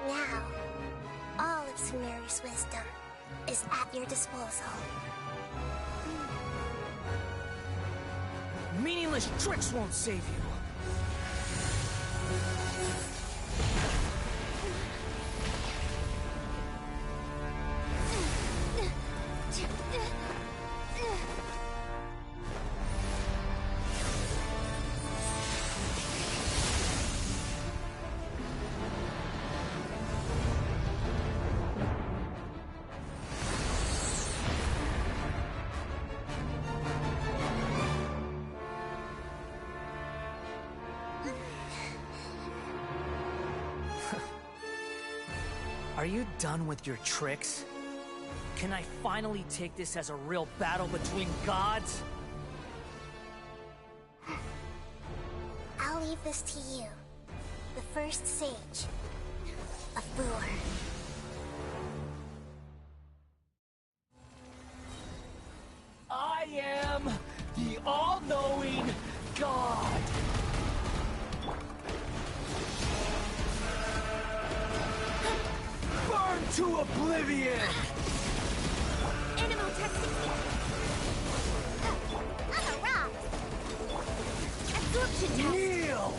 Now, all of Sumeru's wisdom is at your disposal. Meaningless tricks won't save you. Are you done with your tricks? Can I finally take this as a real battle between gods? I'll leave this to you, the first sage of Booer. I am the all-knowing God! Burn to oblivion! Animal testing. I'm a rock. Absorption test. Kneel!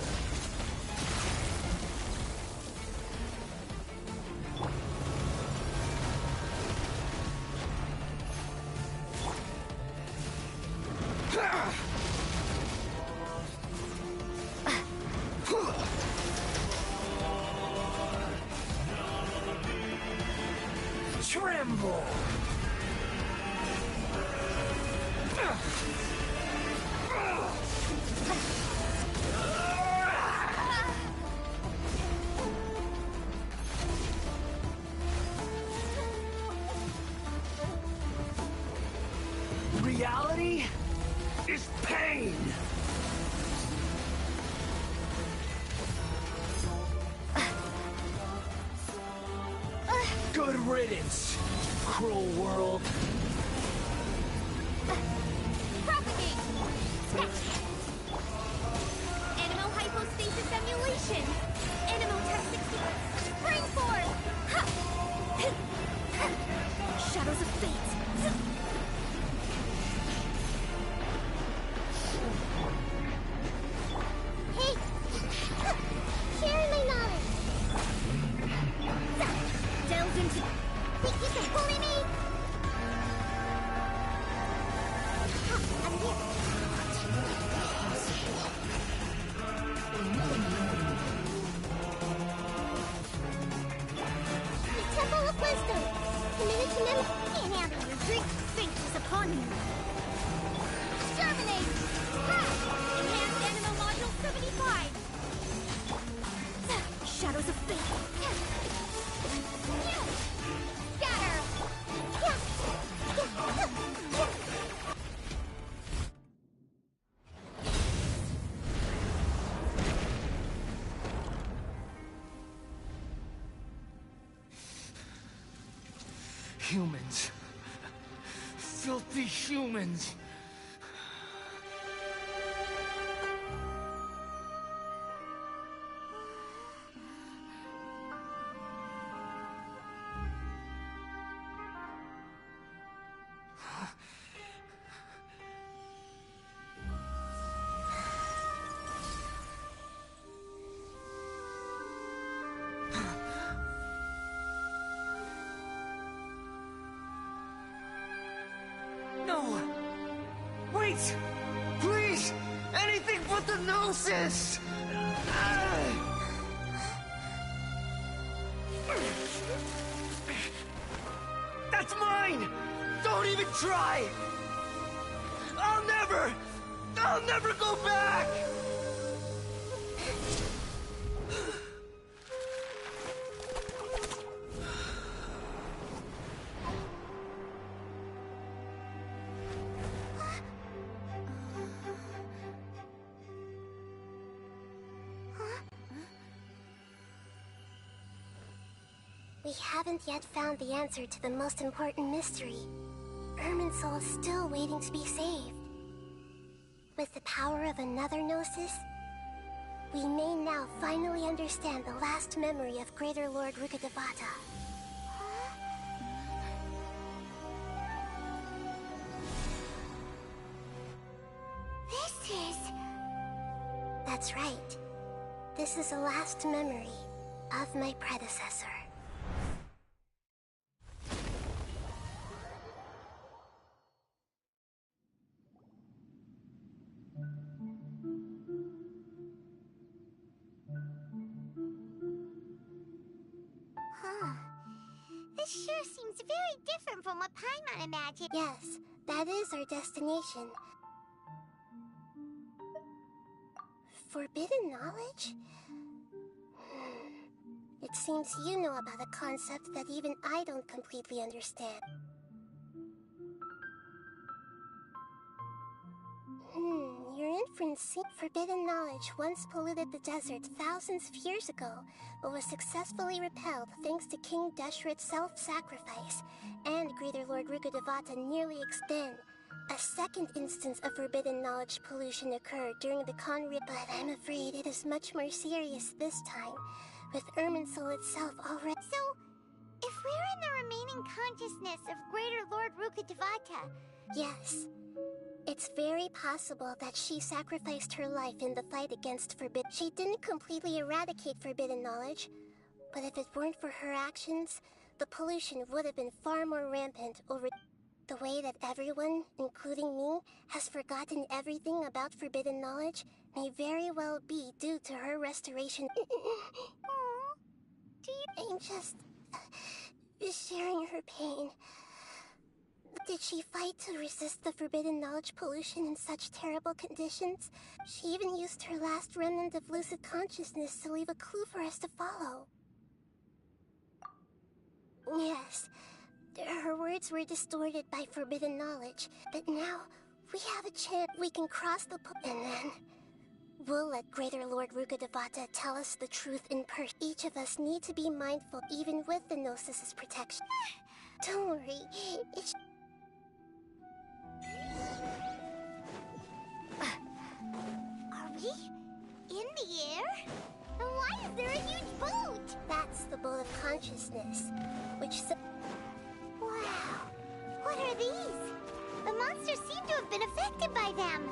Tremble! Reality is pain! Good riddance, cruel world. Propagate. Animal hypostasis emulation. Animal test 60. Spring forth. Shadows of fate. Exterminate! Ha! Enhanced Animal Module 75! Shadows of Fate! Scatter! Humans. Filthy humans. No! Wait! Please! Anything but the Gnosis! That's mine! Don't even try! I'll never go back! We haven't yet found the answer to the most important mystery. Irminsul is still waiting to be saved. With the power of another Gnosis, we may now finally understand the last memory of Greater Lord Rukkhadevata. This is... That's right. This is the last memory of my predecessor. Huh. This sure seems very different from what Paimon imagined. Yes, that is our destination. Forbidden knowledge? It seems you know about a concept that even I don't completely understand. Your inference seems forbidden knowledge once polluted the desert thousands of years ago, but was successfully repelled thanks to King Deshret's self-sacrifice, and Greater Lord Rukkhadevata nearly then. A second instance of forbidden knowledge pollution occurred during the Conria, but I'm afraid it is much more serious this time, with Irminsul itself already. So, if we're in the remaining consciousness of Greater Lord Rukkhadevata... Yes. It's very possible that she sacrificed her life in the fight against forbidden. She didn't completely eradicate forbidden knowledge, but if it weren't for her actions, the pollution would have been far more rampant over the way that everyone, including me, has forgotten everything about forbidden knowledge may very well be due to her restoration. I'm just sharing her pain. Did she fight to resist the forbidden knowledge pollution in such terrible conditions? She even used her last remnant of lucid consciousness to leave a clue for us to follow. Yes, her words were distorted by forbidden knowledge, but now we have a chance. We can cross the and then we'll let Greater Lord Rukkhadevata tell us the truth in person. Each of us need to be mindful even with the Gnosis' protection. Don't worry, it's... Are we in the air? And why is there a huge boat? That's the boat of consciousness, which... Wow. What are these? The monsters seem to have been affected by them.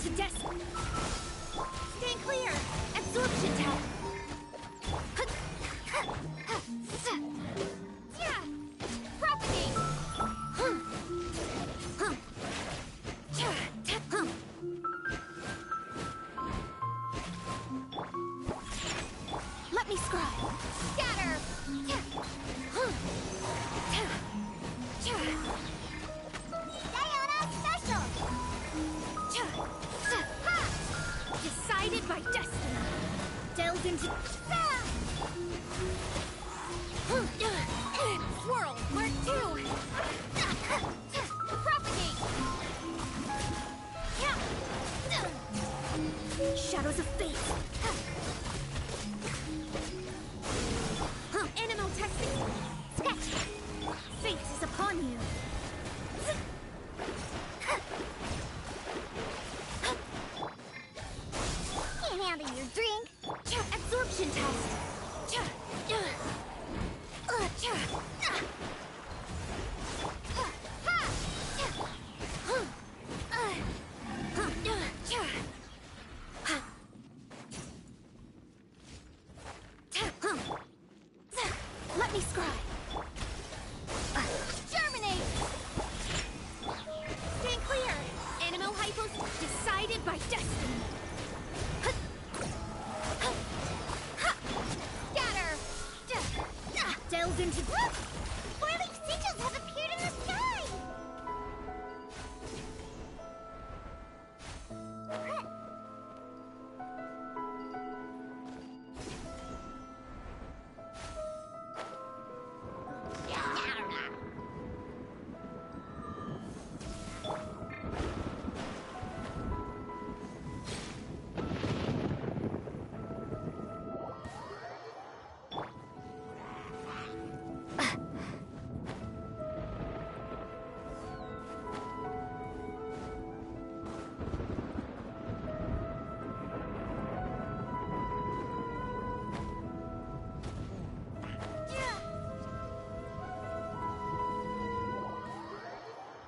into destiny. Stand clear. Absorption tap. Propagate. Let me scry. Scatter. Diana special. Decided by destiny. Delved into. Swirl. Mark 2. Propagate. Shadows of fate. Animal testing. Sketch. Fate is upon you. Can't handle your drink. Absorption test. Let me scry. Germinate. Stand clear. Animo hypos decided by destiny. Scatter. Delve into. Four-leaf sigils have appeared in the sky.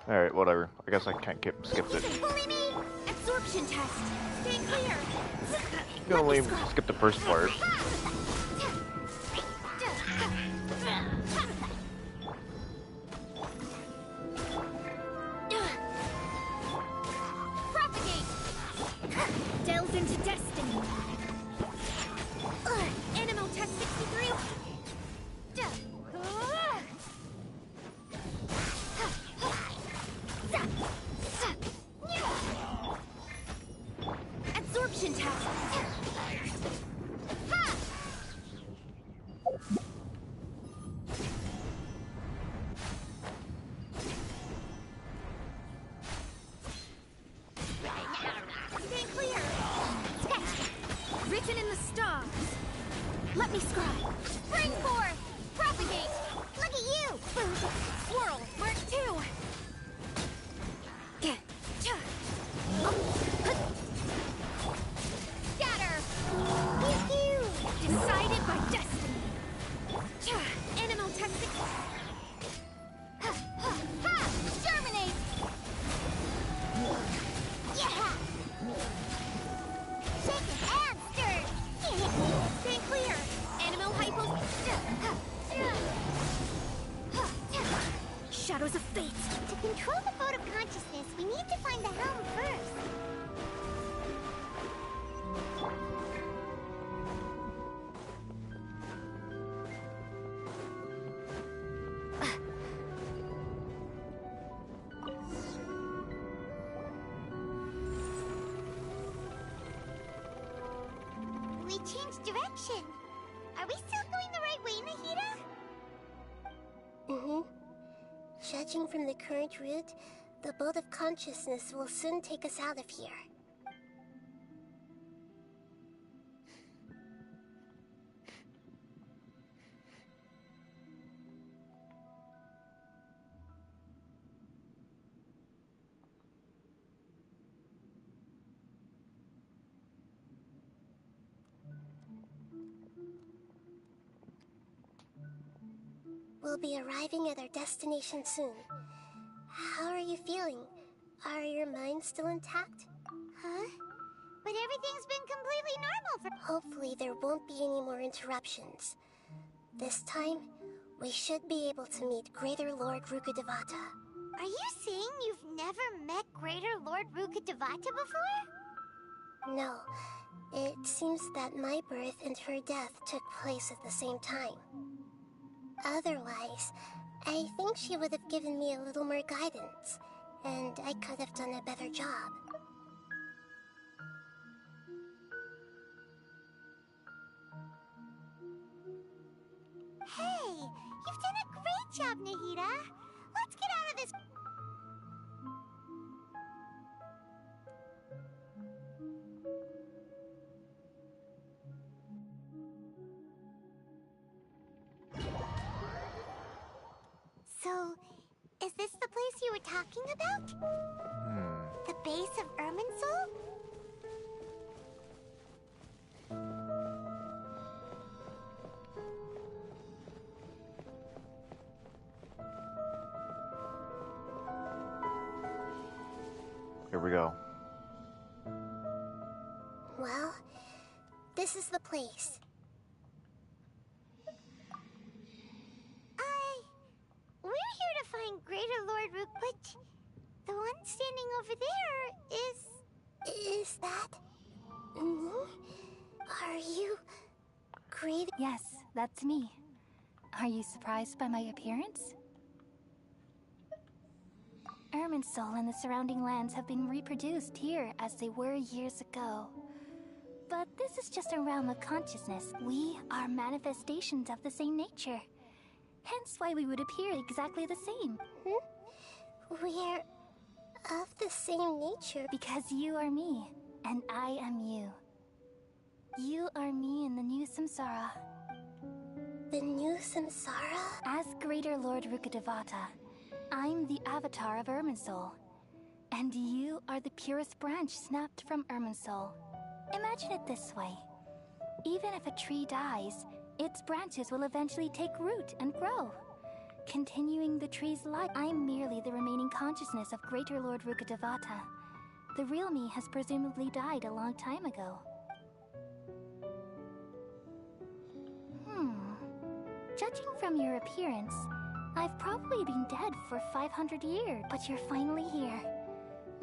Alright, whatever. I guess I can't skip it. Bully me. Absorption test. Stand clear. You can only skip the first part. Propagate. Delve into destiny. Animo test 63. Absorption test. Stand clear. Sketch. Written in the stars. Let me scry. Spring forth. Propagate. Look at you. Swirl. Mark 2. Scatter. Decided by destiny. Animal testing. Germinate. Yeah. Shaken and stirred. Stay clear. Animal hypos. Shadows of fate. To control the boat of consciousness, we need to find the helm first. We changed direction. Are we still going the right way, Nahida? Mm-hmm. Judging from the current route, the boat of consciousness will soon take us out of here. We'll be arriving at our destination soon. How are you feeling? Are your minds still intact? Huh? but everything's been completely normal for— Hopefully there won't be any more interruptions. This time, we should be able to meet Greater Lord Rukkhadevata. Are you saying you've never met Greater Lord Rukkhadevata before? No. It seems that my birth and her death took place at the same time. Otherwise, I think she would have given me a little more guidance, and I could have done a better job. Hey, you've done a great job, Nahida. Let's get out of this— So, is this the place you were talking about? The base of Irminsul? Here we go. Well, this is the place. We're here to find Greater Lord Rook, but the one standing over there is— Is that me? Are you Great? Yes, that's me. Are you surprised by my appearance? Irminsul and the surrounding lands have been reproduced here as they were years ago. But this is just a realm of consciousness. We are manifestations of the same nature. Hence why we would appear exactly the same. We're of the same nature. Because you are me, and I am you. You are me in the new samsara. The new samsara? As Greater Lord Rukkhadevata, I'm the avatar of Irminsul. And you are the purest branch snapped from Irminsul. Imagine it this way. Even if a tree dies, its branches will eventually take root and grow, continuing the tree's life. I'm merely the remaining consciousness of Greater Lord Rukkhadevata. The real me has presumably died a long time ago. Judging from your appearance, I've probably been dead for 500 years, but you're finally here.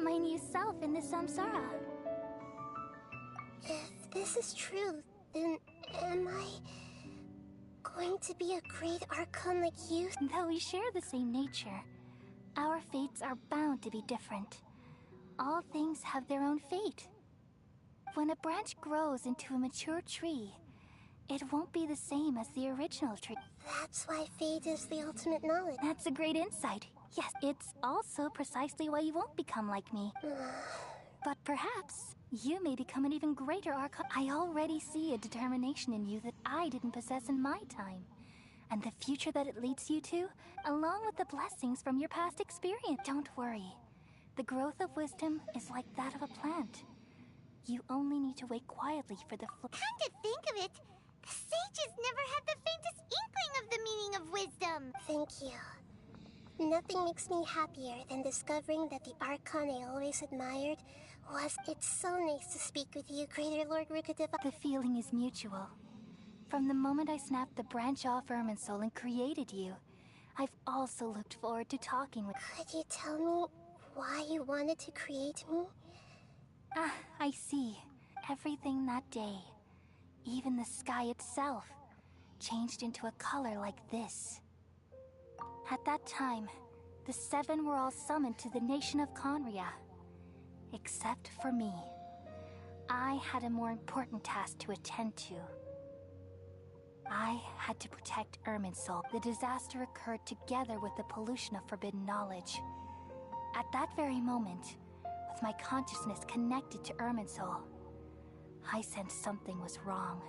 My new self in the samsara. If this is true, then am I going to be a great Archon like you? Though we share the same nature, our fates are bound to be different. All things have their own fate. When a branch grows into a mature tree, it won't be the same as the original tree. That's why fate is the ultimate knowledge. That's a great insight. Yes, it's also precisely why you won't become like me. But perhaps you may become an even greater Archon. I already see a determination in you that I didn't possess in my time. And the future that it leads you to, along with the blessings from your past experience. Don't worry. The growth of wisdom is like that of a plant. You only need to wait quietly for the Come to think of it, the sages never had the faintest inkling of the meaning of wisdom. Thank you. Nothing makes me happier than discovering that the Archon I always admired was— It's so nice to speak with you, Greater Lord Rukkhadevata. The feeling is mutual. From the moment I snapped the branch off Irminsul and created you, I've also looked forward to talking with— Could you tell me why you wanted to create me? Ah, I see. Everything that day, even the sky itself, changed into a color like this. At that time, the seven were all summoned to the nation of Conria. Except for me. I had a more important task to attend to. I had to protect Irminsul. The disaster occurred together with the pollution of forbidden knowledge. At that very moment, with my consciousness connected to Irminsul, I sensed something was wrong.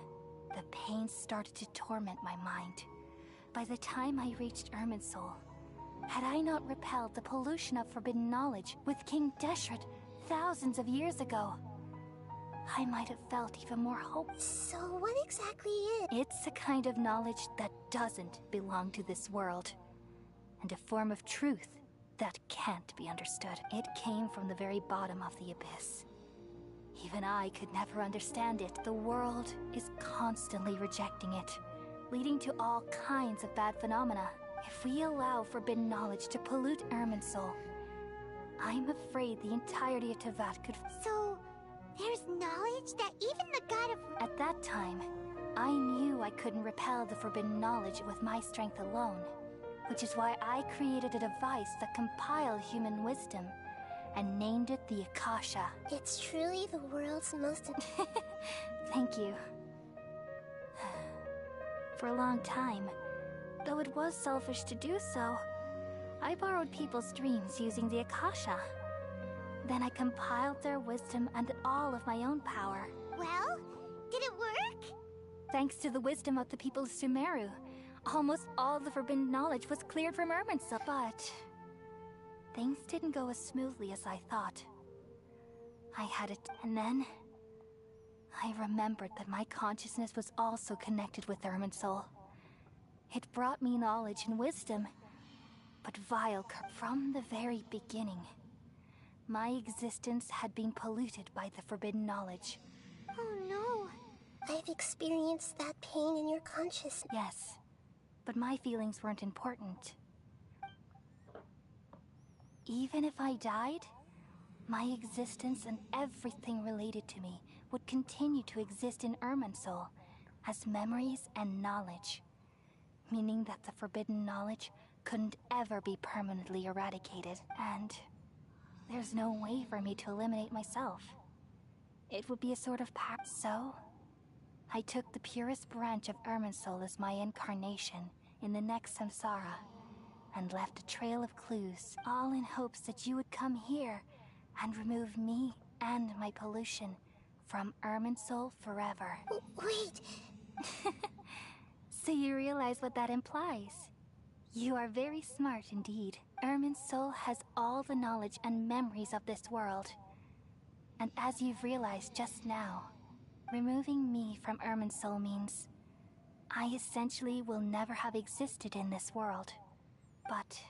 The pain started to torment my mind. By the time I reached Irminsul, had I not repelled the pollution of forbidden knowledge with King Deshret thousands of years ago, I might have felt even more hope. So what exactly is— It's a kind of knowledge that doesn't belong to this world, and a form of truth that can't be understood. It came from the very bottom of the abyss. Even I could never understand it. The world is constantly rejecting it, leading to all kinds of bad phenomena. If we allow forbidden knowledge to pollute Irminsul, I'm afraid the entirety of Tevat could... So, there's knowledge that even the god of... At that time, I knew I couldn't repel the forbidden knowledge with my strength alone, which is why I created a device that compiled human wisdom and named it the Akasha. It's truly the world's most... Thank you. For a long time, though it was selfish to do so, I borrowed people's dreams using the Akasha. Then I compiled their wisdom and all of my own power. Well, did it work? Thanks to the wisdom of the people of Sumeru, almost all the forbidden knowledge was cleared from Irminsul. But things didn't go as smoothly as I thought. I had it, and then I remembered that my consciousness was also connected with Irminsul. It brought me knowledge and wisdom, but from the very beginning, my existence had been polluted by the forbidden knowledge. Oh no. I've experienced that pain in your consciousness. Yes, but my feelings weren't important. Even if I died, my existence and everything related to me would continue to exist in Irminsul as memories and knowledge, meaning that the forbidden knowledge couldn't ever be permanently eradicated, and there's no way for me to eliminate myself. It would be a sort of pact. So, I took the purest branch of Irminsul as my incarnation in the next samsara, and left a trail of clues, all in hopes that you would come here and remove me and my pollution from Irminsul forever. Wait! So you realize what that implies? You are very smart indeed. Irminsul has all the knowledge and memories of this world. And as you've realized just now, removing me from Irminsul means I essentially will never have existed in this world. But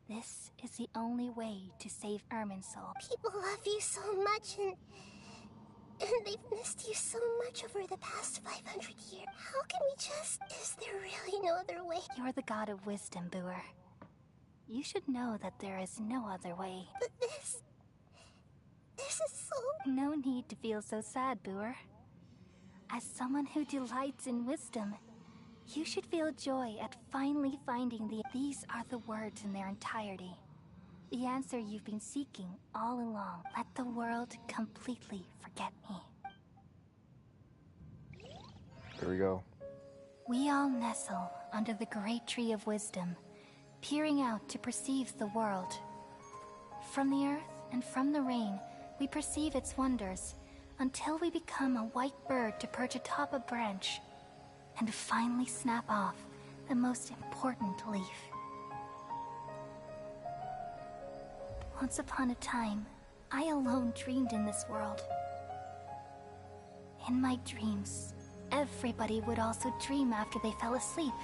this is the only way to save Irminsul. People love you so much, and they've missed you so much over the past 500 years. How can we just... Is there really no other way? You're the god of wisdom, Boer. You should know that there is no other way. But this is so... No need to feel so sad, Boer. As someone who delights in wisdom, you should feel joy at finally finding the... These are the words in their entirety. The answer you've been seeking all along. Let the world completely forget me. Here we go. We all nestle under the great tree of wisdom, peering out to perceive the world. From the earth and from the rain, we perceive its wonders, until we become a white bird to perch atop a branch, and finally snap off the most important leaf. Once upon a time, I alone dreamed in this world. In my dreams, everybody would also dream after they fell asleep.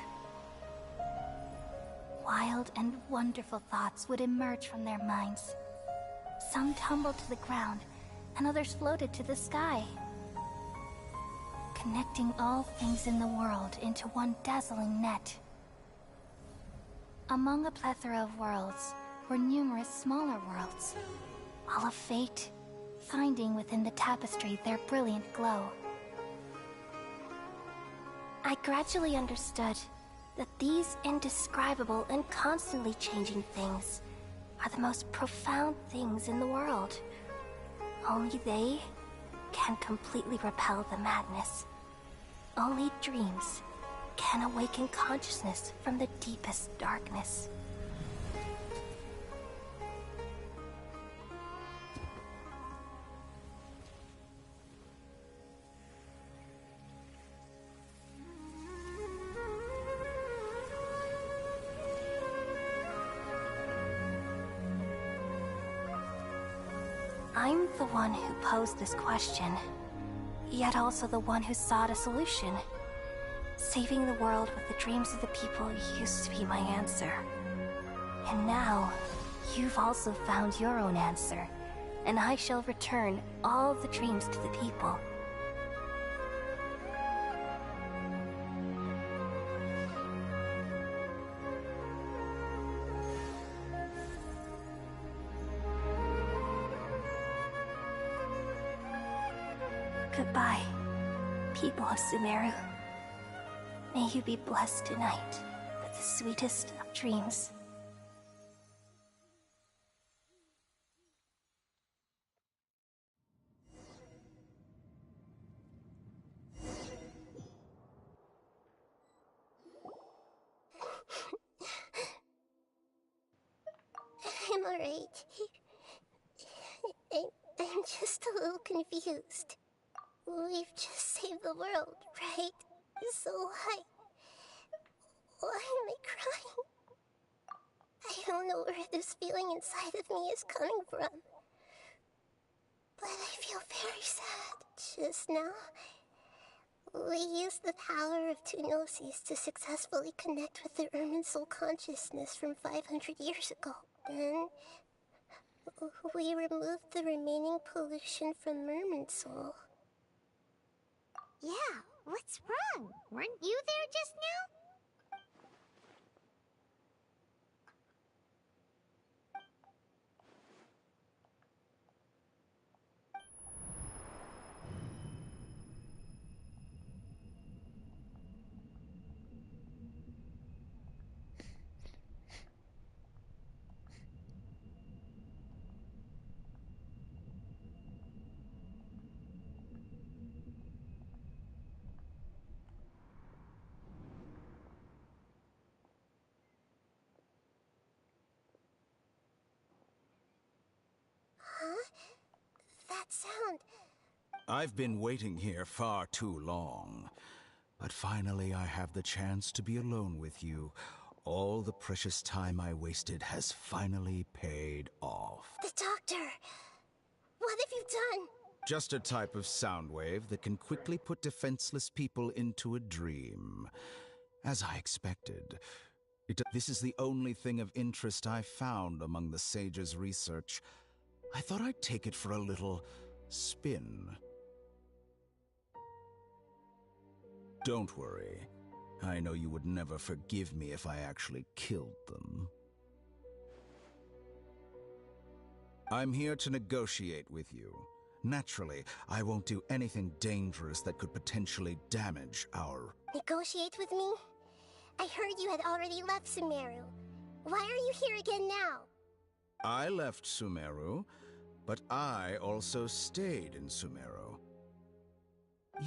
Wild and wonderful thoughts would emerge from their minds. Some tumbled to the ground, and others floated to the sky, connecting all things in the world into one dazzling net. Among a plethora of worlds were numerous smaller worlds, all of fate, finding within the tapestry their brilliant glow. I gradually understood that these indescribable and constantly changing things are the most profound things in the world. Only they can completely repel the madness. Only dreams can awaken consciousness from the deepest darkness. I'm the one who posed this question, yet also the one who sought a solution. Saving the world with the dreams of the people used to be my answer. And now, you've also found your own answer, and I shall return all the dreams to the people. Goodbye, people of Sumeru. May you be blessed tonight with the sweetest of dreams. I'm alright. I'm just a little confused. We've just saved the world, right? So why am I crying? I don't know where this feeling inside of me is coming from. But I feel very sad. Just now, we used the power of two gnosis to successfully connect with the Ermin soul consciousness from 500 years ago. Then, we removed the remaining pollution from Merman soul. Yeah, what's wrong? Weren't you there just now? Huh? That sound. I've been waiting here far too long. But finally I have the chance to be alone with you. All the precious time I wasted has finally paid off. The doctor! What have you done? Just a type of sound wave that can quickly put defenseless people into a dream. As I expected. This is the only thing of interest I found among the sage's research. I thought I'd take it for a little spin. Don't worry. I know you would never forgive me if I actually killed them. I'm here to negotiate with you. Naturally, I won't do anything dangerous that could potentially damage our... Negotiate with me? I heard you had already left Sumeru. Why are you here again now? I left Sumeru, but I also stayed in Sumeru.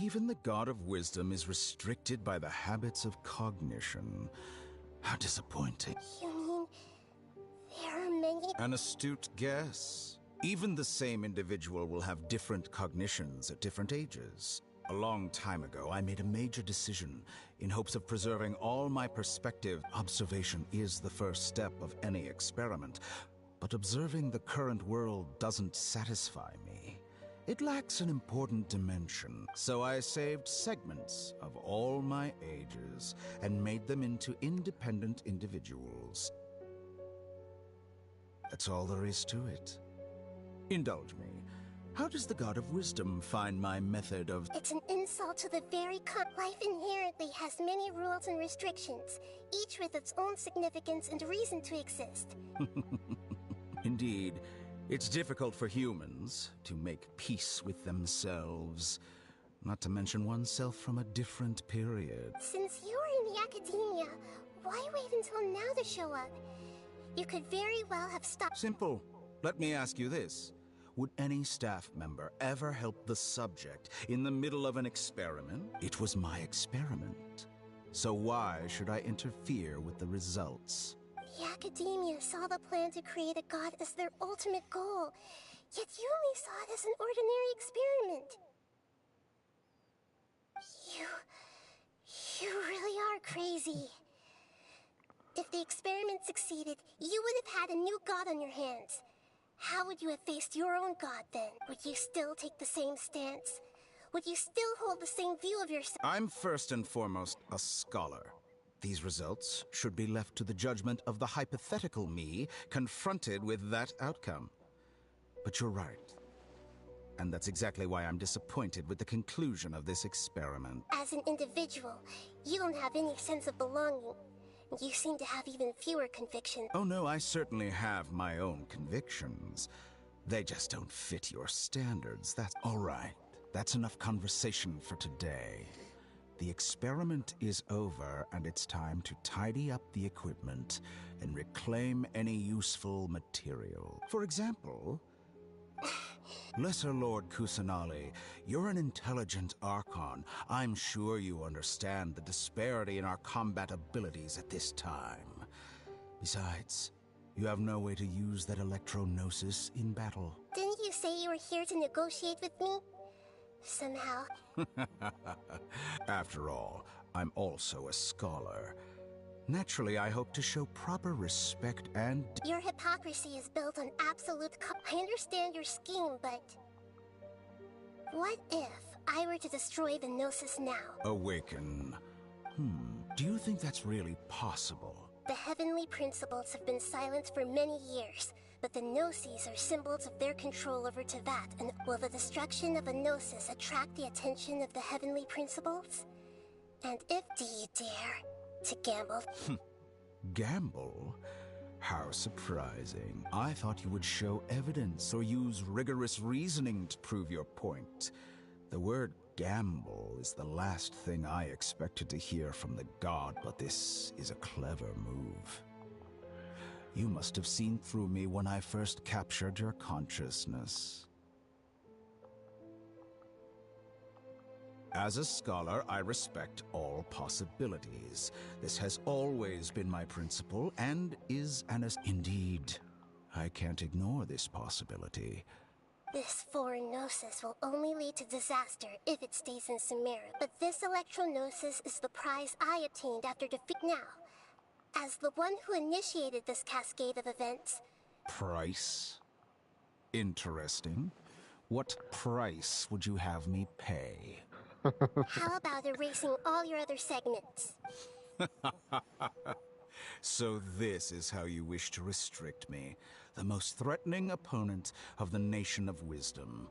Even the God of Wisdom is restricted by the habits of cognition. How disappointing. You mean there are many... An astute guess. Even the same individual will have different cognitions at different ages. A long time ago, I made a major decision in hopes of preserving all my perspective. Observation is the first step of any experiment, but observing the current world doesn't satisfy me. It lacks an important dimension, so I saved segments of all my ages and made them into independent individuals. That's all there is to it. Indulge me. How does the God of Wisdom find my method of... It's an insult to the very life inherently has many rules and restrictions, each with its own significance and reason to exist. Indeed, it's difficult for humans to make peace with themselves, not to mention oneself from a different period. Since you are in the academia, why wait until now to show up? You could very well have stopped... Simple. Let me ask you this. Would any staff member ever help the subject in the middle of an experiment? It was my experiment. So why should I interfere with the results? The academia saw the plan to create a god as their ultimate goal, yet you only saw it as an ordinary experiment. You really are crazy. If the experiment succeeded, you would have had a new god on your hands. How would you have faced your own god then? Would you still take the same stance? Would you still hold the same view of yourself? I'm first and foremost a scholar. These results should be left to the judgment of the hypothetical me confronted with that outcome. But you're right. And that's exactly why I'm disappointed with the conclusion of this experiment. As an individual, you don't have any sense of belonging. You seem to have even fewer convictions. Oh no, I certainly have my own convictions. They just don't fit your standards. That's all right. That's enough conversation for today. The experiment is over, and it's time to tidy up the equipment and reclaim any useful material. For example, Lesser Lord Kusanali, you're an intelligent Archon. I'm sure you understand the disparity in our combat abilities at this time. Besides, you have no way to use that electro-gnosis in battle. Didn't you say you were here to negotiate with me? Somehow. After all, I'm also a scholar. Naturally, I hope to show proper respect and... Your hypocrisy is built on absolute I understand your scheme, but... What if I were to destroy the Gnosis now? Awaken. Do you think that's really possible? The heavenly principles have been silent for many years, but the Gnosis are symbols of their control over Tevat, and will the destruction of a Gnosis attract the attention of the heavenly principles? And if do you dare to gamble? Gamble? How surprising. I thought you would show evidence or use rigorous reasoning to prove your point. The word gamble is the last thing I expected to hear from the god, but this is a clever move. You must have seen through me when I first captured your consciousness. As a scholar, I respect all possibilities. This has always been my principle, and is Indeed, I can't ignore this possibility. This foreign Gnosis will only lead to disaster if it stays in Sumeru. But this electro-Gnosis is the prize I obtained after defeat. Now, as the one who initiated this cascade of events... Price? Interesting. What price would you have me pay? How about erasing all your other segments? So this is how you wish to restrict me, the most threatening opponent of the Nation of Wisdom.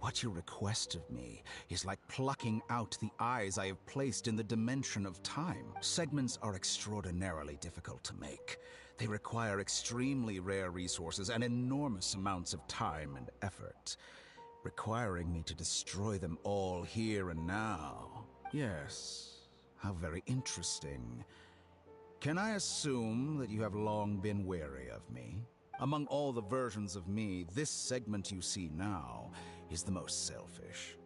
What you request of me is like plucking out the eyes I have placed in the dimension of time. Segments are extraordinarily difficult to make. They require extremely rare resources and enormous amounts of time and effort, requiring me to destroy them all here and now. Yes, how very interesting. Can I assume that you have long been wary of me? Among all the versions of me, this segment you see now is the most selfish.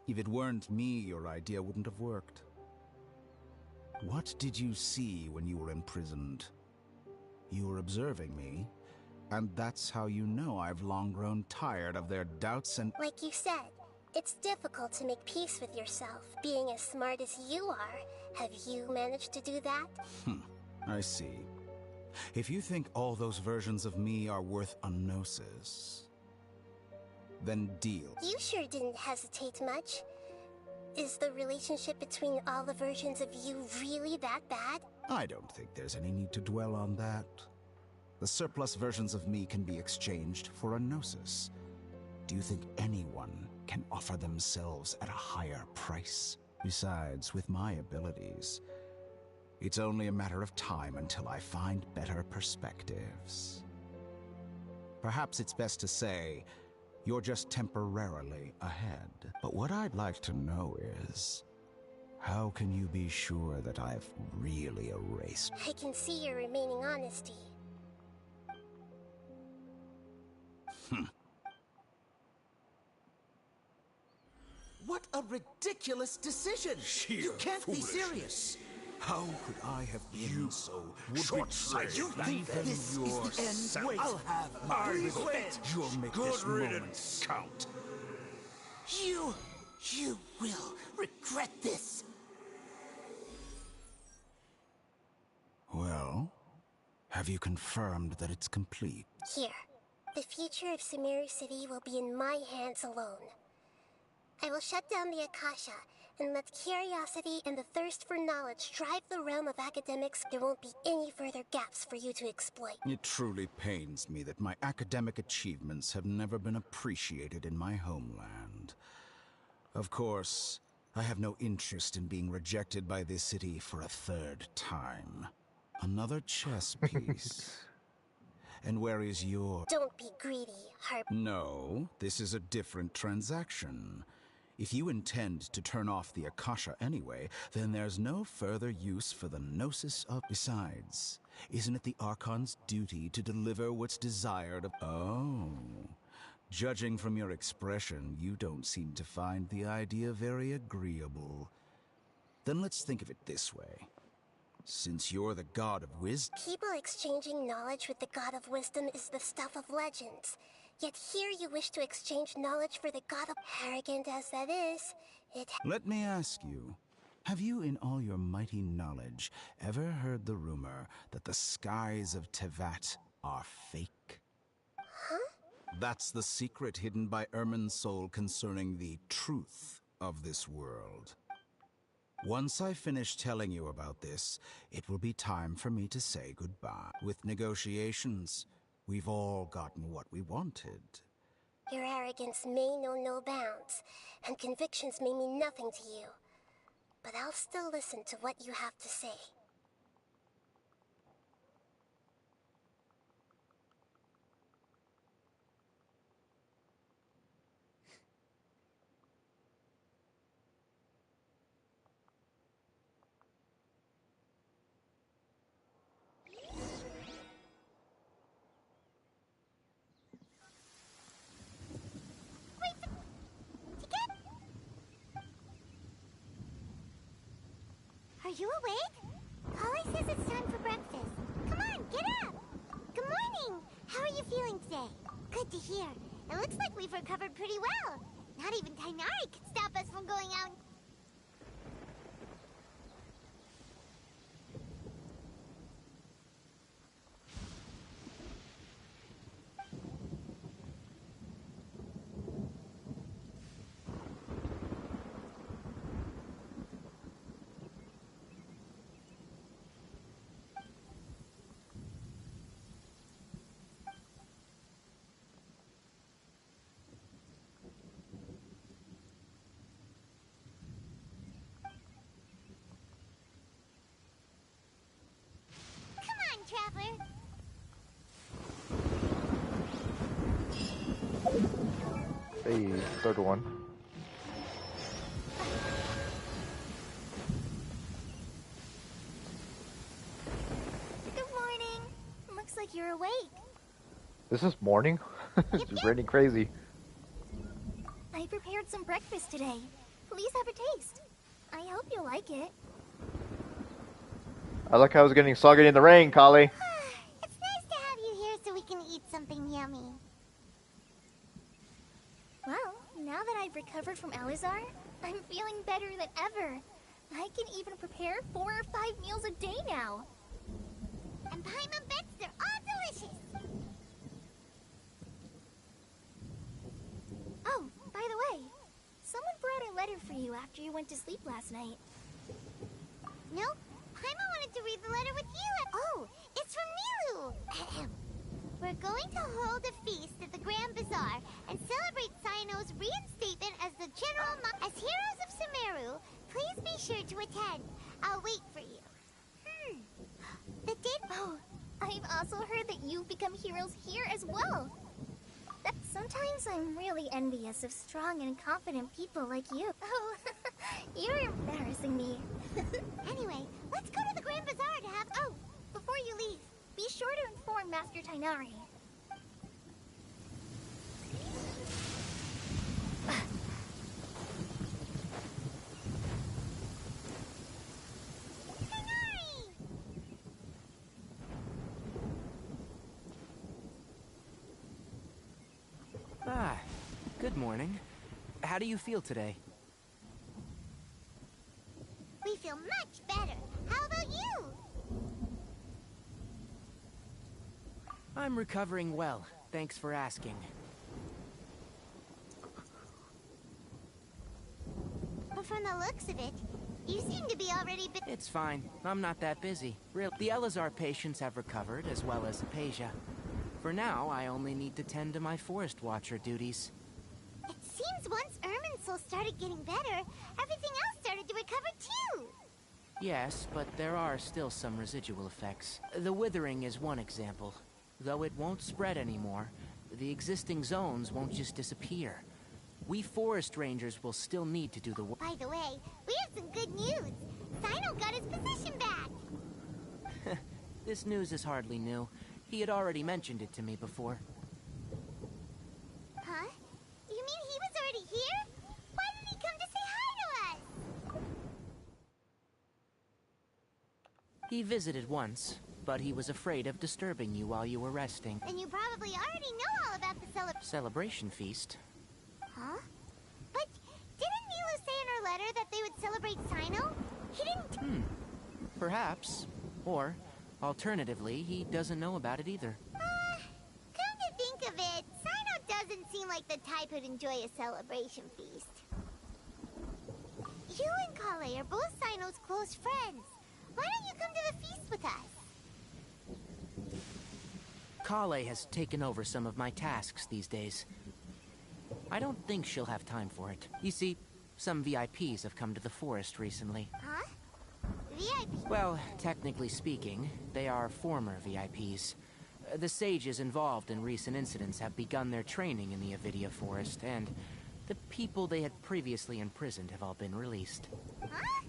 If it weren't me, your idea wouldn't have worked. What did you see when you were imprisoned? You were observing me, and that's how you know I've long grown tired of their doubts and... Like you said, it's difficult to make peace with yourself. Being as smart as you are, have you managed to do that? I see. If you think all those versions of me are worth a gnosis, then deal. You sure didn't hesitate much. Is the relationship between all the versions of you really that bad? I don't think there's any need to dwell on that. The surplus versions of me can be exchanged for a gnosis. Do you think anyone can offer themselves at a higher price? Besides, with my abilities, it's only a matter of time until I find better perspectives. Perhaps it's best to say, you're just temporarily ahead. But what I'd like to know is, how can you be sure that I've really erased? I can see your remaining honesty. What a ridiculous decision! You can't be serious! How could I have been so short-sighted? You think this is the end? Wait, I'll have my revenge. You'll make this moment count. You will regret this. Well, have you confirmed that it's complete? Here. The future of Sumeru City will be in my hands alone. I will shut down the Akasha and let curiosity and the thirst for knowledge drive the realm of academics, there won't be any further gaps for you to exploit. It truly pains me that my academic achievements have never been appreciated in my homeland. Of course, I have no interest in being rejected by this city for a third time. Another chess piece. And where is your... Don't be greedy, Harp. No, this is a different transaction. If you intend to turn off the Akasha anyway, then there's no further use for the Gnosis of... Besides, isn't it the Archon's duty to deliver what's desired of... Oh. Judging from your expression, you don't seem to find the idea very agreeable. Then let's think of it this way. Since you're the god of wisdom... People exchanging knowledge with the god of wisdom is the stuff of legends. Yet here you wish to exchange knowledge for the god of... Arrogant as that is, it... Let me ask you, have you in all your mighty knowledge ever heard the rumor that the skies of Tevat are fake? Huh? That's the secret hidden by Ermin's soul concerning the truth of this world. Once I finish telling you about this, it will be time for me to say goodbye. With negotiations, we've all gotten what we wanted. Your arrogance may know no bounds, and convictions may mean nothing to you. But I'll still listen to what you have to say. Are you awake? Polly says it's time for breakfast. Come on, get up! Good morning! How are you feeling today? Good to hear. It looks like we've recovered pretty well. Not even Tainari could stop us from going out. Traveler. Hey, third one. Good morning. Looks like you're awake. This is morning? It's raining crazy. I prepared some breakfast today. Please have a taste. I hope you'll like it. I like how it's getting soggy in the rain, Kali. It's nice to have you here so we can eat something yummy. Well, now that I've recovered from Alizar, I'm feeling better than ever. I can even prepare 4 or 5 meals a day now. And Paimon bets they're all delicious. Oh, by the way, someone brought a letter for you after you went to sleep last night. Nope. Paimon wanted to read the letter with you. Oh, it's from Nilu. We're going to hold a feast at the Grand Bazaar and celebrate Sino's reinstatement as the General as Heroes of Sumeru. Please be sure to attend. I'll wait for you. The date. Oh, I've also heard that you've become heroes here as well. Sometimes I'm really envious of strong and confident people like you. Oh, you're embarrassing me. Anyway, let's go to the Grand Bazaar to have... Oh, before you leave, be sure to inform Master Tainari. Ah, good morning. How do you feel today? We feel much better. How about you? I'm recovering well. Thanks for asking. But from the the looks of it. You seem to be already It's fine. I'm not that busy. The Elazar patients have recovered, as well as Apasia. For now, I only need to tend to my Forest Watcher duties. It seems once Irminsul started getting better, everything else started to recover too. Yes, but there are still some residual effects. The withering is one example. Though it won't spread anymore, the existing zones won't just disappear. We forest rangers will still need to do the work. By the way, we have some good news. Sino got his position back. This news is hardly new. He had already mentioned it to me before. Huh? You mean he was already here? Why did he come to say hi to us? He visited once, but he was afraid of disturbing you while you were resting. Then you probably already know all about the Celebration feast? Huh? But didn't Nilu say in her letter that they would celebrate Sino? He didn't... Perhaps. Or, alternatively, he doesn't know about it either. Come to think of it, Sino doesn't seem like the type who'd enjoy a celebration feast. You and Kale are both Sino's close friends. Why don't you come to the feast with us? Kale has taken over some of my tasks these days. I don't think she'll have time for it. You see, some VIPs have come to the forest recently. Huh? VIP? Well, technically speaking, they are former VIPs. The sages involved in recent incidents have begun their training in the Avidia Forest, and the people they had previously imprisoned have all been released. Huh?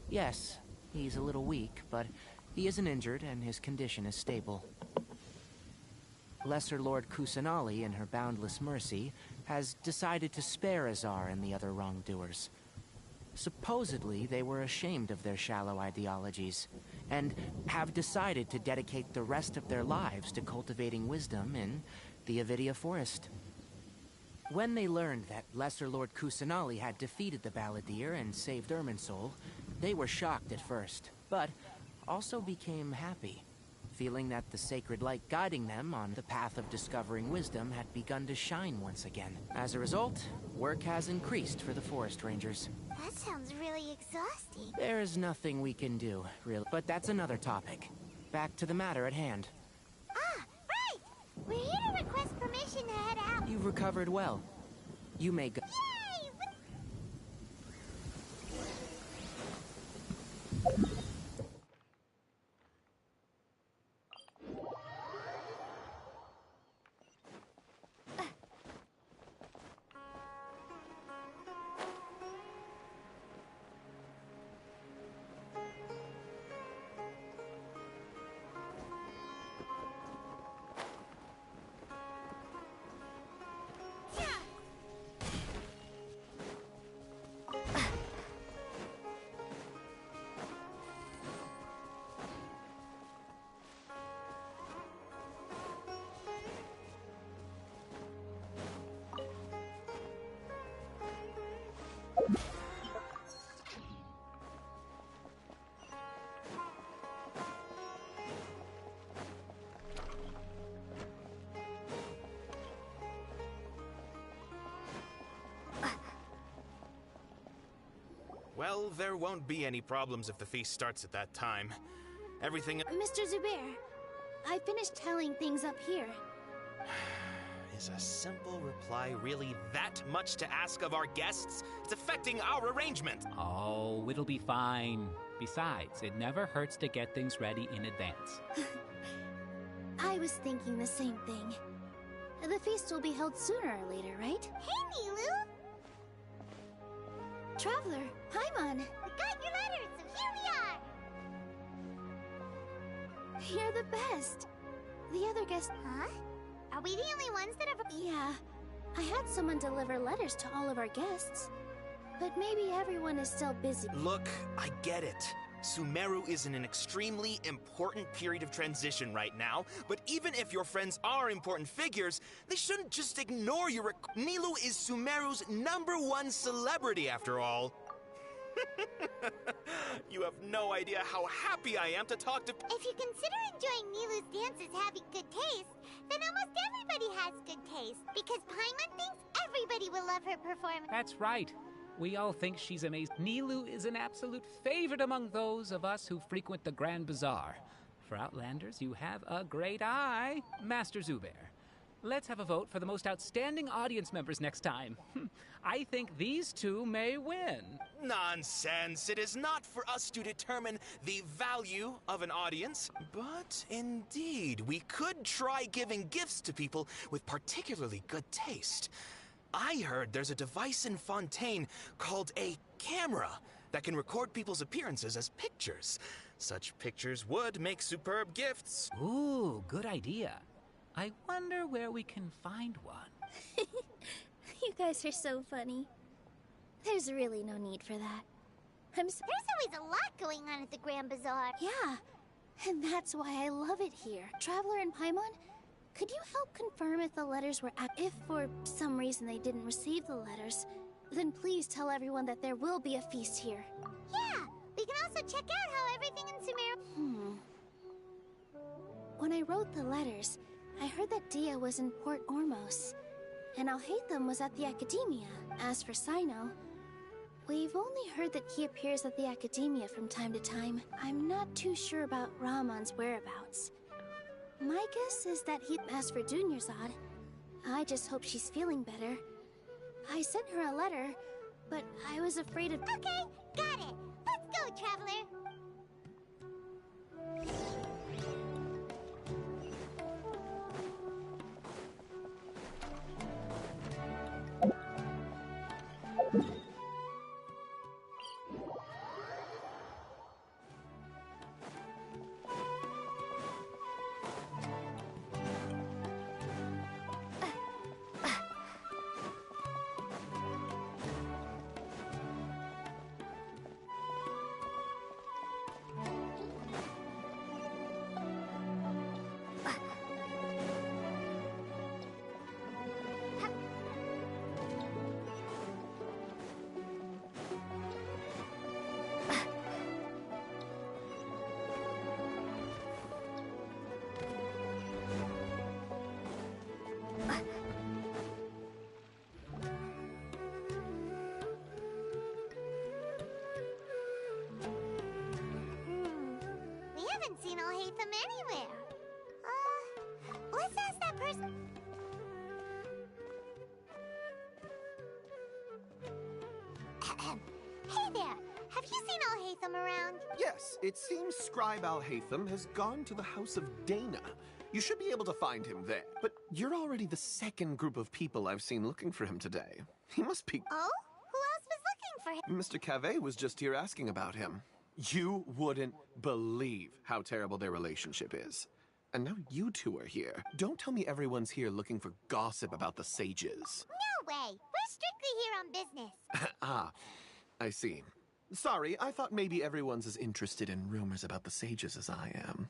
Yes, he's a little weak, but he isn't injured and his condition is stable. Lesser Lord Kusanali, in her boundless mercy, has decided to spare Azar and the other wrongdoers. Supposedly, they were ashamed of their shallow ideologies, and have decided to dedicate the rest of their lives to cultivating wisdom in the Avidia Forest. When they learned that Lesser Lord Kusanali had defeated the Balladeer and saved Irminsul, they were shocked at first, but also became happy, feeling that the sacred light guiding them on the path of discovering wisdom had begun to shine once again. As a result, work has increased for the Forest Rangers. That sounds really exhausting. There is nothing we can do, really. But that's another topic. Back to the matter at hand. Ah, right! We're here to request permission to head out. You've recovered well. You may go. Yay! Well, there won't be any problems if the feast starts at that time. Everything... Mr. Zubair, I finished telling things up here. Is a simple reply really that much to ask of our guests? It's affecting our arrangement. Oh, it'll be fine. Besides, it never hurts to get things ready in advance. I was thinking the same thing. The feast will be held sooner or later, right? Hey, Nilu! Traveler, Paimon! We got your letter, so here we are! You're the best. The other guests... Huh? Are we the only ones that have... Yeah. I had someone deliver letters to all of our guests. But maybe everyone is still busy. Look, I get it. Sumeru is in an extremely important period of transition right now, but even if your friends are important figures, they shouldn't just ignore your Nilu is Sumeru's #1 celebrity, after all. You have no idea how happy I am to talk to... If you consider enjoying Nilu's dances having good taste, then almost everybody has good taste, because Paimon thinks everybody will love her performance. That's right. We all think she's amazing. Nilou is an absolute favorite among those of us who frequent the Grand Bazaar. For Outlanders, you have a great eye, Master Zubair. Let's have a vote for the most outstanding audience members next time. I think these two may win. Nonsense. It is not for us to determine the value of an audience, but indeed, we could try giving gifts to people with particularly good taste. I heard there's a device in Fontaine called a camera that can record people's appearances as pictures. Such pictures would make superb gifts. Ooh, good idea. I wonder where we can find one. You guys are so funny. There's really no need for that. There's always a lot going on at the Grand Bazaar. Yeah, and that's why I love it here. Traveler and Paimon, could you help confirm if the letters were if for some reason they didn't receive the letters, then please tell everyone that there will be a feast here. Yeah, we can also check out how everything in Sumeru... When I wrote the letters, I heard that Dia was in Port Ormos, and Alhaitham was at the Academia. As for Sino, we've only heard that he appears at the Academia from time to time. I'm not too sure about Rahman's whereabouts. My guess is that as for Dunyarzad, I just hope she's feeling better. I sent her a letter, but I was afraid of... Okay, got it. Let's go, Traveler. Seen Alhaitham anywhere. Let's ask that person. Hey there, have you seen Alhaitham around? Yes, it seems Scribe Alhaitham has gone to the House of Dana. You should be able to find him there. But you're already the second group of people I've seen looking for him today. He must be... Oh? Who else was looking for him? Mr. Cavey was just here asking about him. You wouldn't believe how terrible their relationship is. And now you two are here. Don't tell me everyone's here looking for gossip about the sages. No way. We're strictly here on business. Ah, I see. Sorry, I thought maybe everyone's as interested in rumors about the sages as I am.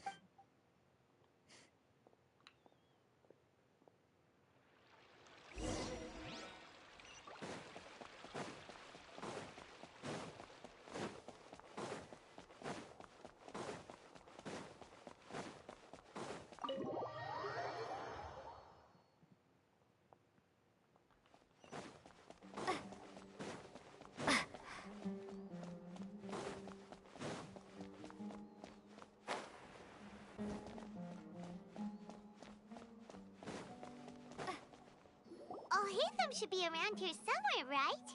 Alhaitham should be around here somewhere, right?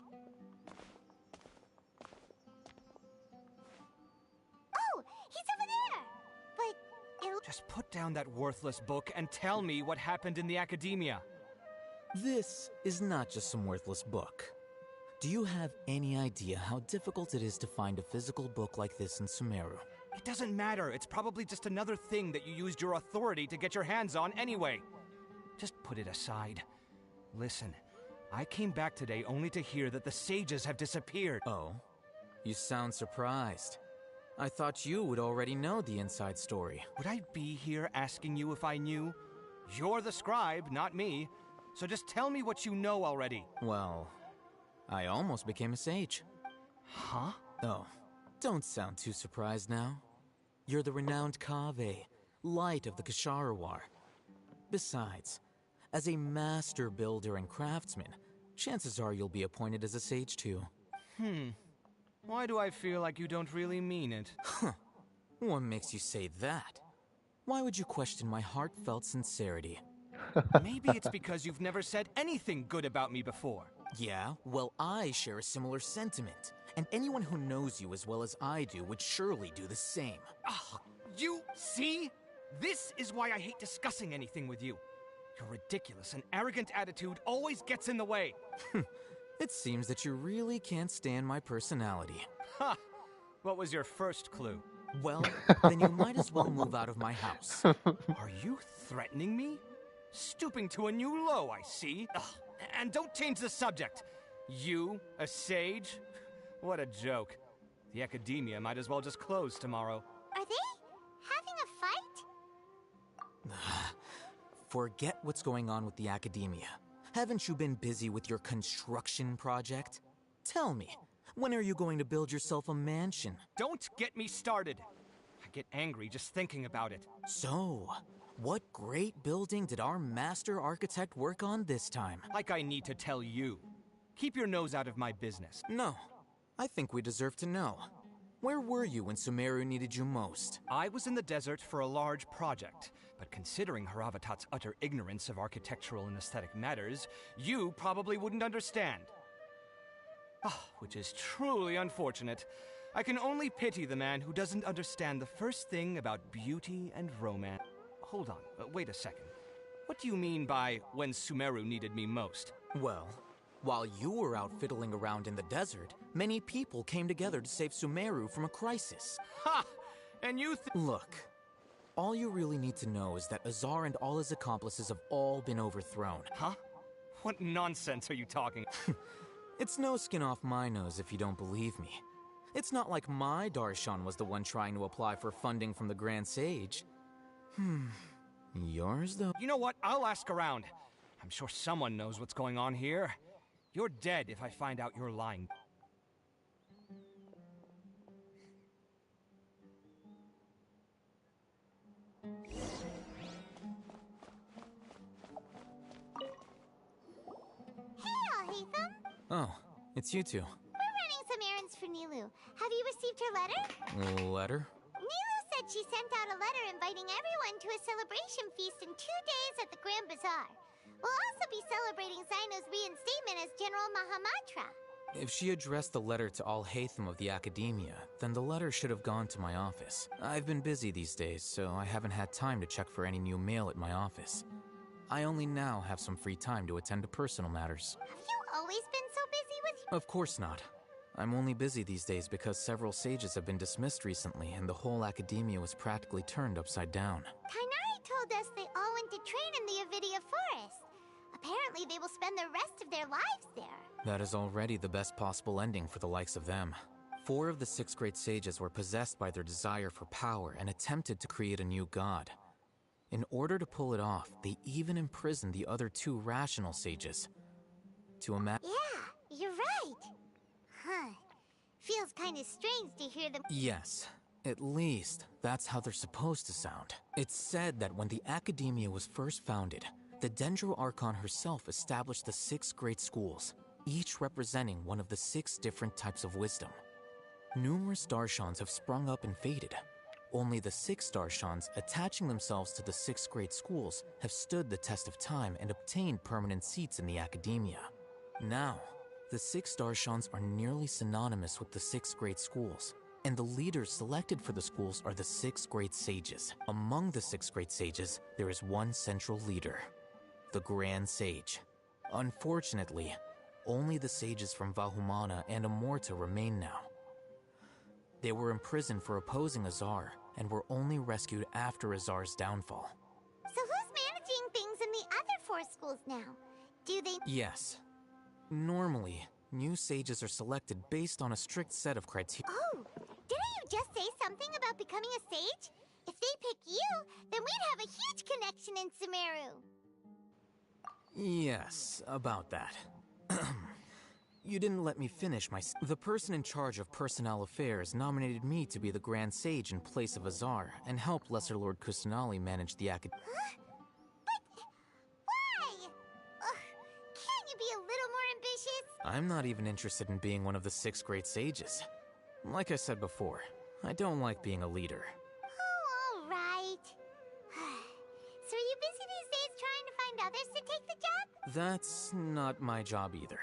Oh, he's over there! But Just put down that worthless book and tell me what happened in the Academia. This is not just some worthless book. Do you have any idea how difficult it is to find a physical book like this in Sumeru? It doesn't matter. It's probably just another thing that you used your authority to get your hands on anyway. Just put it aside. Listen, I came back today only to hear that the sages have disappeared. Oh? You sound surprised. I thought you would already know the inside story. Would I be here asking you if I knew? You're the scribe, not me. So just tell me what you know already. Well, I almost became a sage. Huh? Oh, don't sound too surprised now. You're the renowned Kaveh, light of the Kasharawar. Besides, as a master builder and craftsman, chances are you'll be appointed as a sage too. Why do I feel like you don't really mean it? Huh. What makes you say that? Why would you question my heartfelt sincerity? Maybe it's because you've never said anything good about me before. Yeah, well, I share a similar sentiment. And anyone who knows you as well as I do would surely do the same. Ah, you see? This is why I hate discussing anything with you. Your ridiculous and arrogant attitude always gets in the way. It seems that you really can't stand my personality. Ha! What was your first clue? Well, then you might as well move out of my house. Are you threatening me? Stooping to a new low, I see. Ugh. And don't change the subject. You, a sage? What a joke. The academia might as well just close tomorrow. Are they having a fight? Forget what's going on with the academia. Haven't you been busy with your construction project? Tell me, when are you going to build yourself a mansion? Don't get me started. I get angry just thinking about it. So, what great building did our master architect work on this time? Like I need to tell you. Keep your nose out of my business. No, I think we deserve to know. Where were you when Sumeru needed you most? I was in the desert for a large project, but considering Haravatat's utter ignorance of architectural and aesthetic matters, you probably wouldn't understand. Which is truly unfortunate. I can only pity the man who doesn't understand the first thing about beauty and romance. Hold on, wait a second. What do you mean by when Sumeru needed me most? Well, while you were out fiddling around in the desert, many people came together to save Sumeru from a crisis. Ha! And you Look, all you really need to know is that Azar and all his accomplices have all been overthrown. Huh? What nonsense are you talking? It's no skin off my nose if you don't believe me. It's not like my Darshan was the one trying to apply for funding from the Grand Sage. Yours, though? You know what? I'll ask around. I'm sure someone knows what's going on here. You're dead if I find out you're lying. Oh, it's you two. We're running some errands for Nilu. Have you received her letter? Letter? Nilu said she sent out a letter inviting everyone to a celebration feast in 2 days at the Grand Bazaar. We'll also be celebrating Zaino's reinstatement as General Mahamatra. If she addressed the letter to all Hatham of the Academia, then the letter should have gone to my office. I've been busy these days, so I haven't had time to check for any new mail at my office. I only now have some free time to attend to personal matters. Have you always been so busy with Of course not. I'm only busy these days because several sages have been dismissed recently and the whole academia was practically turned upside down. Kainari told us they all went to train in the Avidia Forest. Apparently they will spend the rest of their lives there. That is already the best possible ending for the likes of them. 4 of the 6 great sages were possessed by their desire for power and attempted to create a new god. In order to pull it off, they even imprisoned the other 2 rational sages. To imagine... Yeah, you're right. Huh. Feels kind of strange to hear them... Yes. At least, that's how they're supposed to sound. It's said that when the Academia was first founded, the Dendro Archon herself established the 6 great schools, each representing one of the 6 different types of wisdom. Numerous Darshans have sprung up and faded. Only the 6 Darshans, attaching themselves to the 6 great schools, have stood the test of time and obtained permanent seats in the Academia. Now, the 6 Darshans are nearly synonymous with the 6 great schools, and the leaders selected for the schools are the 6 great sages. Among the 6 great sages, there is one central leader, the Grand Sage. Unfortunately, only the sages from Vahumana and Amorta remain now. They were imprisoned for opposing Azar, and were only rescued after Azar's downfall. So who's managing things in the other 4 schools now? Do they... Yes. Normally, new sages are selected based on a strict set of criteria. Oh, didn't you just say something about becoming a sage? If they pick you, then we'd have a huge connection in Sumeru. Yes, about that. You didn't let me finish my... The person in charge of personnel affairs nominated me to be the Grand Sage in place of Azar and help Lesser Lord Kusanali manage the academy. Huh? But... why? Can't you be a little more ambitious? I'm not even interested in being one of the 6 great sages. Like I said before, I don't like being a leader. Oh, all right. So are you busy these days trying to find others to take the job? That's not my job either.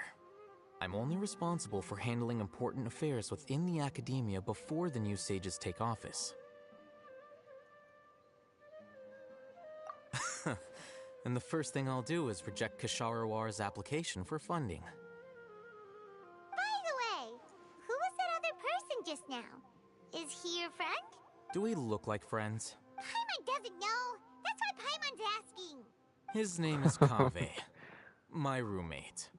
I'm only responsible for handling important affairs within the academia before the new sages take office. And the first thing I'll do is reject Kasharawar's application for funding. By the way, who was that other person just now? Is he your friend? Do we look like friends? Paimon doesn't know. That's why Paimon's asking. His name is Kaveh, my roommate.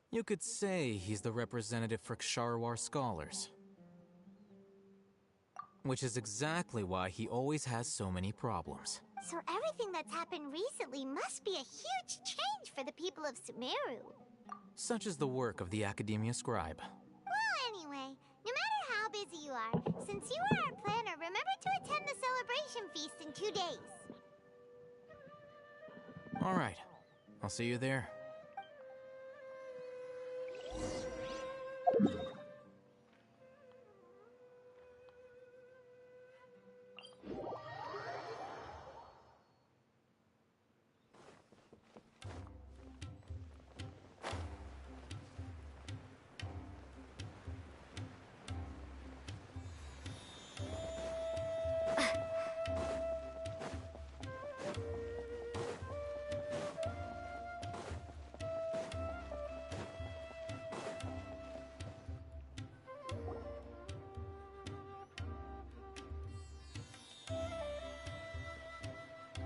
You could say he's the representative for Ksharawar scholars. Which is exactly why he always has so many problems. So everything that's happened recently must be a huge change for the people of Sumeru. Such is the work of the Academia Scribe. Well, anyway, no matter how busy you are, since you are our planner, remember to attend the celebration feast in 2 days. Alright, I'll see you there.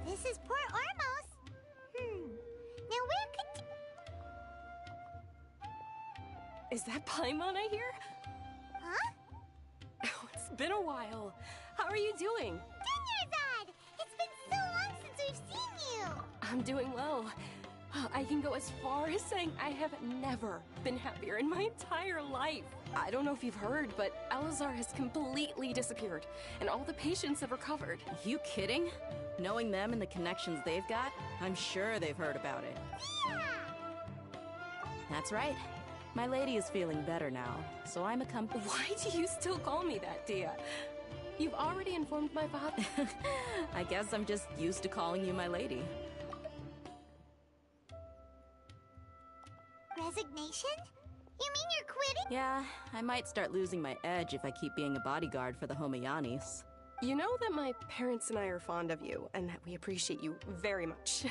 This is Port Ormos. Now where could... Is that Paimon I hear? Huh? Oh, it's been a while. How are you doing? Dunyarzad! It's been so long since we've seen you! I'm doing well. I can go as far as saying I have never been happier in my entire life. I don't know if you've heard, but Elazar has completely disappeared, and all the patients have recovered. You kidding? Knowing them and the connections they've got, I'm sure they've heard about it. Yeah! That's right. My lady is feeling better now, so I'm accompanied. Why do you still call me that, Dia? You've already informed my father. I guess I'm just used to calling you my lady. Resignation? You mean you're quitting? Yeah, I might start losing my edge if I keep being a bodyguard for the Homayanis. You know that my parents and I are fond of you, and that we appreciate you very much.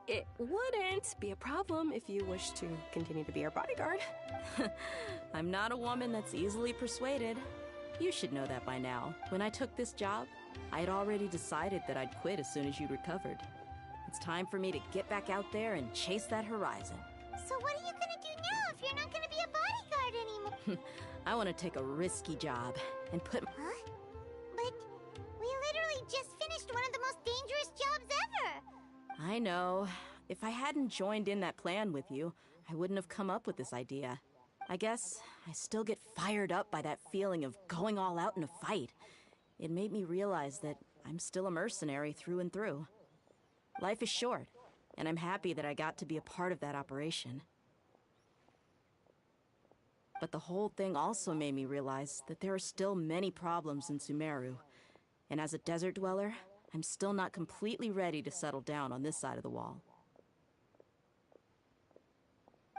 It wouldn't be a problem if you wish to continue to be our bodyguard. I'm not a woman that's easily persuaded. You should know that by now. When I took this job, I had already decided that I'd quit as soon as you'd recovered. It's time for me to get back out there and chase that horizon. So what are you gonna do now if you're not gonna be a bodyguard anymore? I want to take a risky job and put... Huh? But we literally just finished one of the most dangerous jobs ever! I know. If I hadn't joined in that plan with you, I wouldn't have come up with this idea. I guess I still get fired up by that feeling of going all out in a fight. It made me realize that I'm still a mercenary through and through. Life is short, and I'm happy that I got to be a part of that operation. But the whole thing also made me realize that there are still many problems in Sumeru. And as a desert dweller, I'm still not completely ready to settle down on this side of the wall.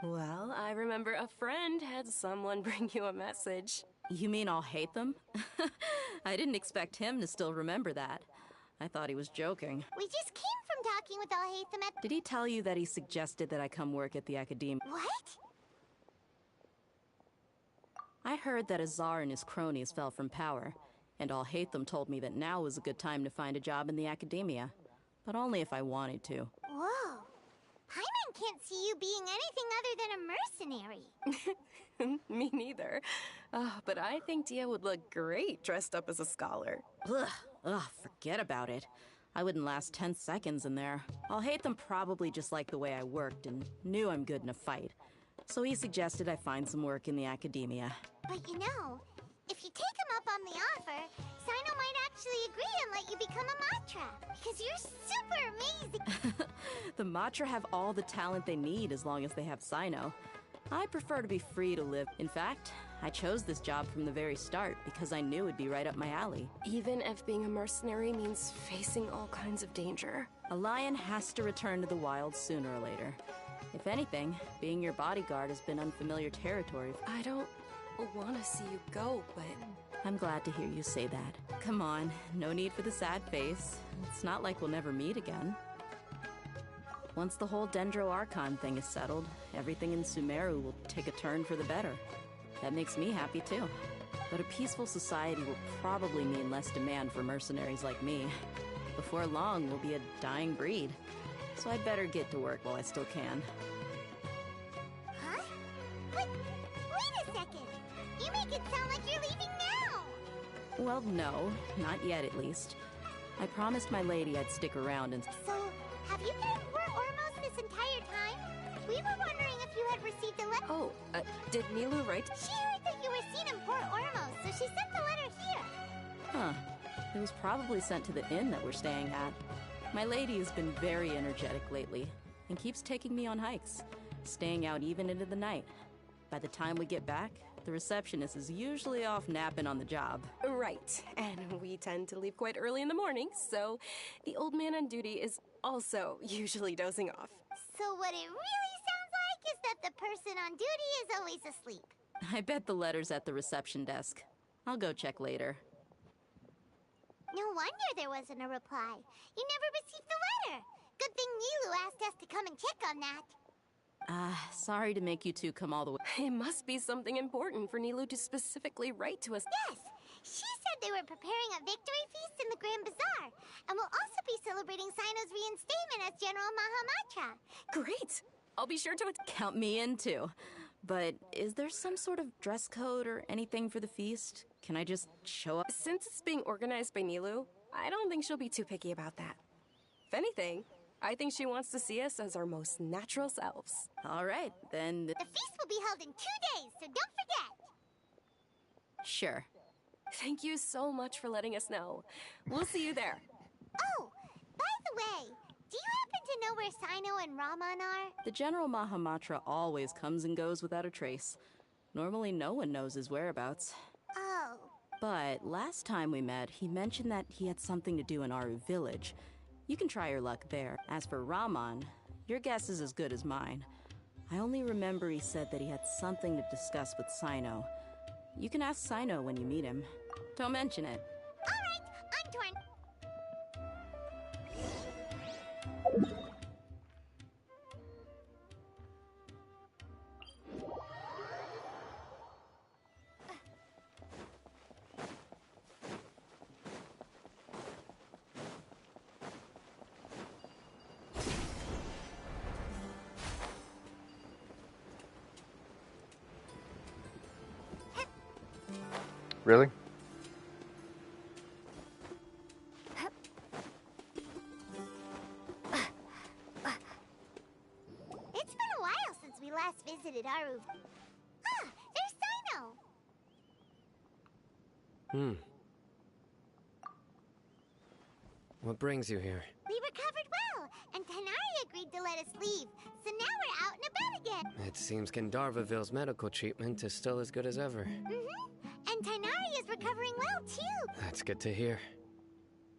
Well, I remember a friend had someone bring you a message. You mean I'll hate them? I didn't expect him to still remember that. I thought he was joking. We just came from talking with Alhaitham at... Did he tell you that he suggested that I come work at the Academia? What? I heard that Azar and his cronies fell from power, and Alhaitham told me that now was a good time to find a job in the Academia. But only if I wanted to. Whoa. Paimon can't see you being anything other than a mercenary. Me neither. But I think Dia would look great dressed up as a scholar. Ugh, forget about it. I wouldn't last 10 seconds in there. Alhaitham probably just liked the way I worked and knew I'm good in a fight. So he suggested I find some work in the Academia. But you know, if you take him up on the offer, Sino might actually agree and let you become a Matra, because you're super amazing. The Matra have all the talent they need as long as they have Sino. I prefer to be free to live. In fact, I chose this job from the very start because I knew it'd be right up my alley. Even if being a mercenary means facing all kinds of danger. A lion has to return to the wild sooner or later. If anything, being your bodyguard has been unfamiliar territory. I don't want to see you go, but... I'm glad to hear you say that. Come on, no need for the sad face. It's not like we'll never meet again. Once the whole Dendro Archon thing is settled, everything in Sumeru will take a turn for the better. That makes me happy too. But a peaceful society will probably mean less demand for mercenaries like me. Before long, we'll be a dying breed. So I'd better get to work while I still can. Huh? But wait a second! You make it sound like you're leaving now! Well, no. Not yet, at least. I promised my lady I'd stick around and... So, have you been in Port Ormos this entire time? We were wondering if you had received a letter. Oh, did Nilou write? She heard that you were seen in Port Ormos, so she sent the letter here. Huh. It was probably sent to the inn that we're staying at. My lady has been very energetic lately, and keeps taking me on hikes, staying out even into the night. By the time we get back, the receptionist is usually off napping on the job. Right, and we tend to leave quite early in the morning, so the old man on duty is also usually dozing off. So what it really sounds like is that the person on duty is always asleep. I bet the letter's at the reception desk. I'll go check later. No wonder there wasn't a reply. You never received the letter. Good thing Nilou asked us to come and check on that. Sorry to make you two come all the way. It must be something important for Nilou to specifically write to us. Yes! She said they were preparing a victory feast in the Grand Bazaar, and will also be celebrating Sino's reinstatement as General Mahamatra. Great! I'll be sure to... Count me in, too. But is there some sort of dress code or anything for the feast? Can I just show up? Since it's being organized by Nilou, I don't think she'll be too picky about that. If anything, I think she wants to see us as our most natural selves. All right, then... The feast will be held in 2 days, so don't forget! Sure. Thank you so much for letting us know. We'll see you there. Oh, by the way, do you happen to know where Sino and Raman are? The General Mahamatra always comes and goes without a trace. Normally no one knows his whereabouts. Oh. But last time we met, he mentioned that he had something to do in Aru Village. You can try your luck there. As for Raman, your guess is as good as mine. I only remember he said that he had something to discuss with Sino. You can ask Sino when you meet him. Don't mention it. All right, I'm torn. Really? It's been a while since we last visited Aru. Ah, there's Sino! What brings you here? We recovered well, and Tanari agreed to let us leave. So now we're out and about again. It seems Gandarvaville's medical treatment is still as good as ever. And Tanari is recovering well, too. That's good to hear.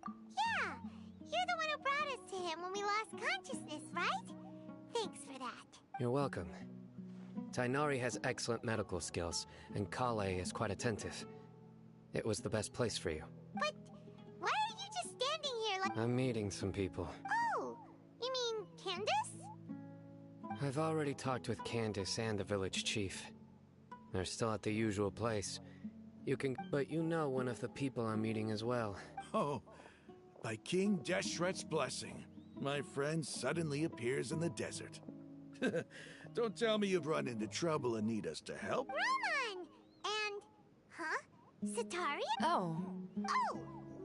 Yeah, you're the one who brought us to him when we lost consciousness, right? Thanks for that. You're welcome. Tainari has excellent medical skills, and Kale is quite attentive. It was the best place for you. But why are you just standing here like... I'm meeting some people. Oh, you mean Candace? I've already talked with Candace and the village chief. They're still at the usual place. But you know one of the people I'm meeting as well. Oh, by King Deshret's blessing, my friend suddenly appears in the desert. Don't tell me you've run into trouble and need us to help. Roman! And... Huh? Satarian? Oh. Oh,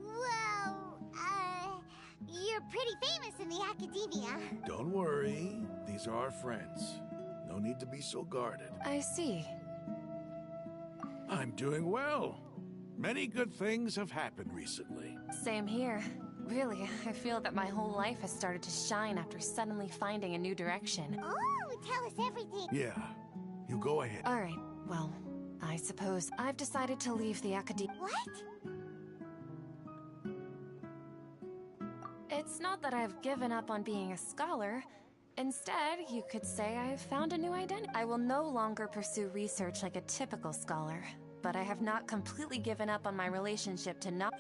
well, you're pretty famous in the academia. Don't worry, these are our friends. No need to be so guarded. I see. I'm doing well. Many good things have happened recently. Same here. Really, I feel that my whole life has started to shine after suddenly finding a new direction. Oh, tell us everything. Yeah. You go ahead. Alright, well, I suppose I've decided to leave the academy. What? It's not that I've given up on being a scholar. Instead, you could say I've found a new identity. I will no longer pursue research like a typical scholar, but I have not completely given up on my relationship to not.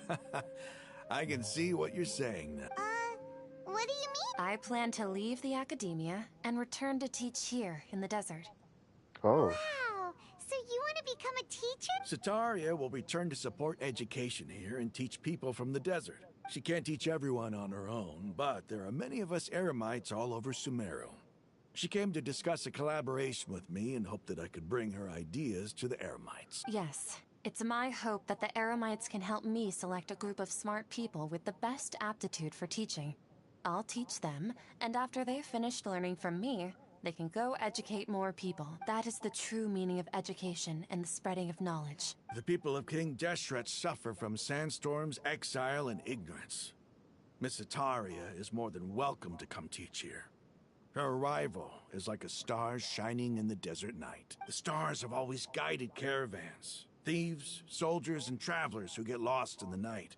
I can see what you're saying now. What do you mean? I plan to leave the academia and return to teach here in the desert. Oh. Wow, so you want to become a teacher? Sataria will return to support education here and teach people from the desert. She can't teach everyone on her own, but there are many of us Eremites all over Sumeru. She came to discuss a collaboration with me and hoped that I could bring her ideas to the Eremites. Yes, it's my hope that the Eremites can help me select a group of smart people with the best aptitude for teaching. I'll teach them, and after they've finished learning from me, they can go educate more people. That is the true meaning of education and the spreading of knowledge. The people of King Deshret suffer from sandstorms, exile, and ignorance. Miss Sataria is more than welcome to come teach here. Her arrival is like a star shining in the desert night. The stars have always guided caravans, thieves, soldiers, and travelers who get lost in the night.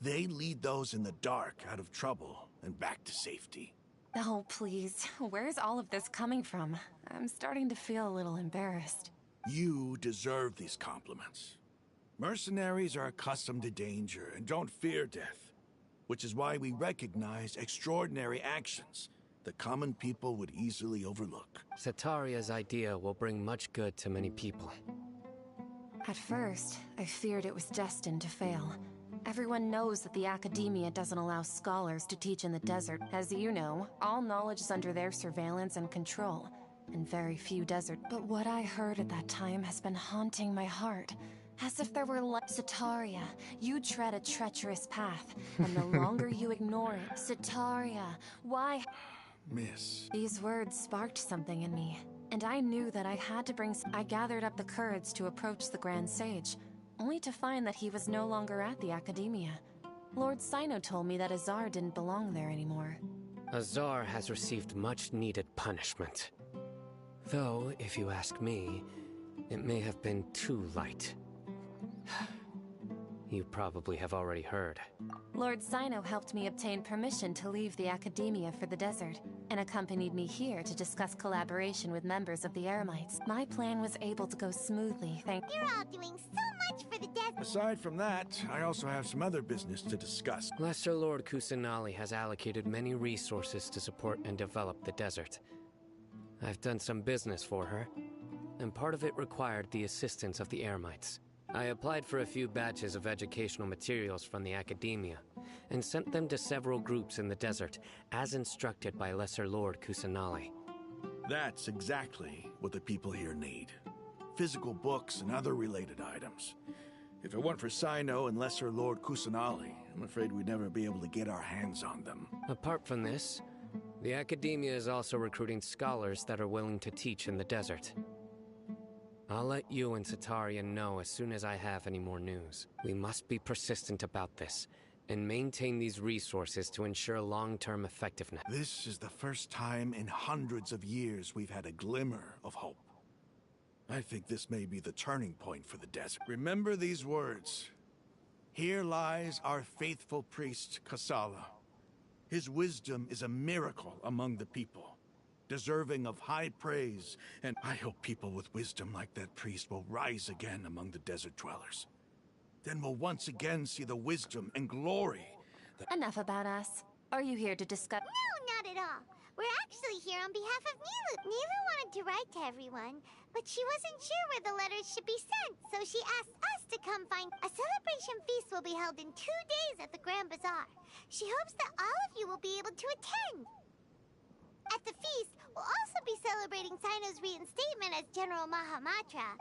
They lead those in the dark out of trouble and back to safety. Oh, please. Where's all of this coming from? I'm starting to feel a little embarrassed. You deserve these compliments. Mercenaries are accustomed to danger and don't fear death, which is why we recognize extraordinary actions that common people would easily overlook. Sataria's idea will bring much good to many people. At first, I feared it was destined to fail. Everyone knows that the academia doesn't allow scholars to teach in the desert. As you know, all knowledge is under their surveillance and control, and very few desert. But what I heard at that time has been haunting my heart. As if there were Sataria, you tread a treacherous path, and the longer you ignore it, Sataria, why? Miss. These words sparked something in me, and I knew that I had to bring. I gathered up the courage to approach the Grand Sage, only to find that he was no longer at the academia. Lord Sino told me that Azar didn't belong there anymore. Azar has received much-needed punishment. Though, if you ask me, it may have been too light. You probably have already heard. Lord Sino helped me obtain permission to leave the academia for the desert, and accompanied me here to discuss collaboration with members of the Eremites. My plan was able to go smoothly, thanks. You're all doing so much for the desert. Aside from that, I also have some other business to discuss. Lesser Lord Kusanali has allocated many resources to support and develop the desert. I've done some business for her, and part of it required the assistance of the Eremites. I applied for a few batches of educational materials from the academia, and sent them to several groups in the desert, as instructed by Lesser Lord Kusanali. That's exactly what the people here need. Physical books and other related items. If it weren't for Sino and Lesser Lord Kusanali, I'm afraid we'd never be able to get our hands on them. Apart from this, the academia is also recruiting scholars that are willing to teach in the desert. I'll let you and Sataria know as soon as I have any more news. We must be persistent about this, and maintain these resources to ensure long-term effectiveness. This is the first time in hundreds of years we've had a glimmer of hope. I think this may be the turning point for the desert. Remember these words. Here lies our faithful priest, Kasala. His wisdom is a miracle among the people, deserving of high praise, and I hope people with wisdom like that priest will rise again among the desert dwellers. Then we'll once again see the wisdom and glory that— Enough about us. Are you here to discuss— No, not at all. We're actually here on behalf of Nilu. Nilu wanted to write to everyone, but she wasn't sure where the letters should be sent, so she asked us to come find— A celebration feast will be held in 2 days at the Grand Bazaar. She hopes that all of you will be able to attend. At the feast, we'll also be celebrating Sino's reinstatement as General Mahamatra.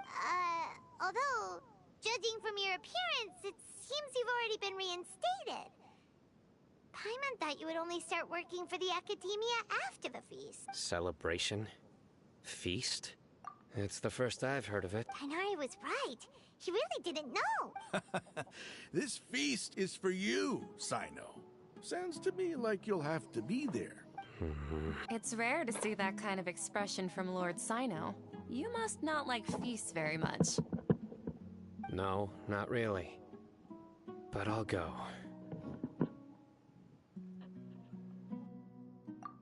Although, judging from your appearance, it seems you've already been reinstated. Paimon thought you would only start working for the academia after the feast. Celebration? Feast? It's the first I've heard of it. Tainari was right. He really didn't know. This feast is for you, Sino. Sounds to me like you'll have to be there. It's rare to see that kind of expression from Lord Sino. You must not like feasts very much. No, not really. But I'll go.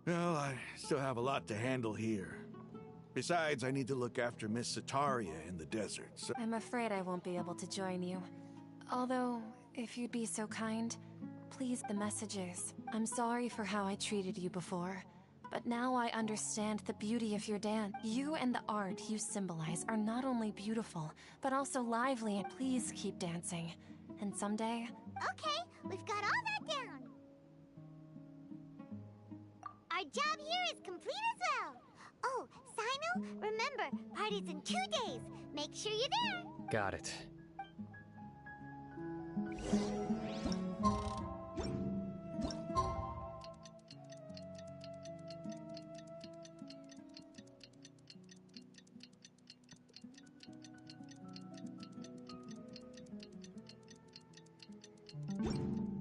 Well, I still have a lot to handle here. Besides, I need to look after Miss Sataria in the desert, so... I'm afraid I won't be able to join you. Although, if you'd be so kind, please the messages. I'm sorry for how I treated you before, but now I understand the beauty of your dance. You and the art you symbolize are not only beautiful, but also lively, and please keep dancing. And someday... Okay, we've got all that down. Our job here is complete as well. Oh, Sino, remember, party's in 2 days. Make sure you're there. Got it.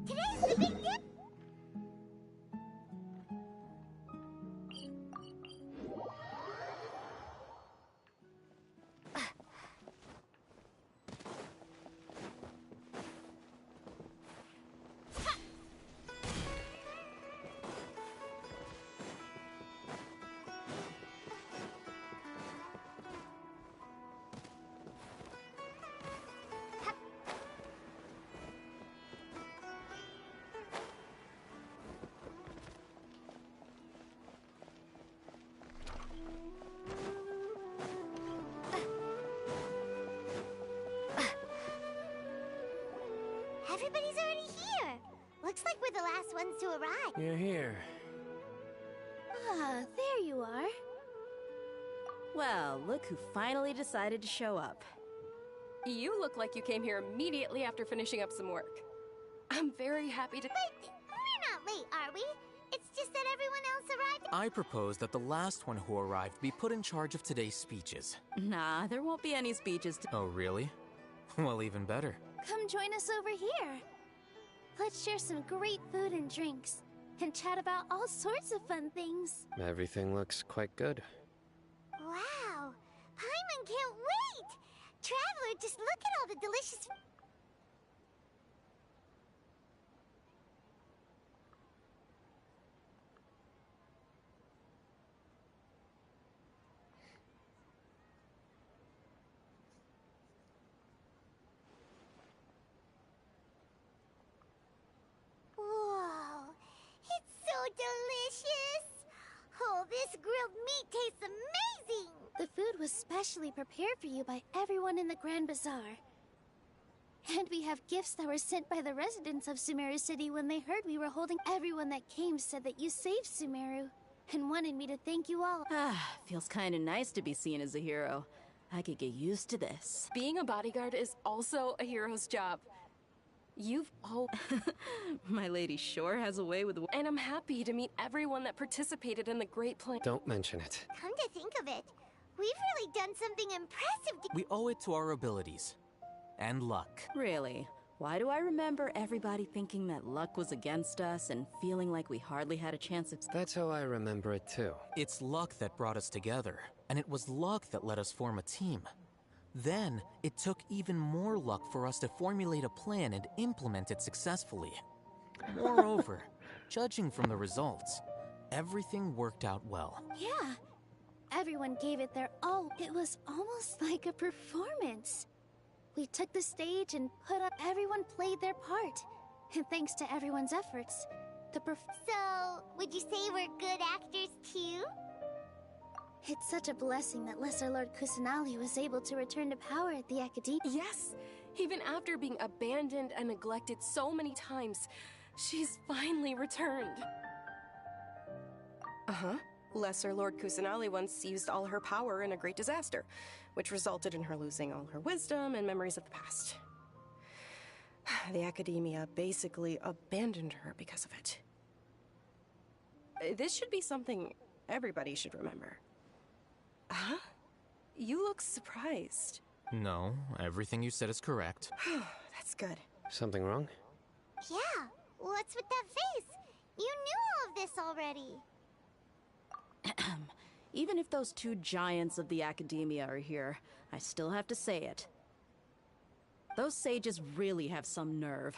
Today's the big day. Everybody's already here. Looks like we're the last ones to arrive. You're here. Ah, there you are. Well, look who finally decided to show up. You look like you came here immediately after finishing up some work. I'm very happy to... But we're not late, are we? It's just that everyone else arrived. I propose that the last one who arrived be put in charge of today's speeches. Nah, there won't be any speeches to... Oh, really? Well, even better. Come join us over here. Let's share some great food and drinks, and chat about all sorts of fun things. Everything looks quite good. Wow, Paimon can't wait! Traveler, just look at all the delicious... Whoa, it's so delicious! Oh, this grilled meat tastes amazing! The food was specially prepared for you by everyone in the Grand Bazaar. And we have gifts that were sent by the residents of Sumeru City when they heard we were holding. Everyone that came said that you saved Sumeru, and wanted me to thank you all. Ah, feels kinda nice to be seen as a hero. I could get used to this. Being a bodyguard is also a hero's job. You've all... My lady sure has a way with... And I'm happy to meet everyone that participated in the great plan. Don't mention it. Come to think of it, we've really done something impressive. We owe it to our abilities. And luck. Really? Why do I remember everybody thinking that luck was against us and feeling like we hardly had a chance of... That's how I remember it too. It's luck that brought us together, and it was luck that let us form a team. Then, it took even more luck for us to formulate a plan and implement it successfully. Moreover, judging from the results, everything worked out well. Yeah, everyone gave it their all. It was almost like a performance. We took the stage and put up. Everyone played their part. And thanks to everyone's efforts, So, would you say we're good actors too? It's such a blessing that Lesser Lord Kusanali was able to return to power at the Academy. Yes! Even after being abandoned and neglected so many times, she's finally returned. Uh-huh. Lesser Lord Kusanali once used all her power in a great disaster, which resulted in her losing all her wisdom and memories of the past. The Academia basically abandoned her because of it. This should be something everybody should remember. Huh? You look surprised. No, everything you said is correct. That's good. Something wrong? Yeah, what's with that face? You knew all of this already. Even if those two giants of the academia are here, I still have to say it. Those sages really have some nerve.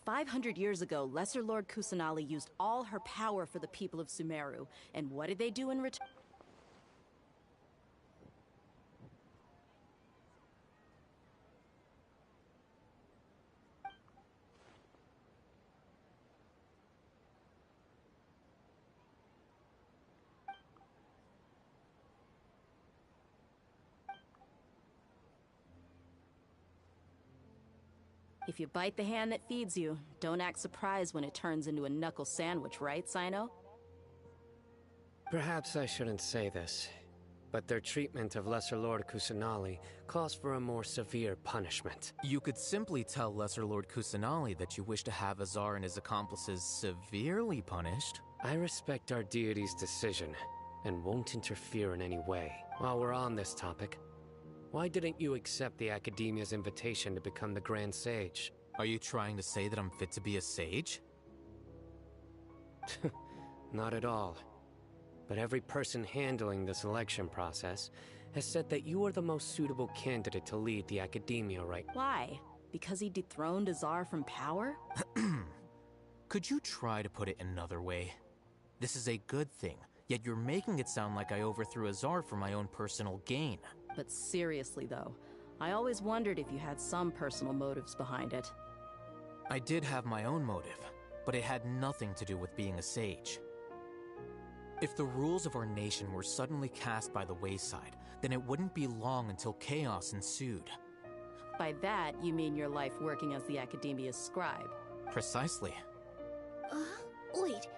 500 years ago, Lesser Lord Kusanali used all her power for the people of Sumeru. And what did they do in return? If you bite the hand that feeds you, don't act surprised when it turns into a knuckle sandwich, right, Sino? Perhaps I shouldn't say this, but their treatment of Lesser Lord Kusanali calls for a more severe punishment. You could simply tell Lesser Lord Kusanali that you wish to have Azar and his accomplices severely punished. I respect our deity's decision, and won't interfere in any way. While we're on this topic, why didn't you accept the Academia's invitation to become the Grand Sage? Are you trying to say that I'm fit to be a sage? Not at all. But every person handling the selection process has said that you are the most suitable candidate to lead the Academia right now. Why? Because he dethroned Azar from power? Could you try to put it another way? This is a good thing, yet you're making it sound like I overthrew Azar for my own personal gain. But seriously, though, I always wondered if you had some personal motives behind it. I did have my own motive, but it had nothing to do with being a sage. If the rules of our nation were suddenly cast by the wayside, then it wouldn't be long until chaos ensued. By that, you mean your life working as the Academia's scribe? Precisely. Wait,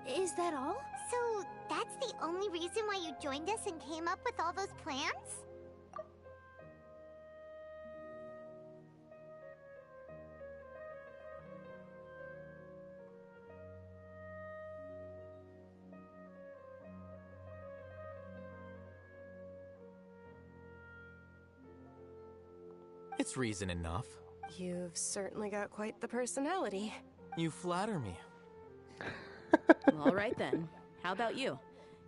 is that all? So, that's the only reason why you joined us and came up with all those plans? It's reason enough. You've certainly got quite the personality. You flatter me. All right then. How about you?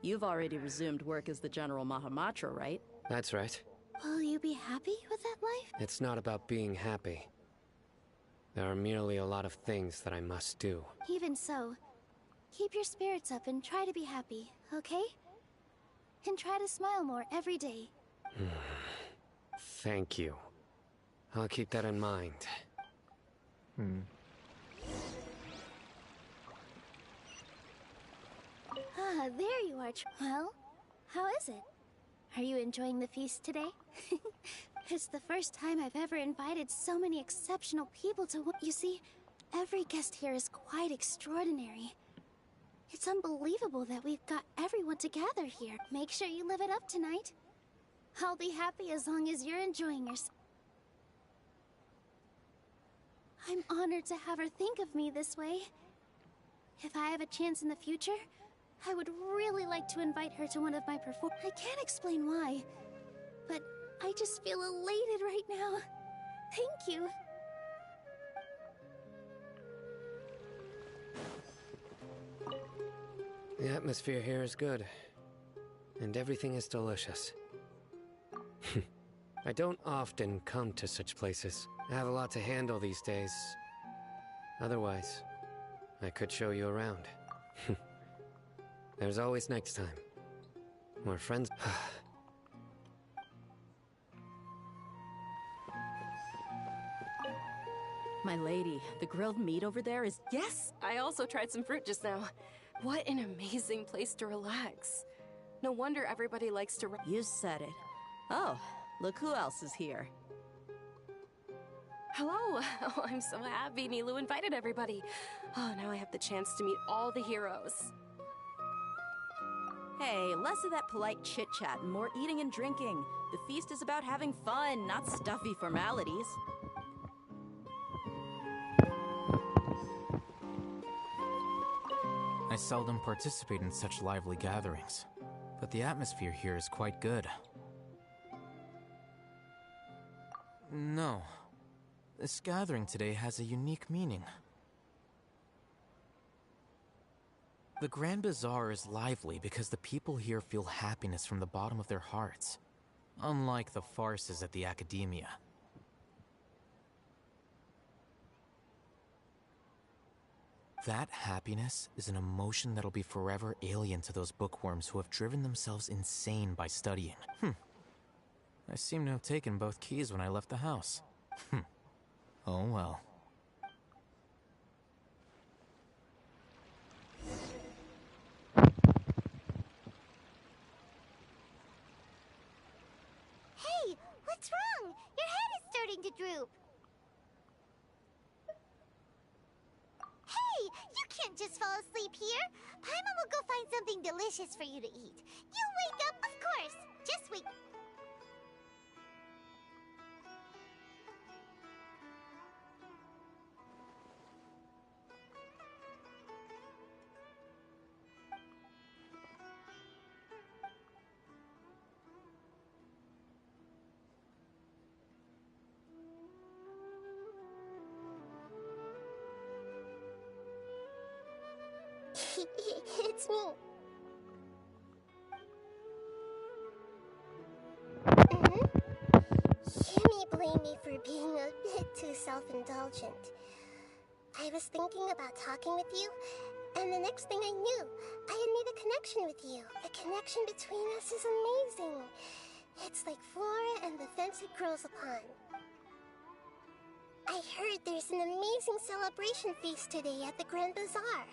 You've already resumed work as the General Mahamatra, right? That's right. Will you be happy with that life? It's not about being happy. There are merely a lot of things that I must do. Even so, keep your spirits up and try to be happy, okay? And try to smile more every day. Thank you. I'll keep that in mind. Ah, there you are. Well, how is it? Are you enjoying the feast today? It's the first time I've ever invited so many exceptional people to You see, every guest here is quite extraordinary. It's unbelievable that we've got everyone together here. Make sure you live it up tonight. I'll be happy as long as you're enjoying yourself. I'm honored to have her think of me this way. If I have a chance in the future, I would really like to invite her to one of my performances. I can't explain why, but I just feel elated right now. Thank you. The atmosphere here is good, and everything is delicious. I don't often come to such places. I have a lot to handle these days. Otherwise, I could show you around. There's always next time. More friends. My lady, the grilled meat over there is... Yes! I also tried some fruit just now. What an amazing place to relax. No wonder everybody likes to... You said it. Oh, look who else is here. Hello! Oh, I'm so happy Nilou invited everybody. Oh, now I have the chance to meet all the heroes. Hey, less of that polite chit-chat and more eating and drinking. The feast is about having fun, not stuffy formalities. I seldom participate in such lively gatherings, but the atmosphere here is quite good. No. This gathering today has a unique meaning. The Grand Bazaar is lively because the people here feel happiness from the bottom of their hearts, unlike the farces at the Academia. That happiness is an emotion that'll be forever alien to those bookworms who have driven themselves insane by studying. I seem to have taken both keys when I left the house. Oh well. Hey, what's wrong? Your head is starting to droop. Hey, you can't just fall asleep here. Paimon will go find something delicious for you to eat. You wake up, of course. Just wake. It's me. You may blame me for being a bit too self-indulgent. I was thinking about talking with you, and the next thing I knew, I had made a connection with you. The connection between us is amazing. It's like flora and the fence it grows upon. I heard there's an amazing celebration feast today at the Grand Bazaar.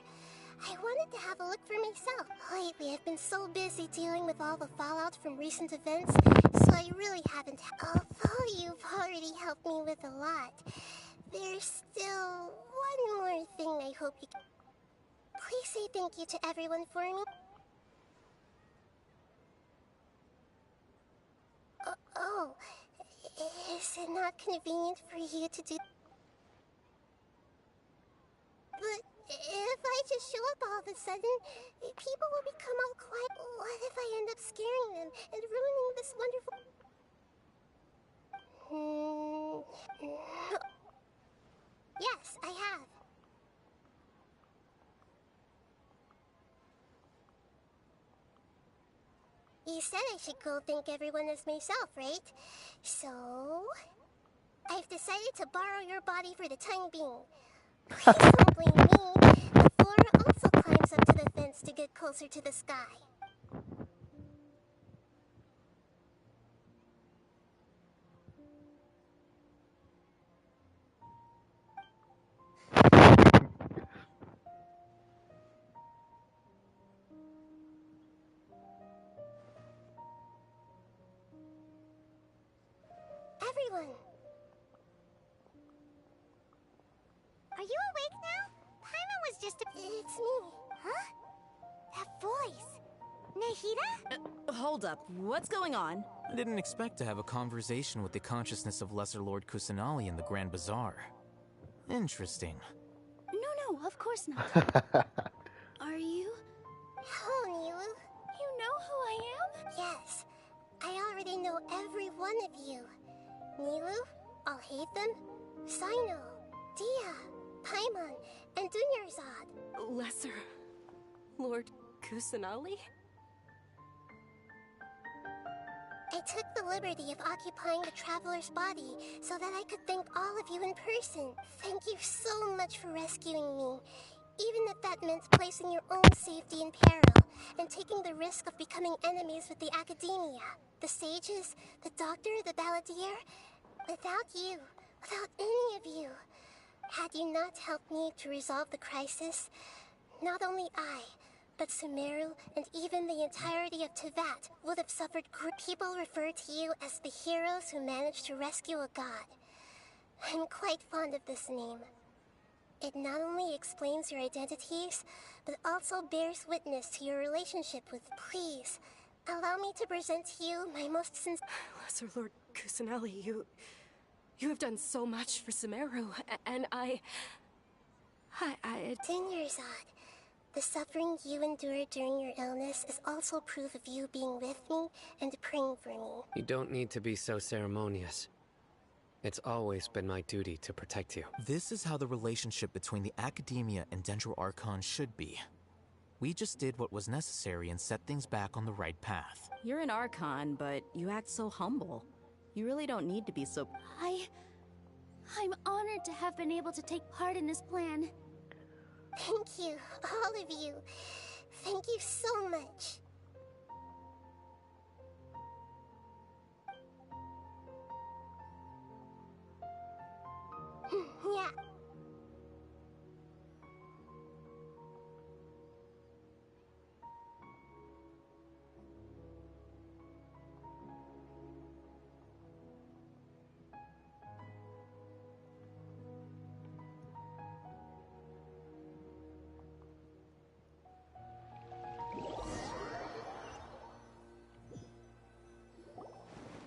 I wanted to have a look for myself. Lately, I've been so busy dealing with all the fallout from recent events, so I really haven't. Although you've already helped me with a lot, there's still one more thing I hope you can. Please say thank you to everyone for me. Oh, is it not convenient for you to do? But if I just show up all of a sudden, people will become all quiet. What if I end up scaring them and ruining this wonderful... Yes, I have. You said I should go thank everyone as myself, right? So... I've decided to borrow your body for the time being. Please don't blame me. The flora also climbs up to the fence to get closer to the sky. Everyone! Are you awake now? Paimon was just a... It's me. Huh? That voice. Nahida? Hold up. What's going on? I didn't expect to have a conversation with the consciousness of Lesser Lord Kusanali in the Grand Bazaar. Interesting. No, of course not. Are you? Hello, Nilu. You know who I am? Yes. I already know every one of you. Nilu, Alhaitham, Sino, Dia, Paimon, and Dunyarzad. Lesser Lord Kusanali? I took the liberty of occupying the Traveler's body so that I could thank all of you in person. Thank you so much for rescuing me, even if that meant placing your own safety in peril and taking the risk of becoming enemies with the Academia, the sages, the doctor, the balladeer. Without you, without any of you, had you not helped me to resolve the crisis, not only I, but Sumeru and even the entirety of Tevat would have suffered. People refer to you as the heroes who managed to rescue a god. I'm quite fond of this name. It not only explains your identities, but also bears witness to your relationship with... Please, allow me to present to you my most sincere... Lesser Lord Kusanali, you have done so much for Sumeru, and I... Dunyarzad, the suffering you endured during your illness is also proof of you being with me and praying for me. You don't need to be so ceremonious. It's always been my duty to protect you. This is how the relationship between the Academia and Dendro Archon should be. We just did what was necessary and set things back on the right path. You're an Archon, but you act so humble. You really don't need to be so... I'm honored to have been able to take part in this plan. Thank you, all of you. Thank you so much. Yeah.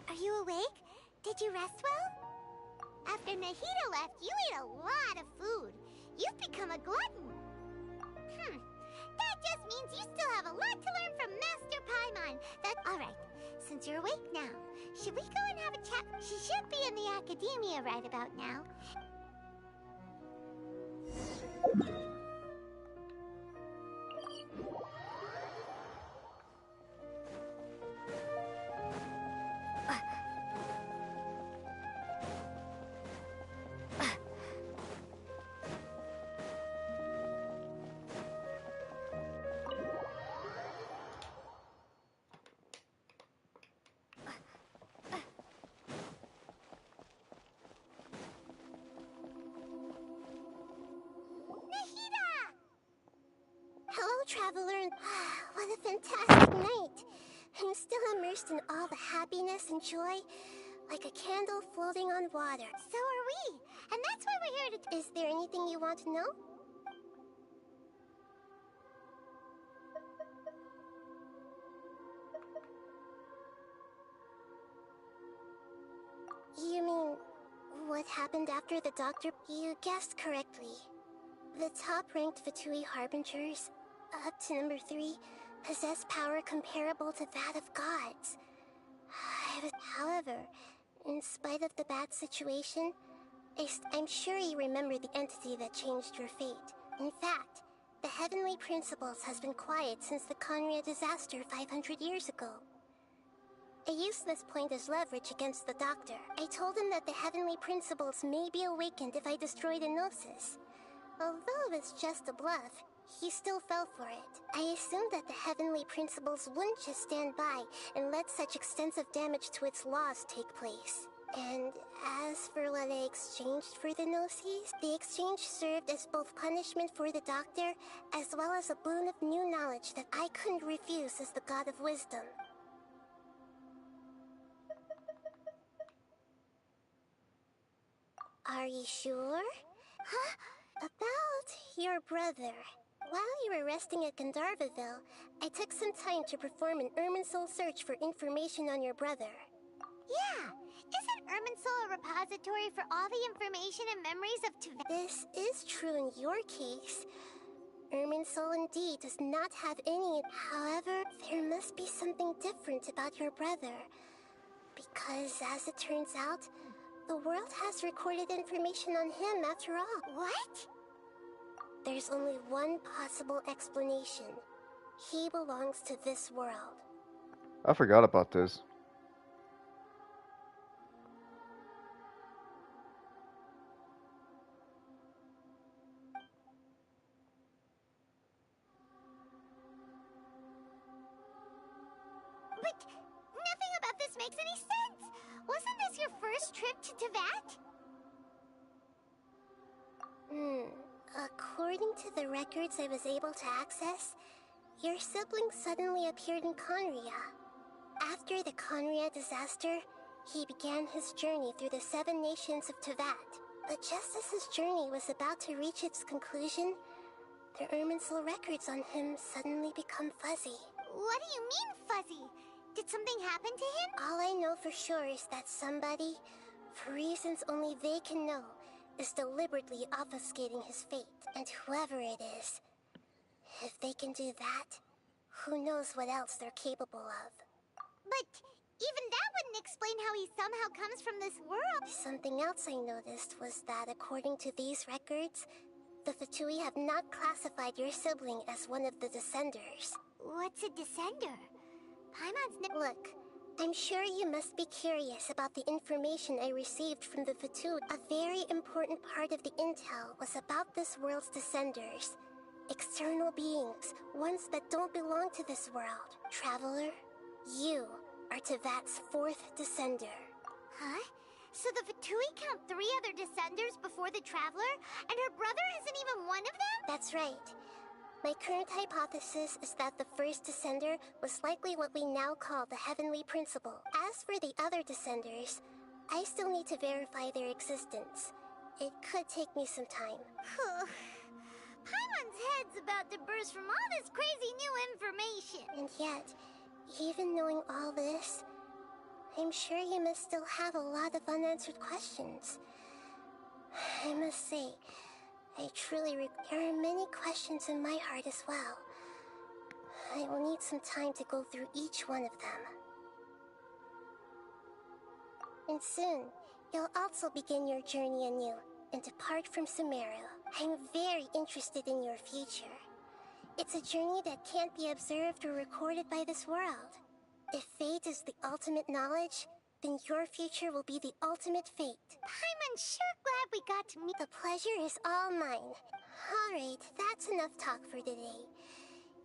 Are you awake? Did you rest well? After Nahida left, you ate a lot of food. You've become a glutton. That just means you still have a lot to learn from Master Paimon. Alright, since you're awake now, should we go and have a chat? She should be in the academia right about now. Hello, traveler. What a fantastic night. I'm still immersed in all the happiness and joy, like a candle floating on water. So are we. And that's why we're here to... Is there anything you want to know? You mean, what happened after the doctor? You guessed correctly. The top-ranked F2P Harbingers, up to number 3, possess power comparable to that of gods. However, in spite of the bad situation, I'm sure you remember the entity that changed your fate. In fact, the Heavenly Principles has been quiet since the Conria disaster 500 years ago. I used this point as leverage against the doctor. I told him that the Heavenly Principles may be awakened if I destroy the Gnosis. Although it's just a bluff, he still fell for it. I assumed that the Heavenly Principles wouldn't just stand by and let such extensive damage to its laws take place. And as for what I exchanged for the Gnosis, the exchange served as both punishment for the doctor, as well as a boon of new knowledge that I couldn't refuse as the God of Wisdom. Are you sure? Huh? About your brother. While you were resting at Gandharvaville, I took some time to perform an Irminsul search for information on your brother. Yeah! Isn't Irminsul a repository for all the information and memories of Teyvat? This is true in your case. Irminsul indeed does not have any. However, there must be something different about your brother. Because, as it turns out, the world has recorded information on him after all. What? There's only one possible explanation. He belongs to this world. I forgot about this. But nothing about this makes any sense! Wasn't this your first trip to Teyvat? According to the records I was able to access, your sibling suddenly appeared in Conria. After the Conria disaster, he began his journey through the 7 nations of Teyvat. But just as his journey was about to reach its conclusion, the Irminsul records on him suddenly become fuzzy. What do you mean, fuzzy? Did something happen to him? All I know for sure is that somebody, for reasons only they can know, is deliberately obfuscating his fate. And whoever it is, if they can do that, who knows what else they're capable of. But even that wouldn't explain how he somehow comes from this world. Something else I noticed was that according to these records, The F2P have not classified your sibling as one of the Descenders. What's a Descender? Paimon's Look, I'm sure you must be curious about the information I received from the F2P. A very important part of the intel was about this world's Descenders. External beings, ones that don't belong to this world. Traveler, you are Tevat's 4th Descender. Huh? So the F2P count 3 other Descenders before the Traveler, and her brother isn't even one of them? That's right. My current hypothesis is that the first Descender was likely what we now call the Heavenly Principle. As for the other Descenders, I still need to verify their existence. It could take me some time. Paimon's head's about to burst from all this crazy new information. And yet, even knowing all this, I'm sure you must still have a lot of unanswered questions. I must say, I truly there are many questions in my heart as well. I will need some time to go through each one of them. And soon, you'll also begin your journey anew and depart from Sumeru. I'm very interested in your future. It's a journey that can't be observed or recorded by this world. If fate is the ultimate knowledge, then your future will be the ultimate fate. Paimon's sure glad we got to meet. The pleasure is all mine. Alright, that's enough talk for today.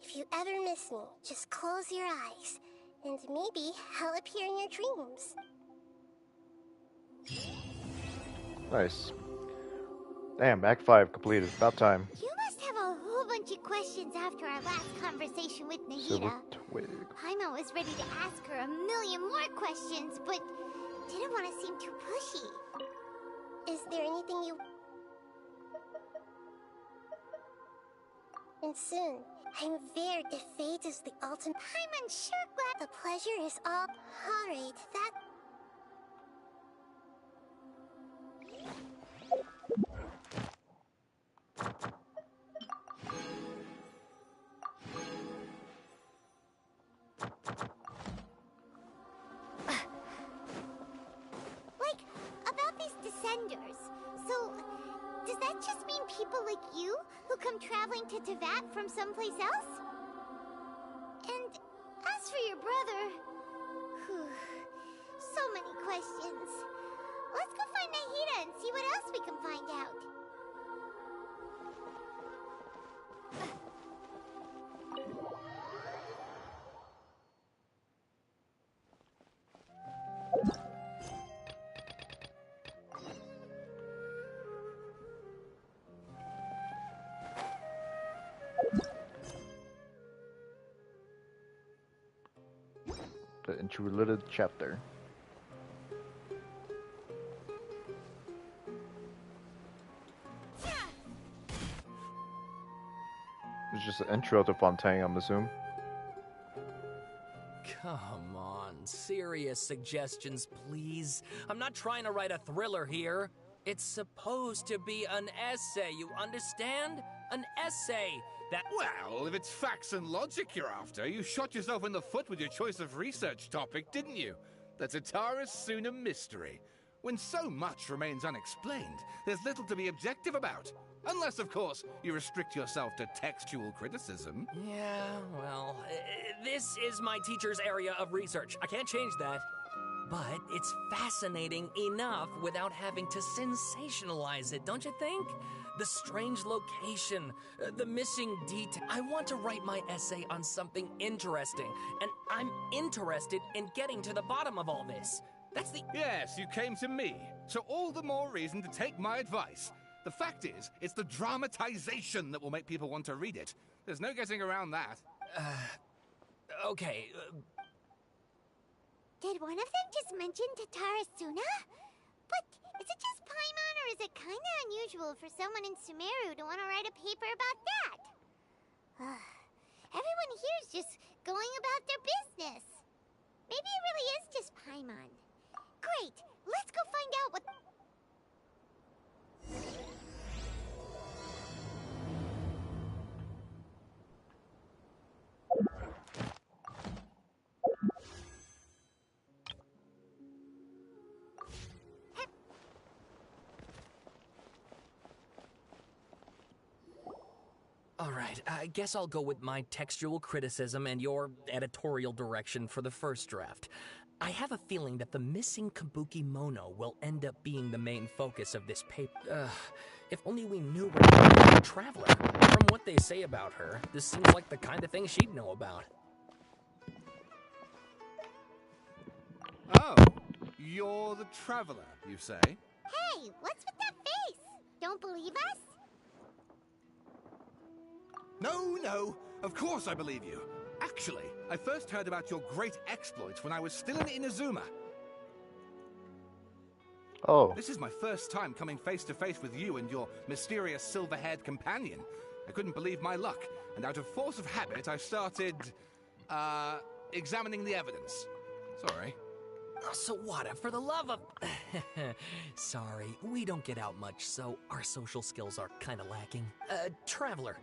If you ever miss me, just close your eyes, and maybe I'll appear in your dreams. Nice. Damn, Act 5 completed. About time. You must have a whole bunch of questions after our last conversation with Nahida. Paimon was ready to ask her a million more questions, but didn't want to seem too pushy. Is there anything you... And soon, I'm very... If fate is the ultimate... Paimon's sure glad... The pleasure is all... Alright, that... Like, about these Descenders. So, does that just mean people like you who come traveling to Tevat from someplace else? And as for your brother... so many questions. Let's go find Nahida and see what else we can find out. The interrelated chapter. It's just an intro to Fontaine, I'm assuming. Come on, serious suggestions, please. I'm not trying to write a thriller here. It's supposed to be an essay, you understand? An essay that... Well, if it's facts and logic you're after, you shot yourself in the foot with your choice of research topic, didn't you? The Tatara Suna mystery. When so much remains unexplained, there's little to be objective about. Unless, of course, you restrict yourself to textual criticism. Yeah, well, this is my teacher's area of research. I can't change that. But it's fascinating enough without having to sensationalize it, don't you think? The strange location, the missing detail. I want to write my essay on something interesting, and I'm interested in getting to the bottom of all this. That's the... Yes, you came to me, so all the more reason to take my advice. The fact is, it's the dramatization that will make people want to read it. There's no getting around that. Okay. Did one of them just mention Tatara Suna? But is it just Paimon, or is it kinda unusual for someone in Sumeru to want to write a paper about that? Everyone here is just going about their business. Maybe it really is just Paimon. Great, let's go find out what... Alright, I guess I'll go with my textual criticism and your editorial direction for the first draft. I have a feeling that the missing Kabuki Mono will end up being the main focus of this paper. If only we knew where to find the Traveler. From what they say about her, this seems like the kind of thing she'd know about. Oh, you're the Traveler, you say? Hey, what's with that face? Don't believe us? No, of course I believe you. Actually, I first heard about your great exploits when I was still in Inazuma. Oh. This is my first time coming face to face with you and your mysterious silver-haired companion. I couldn't believe my luck, and out of force of habit, I started, examining the evidence. Sorry. Oh, Sawada, for the love of... Sorry, we don't get out much, so our social skills are kinda lacking. Traveler,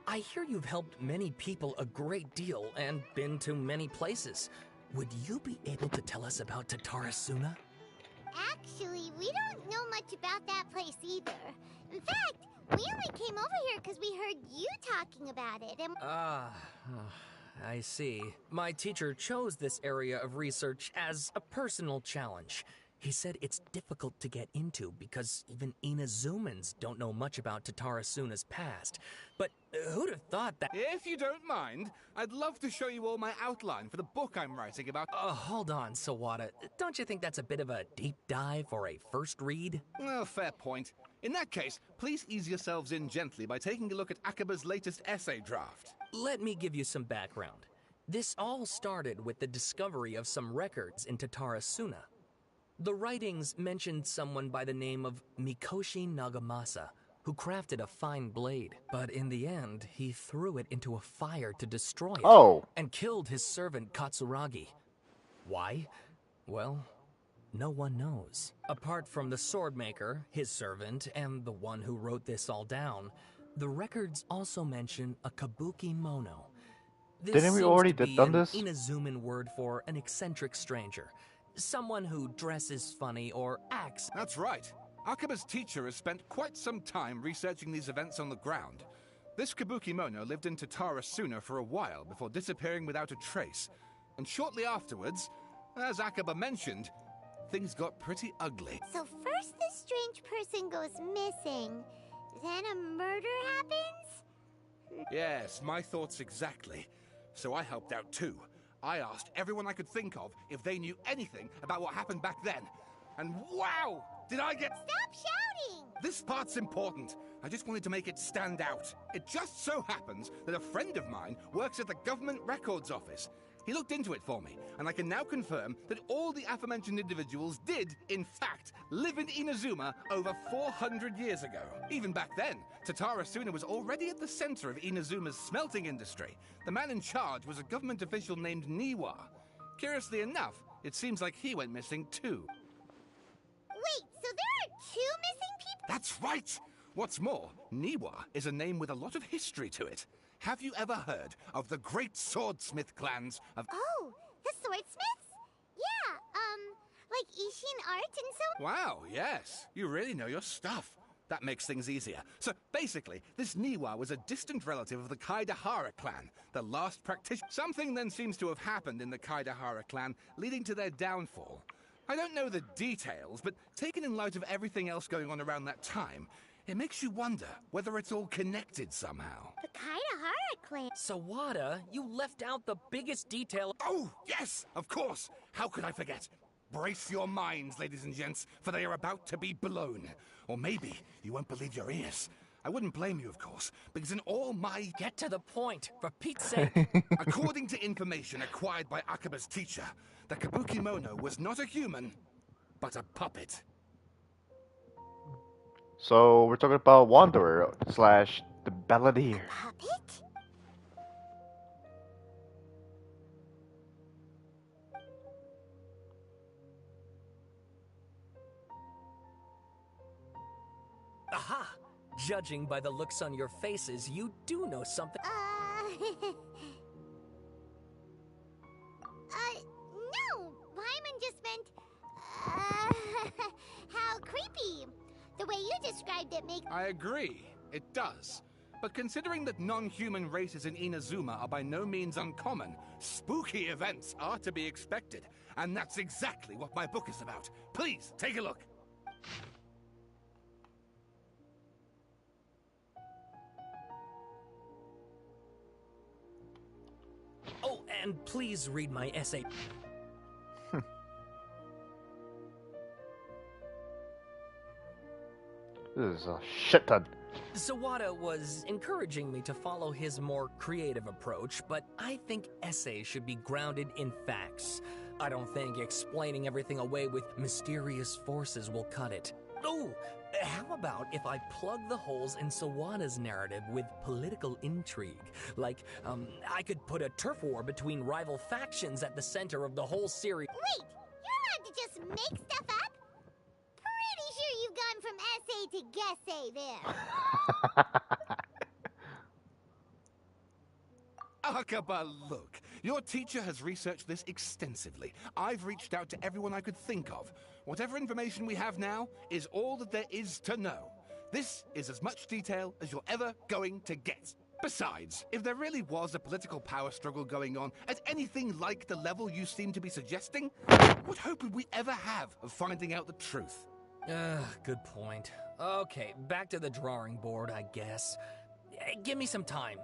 I hear you've helped many people a great deal and been to many places. Would you be able to tell us about Tatarasuna? Actually, we don't know much about that place either. In fact, we only came over here because we heard you talking about it and... I see. My teacher chose this area of research as a personal challenge. He said it's difficult to get into because even Inazumans don't know much about Tatarasuna's past. But who'd have thought that— If you don't mind, I'd love to show you all my outline for the book I'm writing about— hold on, Sawada. Don't you think that's a bit of a deep dive for a first read? Well, fair point. In that case, please ease yourselves in gently by taking a look at Akaba's latest essay draft. Let me give you some background. This all started with the discovery of some records in Tatarasuna. The writings mentioned someone by the name of Mikoshi Nagamasa, who crafted a fine blade, but in the end, he threw it into a fire to destroy it, and killed his servant Katsuragi. Why? Well, no one knows. Apart from the swordmaker, his servant, and the one who wrote this all down, the records also mention a Kabuki Mono. This Didn't we already done this? An Inazuman word for an eccentric stranger. Someone who dresses funny or acts... That's right. Akaba's teacher has spent quite some time researching these events on the ground. This Kabuki Mono lived in Tatarasuna for a while before disappearing without a trace. And shortly afterwards, as Akaba mentioned, things got pretty ugly. So first this strange person goes missing, then a murder happens? Yes, my thoughts exactly. So I helped out too. I asked everyone I could think of if they knew anything about what happened back then. And wow! Did I get— Stop shouting! This part's important. I just wanted to make it stand out. It just so happens that a friend of mine works at the Government Records Office. He looked into it for me, and I can now confirm that all the aforementioned individuals did, in fact, live in Inazuma over 400 years ago. Even back then, Tatarasuna was already at the center of Inazuma's smelting industry. The man in charge was a government official named Niwa. Curiously enough, it seems like he went missing too. Wait, so there are 2 missing people? That's right! What's more, Niwa is a name with a lot of history to it. Have you ever heard of the great swordsmith clans of— Oh, the swordsmiths? Yeah, like Ishin art and so— Wow, yes. You really know your stuff. That makes things easier. So, basically, this Niwa was a distant relative of the Kaidahara clan, the last practitioner. Something then seems to have happened in the Kaidahara clan, leading to their downfall. I don't know the details, but taken in light of everything else going on around that time, it makes you wonder whether it's all connected somehow. The Kaidahara clan— Sawada, you left out the biggest detail— Oh, yes, of course! How could I forget? Brace your minds, ladies and gents, for they are about to be blown. Or maybe you won't believe your ears. I wouldn't blame you, of course, because in all my— Get to the point, for Pete's sake! According to information acquired by Akaba's teacher, the Kabuki Mono was not a human, but a puppet. So we're talking about Wanderer / the Balladeer. Puppet? Aha! Judging by the looks on your faces, you do know something. No! Paimon just meant, how creepy. The way you described it makes— I agree. It does. But considering that non-human races in Inazuma are by no means uncommon, spooky events are to be expected. And that's exactly what my book is about. Please, take a look. Oh, and please read my essay. This is a shit ton. Sawada was encouraging me to follow his more creative approach, but I think essays should be grounded in facts. I don't think explaining everything away with mysterious forces will cut it. Oh, how about if I plug the holes in Sawada's narrative with political intrigue? Like, I could put a turf war between rival factions at the center of the whole series. Wait, you're allowed to just make stuff up? Pretty sure you've gone from essay to guessay there. Akaba, look. Your teacher has researched this extensively. I've reached out to everyone I could think of. Whatever information we have now is all that there is to know. This is as much detail as you're ever going to get. Besides, if there really was a political power struggle going on at anything like the level you seem to be suggesting, what hope would we ever have of finding out the truth? Good point. Okay, back to the drawing board, I guess. Give me some time.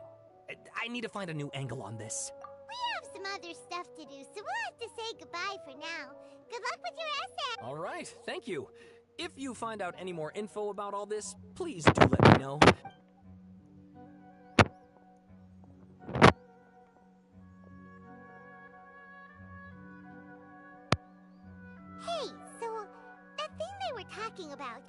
I need to find a new angle on this. We have some other stuff to do, so we'll have to say goodbye for now. Good luck with your essay! All right, thank you. If you find out any more info about all this, please do let me know. Hey, so that thing they were talking about,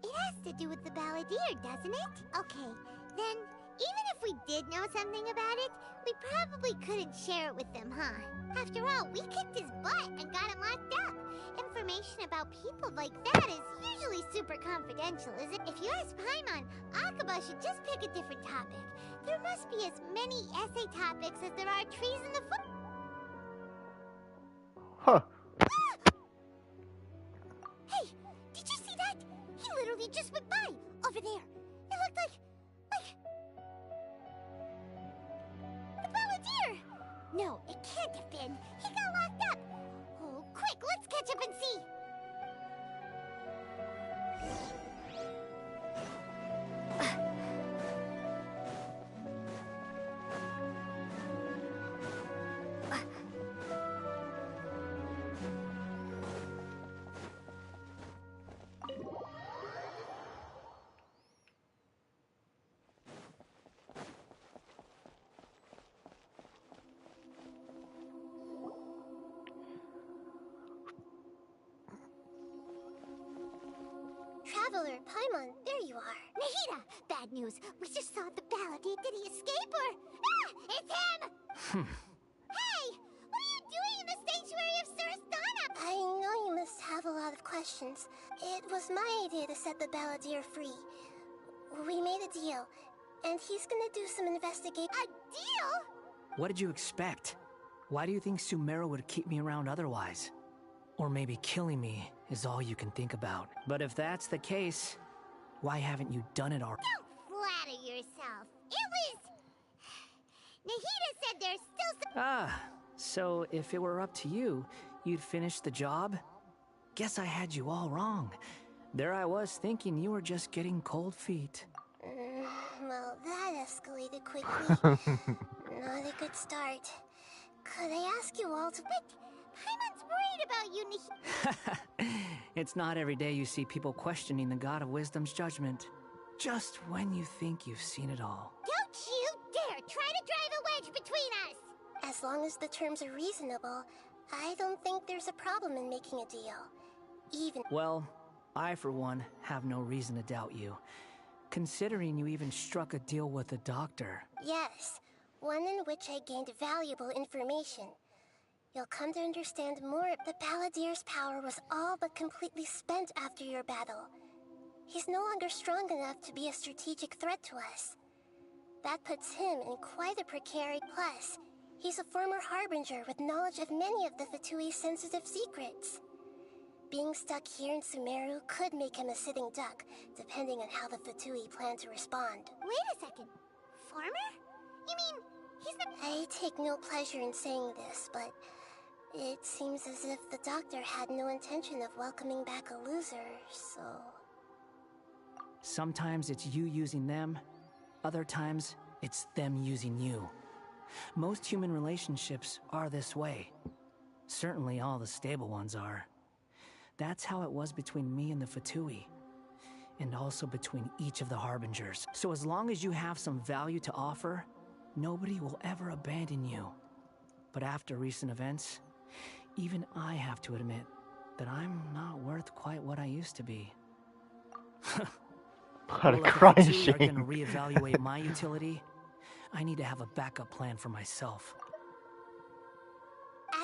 it has to do with the balladeer, doesn't it? Okay, then even if we did know something about it, we probably couldn't share it with them, huh? After all, we kicked his butt and got him locked up. Information about people like that is usually super confidential, isn't it? If you ask Paimon, Akaba should just pick a different topic. There must be as many essay topics as there are trees in the forest. Huh. Hey, did you see that? He literally just went by, over there. It looked like the balladeer! No, it can't have been. He got locked up. Oh, quick, let's catch up and see. Traveler, Paimon, there you are. Nahida! Bad news. We just saw the balladeer. Did he escape or... Ah! It's him! Hey! What are you doing in the sanctuary of Surastana? I know you must have a lot of questions. It was my idea to set the balladeer free. We made a deal, and he's gonna do some investigation. A deal? What did you expect? Why do you think Sumeru would keep me around otherwise? Or maybe killing me is all you can think about. But if that's the case, why haven't you done it already? Don't flatter yourself. It was... Nahida said there's still some... Ah, so if it were up to you, you'd finish the job? Guess I had you all wrong. There I was thinking you were just getting cold feet. Well, that escalated quickly. Not a good start. Could I ask you all to... But Paimon's worried about you, Nahida. It's not every day you see people questioning the God of Wisdom's judgment. Just when you think you've seen it all. Don't you dare try to drive a wedge between us! As long as the terms are reasonable, I don't think there's a problem in making a deal. Well, I for one have no reason to doubt you. Considering you even struck a deal with the doctor. Yes, one in which I gained valuable information. You'll come to understand more. The balladeer's power was all but completely spent after your battle. He's no longer strong enough to be a strategic threat to us. That puts him in quite a precarious... Plus, he's a former harbinger with knowledge of many of the F2P's sensitive secrets. Being stuck here in Sumeru could make him a sitting duck, depending on how the F2P plan to respond. Wait a second. farmer? You mean, he's the... I take no pleasure in saying this, but it seems as if the doctor had no intention of welcoming back a loser, so... Sometimes it's you using them, other times it's them using you. Most human relationships are this way. Certainly all the stable ones are. That's how it was between me and the F2P, and also between each of the Harbingers. So as long as you have some value to offer, nobody will ever abandon you. But after recent events, even I have to admit that I'm not worth quite what I used to be. What a Well, if the crying F2P are shame. gonna reevaluate my utility, I need to have a backup plan for myself.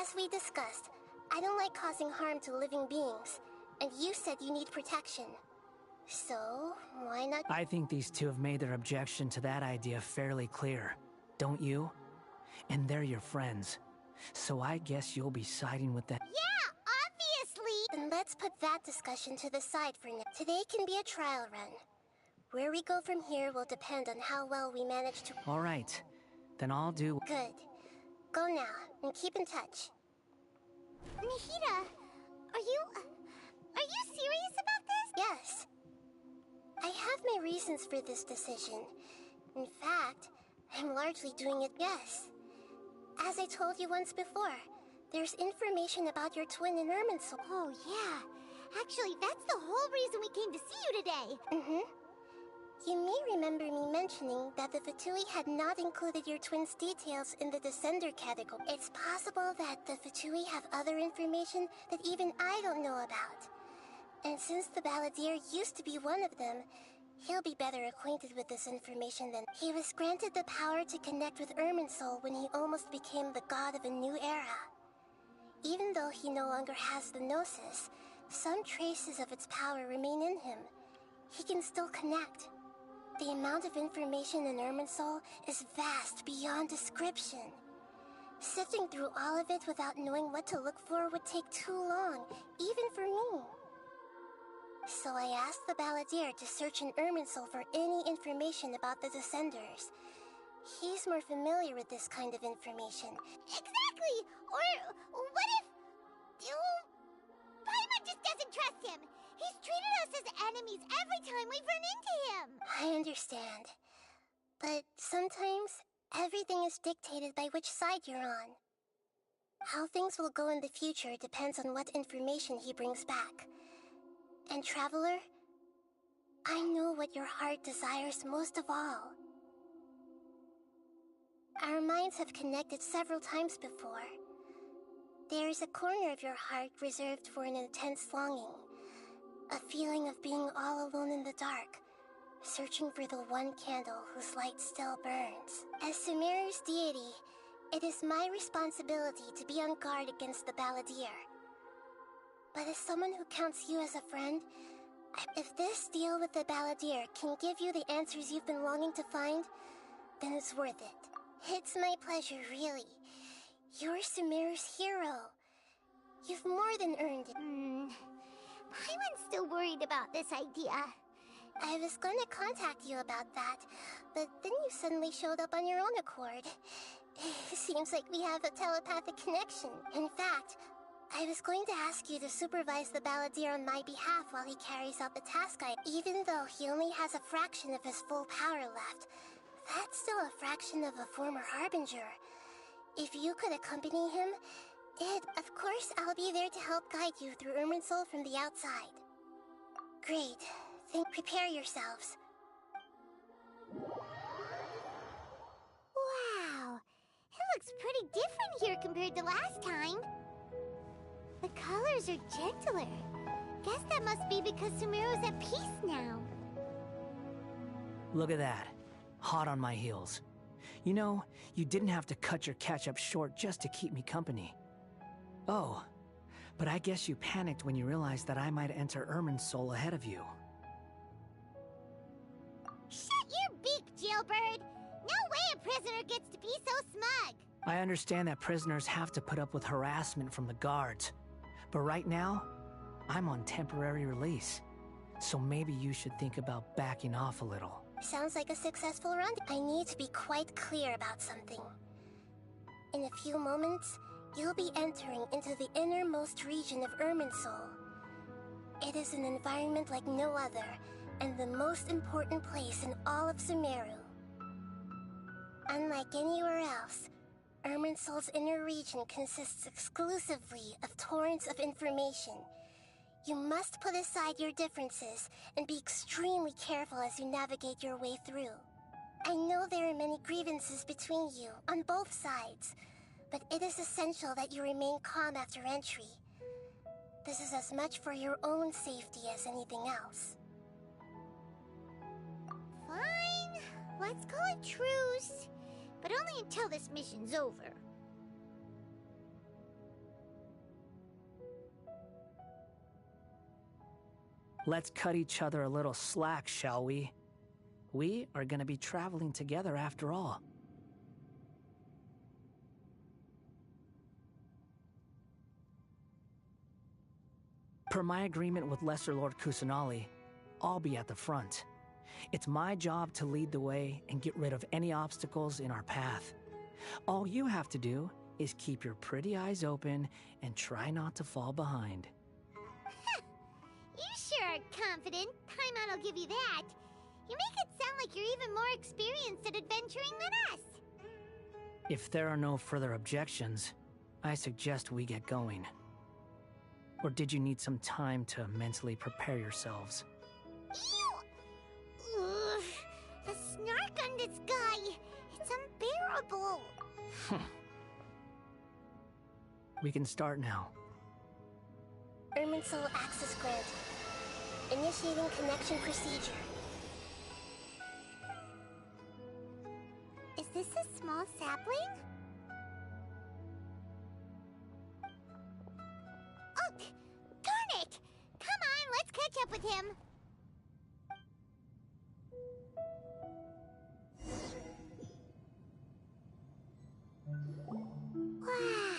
As we discussed, I don't like causing harm to living beings, and you said you need protection. So, why not? I think these two have made their objection to that idea fairly clear, don't you? And they're your friends, so I guess you'll be siding with them. Yeah, obviously! Then let's put that discussion to the side for now. Today can be a trial run. Where we go from here will depend on how well we manage to... All right, then I'll do... Good. Go now, and keep in touch. Nahida, are you serious about this? Yes. I have my reasons for this decision. In fact, I'm largely doing it, yes. As I told you once before, there's information about your twin in Irminsul. Oh, yeah. Actually, that's the whole reason we came to see you today. Mm-hmm. You may remember me mentioning that the F2P had not included your twin's details in the Descender category. It's possible that the F2P have other information that even I don't know about. And since the Balladeer used to be one of them, he'll be better acquainted with this information than... He was granted the power to connect with Irminsul when he almost became the god of a new era. Even though he no longer has the Gnosis, some traces of its power remain in him. He can still connect. The amount of information in Irminsul is vast beyond description. Sifting through all of it without knowing what to look for would take too long, even for me. So I asked the Balladeer to search in Irminsul for any information about the Descenders. He's more familiar with this kind of information. Exactly! Or what if... Paimon just doesn't trust him! He's treated us as enemies every time we've run into him! I understand. But sometimes, everything is dictated by which side you're on. How things will go in the future depends on what information he brings back. And Traveler, I know what your heart desires most of all. Our minds have connected several times before. There is a corner of your heart reserved for an intense longing. A feeling of being all alone in the dark, searching for the one candle whose light still burns. As Sumeru's deity, it is my responsibility to be on guard against the Balladeer. But as someone who counts you as a friend, if this deal with the Balladeer can give you the answers you've been longing to find, then it's worth it. It's my pleasure, really. You're Sumeru's hero. You've more than earned it. Paimon's still worried about this idea. I was gonna contact you about that, but then you suddenly showed up on your own accord. Seems like we have a telepathic connection. In fact, I was going to ask you to supervise the Balladeer on my behalf while he carries out the task even though he only has a fraction of his full power left. That's still a fraction of a former Harbinger. If you could accompany him, of course I'll be there to help guide you through Irminsul from the outside. Great. Then prepare yourselves. Wow, it looks pretty different here compared to last time. The colors are gentler. Guess that must be because Sumeru's at peace now. Look at that. Hot on my heels. You know, you didn't have to cut your catch-up short just to keep me company. Oh, but I guess you panicked when you realized that I might enter Irminsul ahead of you. Shut your beak, jailbird! No way a prisoner gets to be so smug! I understand that prisoners have to put up with harassment from the guards, but right now, I'm on temporary release, so maybe you should think about backing off a little. Sounds like a successful run. I need to be quite clear about something. In a few moments, you'll be entering into the innermost region of Irminsul. It is an environment like no other, and the most important place in all of Sumeru. Unlike anywhere else, Irminsul's inner region consists exclusively of torrents of information. You must put aside your differences and be extremely careful as you navigate your way through. I know there are many grievances between you, on both sides, but it is essential that you remain calm after entry. This is as much for your own safety as anything else. Fine. Let's call it truce. But only until this mission's over. Let's cut each other a little slack, shall we? We are gonna be traveling together after all. Per my agreement with Lesser Lord Kusanali, I'll be at the front. It's my job to lead the way and get rid of any obstacles in our path. All you have to do is keep your pretty eyes open and try not to fall behind. You sure are confident. Paimon will give you that. You make it sound like you're even more experienced at adventuring than us. If there are no further objections, I suggest we get going. Or did you need some time to mentally prepare yourselves? Ew! Ugh, the snark on this guy. It's unbearable. We can start now. Irminsul access granted. Initiating connection procedure. Is this a small sapling? Oh, darn it! Come on, let's catch up with him. Wow!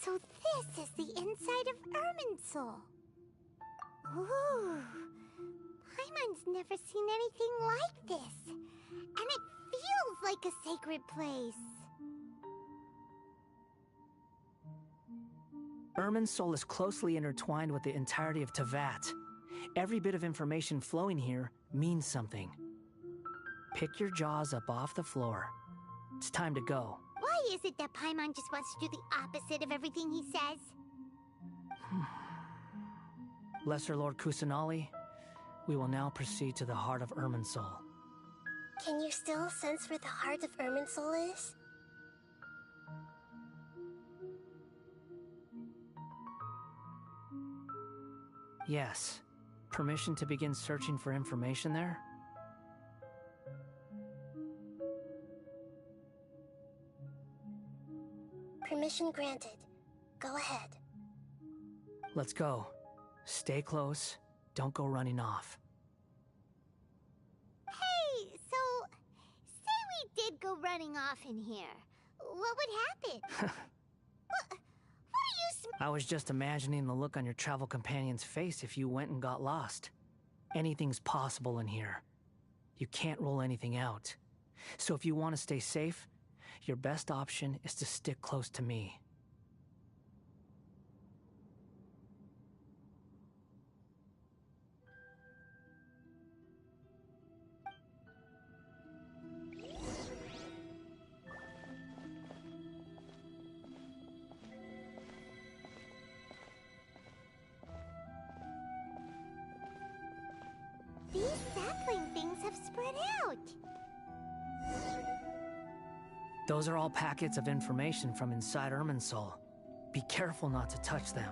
So this is the inside of Irminsul. Ooh! Paimon's never seen anything like this. And it feels like a sacred place. Irminsul is closely intertwined with the entirety of Teyvat. Every bit of information flowing here means something. Pick your jaws up off the floor. It's time to go. Why is it that Paimon just wants to do the opposite of everything he says? Lesser Lord Kusanali, we will now proceed to the heart of Irminsul. Can you still sense where the heart of Irminsul is? Yes. Permission to begin searching for information there? Permission granted. Go ahead. Let's go. Stay close. Don't go running off. Hey, so, say we did go running off in here. What would happen? What are you I was just imagining the look on your travel companion's face if you went and got lost. Anything's possible in here. You can't rule anything out. So if you want to stay safe, your best option is to stick close to me. These sapling things have spread out. Those are all packets of information from inside Irminsul. Be careful not to touch them.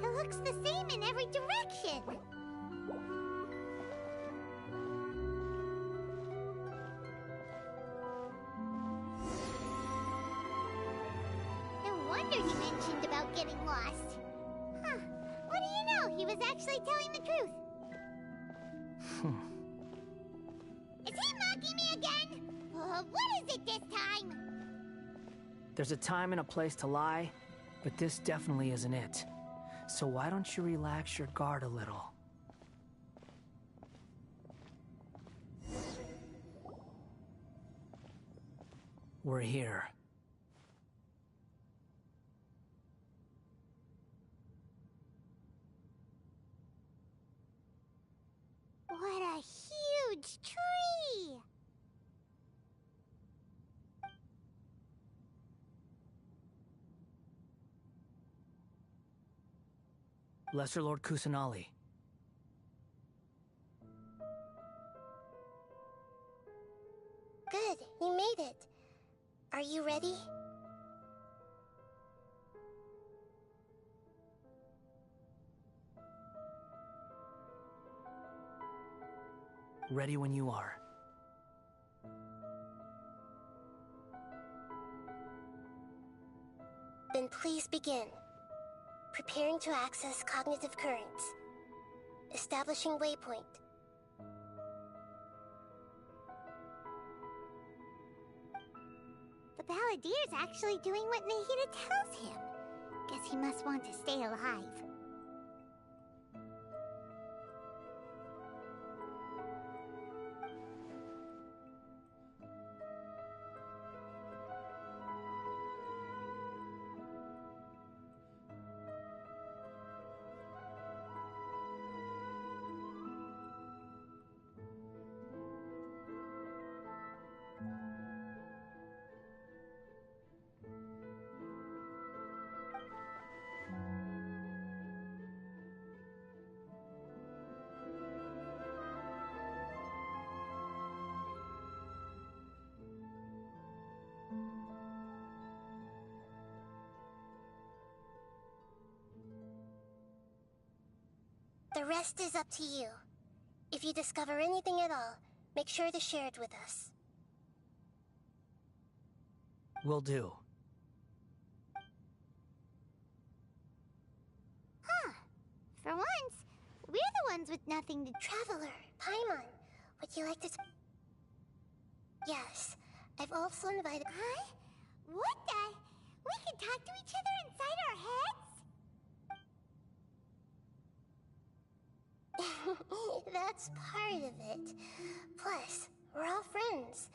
It looks the same in every direction. No wonder he mentioned about getting lost. Huh. What do you know? He was actually telling the truth. What is it this time? There's a time and a place to lie, but this definitely isn't it. So why don't you relax your guard a little? We're here. What a huge tree! Lesser Lord Kusanali. Good, you made it. Are you ready? Ready when you are. Then please begin. Preparing to access cognitive currents. Establishing waypoint. The Balladeer's actually doing what Nahida tells him. Guess he must want to stay alive. The rest is up to you. If you discover anything at all, make sure to share it with us. Will do. Huh. For once, we're the ones with nothing to... Traveler, Paimon, would you like to... Yes, I've also invited... Huh? What the... We can talk to each other inside our heads? That's part of it. Plus, we're all friends.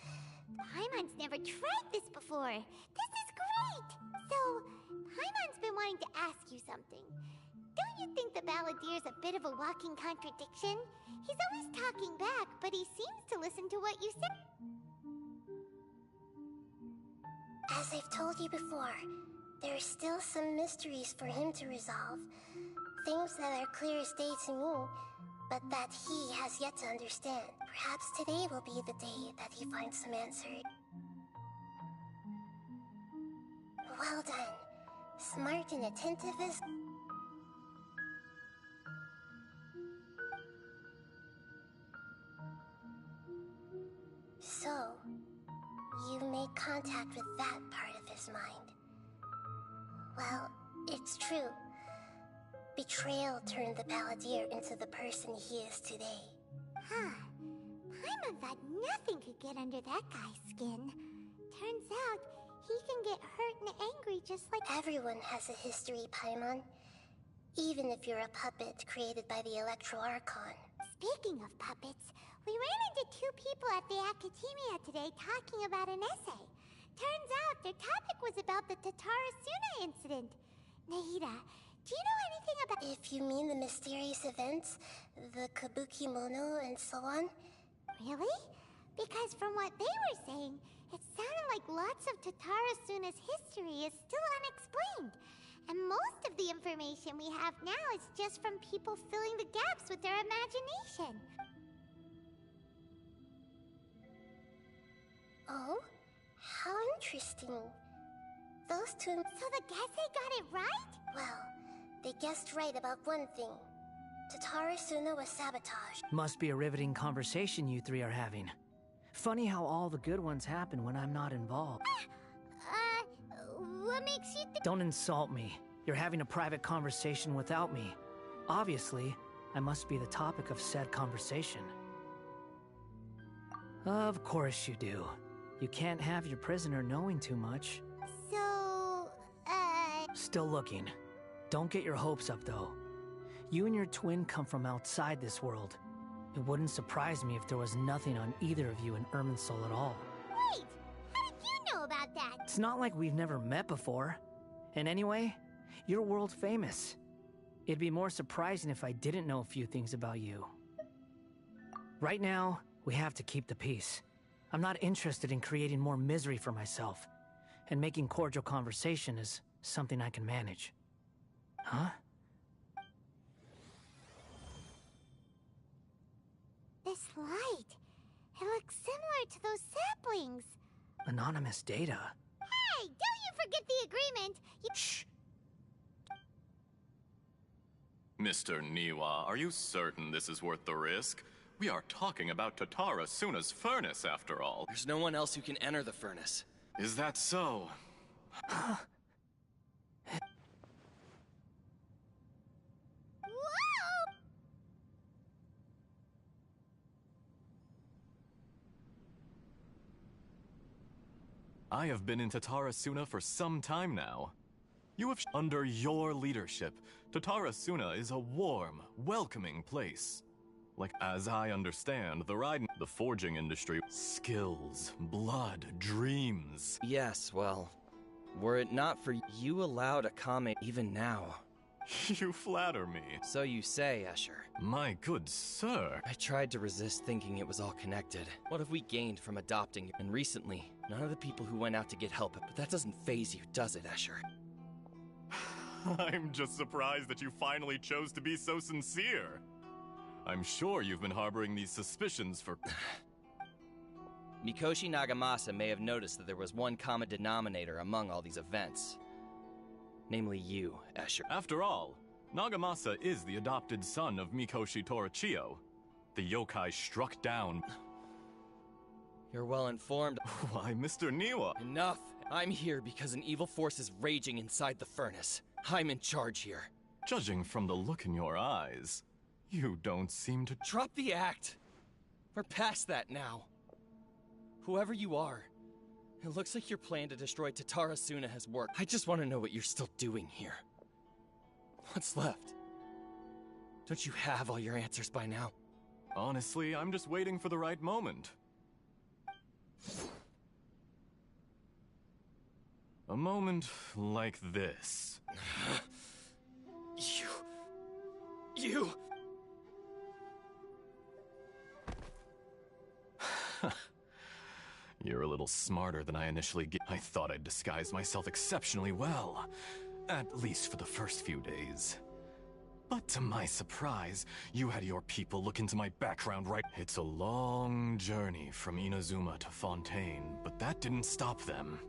Paimon's never tried this before. This is great! So, Paimon's been wanting to ask you something. Don't you think the Balladeer's a bit of a walking contradiction? He's always talking back, but he seems to listen to what you say. As I've told you before, there are still some mysteries for him to resolve. Things that are clear as day to me, but that he has yet to understand. Perhaps today will be the day that he finds some answers. Well done. Smart and attentive as... So, you made contact with that part of his mind. Well, it's true. Betrayal turned the Balladeer into the person he is today. Huh. Paimon thought nothing could get under that guy's skin. Turns out, he can get hurt and angry just like... Everyone has a history, Paimon. Even if you're a puppet created by the Electro Archon. Speaking of puppets, we ran into two people at the Academia today talking about an essay. Turns out their topic was about the Tatara Suna incident. Nahida, do you know anything about... If you mean the mysterious events, the Kabuki Mono and so on? Really? Because from what they were saying, it sounded like lots of Tatara Suna's history is still unexplained. And most of the information we have now is just from people filling the gaps with their imagination. Oh? How interesting. Those two... So the Gese got it right? Well, they guessed right about one thing. Tatara Suna was sabotaged. Must be a riveting conversation you three are having. Funny how all the good ones happen when I'm not involved. What makes you think... Don't insult me. You're having a private conversation without me. Obviously, I must be the topic of said conversation. Of course you do. You can't have your prisoner knowing too much. So, Still looking. Don't get your hopes up, though. You and your twin come from outside this world. It wouldn't surprise me if there was nothing on either of you in Irminsul at all. Wait! How did you know about that? It's not like we've never met before. And anyway, you're world famous. It'd be more surprising if I didn't know a few things about you. Right now, we have to keep the peace. I'm not interested in creating more misery for myself. And making cordial conversation is something I can manage. Huh? This light. It looks similar to those saplings. Anonymous data. Hey, don't you forget the agreement. Shh. Mr. Niwa, are you certain this is worth the risk? We are talking about Tatara Suna's furnace, after all. There's no one else who can enter the furnace. Is that so? Whoa! I have been in Tatara Suna for some time now. You have under your leadership, Tatara Suna is a warm, welcoming place. Like, as I understand, the forging industry, skills, blood, dreams. Yes, well, were it not for you allowed Akame even now. You flatter me. So you say, Escher. My good sir. I tried to resist thinking it was all connected. What have we gained from adopting you? And recently, none of the people who went out to get help, but that doesn't faze you, does it, Escher? I'm just surprised that you finally chose to be so sincere. I'm sure you've been harboring these suspicions for... Mikoshi Nagamasa may have noticed that there was one common denominator among all these events. Namely you, Escher. After all, Nagamasa is the adopted son of Mikoshi Torachiyo, the yokai struck down. You're well informed. Why, Mr. Niwa? Enough! I'm here because an evil force is raging inside the furnace. I'm in charge here. Judging from the look in your eyes, you don't seem to... Drop the act! We're past that now. Whoever you are, it looks like your plan to destroy Tatara Suna has worked. I just want to know what you're still doing here. What's left? Don't you have all your answers by now? Honestly, I'm just waiting for the right moment. A moment like this. You... You're a little smarter than I initially I thought I'd disguise myself exceptionally well. At least for the first few days. But to my surprise, you had your people look into my background right. It's a long journey from Inazuma to Fontaine, but that didn't stop them.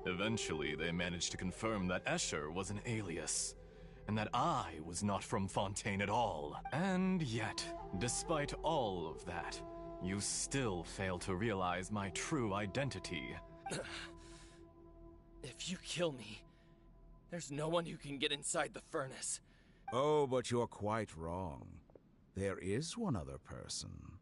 Eventually, they managed to confirm that Escher was an alias, and that I was not from Fontaine at all. And yet, despite all of that, you still fail to realize my true identity. If you kill me, there's no one who can get inside the furnace. Oh, but you're quite wrong. There is one other person.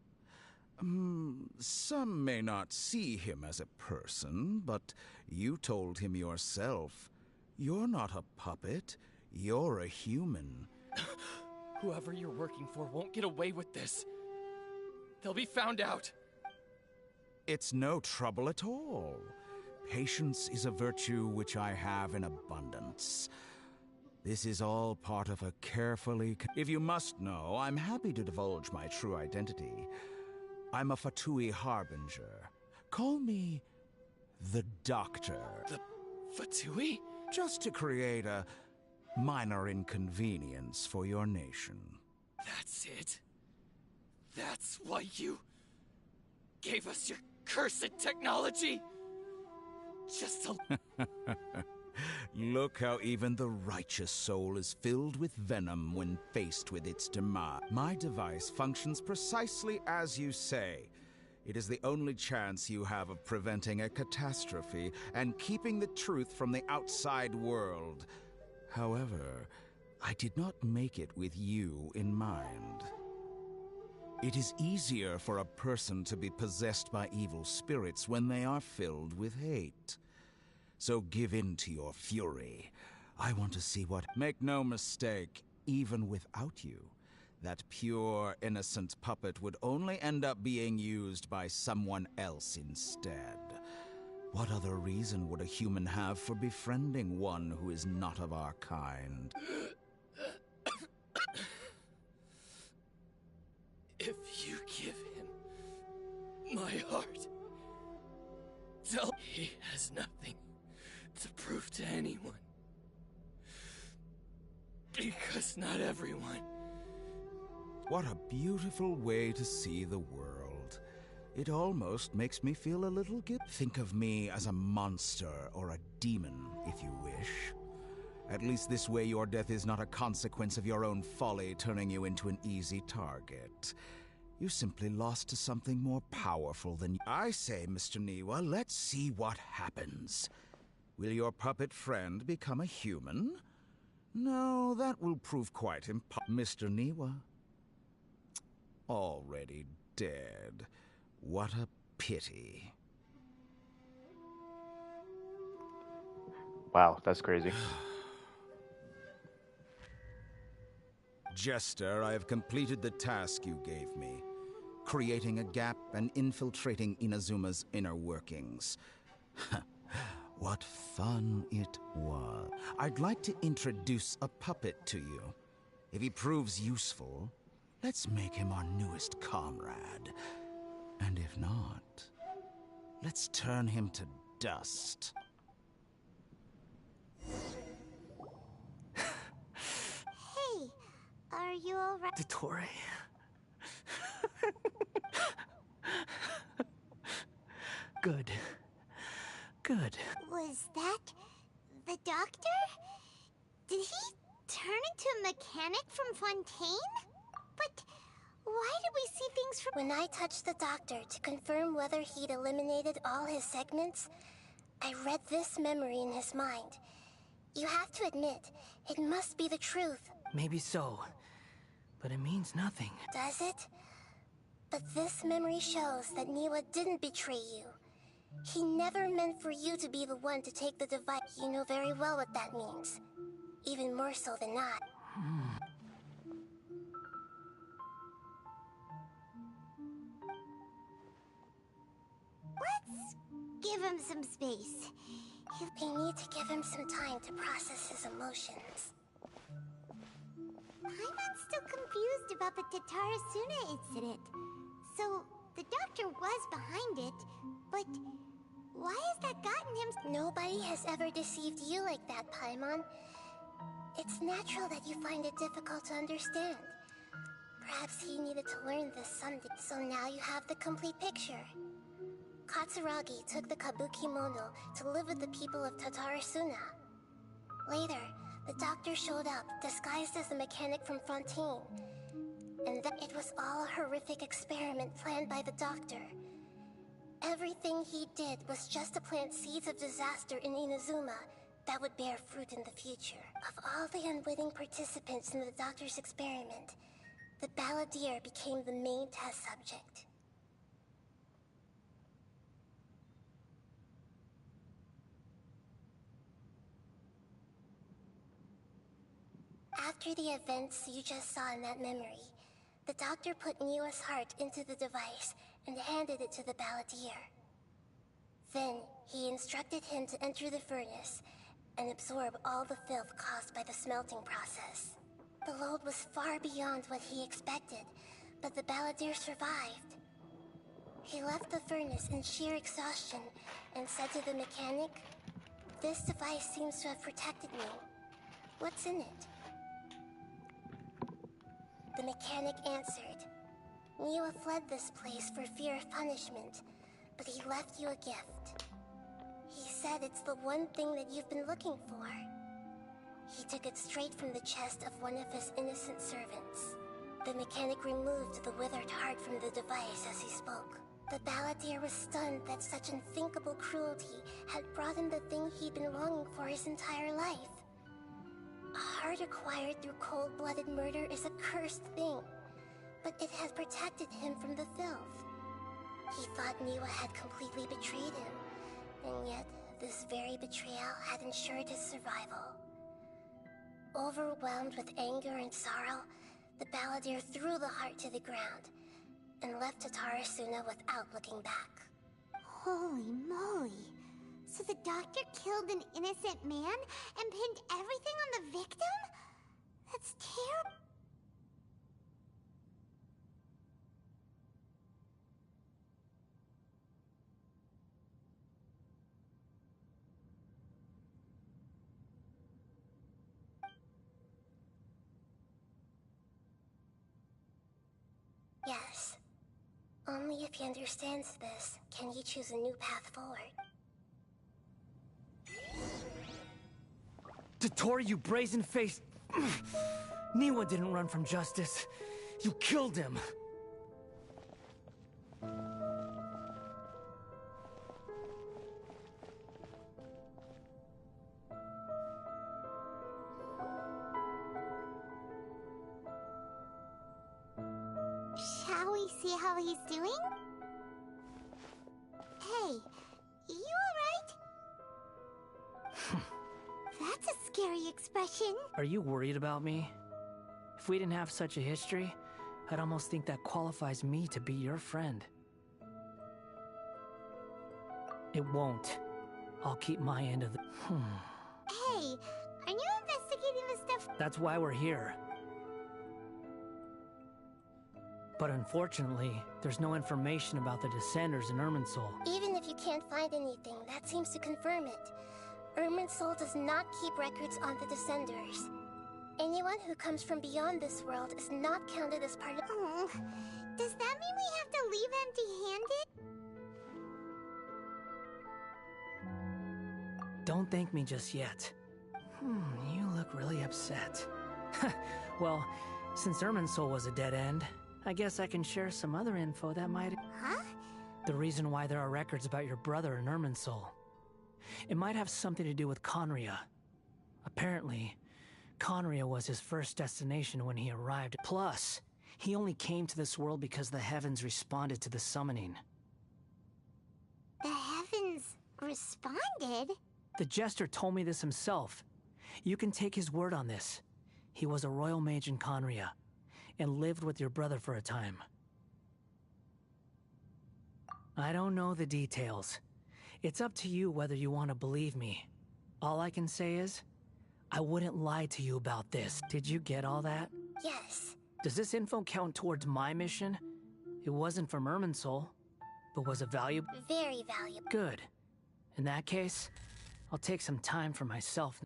Some may not see him as a person, but you told him yourself. You're not a puppet, you're a human. Whoever you're working for won't get away with this. They'll be found out. It's no trouble at all. Patience is a virtue which I have in abundance. This is all part of a carefully... If you must know, I'm happy to divulge my true identity. I'm a Fatui Harbinger. Call me the Doctor. The Fatui? Just to create a minor inconvenience for your nation. That's it? That's why you gave us your cursed technology? Just to... Look how even the righteous soul is filled with venom when faced with its demise. My device functions precisely as you say. It is the only chance you have of preventing a catastrophe and keeping the truth from the outside world. However, I did not make it with you in mind. It is easier for a person to be possessed by evil spirits when they are filled with hate. So give in to your fury. I want to see what... Make no mistake, even without you, that pure, innocent puppet would only end up being used by someone else instead. What other reason would a human have for befriending one who is not of our kind? If you give him my heart, tell he has nothing to prove to anyone. Because not everyone. What a beautiful way to see the world. It almost makes me feel a little guilty. Think of me as a monster or a demon, if you wish. At least this way your death is not a consequence of your own folly turning you into an easy target. You simply lost to something more powerful than... I say, Mr. Niwa, let's see what happens. Will your puppet friend become a human? No, that will prove quite impossible. Mr. Niwa. Already dead. What a pity. Wow, that's crazy. Jester, I have completed the task you gave me. Creating a gap and infiltrating Inazuma's inner workings. What fun it was. I'd like to introduce a puppet to you. If he proves useful, let's make him our newest comrade. And if not, let's turn him to dust. Hey, are you alright? Dottore. Good. Good. Was that the doctor? Did he turn into a mechanic from Fontaine? But why did we see things from... When I touched the doctor to confirm whether he'd eliminated all his segments, I read this memory in his mind. You have to admit, it must be the truth. Maybe so, but it means nothing. Does it? But this memory shows that Niwa didn't betray you. He never meant for you to be the one to take the device. You know very well what that means. Even more so than I. Let's give him some space. We need to give him some time to process his emotions. I'm still confused about the Tatarasuna incident. So, the doctor was behind it, but why has that gotten him... Nobody has ever deceived you like that, Paimon. It's natural that you find it difficult to understand. Perhaps he needed to learn this someday, so now you have the complete picture. Katsuragi took the Kabuki Mono to live with the people of Tatarasuna. Later, the doctor showed up, disguised as a mechanic from Fontaine. And that it was all a horrific experiment planned by the doctor. Everything he did was just to plant seeds of disaster in Inazuma that would bear fruit in the future. Of all the unwitting participants in the doctor's experiment, the balladeer became the main test subject. After the events you just saw in that memory, the doctor put Niwa's heart into the device and handed it to the balladeer. Then, he instructed him to enter the furnace and absorb all the filth caused by the smelting process. The load was far beyond what he expected, but the balladeer survived. He left the furnace in sheer exhaustion and said to the mechanic, "This device seems to have protected me. What's in it?" The mechanic answered, "Niwa fled this place for fear of punishment, but he left you a gift. He said it's the one thing that you've been looking for." He took it straight from the chest of one of his innocent servants. The mechanic removed the withered heart from the device as he spoke. The balladeer was stunned that such unthinkable cruelty had brought him the thing he'd been longing for his entire life. A heart acquired through cold-blooded murder is a cursed thing. but it had protected him from the filth. He thought Niwa had completely betrayed him, and yet this very betrayal had ensured his survival. Overwhelmed with anger and sorrow, the balladeer threw the heart to the ground and left Tatarasuna without looking back. Holy moly. So the doctor killed an innocent man and pinned everything on the victim? That's terrible. Yes. Only if he understands this can he choose a new path forward. Dotori, you brazen-faced... Niwa didn't run from justice. You killed him. Shall we see how he's doing? Hey, you alright? That's a scary expression. Are you worried about me? If we didn't have such a history, I'd almost think that qualifies me to be your friend. It won't. I'll keep my end of the... Hey, are you investigating this stuff? That's why we're here. But unfortunately, there's no information about the Descenders in Irminsul. Even if you can't find anything, that seems to confirm it. Irminsul does not keep records on the Descenders. Anyone who comes from beyond this world is not counted as part of... Oh, does that mean we have to leave empty-handed? Don't thank me just yet. You look really upset. Well, since Irminsul was a dead end, I guess I can share some other info that might... Huh? The reason why there are records about your brother in Irminsul. It might have something to do with Conria. Apparently, Conria was his first destination when he arrived. Plus, he only came to this world because the heavens responded to the summoning. The heavens responded? The Jester told me this himself. You can take his word on this. He was a royal mage in Conria, and lived with your brother for a time. I don't know the details. It's up to you whether you want to believe me. All I can say is, I wouldn't lie to you about this. Did you get all that? Yes. Does this info count towards my mission? It wasn't from Irminsul, but was it valuable? Very valuable. Good. In that case, I'll take some time for myself.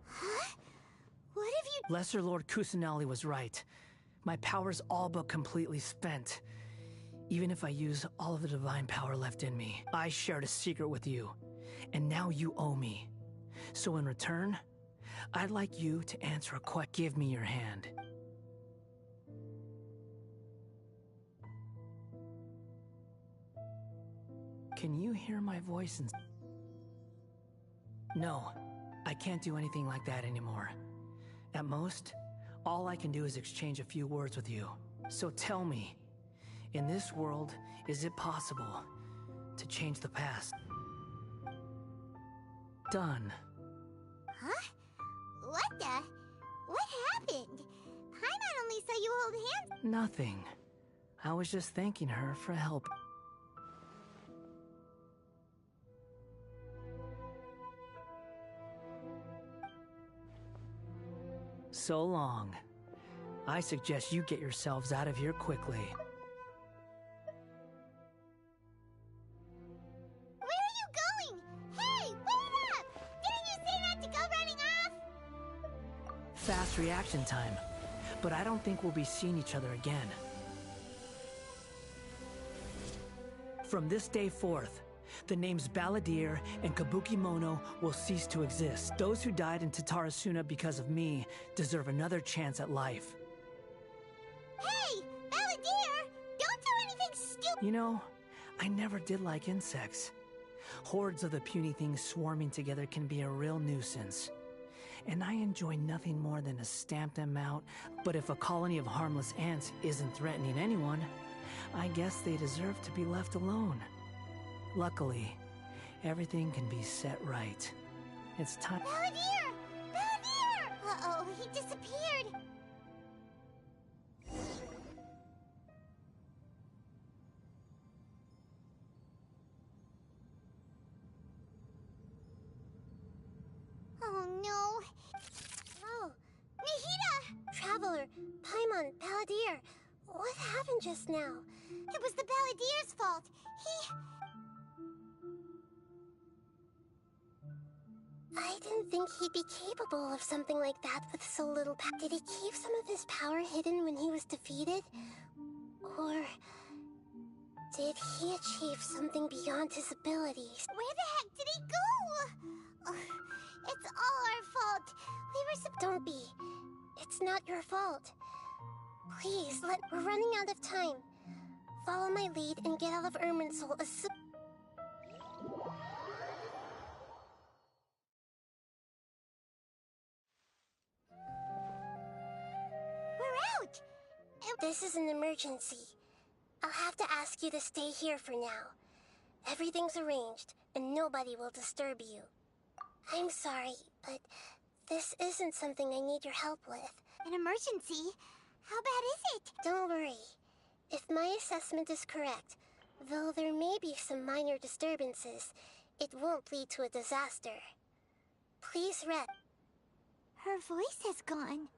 Huh? What have you... Lesser Lord Kusanali was right. My power's all but completely spent. Even if I use all of the divine power left in me, I shared a secret with you, and now you owe me. So in return, I'd like you to answer a question. Give me your hand. Can you hear my voice? No, I can't do anything like that anymore. At most, all I can do is exchange a few words with you. So tell me, in this world, is it possible to change the past? Done. Huh? What the? What happened? Paimon only saw you hold hands. Nothing. I was just thanking her for help. So long. I suggest you get yourselves out of here quickly. Where are you going? Hey, wait up! Didn't you say not to go running off? Fast reaction time. But I don't think we'll be seeing each other again. From this day forth, the names Balladeer and Kabukimono will cease to exist. Those who died in Tatarasuna because of me deserve another chance at life. Hey, Balladeer! Don't do anything stupid! You know, I never did like insects. Hordes of the puny things swarming together can be a real nuisance. and I enjoy nothing more than to stamp them out. But if a colony of harmless ants isn't threatening anyone, I guess they deserve to be left alone. Luckily, everything can be set right. It's time. Balladeer! Balladeer! Uh-oh, he disappeared. Oh no. Oh, Nahida! Traveler, Paimon, Balladeer, what happened just now? It was the Balladeer's fault. I didn't think he'd be capable of something like that with so little power. Did he keep some of his power hidden when he was defeated? Or did he achieve something beyond his abilities? Where the heck did he go? Ugh, it's all our fault. We were Don't be. It's not your fault. Please, we're running out of time. Follow my lead and get out of Irminsul as soon. We're out! This is an emergency. I'll have to ask you to stay here for now. Everything's arranged, and nobody will disturb you. I'm sorry, but this isn't something I need your help with. An emergency? How bad is it? Don't worry. If my assessment is correct, though there may be some minor disturbances, it won't lead to a disaster. Please rest. Her voice has gone.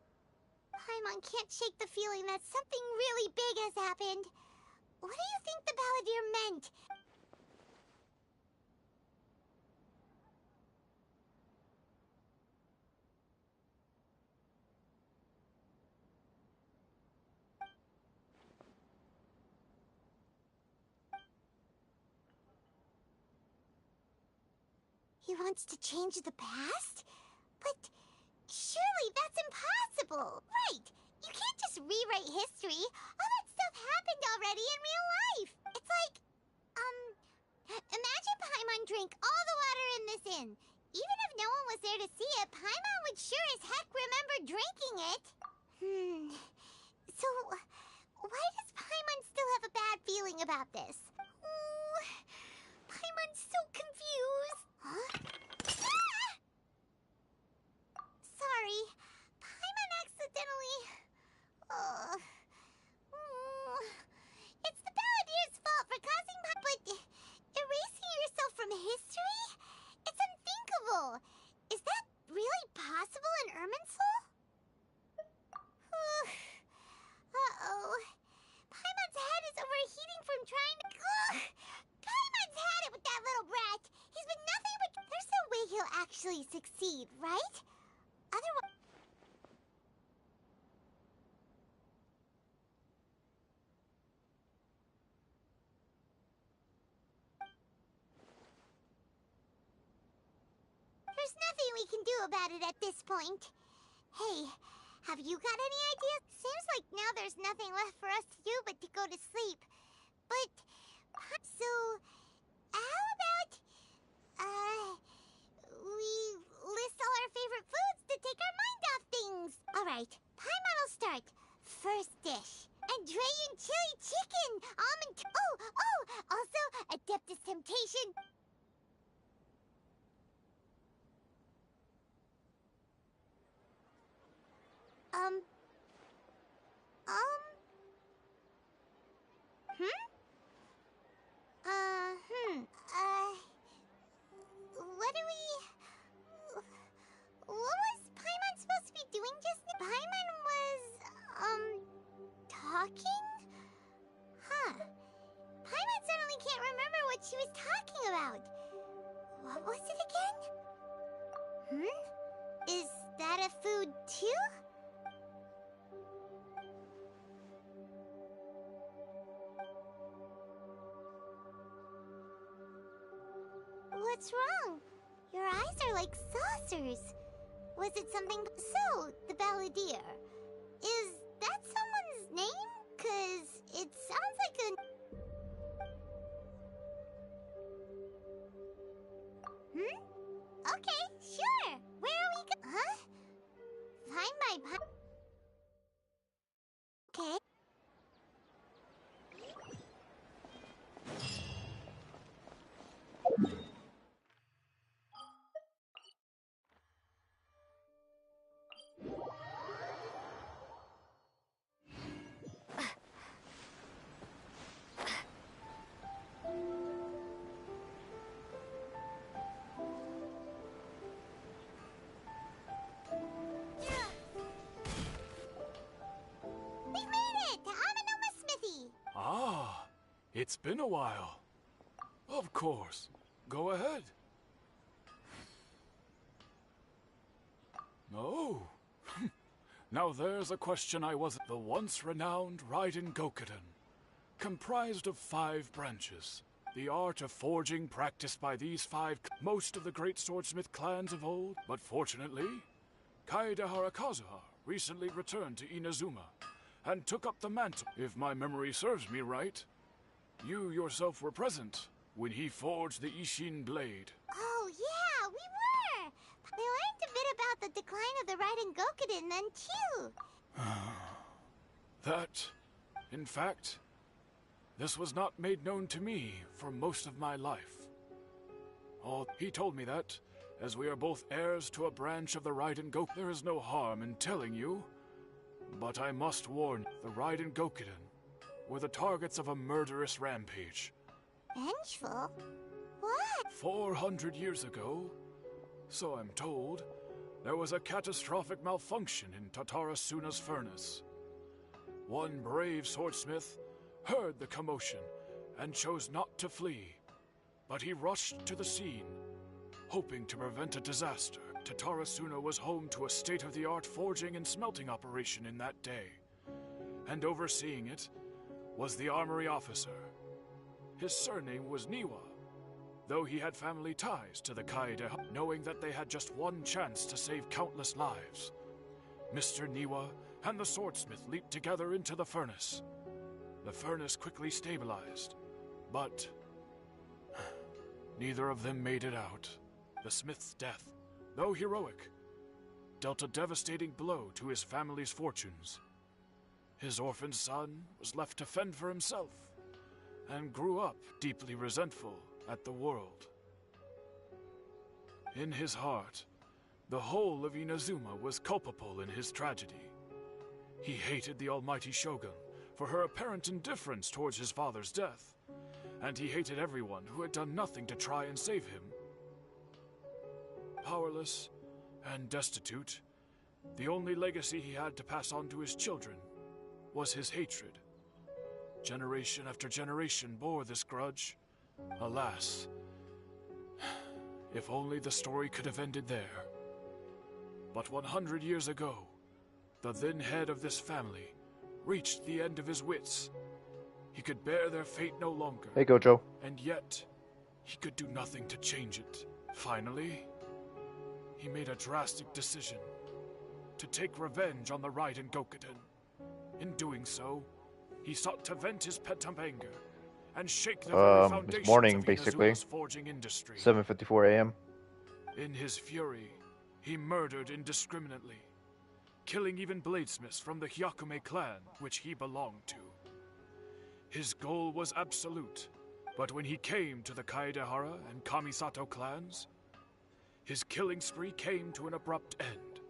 Paimon can't shake the feeling that something really big has happened. What do you think the Balladeer meant? He wants to change the past? But surely that's impossible! Right! You can't just rewrite history. All that stuff happened already in real life. It's like, imagine Paimon drank all the water in this inn. Even if no one was there to see it, Paimon would sure as heck remember drinking it. So, why does Paimon still have a bad feeling about this? Oh, Paimon's so confused. Huh? Ah! Sorry. Paimon accidentally... It's the Balladeer's fault for causing but erasing yourself from history? It's unthinkable. Is that really possible in Irminsul? Uh-oh. Paimon's head is overheating from trying to... Paimon's had it with that little brat. He's been nothing but... There's no way he'll actually succeed, right? Otherwise... There's nothing we can do about it at this point. Hey, have you got any ideas? Seems like now there's nothing left for us to do but to go to sleep. But, so, how about, we list all our favorite foods to take our mind off things? Alright, Paimon will start. First dish. Andrean chili chicken! Almond... Also, Adeptus Temptation... What do we... What was Paimon supposed to be doing just now? Paimon was, talking? Huh. Paimon suddenly can't remember what she was talking about. What was it again? Is that a food too? What's wrong? Your eyes are like saucers. Was it something... So, the Balladeer. Is that someone's name? 'Cause it sounds like a... Okay, sure. Where are we go... Huh? It's been a while. Of course. Go ahead. No. Now there's a question I wasn't. The once renowned Raiden Gokuden, comprised of 5 branches. The art of forging practiced by these 5, most of the great swordsmith clans of old. But fortunately, Kaedehara Kazuha recently returned to Inazuma and took up the mantle. If my memory serves me right, you yourself were present when he forged the Ishin blade. Oh, yeah, we were! I learned a bit about the decline of the Raiden Gokuden then, too. That, in fact, this was not made known to me for most of my life. Oh, he told me that, as we are both heirs to a branch of the Raiden Gokuden, there is no harm in telling you. But I must warn, the Raiden Gokuden were the targets of a murderous rampage. Vengeful? What? 400 years ago, so I'm told, there was a catastrophic malfunction in Tatarasuna's furnace. One brave swordsmith heard the commotion and chose not to flee, but he rushed to the scene, hoping to prevent a disaster. Tatarasuna was home to a state-of-the-art forging and smelting operation in that day, and overseeing it was the armory officer. His surname was Niwa, though he had family ties to the Kaedehara. Knowing that they had just one chance to save countless lives, Mr. Niwa and the swordsmith leaped together into the furnace. The furnace quickly stabilized, but neither of them made it out. The smith's death, though heroic, dealt a devastating blow to his family's fortunes. His orphaned son was left to fend for himself, and grew up deeply resentful at the world. In his heart, the whole of Inazuma was culpable in his tragedy. He hated the almighty Shogun for her apparent indifference towards his father's death, and he hated everyone who had done nothing to try and save him. Powerless and destitute, the only legacy he had to pass on to his children was his hatred. Generation after generation bore this grudge. Alas, if only the story could have ended there. But 100 years ago, the then head of this family reached the end of his wits. He could bear their fate no longer. Hey, Gojo. And yet, he could do nothing to change it. Finally, he made a drastic decision to take revenge on the Raiden Gokuden. In doing so, he sought to vent his pent-up anger and shake the very foundations it's morning, of basically. Inazuma's forging industry. 7:54 a.m. In his fury, he murdered indiscriminately, killing even bladesmiths from the Hyakume clan, which he belonged to. His goal was absolute, but when he came to the Kaedehara and Kamisato clans, his killing spree came to an abrupt end.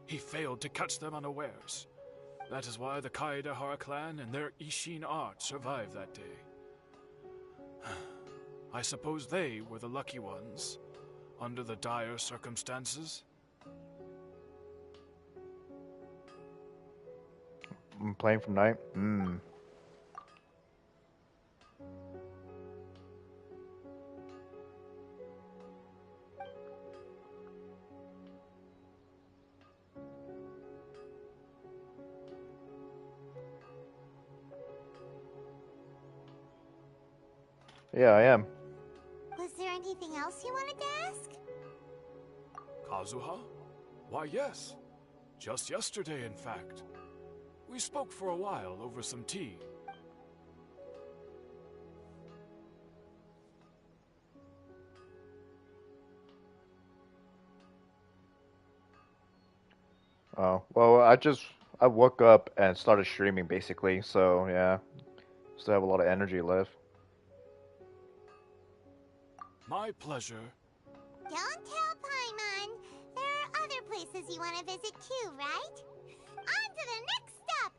He failed to catch them unawares. That is why the Kaedehara clan and their Ishin art survived that day. I suppose they were the lucky ones, under the dire circumstances. I'm playing from night. Yeah, I am. Was there anything else you wanted to ask? Kazuha? Why, yes. Just yesterday, in fact. We spoke for a while over some tea. Oh, well, I woke up and started streaming, basically, so, yeah. Still have a lot of energy left. My pleasure. Don't tell Paimon. There are other places you want to visit too, right? On to the next stop!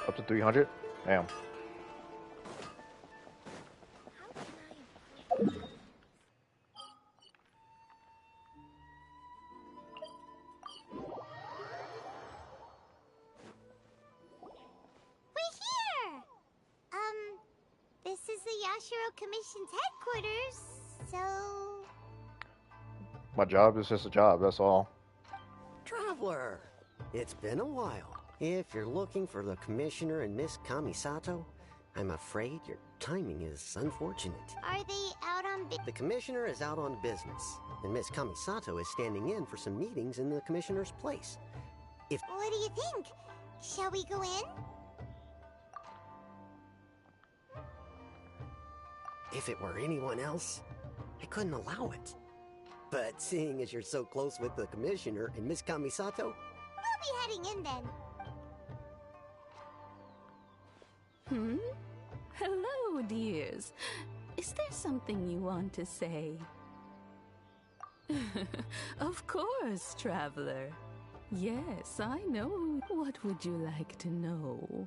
Up to 300? Damn. Yashiro Commission's headquarters, so... My job is just a job, that's all. Traveler, it's been a while. If you're looking for the Commissioner and Miss Kamisato, I'm afraid your timing is unfortunate. Are they out on The Commissioner is out on business, and Miss Kamisato is standing in for some meetings in the Commissioner's place. What do you think? Shall we go in? If it were anyone else, I couldn't allow it. But seeing as you're so close with the Commissioner and Miss Kamisato... We'll be heading in then. Hello, dears. Is there something you want to say? Of course, traveler. Yes, I know. What would you like to know?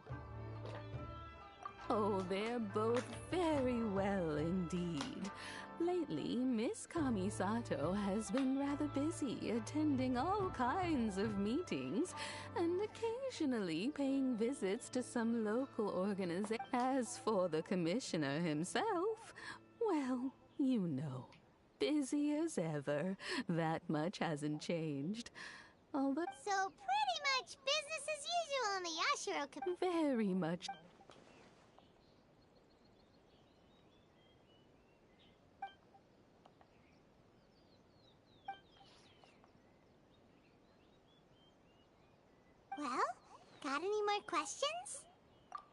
Oh, they're both very well indeed. Lately, Miss Kamisato has been rather busy attending all kinds of meetings and occasionally paying visits to some local organization. As for the Commissioner himself, well, you know, busy as ever. That much hasn't changed. Although... So pretty much business as usual on the Yashiro Commission. Very much. Well, got any more questions?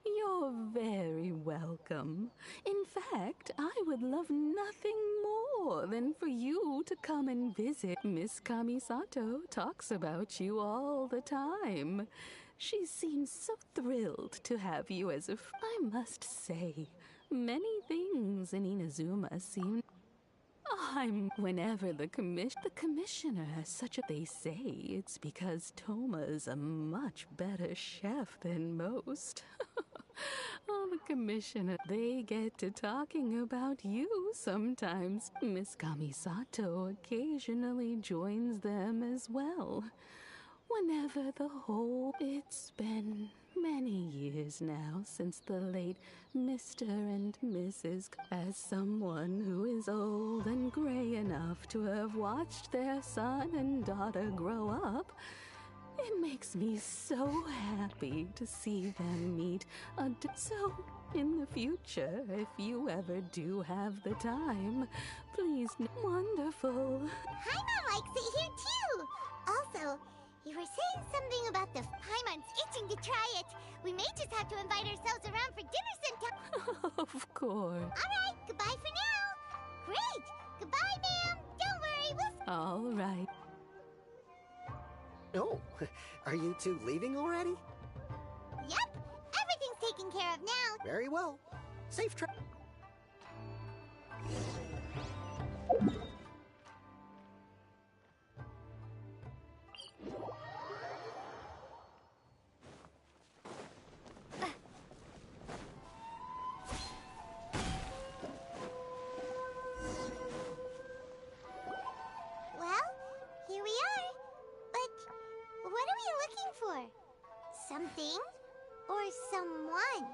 You're very welcome. In fact, I would love nothing more than for you to come and visit. Miss Kamisato talks about you all the time. She seems so thrilled to have you as a I must say, many things in Inazuma seem... Whenever the commissioner has such a... They say it's because Toma's a much better chef than most. Oh, the commissioner, they get to talking about you sometimes. Miss Kamisato occasionally joins them as well. Whenever the whole... It's been many years now since the late Mr. and Mrs. As someone who is old and gray enough to have watched their son and daughter grow up, it makes me so happy to see them meet. So, in the future, if you ever do have the time, please... Wonderful. Paimon likes it here too. Also, you were saying something about the Paimon's itching to try it. We may just have to invite ourselves around for dinner sometime. Of course. Alright, goodbye for now. Great. Goodbye, ma'am. Don't worry, we'll... All right. Oh, are you two leaving already? Yep. Everything's taken care of now. Very well. Safe trip. Well, here we are. But what are we looking for? Something or someone?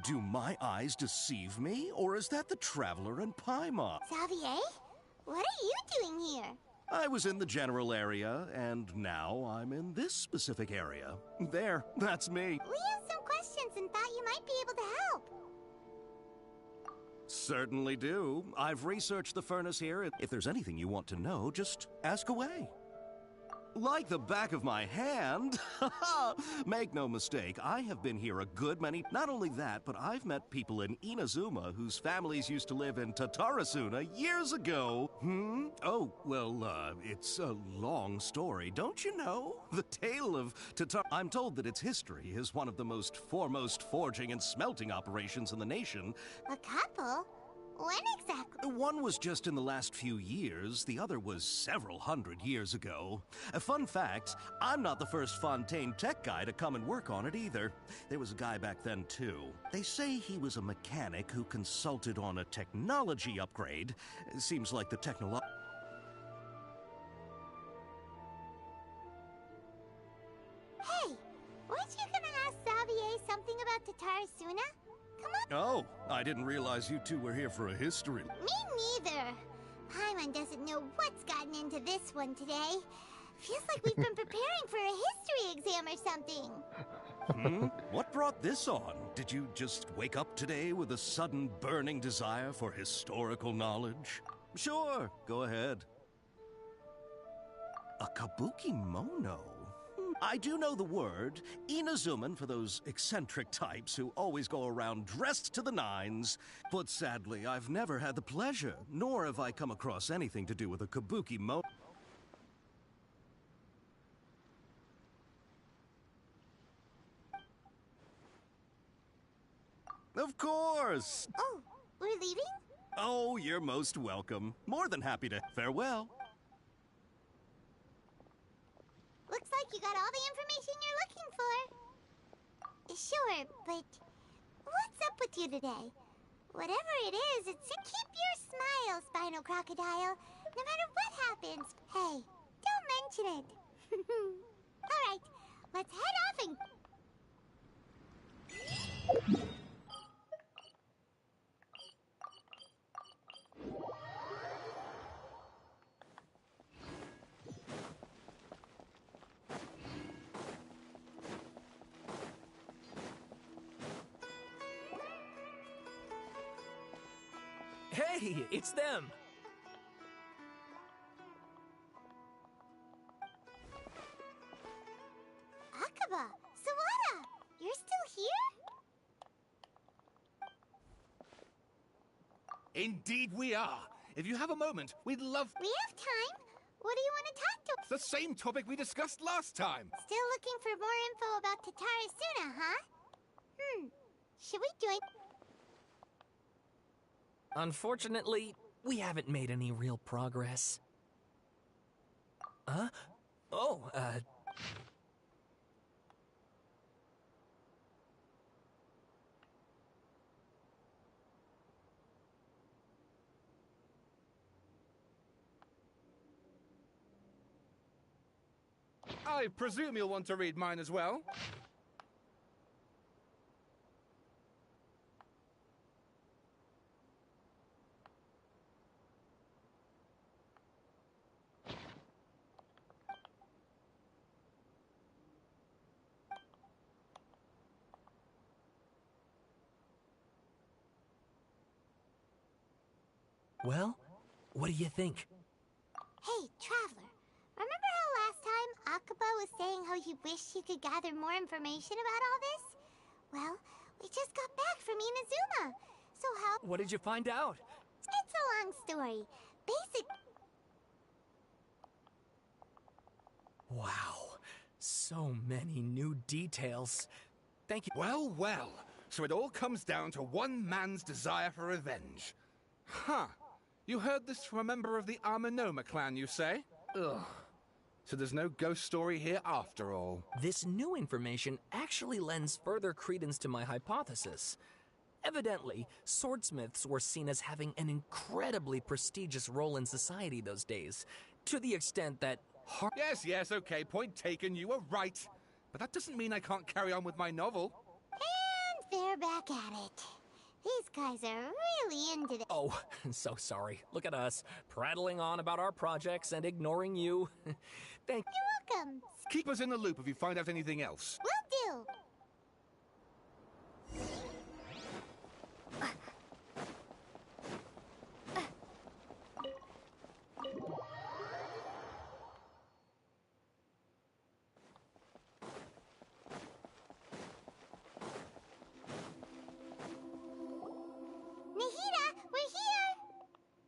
Do my eyes deceive me, or is that the Traveler and Paimon? Xavier? What are you doing here? I was in the general area, and now I'm in this specific area. There, that's me. We have some questions and thought you might be able to help. Certainly do. I've researched the furnace here. If there's anything you want to know, just ask away. Like the back of my hand. Make no mistake, I have been here a good many... Not only that, but I've met people in Inazuma whose families used to live in Tatarasuna years ago. Oh, well, it's a long story, don't you know? The tale of Tatar... I'm told that its history is one of the most foremost forging and smelting operations in the nation. A couple? When exactly? One was just in the last few years, the other was several hundred years ago. A fun fact, I'm not the first Fontaine tech guy to come and work on it either. There was a guy back then too. They say he was a mechanic who consulted on a technology upgrade. Seems like the technology... Hey, weren't you gonna ask Xavier something about Tatarasuna? Oh, I didn't realize you two were here for a history. Me neither. Paimon doesn't know what's gotten into this one today. Feels like we've been preparing for a history exam or something. What brought this on? Did you just wake up today with a sudden burning desire for historical knowledge? Sure, go ahead. A kabuki mono? I do know the word. Inazuman for those eccentric types who always go around dressed to the nines. But sadly, I've never had the pleasure, nor have I come across anything to do with a kabuki mono. Of course! Oh, we're leaving? Oh, you're most welcome. More than happy to. Farewell. Looks like you got all the information you're looking for. Sure, but what's up with you today? Whatever it is, it's keep your smile, Spinal Crocodile. No matter what happens. Hey, don't mention it. All right, let's head off and... Hey, it's them! Akaba, Sawada, you're still here? Indeed we are. If you have a moment, we'd love... We have time. What do you want to talk to? It's the same topic we discussed last time. Still looking for more info about Tatarasuna, huh? Should we join? Unfortunately, we haven't made any real progress. Huh? Oh, I presume you'll want to read mine as well. well, what do you think? Hey, Traveler. Remember how last time Akaba was saying how he wished he could gather more information about all this? Well, we just got back from Inazuma. So how... What did you find out? It's a long story. Wow, so many new details. Thank you. Well, well. So it all comes down to one man's desire for revenge. Huh. You heard this from a member of the Amanoma clan, you say? Ugh. So there's no ghost story here after all. This new information actually lends further credence to my hypothesis. Evidently, swordsmiths were seen as having an incredibly prestigious role in society those days, to the extent that... Yes, okay, point taken, you were right. But that doesn't mean I can't carry on with my novel. And they're back at it. These guys are really into it. Oh, so sorry. Look at us, prattling on about our projects and ignoring you. Thank you. You're welcome. Keep us in the loop if you find out anything else. Will do.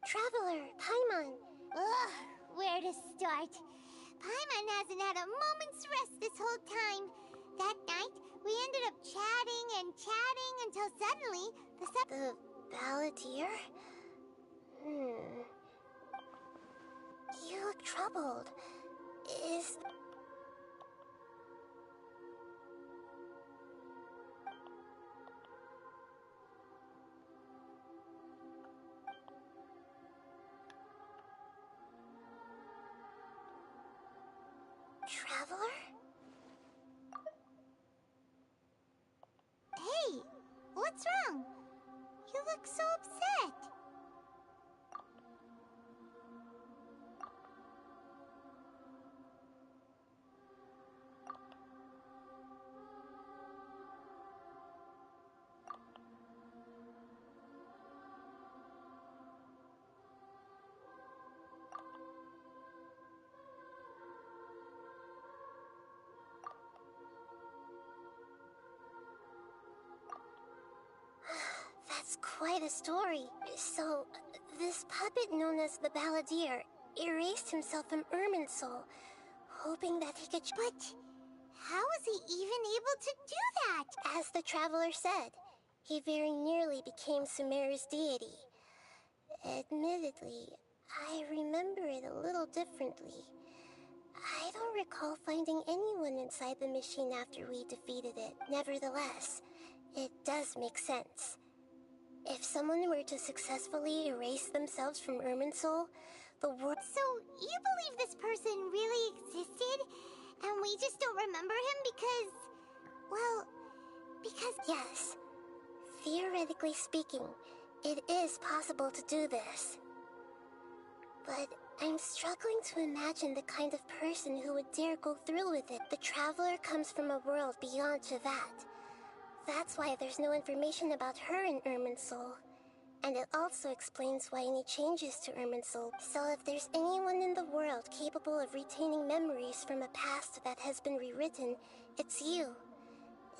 Traveler, Paimon. Ugh, where to start? Paimon hasn't had a moment's rest this whole time. That night, we ended up chatting and chatting until suddenly the balladeer? You look troubled. Is... Traveler? Hey, what's wrong? look so upset? That's quite a story. So, this puppet known as the Balladeer erased himself from Irminsul, hoping that he could... But how was he even able to do that? As the Traveler said, he very nearly became Sumeru's deity. Admittedly, I remember it a little differently. I don't recall finding anyone inside the machine after we defeated it. Nevertheless, it does make sense. If someone were to successfully erase themselves from Irminsul, the world... So, you believe this person really existed, and we just don't remember him because... well, because... Yes. Theoretically speaking, it is possible to do this. But I'm struggling to imagine the kind of person who would dare go through with it. The Traveler comes from a world beyond Javat. That's why there's no information about her in Irminsul. And it also explains why any changes to Irminsul. So if there's anyone in the world capable of retaining memories from a past that has been rewritten, it's you.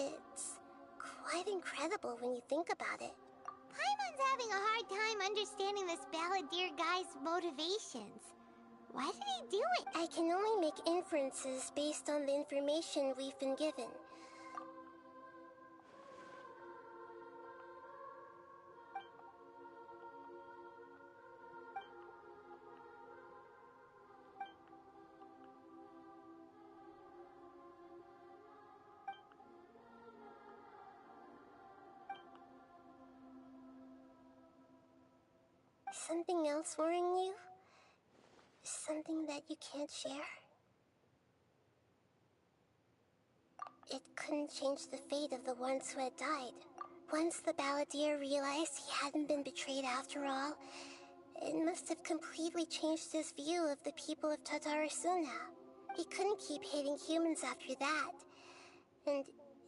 It's quite incredible when you think about it. Paimon's having a hard time understanding this Balladeer guy's motivations. Why did he do it? I can only make inferences based on the information we've been given. Something else worrying you? Something that you can't share? It couldn't change the fate of the ones who had died. Once the Balladeer realized he hadn't been betrayed after all, it must have completely changed his view of the people of Tatarasuna. He couldn't keep hating humans after that. And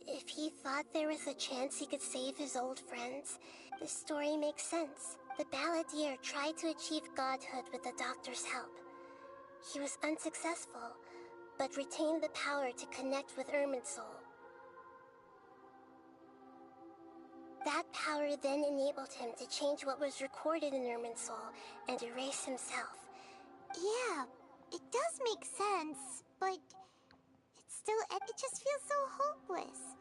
if he thought there was a chance he could save his old friends, the story makes sense. The Balladeer tried to achieve godhood with the Doctor's help. He was unsuccessful, but retained the power to connect with Irminsul. That power then enabled him to change what was recorded in Irminsul and erase himself. Yeah, it does make sense, but it just feels so hopeless.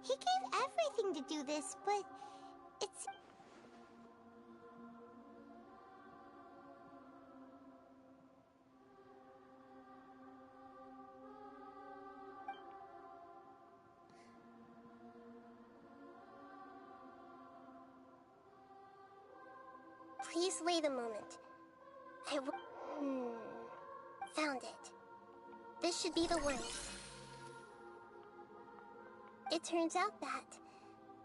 He gave everything to do this, but it's... Please wait a moment. Found it. This should be the one. It turns out that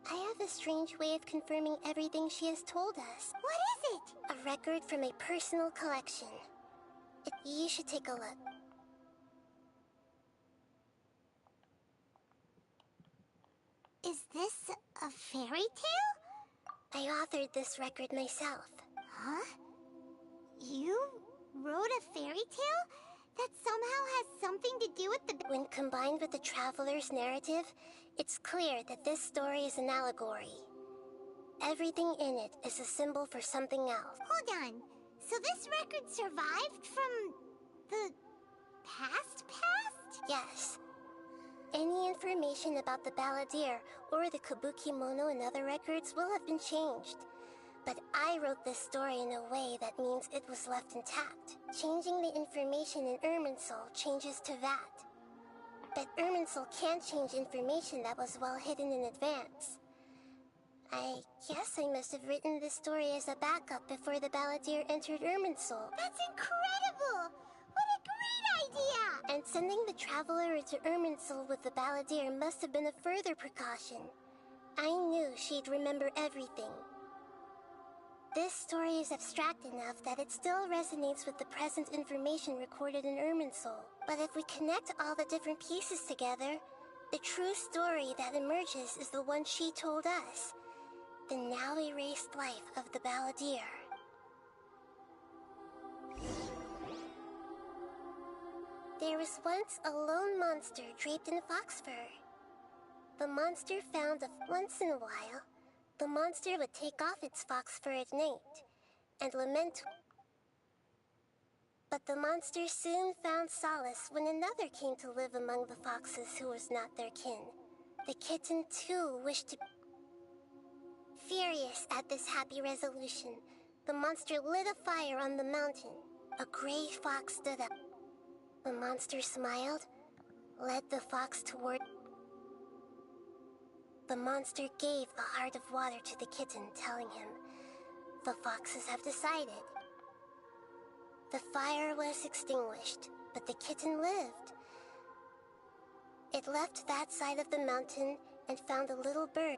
I have a strange way of confirming everything she has told us. What is it? A record from a personal collection. You should take a look. Is this a fairy tale? I authored this record myself. Huh? You wrote a fairy tale? That somehow has something to do with the... When combined with the Traveler's narrative, it's clear that this story is an allegory. Everything in it is a symbol for something else. Hold on. So this record survived from the past? Yes. Any information about the Balladeer or the Kabuki-mono and other records will have been changed. But I wrote this story in a way that means it was left intact. Changing the information in Irminsul changes to that. But Irminsul can't change information that was well hidden in advance. I guess I must have written this story as a backup before the Balladeer entered Irminsul. That's incredible! What a great idea! And sending the Traveler into Irminsul with the Balladeer must have been a further precaution. I knew she'd remember everything. This story is abstract enough that it still resonates with the present information recorded in Irminsul. But if we connect all the different pieces together, the true story that emerges is the one she told us. The now erased life of the Balladeer. There was once a lone monster draped in fox fur. The monster found that once in a while, the monster would take off its fox fur at night and lament. But the monster soon found solace when another came to live among the foxes who was not their kin. The kitten too wished to... Furious at this happy resolution, the monster lit a fire on the mountain. A gray fox stood up. The monster smiled, led the fox toward... The monster gave a heart of water to the kitten, telling him, "The foxes have decided." The fire was extinguished, but the kitten lived. It left that side of the mountain and found a little bird.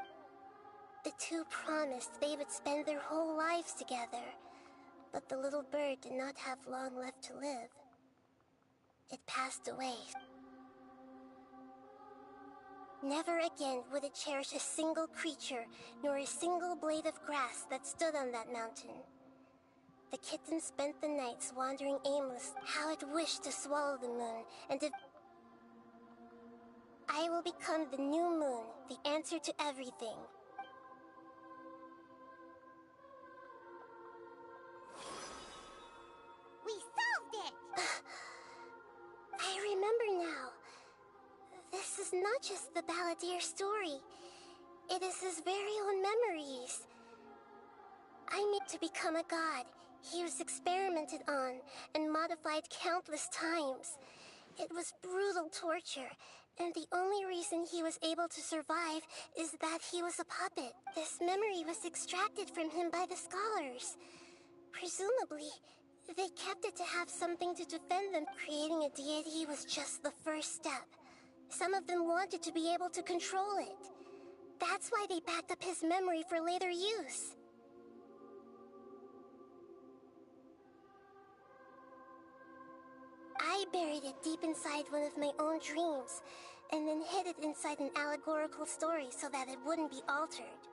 The two promised they would spend their whole lives together, but the little bird did not have long left to live. It passed away. Never again would it cherish a single creature, nor a single blade of grass that stood on that mountain. The kitten spent the nights wandering aimless, how it wished to swallow the moon, and if... I will become the new moon, the answer to everything. We solved it! I remember now. This is not just the Balladeer story. It is his very own memories. I made to become a god. He was experimented on and modified countless times. It was brutal torture, and the only reason he was able to survive is that he was a puppet. This memory was extracted from him by the scholars. Presumably, they kept it to have something to defend them. Creating a deity was just the first step. Some of them wanted to be able to control it. That's why they backed up his memory for later use. I buried it deep inside one of my own dreams, and then hid it inside an allegorical story so that it wouldn't be altered.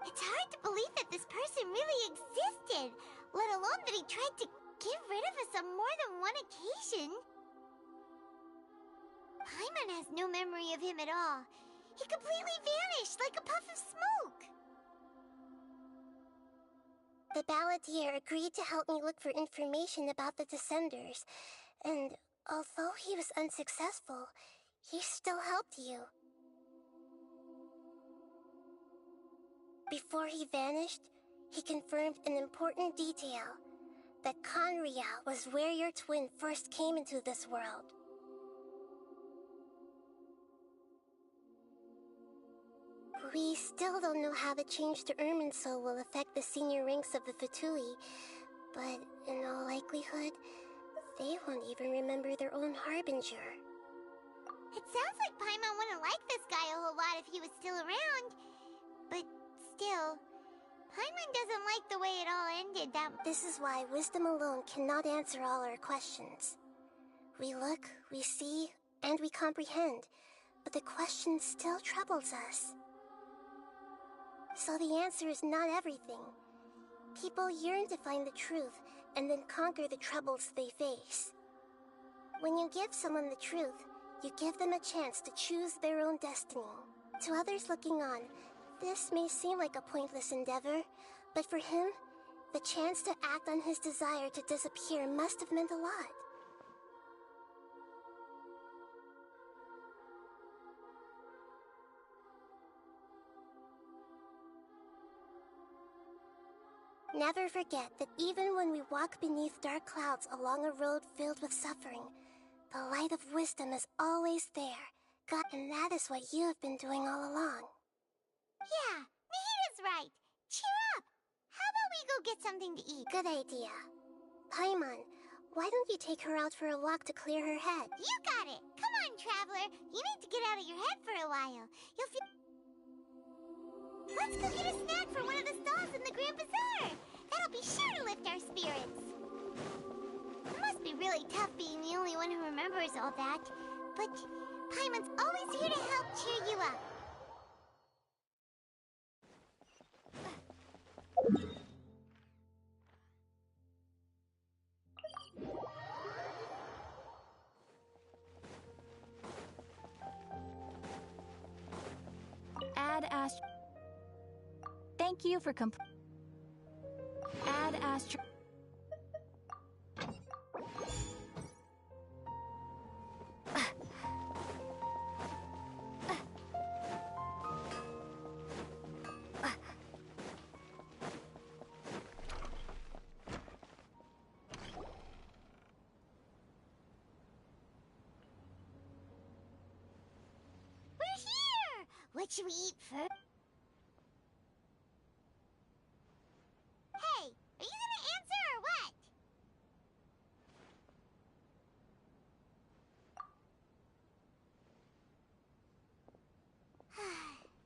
It's hard to believe that this person really existed, let alone that he tried to get rid of us on more than one occasion. Paimon has no memory of him at all. He completely vanished like a puff of smoke. The Balladeer agreed to help me look for information about the Descenders, and although he was unsuccessful, he still helped you. Before he vanished, he confirmed an important detail, that Conria was where your twin first came into this world. We still don't know how the change to Irminsul will affect the senior ranks of the Fatui, but in all likelihood, they won't even remember their own Harbinger. It sounds like Paimon wouldn't like this guy a whole lot if he was still around. But still, Paimon doesn't like the way it all ended. This is why wisdom alone cannot answer all our questions. We look, we see, and we comprehend, but the question still troubles us. So the answer is not everything. People yearn to find the truth and then conquer the troubles they face. When you give someone the truth, you give them a chance to choose their own destiny. To others looking on, this may seem like a pointless endeavor, but for him, the chance to act on his desire to disappear must have meant a lot. Never forget that even when we walk beneath dark clouds along a road filled with suffering, the light of wisdom is always there. God, and that is what you have been doing all along. Yeah, Nahida's right. Cheer up! How about we go get something to eat? Good idea. Paimon, why don't you take her out for a walk to clear her head? You got it! Come on, Traveler! You need to get out of your head for a while. You'll feel... Let's go get a snack from one of the stalls in the Grand Bazaar! That'll be sure to lift our spirits! It must be really tough being the only one who remembers all that. But Paimon's always here to help cheer you up. Add Astro. Thank you for Add Astro. We're here! What should we eat first? Hey, are you gonna answer or what?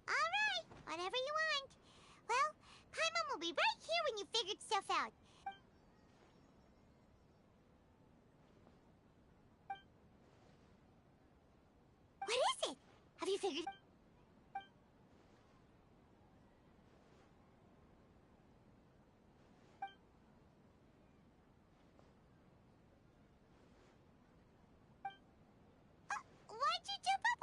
Alright, whatever you want. Well, Paimon will be right here when you figured stuff out. What is it? Have you figured... Why'd you jump up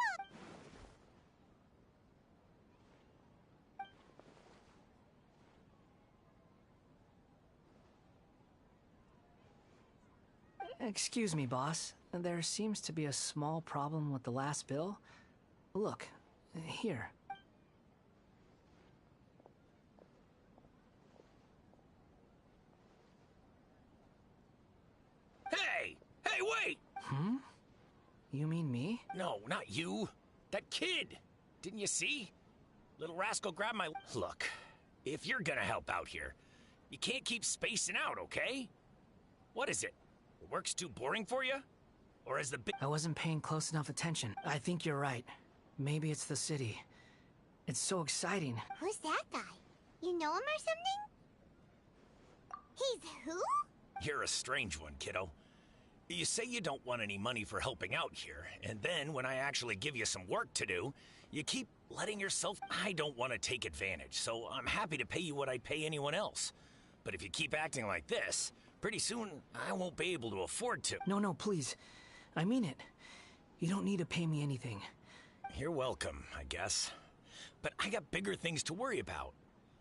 on... Excuse me, boss. There seems to be a small problem with the last bill. Look, here. Hey! Hey, wait! Hmm? You mean me? No, not you. That kid! Didn't you see? Little rascal grabbed my... Look, if you're gonna help out here, you can't keep spacing out, okay? What is it? The work's too boring for you? Or is the big... I wasn't paying close enough attention. I think you're right. Maybe it's the city. It's so exciting. Who's that guy? You know him or something? He's who? You're a strange one, kiddo. You say you don't want any money for helping out here, and then when I actually give you some work to do, You keep letting yourself... I don't want to take advantage, so I'm happy to pay you what I'd pay anyone else. But if you keep acting like this, pretty soon I won't be able to afford to. No, please. I mean it. You don't need to pay me anything. You're welcome, I guess. But I got bigger things to worry about.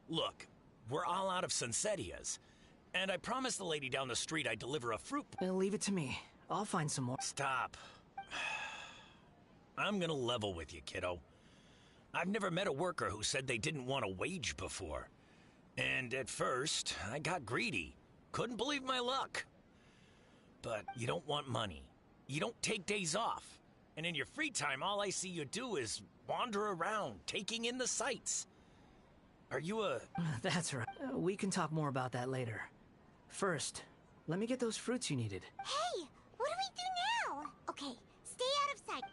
Look, we're all out of Sunsetias. And I promised the lady down the street I'd deliver a fruit... Leave it to me. I'll find some more. Stop. I'm gonna level with you, kiddo. I've never met a worker who said they didn't want a wage before. And at first, I got greedy. Couldn't believe my luck. But you don't want money. You don't take days off. And in your free time, all I see you do is wander around, taking in the sights. Are you a... That's right. We can talk more about that later. First, let me get those fruits you needed. Hey, what do we do now? Okay, stay out of sight.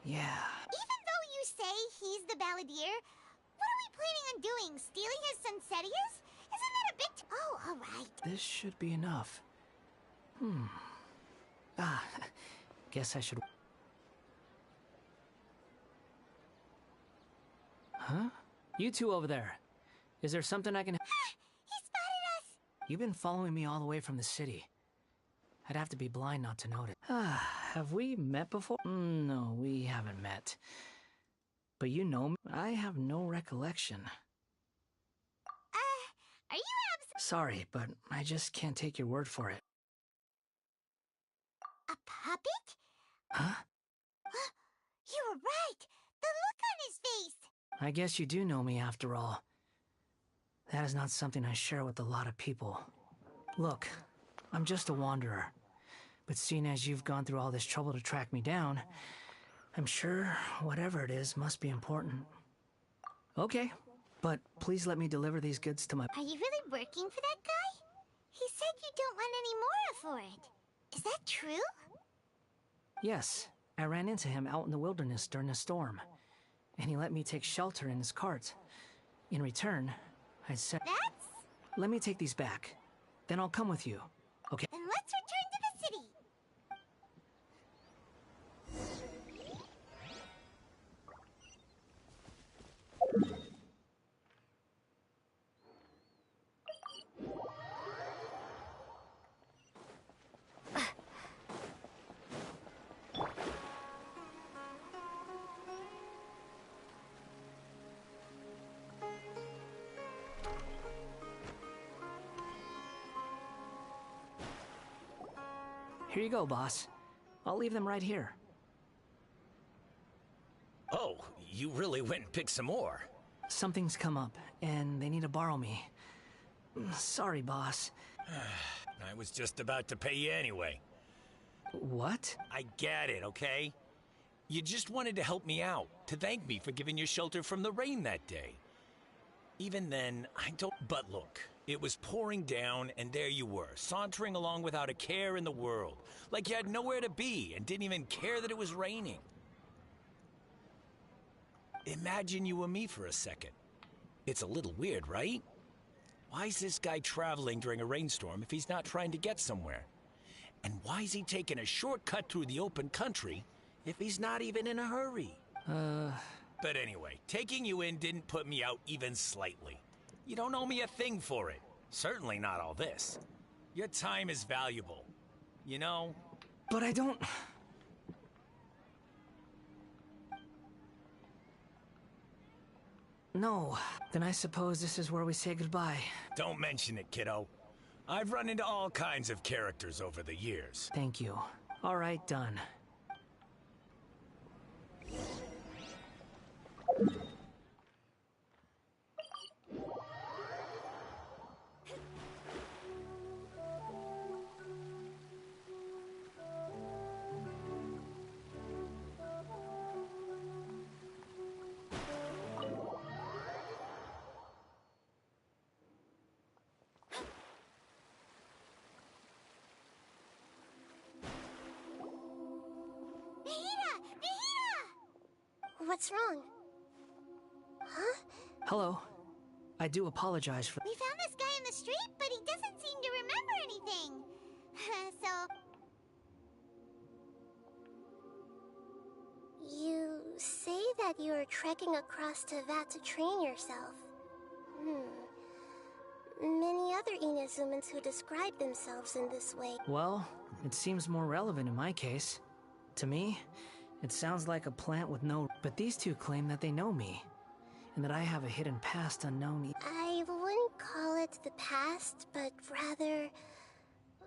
Yeah. Even though you say he's the balladeer, what are we planning on doing? Stealing his Sunsetias? Isn't that a bit... Oh, alright. This should be enough. Guess I should... Huh? You two over there. Is there something I can... He spotted us! You've been following me all the way from the city. I'd have to be blind not to notice. Have we met before? No, we haven't met. But you know me? I have no recollection. Are you Sorry, but I just can't take your word for it. a puppet? Huh? You were right! The look on his face! I guess you do know me after all. That is not something I share with a lot of people. Look, I'm just a wanderer. But seeing as you've gone through all this trouble to track me down, I'm sure whatever it is must be important. Okay, but please let me deliver these goods to my... Are you really working for that guy? He said you don't want any more for it. Is that true? Yes, I ran into him out in the wilderness during a storm. And he let me take shelter in his cart. In return, I said... That's... Let me take these back. Then I'll come with you. Okay? Then let's return to the city! Here you go, boss. I'll leave them right here. Oh, you really went and picked some more. Something's come up, and they need to borrow me. Sorry, boss. I was just about to pay you anyway. What? I get it, okay? You just wanted to help me out, to thank me for giving you shelter from the rain that day. Even then, I don't... But look, it was pouring down, and there you were, sauntering along without a care in the world. Like you had nowhere to be, and didn't even care that it was raining. Imagine you and me for a second. It's a little weird, right? Why is this guy traveling during a rainstorm if he's not trying to get somewhere? And why is he taking a shortcut through the open country if he's not even in a hurry? But anyway, taking you in didn't put me out even slightly. You don't owe me a thing for it. Certainly not all this. Your time is valuable. You know? But I don't... No. Then I suppose this is where we say goodbye. Don't mention it, kiddo. I've run into all kinds of characters over the years. Thank you. All right, done. what's wrong? Huh? Hello. I do apologize for... We found this guy in the street, but he doesn't seem to remember anything. So... You say that you are trekking across Teyvat to train yourself. Many other Inazumans who describe themselves in this way. Well, it seems more relevant in my case. To me, it sounds like a plant with no... But these two claim that they know me, and that I have a hidden past unknown... I wouldn't call it the past, but rather...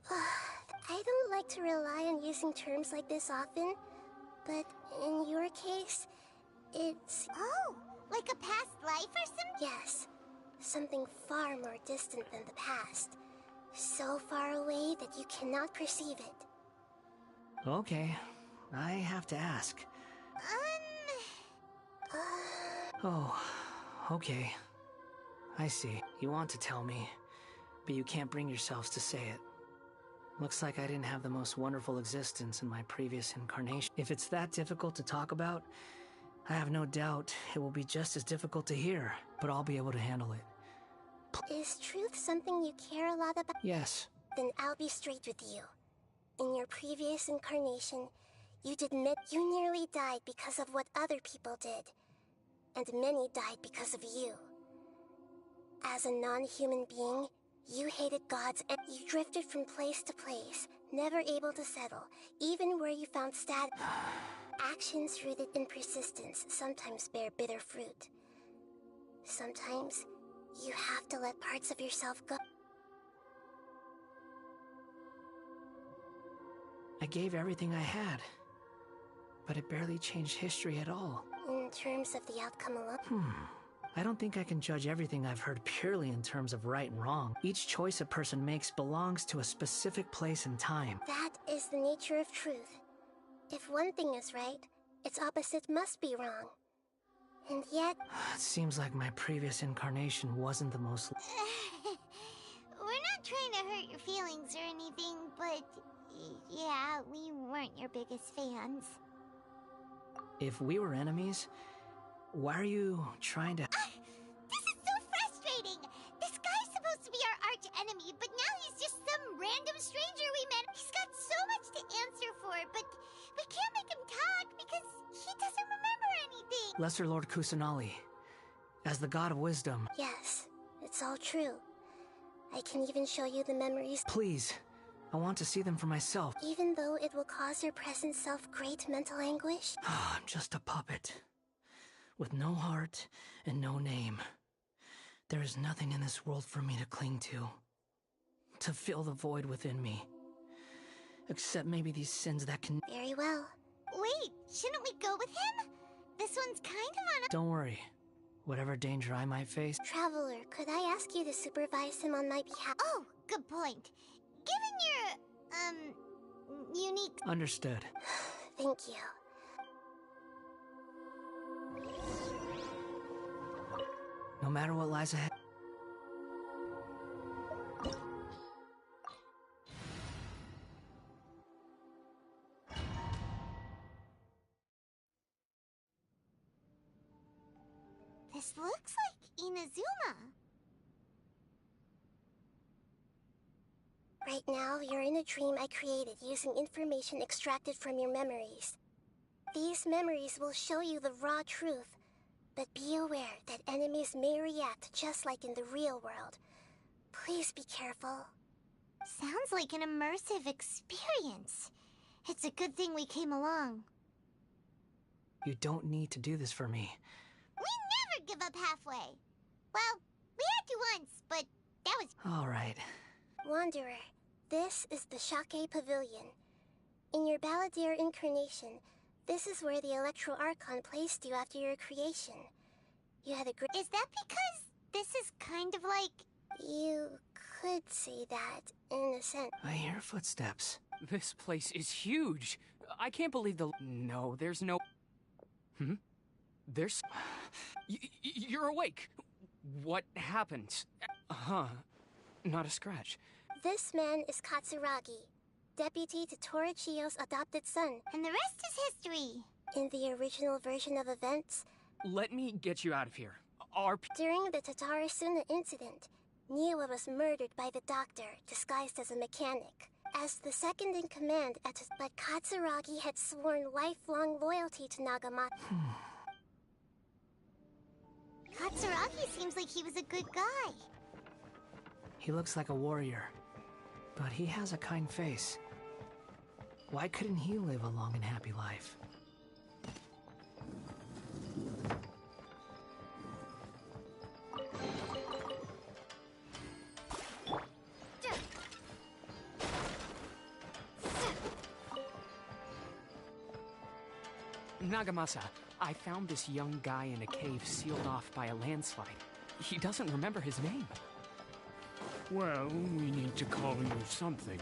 I don't like to rely on using terms like this often, but in your case, it's... Oh, like a past life or something? Yes. Something far more distant than the past. So far away that you cannot perceive it. Okay, I have to ask. Oh, okay. I see. You want to tell me, but you can't bring yourselves to say it. Looks like I didn't have the most wonderful existence in my previous incarnation. If it's that difficult to talk about, I have no doubt it will be just as difficult to hear, but I'll be able to handle it. Is truth something you care a lot about? Yes. Then I'll be straight with you. In your previous incarnation, you nearly died because of what other people did. And many died because of you. As a non-human being, you hated gods and you drifted from place to place, never able to settle, even where you found actions rooted in persistence sometimes bear bitter fruit. Sometimes, you have to let parts of yourself go. I gave everything I had, but it barely changed history at all. In terms of the outcome alone? I don't think I can judge everything I've heard purely in terms of right and wrong. Each choice a person makes belongs to a specific place and time. That is the nature of truth. If one thing is right, its opposite must be wrong. And yet... It seems like my previous incarnation wasn't the most... We're not trying to hurt your feelings or anything, but... yeah, we weren't your biggest fans. If we were enemies, why are you trying to... This is so frustrating! This guy's supposed to be our arch enemy, but now he's just some random stranger we met. He's got so much to answer for, but we can't make him talk because he doesn't remember anything. Lesser Lord Kusanali, as the god of wisdom... Yes, it's all true. I can even show you the memories. Please, I want to see them for myself. Even though it will cause your present self great mental anguish? I'm just a puppet, with no heart and no name. There is nothing in this world for me to cling to fill the void within me. Except maybe these sins that can... Very well. Wait, shouldn't we go with him? This one's kind of on a... Don't worry. Whatever danger I might face... Traveler, could I ask you to supervise him on my behalf? Oh, good point. Given your, unique... Understood. Thank you. No matter what lies ahead... This looks like Inazuma. Right now, you're in a dream I created using information extracted from your memories. These memories will show you the raw truth, but be aware that enemies may react just like in the real world. Please be careful. Sounds like an immersive experience. It's a good thing we came along. You don't need to do this for me. We never give up halfway. Well, we had to once, but that was... All right. Wanderer, this is the Shake Pavilion. In your Balladeer incarnation, this is where the Electro Archon placed you after your creation. You had a great... Is that because this is kind of like... You could say that, in a sense. I hear footsteps. This place is huge. I can't believe the... No, there's no... There's... You're awake. What happened? Not a scratch. This man is Katsuragi, deputy to Torichio's adopted son. And the rest is history. In the original version of events, Let me get you out of here. during the Tatarasuna incident, Niwa was murdered by the doctor, disguised as a mechanic. As the second in command but Katsuragi had sworn lifelong loyalty to Nagamata. Katsuragi seems like he was a good guy. He looks like a warrior, but he has a kind face. Why couldn't he live a long and happy life? Nagamasa, I found this young guy in a cave sealed off by a landslide. He doesn't remember his name. Well, we need to call you something.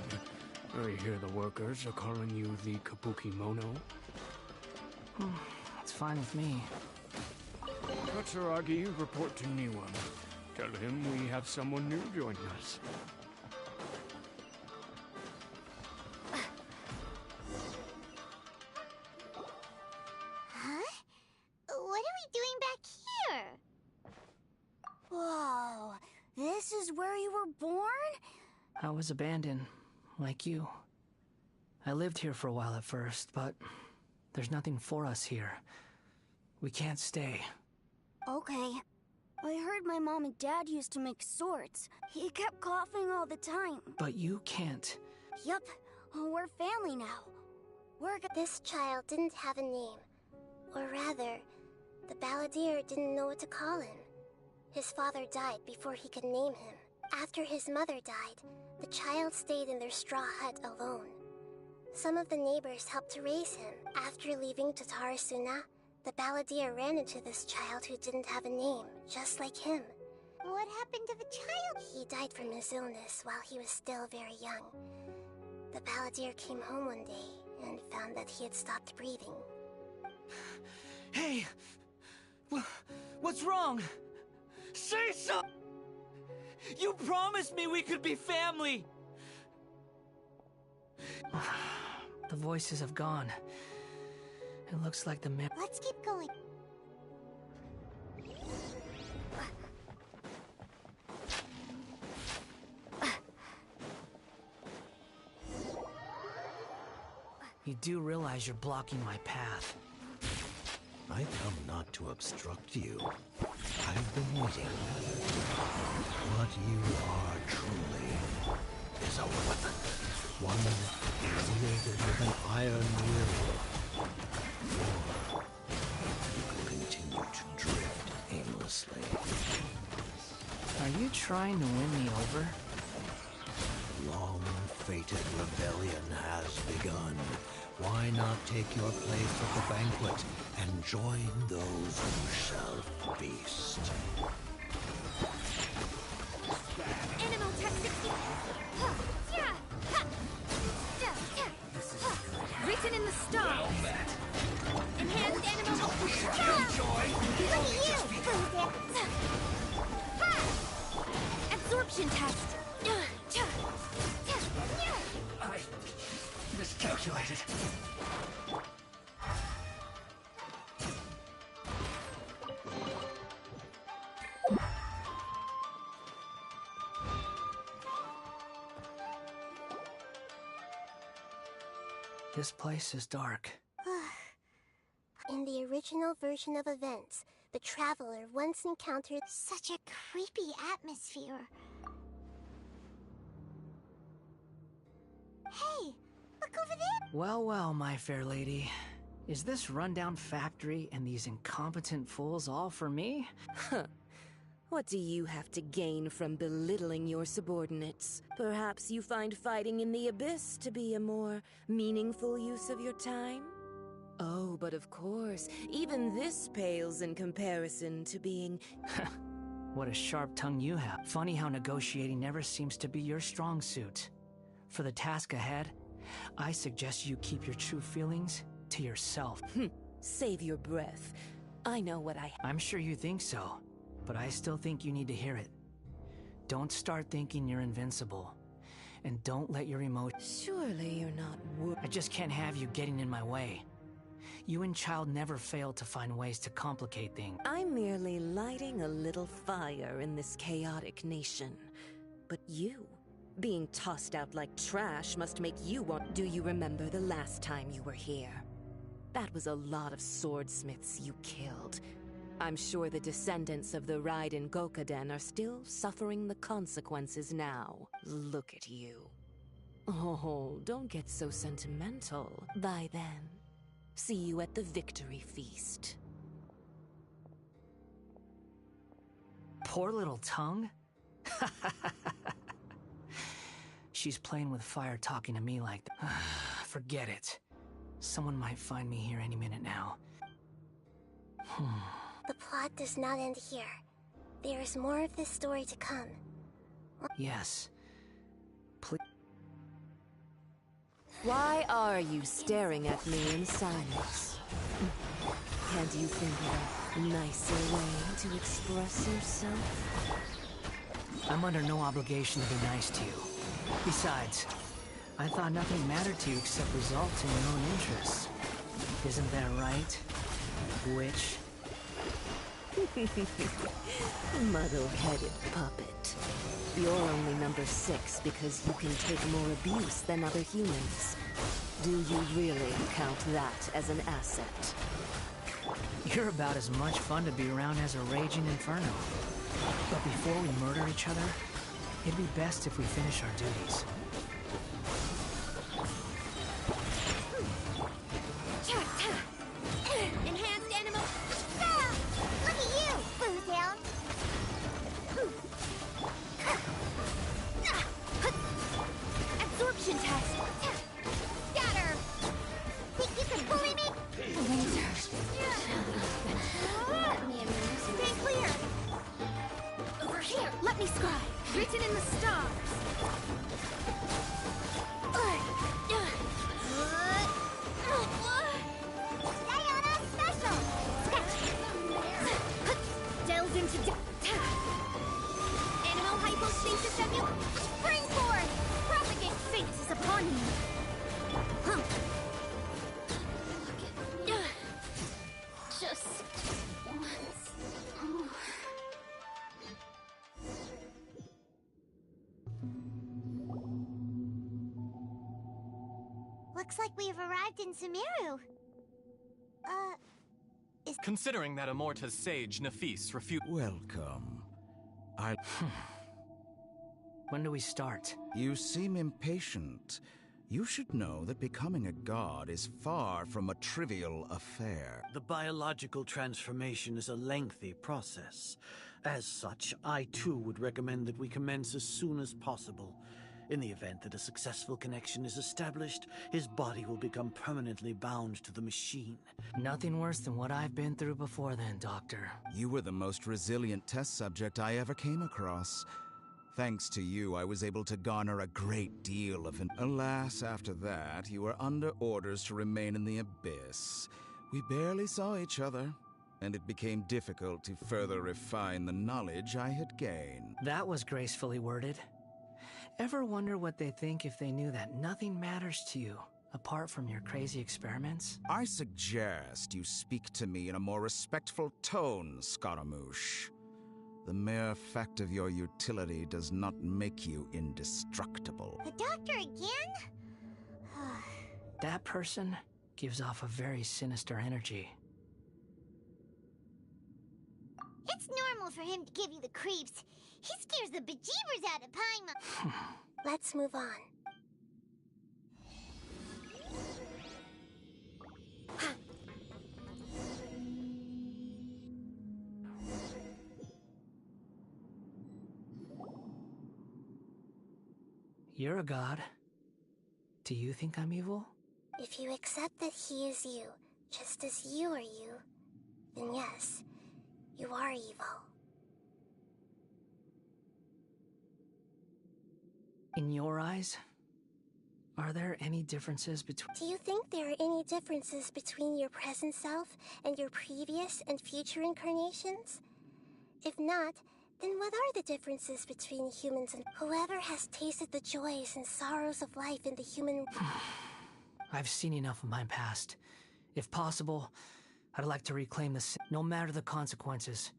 I hear the workers are calling you the Kabuki Mono. It's fine with me. Katsuragi, report to Niwa. Tell him we have someone new joining us. Huh? What are we doing back here? Whoa, this is where you were born? I was abandoned, like you. I lived here for a while at first, but there's nothing for us here. We can't stay. Okay. I heard my mom and dad used to make swords. He kept coughing all the time. But you can't. Yup, we're family now. This child didn't have a name. Or rather, the balladeer didn't know what to call him. His father died before he could name him. After his mother died, the child stayed in their straw hut alone. Some of the neighbors helped to raise him. After leaving Tatarasuna, the balladeer ran into this child who didn't have a name, just like him. What happened to the child? He died from his illness while he was still very young. The balladeer came home one day and found that he had stopped breathing. Hey! What's wrong? Say so! You promised me we could be family! The voices have gone. It looks like the map. Let's keep going. You do realize you're blocking my path. I come not to obstruct you. I've been waiting. What you are truly is a weapon. One wielded with an iron will. Or you can continue to drift aimlessly. Are you trying to win me over? Long-fated rebellion has begun. Why not take your place at the banquet and join those who shall feast? Animal Tech 60. Written in the stars. Enhanced animal. Look at you. Absorption test. I miscalculated. This place is dark. In the original version of events, the traveler once encountered such a creepy atmosphere. Hey, look over there! Well, well, my fair lady. Is this rundown factory and these incompetent fools all for me? Huh. What do you have to gain from belittling your subordinates? Perhaps you find fighting in the abyss to be a more meaningful use of your time? Oh, but of course, even this pales in comparison to being... What a sharp tongue you have. Funny how negotiating never seems to be your strong suit. For the task ahead, I suggest you keep your true feelings to yourself. Save your breath. I know what I'm sure you think so, but I still think you need to hear it. Don't start thinking you're invincible. And don't let your emotions... Surely you're not I just can't have you getting in my way. You and Child never failed to find ways to complicate things. I'm merely lighting a little fire in this chaotic nation. But you, being tossed out like trash must make you want... Do you remember the last time you were here? That was a lot of swordsmiths you killed. I'm sure the descendants of the Raiden Gokaden are still suffering the consequences now. Look at you. Oh, don't get so sentimental. Bye then. See you at the victory feast. Poor little tongue? She's playing with fire talking to me like that. Forget it. Someone might find me here any minute now. The plot does not end here. There is more of this story to come. Yes. Please. Why are you staring at me in silence? Can't you think of a nicer way to express yourself? I'm under no obligation to be nice to you. Besides, I thought nothing mattered to you except results in your own interests. Isn't that right, witch? Muddle-headed puppet. You're only number 6 because you can take more abuse than other humans. Do you really count that as an asset? You're about as much fun to be around as a raging inferno. But before we murder each other, it'd be best if we finish our duties. Enhanced animal. Ah! Look at you, Boo Down. Absorption test. Scatter. Think you can bully me? Laser. Stay clear. Over here. Let me scribe. Written in the stars. Delve into Animal hypostasis spring forth! Propagate fates upon you! Just once. Looks like we've arrived in Sumeru. Considering that Amorta's sage, Nafis, refused... Welcome. When do we start? You seem impatient. You should know that becoming a god is far from a trivial affair. The biological transformation is a lengthy process. As such, I too would recommend that we commence as soon as possible. In the event that a successful connection is established, his body will become permanently bound to the machine. Nothing worse than what I've been through before then, Doctor. You were the most resilient test subject I ever came across. Thanks to you, I was able to garner a great deal of... Alas, after that, you were under orders to remain in the abyss. We barely saw each other, and it became difficult to further refine the knowledge I had gained. That was gracefully worded. Ever wonder what they think if they knew that nothing matters to you, apart from your crazy experiments? I suggest you speak to me in a more respectful tone, Scaramouche. The mere fact of your utility does not make you indestructible. The doctor again? That person gives off a very sinister energy. It's normal for him to give you the creeps. He scares the bejeebers out of Paimon. Let's move on. You're a god. Do you think I'm evil? If you accept that he is you, just as you are you, then yes, you are evil. In your eyes, are there any differences between... Do you think there are any differences between your present self and your previous and future incarnations? If not, then what are the differences between humans and whoever has tasted the joys and sorrows of life in the human... I've seen enough of my past. If possible, I'd like to reclaim the sin, no matter the consequences.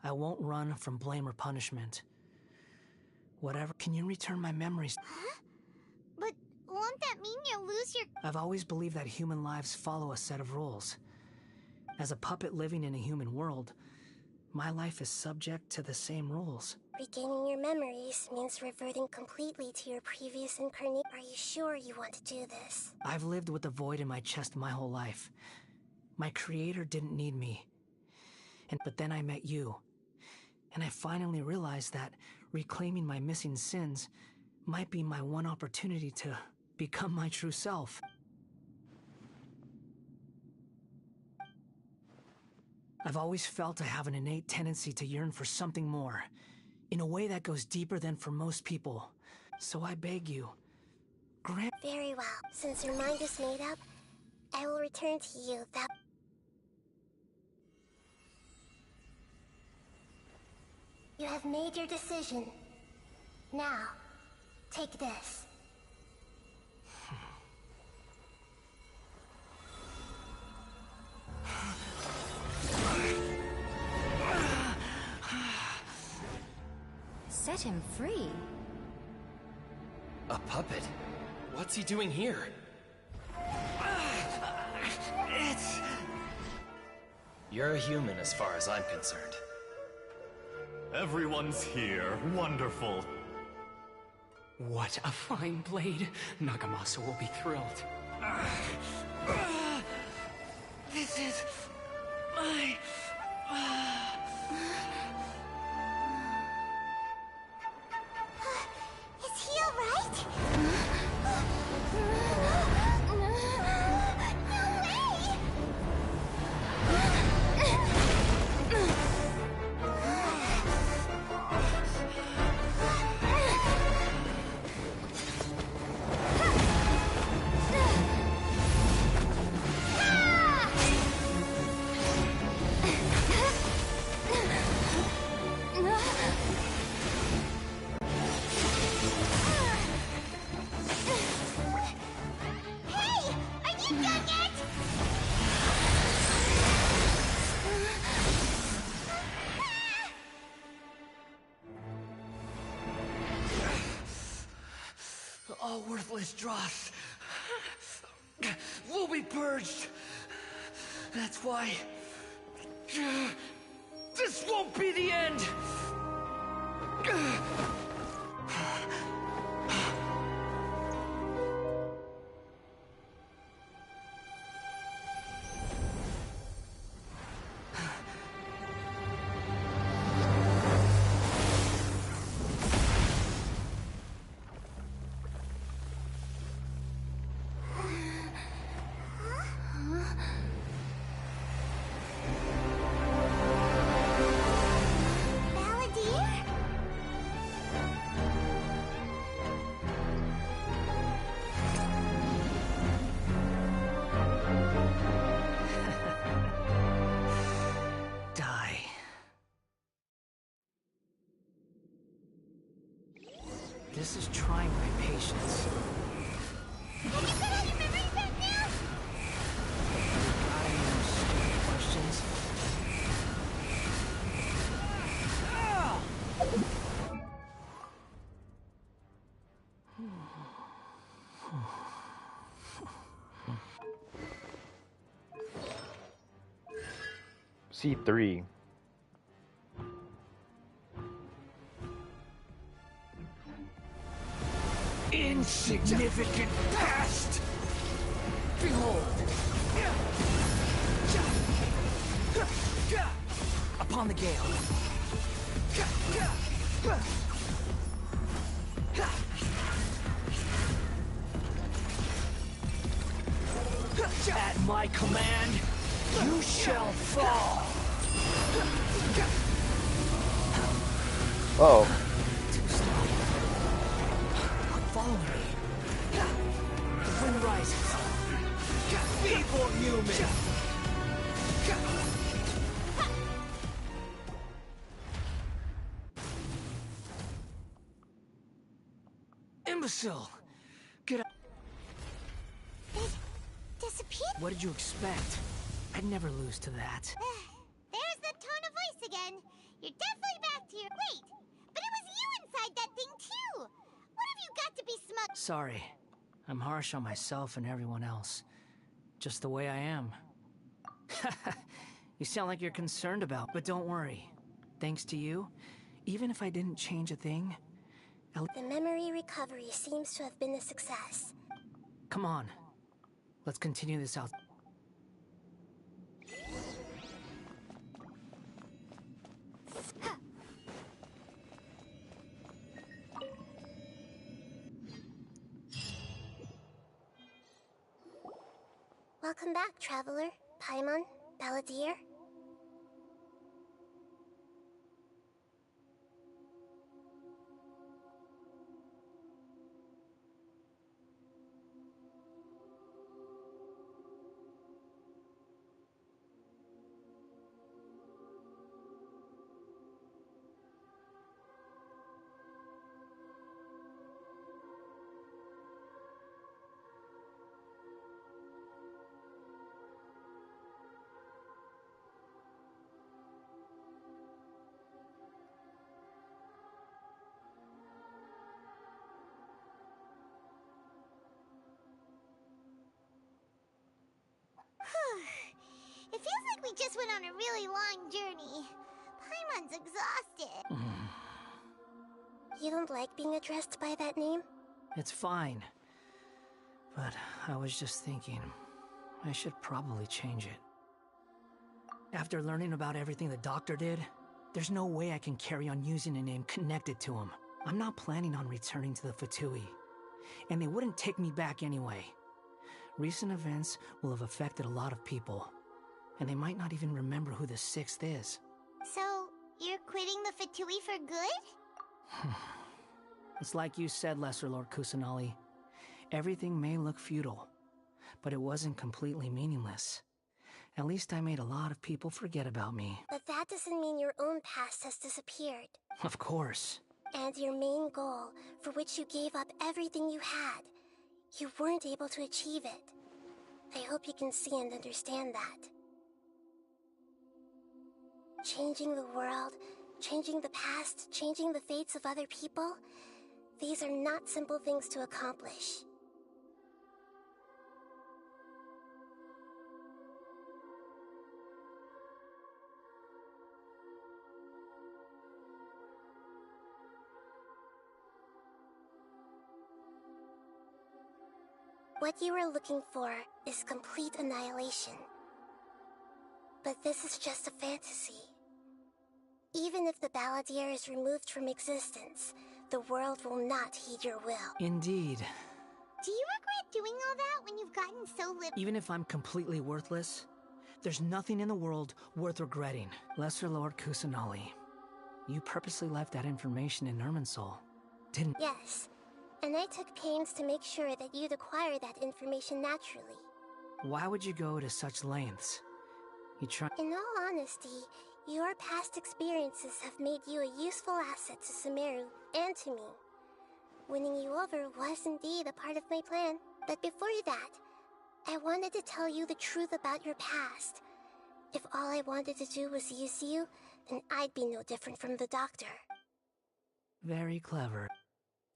I won't run from blame or punishment. Whatever. Can you return my memories? Huh? But won't that mean you'll lose your... I've always believed that human lives follow a set of rules. As a puppet living in a human world, my life is subject to the same rules. Regaining your memories means reverting completely to your previous incarnation. Are you sure you want to do this? I've lived with a void in my chest my whole life. My creator didn't need me. But then I met you. And I finally realized that reclaiming my missing sins might be my one opportunity to become my true self. I've always felt I have an innate tendency to yearn for something more, in a way that goes deeper than for most people. So I beg you, grant... Very well. Since your mind is made up, I will return to you that... You have made your decision. Now, take this. Set him free. A puppet? What's he doing here? You're a human as far as I'm concerned. Everyone's here. Wonderful. What a fine blade. Nagamasa will be thrilled. This is my... Is he alright? All worthless dross will be purged. That's why this won't be the end. This is trying my patience. Have you got all your memories back now? Got any more stupid questions? C3. Insignificant past! Behold! Upon the gale. At my command, you shall fall! Oh. Follow me. The wind rises. Feeble human! Imbecile! Get up. It disappeared. What did you expect? I'd never lose to that. There's the tone of voice again. You're definitely back to your... Wait, but it was you inside that thing too! What have you got to be smug? Sorry. I'm harsh on myself and everyone else. Just the way I am. You sound like you're concerned about, but don't worry. Thanks to you, even if I didn't change a thing... The memory recovery seems to have been a success. Come on. Let's continue this out. Welcome back, Traveler, Paimon, Balladeer. It feels like we just went on a really long journey. Paimon's exhausted. You don't like being addressed by that name? It's fine. But I was just thinking, I should probably change it. After learning about everything the doctor did, there's no way I can carry on using a name connected to him. I'm not planning on returning to the F2P, and they wouldn't take me back anyway. Recent events will have affected a lot of people, and they might not even remember who the 6th is. So, you're quitting the F2P for good? It's like you said, Lesser Lord Kusanali. Everything may look futile, but it wasn't completely meaningless. At least I made a lot of people forget about me. But that doesn't mean your own past has disappeared. Of course. And your main goal, for which you gave up everything you had, you weren't able to achieve it. I hope you can see and understand that. Changing the world, changing the past, changing the fates of other people, these are not simple things to accomplish. What you are looking for is complete annihilation. But this is just a fantasy. Even if the Balladeer is removed from existence, the world will not heed your will. Indeed. Do you regret doing all that when you've gotten so little? Even if I'm completely worthless, there's nothing in the world worth regretting. Lesser Lord Kusanali, you purposely left that information in Irminsul, didn't... Yes, and I took pains to make sure that you'd acquire that information naturally. Why would you go to such lengths? You try... In all honesty, your past experiences have made you a useful asset to Sumeru and to me. Winning you over was indeed a part of my plan. But before that, I wanted to tell you the truth about your past. If all I wanted to do was use you, then I'd be no different from the doctor. Very clever.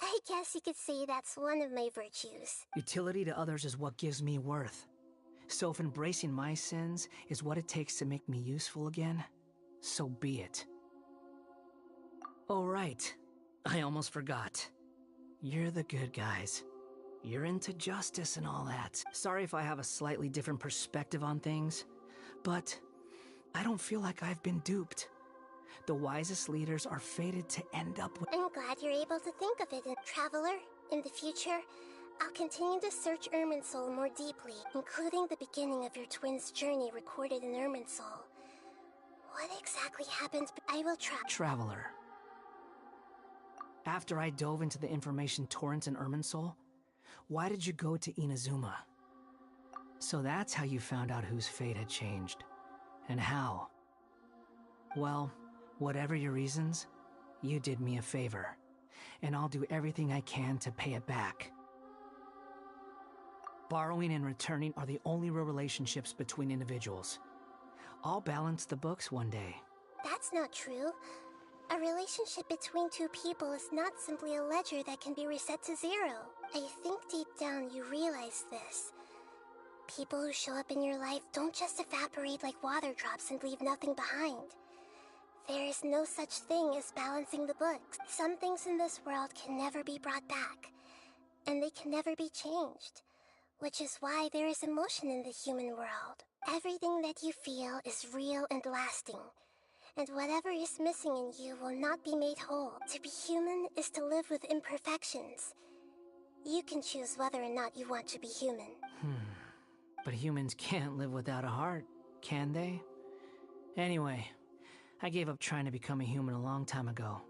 I guess you could say that's one of my virtues. Utility to others is what gives me worth. So if embracing my sins is what it takes to make me useful again, so be it. Oh right, I almost forgot. You're the good guys. You're into justice and all that. Sorry if I have a slightly different perspective on things, but I don't feel like I've been duped. The wisest leaders are fated to end up with... I'm glad you're able to think of it, Traveler. In the future, I'll continue to search Irminsul more deeply, including the beginning of your twins' journey recorded in Irminsul. What exactly happened? I will try. Traveler. After I dove into the information torrents in Irminsul, why did you go to Inazuma? So that's how you found out whose fate had changed. And how. Well, whatever your reasons, you did me a favor. And I'll do everything I can to pay it back. Borrowing and returning are the only real relationships between individuals. I'll balance the books one day. That's not true. A relationship between two people is not simply a ledger that can be reset to zero. I think deep down you realize this. People who show up in your life don't just evaporate like water drops and leave nothing behind. There is no such thing as balancing the books. Some things in this world can never be brought back, and they can never be changed, which is why there is emotion in the human world. Everything that you feel is real and lasting, and whatever is missing in you will not be made whole. To be human is to live with imperfections. You can choose whether or not you want to be human. But humans can't live without a heart, can they? Anyway, I gave up trying to become a human a long time ago.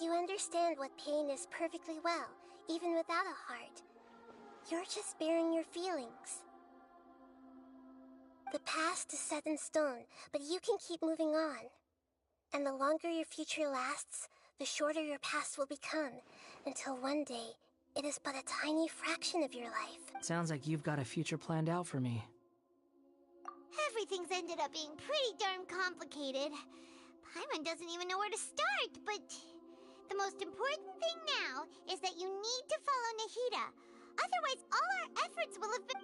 You understand what pain is perfectly well, even without a heart. You're just bearing your feelings. The past is set in stone, but you can keep moving on. And the longer your future lasts, the shorter your past will become, until one day, it is but a tiny fraction of your life. Sounds like you've got a future planned out for me. Everything's ended up being pretty darn complicated. Paimon doesn't even know where to start, but the most important thing now is that you need to follow Nahida. Otherwise, all our efforts will have been...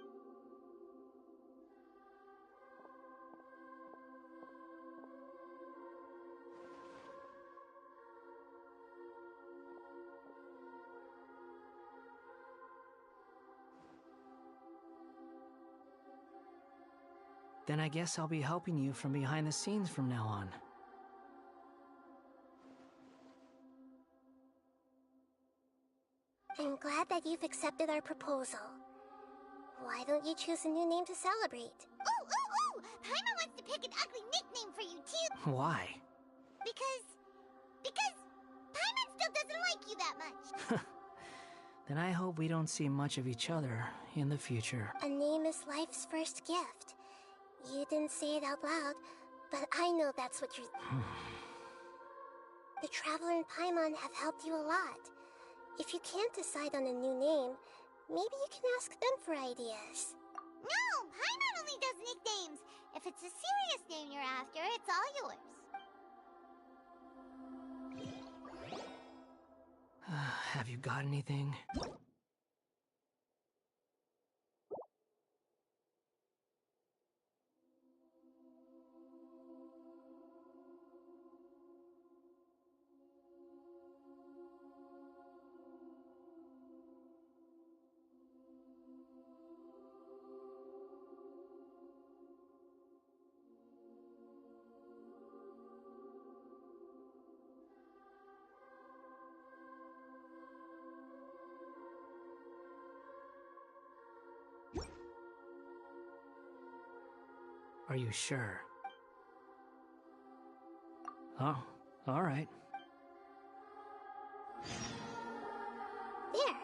Then I guess I'll be helping you from behind the scenes from now on. I'm glad that you've accepted our proposal. Why don't you choose a new name to celebrate? Ooh! Paimon wants to pick an ugly nickname for you, too! Why? Because Paimon still doesn't like you that much! Then I hope we don't see much of each other in the future. A name is life's first gift. You didn't say it out loud, but I know that's what you're... The Traveler and Paimon have helped you a lot. If you can't decide on a new name, maybe you can ask them for ideas. No! Paimon only does nicknames! If it's a serious name you're after, it's all yours. Have you got anything? Are you sure? Oh, all right. There.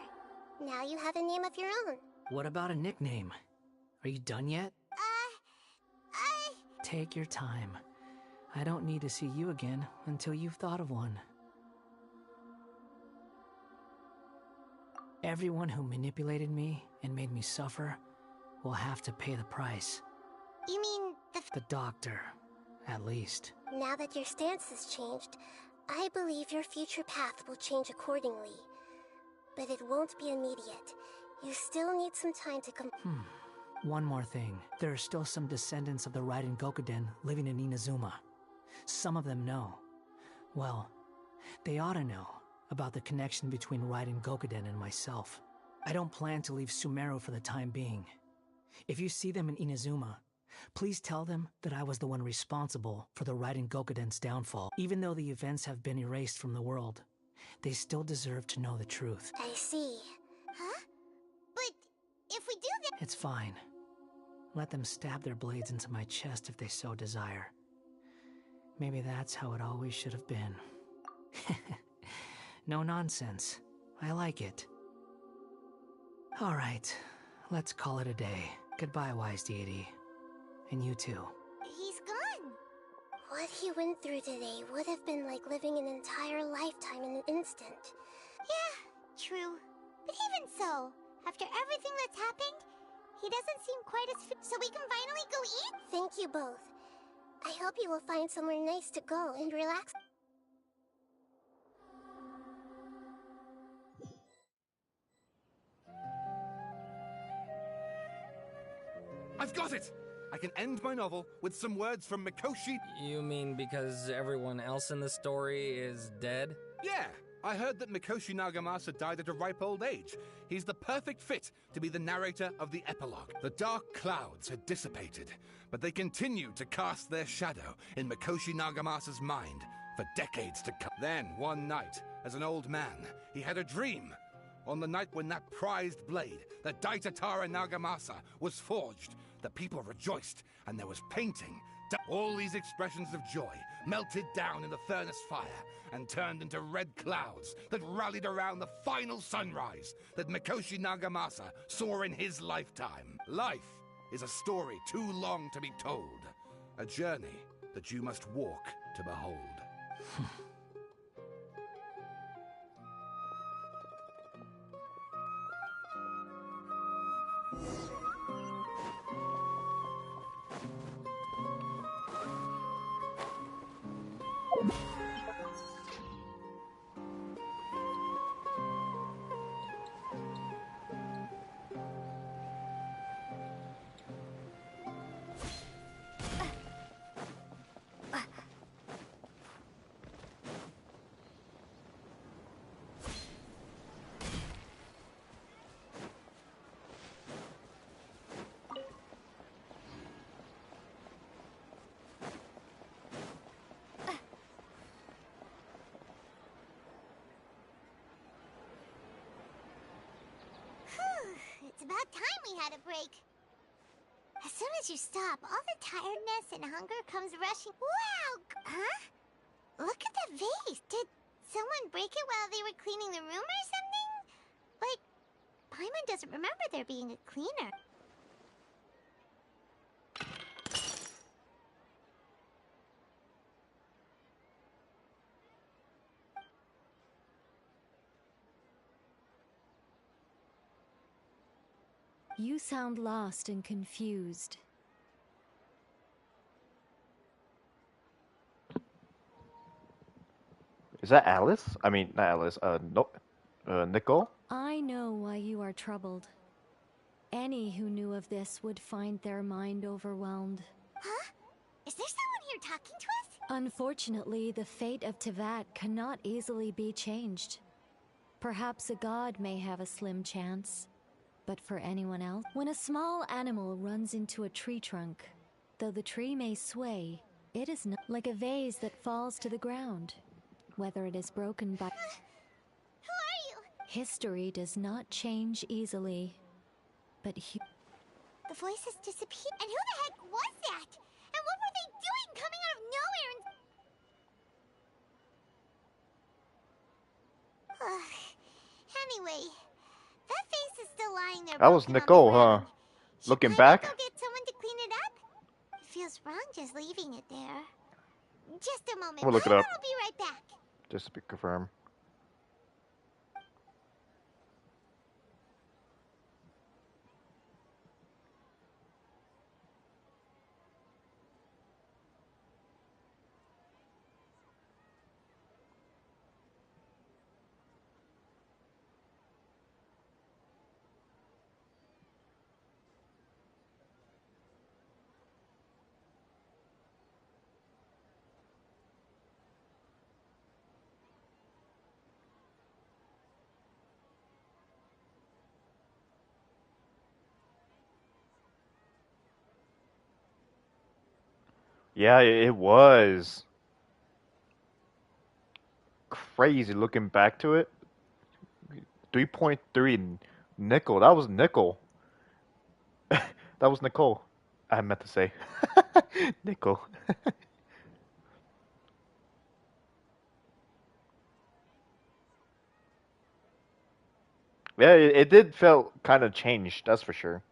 Now you have a name of your own. What about a nickname? Are you done yet? Take your time. I don't need to see you again until you've thought of one. Everyone who manipulated me and made me suffer will have to pay the price. You mean the doctor, at least. Now that your stance has changed, I believe your future path will change accordingly. But it won't be immediate. You still need some time to One more thing. There are still some descendants of the Raiden Gokuden living in Inazuma. Some of them know. Well, they ought to know about the connection between Raiden Gokuden and myself. I don't plan to leave Sumeru for the time being. If you see them in Inazuma, please tell them that I was the one responsible for the Raiden Gokuden's downfall. Even though the events have been erased from the world, they still deserve to know the truth. I see. Huh? But if we do that... It's fine. Let them stab their blades into my chest if they so desire. Maybe that's how it always should have been. No nonsense. I like it. All right, let's call it a day. Goodbye, wise deity. And you too. He's gone. What he went through today would have been like living an entire lifetime in an instant. Yeah, true. But even so, after everything that's happened, he doesn't seem quite as fit, so we can finally go eat? Thank you both. I hope you will find somewhere nice to go and relax. I've got it! I can end my novel with some words from Mikoshi. You mean because everyone else in the story is dead? Yeah, I heard that Mikoshi Nagamasa died at a ripe old age. He's the perfect fit to be the narrator of the epilogue. The dark clouds had dissipated, but they continued to cast their shadow in Mikoshi Nagamasa's mind for decades to come. Then, one night, as an old man, he had a dream. On the night when that prized blade, the Daitatara Nagamasa, was forged, the people rejoiced, and there was painting. All these expressions of joy melted down in the furnace fire and turned into red clouds that rallied around the final sunrise that Mikoshi Nagamasa saw in his lifetime. Life is a story too long to be told, a journey that you must walk to behold. It's about time we had a break. As soon as you stop, all the tiredness and hunger comes rushing. Wow! Huh? Look at the vase. Did someone break it while they were cleaning the room or something? But Paimon doesn't remember there being a cleaner. You sound lost and confused. Is that Alice? I mean, not Alice. No, Nicole. I know why you are troubled. Any who knew of this would find their mind overwhelmed. Huh? Is there someone here talking to us? Unfortunately, the fate of Tevat cannot easily be changed. Perhaps a god may have a slim chance, but for anyone else, when a small animal runs into a tree trunk, though the tree may sway, it is not like a vase that falls to the ground, whether it is broken by... Who are you? History does not change easily, but the voices disappeared. And who the heck was that? And what were they doing coming out of nowhere and... Anyway, that face is still lying there. That was Nicole, huh? Looking back. Go get someone to clean it up? It feels wrong just leaving it there. Just a moment. We'll look it up. I'll be right back. Just to be confirmed. Yeah, it was crazy looking back to it. 3.3 nickel. That was nickel. That was Nicole. I meant to say nickel. Yeah, it did feel kind of changed. That's for sure.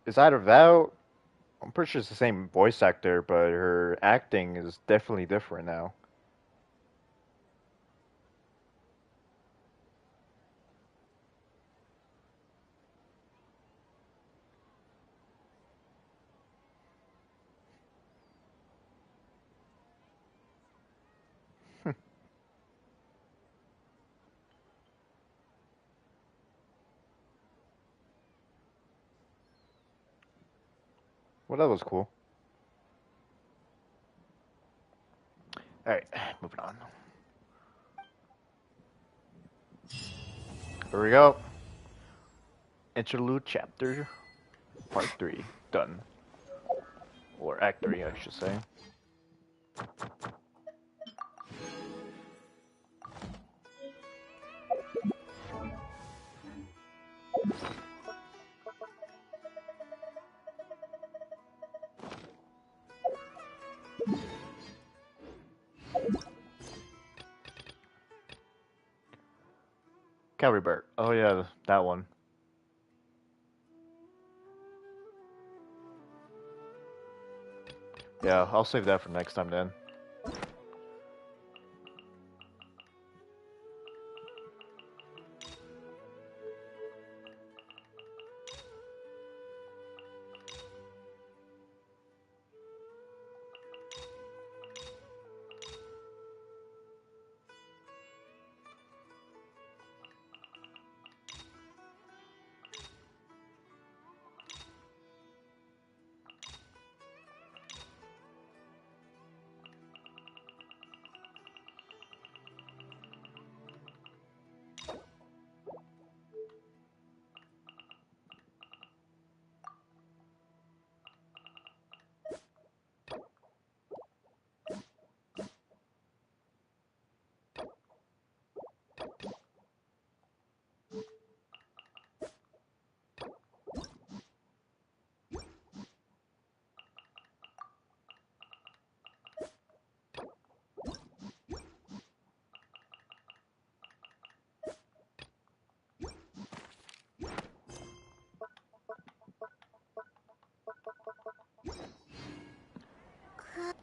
It's either that. I'm pretty sure it's the same voice actor, but her acting is definitely different now. Well, that was cool. Alright, moving on. Here we go. Interlude chapter part 3. Done. Or act 3, I should say. Cavalry Bird. Oh yeah, that one. Yeah, I'll save that for next time then.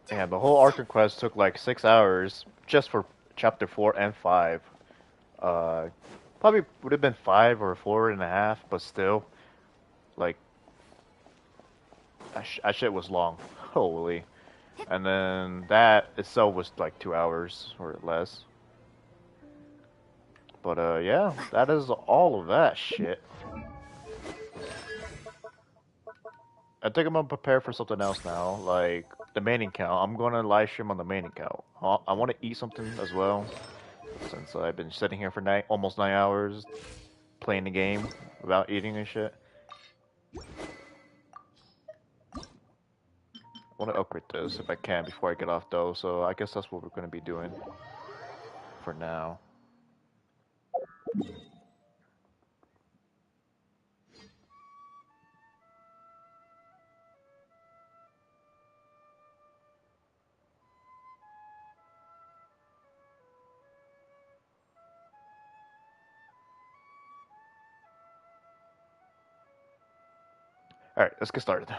Yeah, the whole Archon quest took like 6 hours just for chapter 4 and 5. Probably would have been 5 or 4.5, but still, like, that shit was long. Holy. And then that itself was like 2 hours or less. But yeah, that is all of that shit. I think I'm gonna prepare for something else now, like the main account. I'm gonna live stream on the main account. I want to eat something as well, since I've been sitting here for almost 9 hours playing the game without eating and shit. I want to upgrade this if I can before I get off though, so I guess that's what we're gonna be doing for now. Alright, let's get started.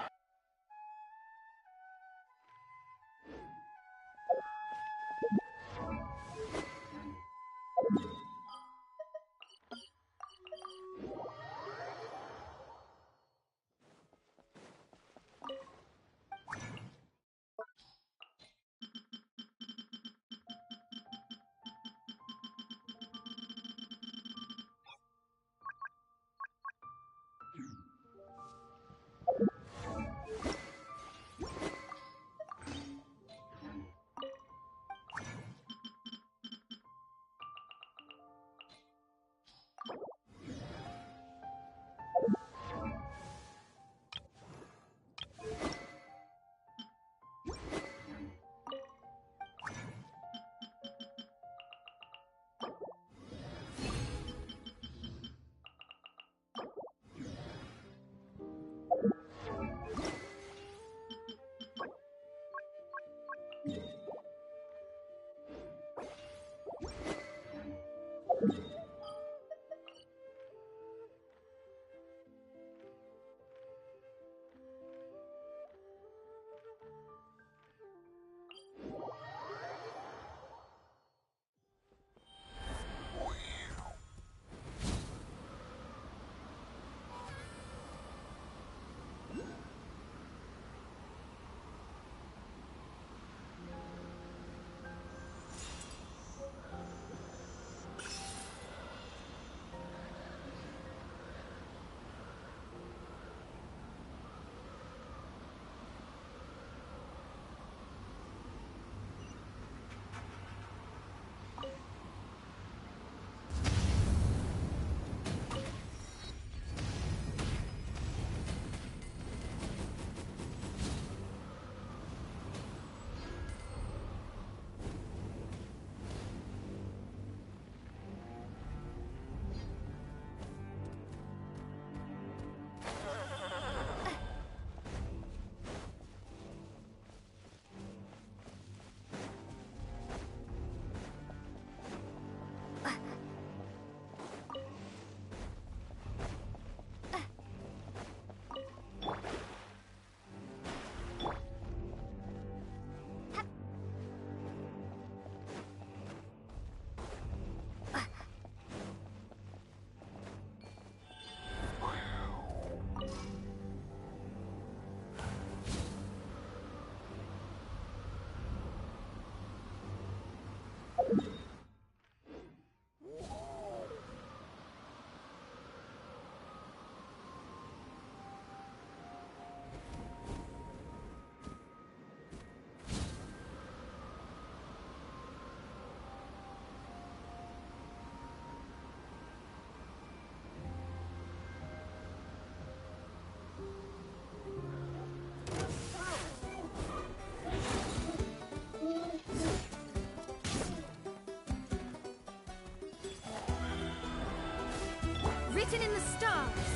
Written in the stars.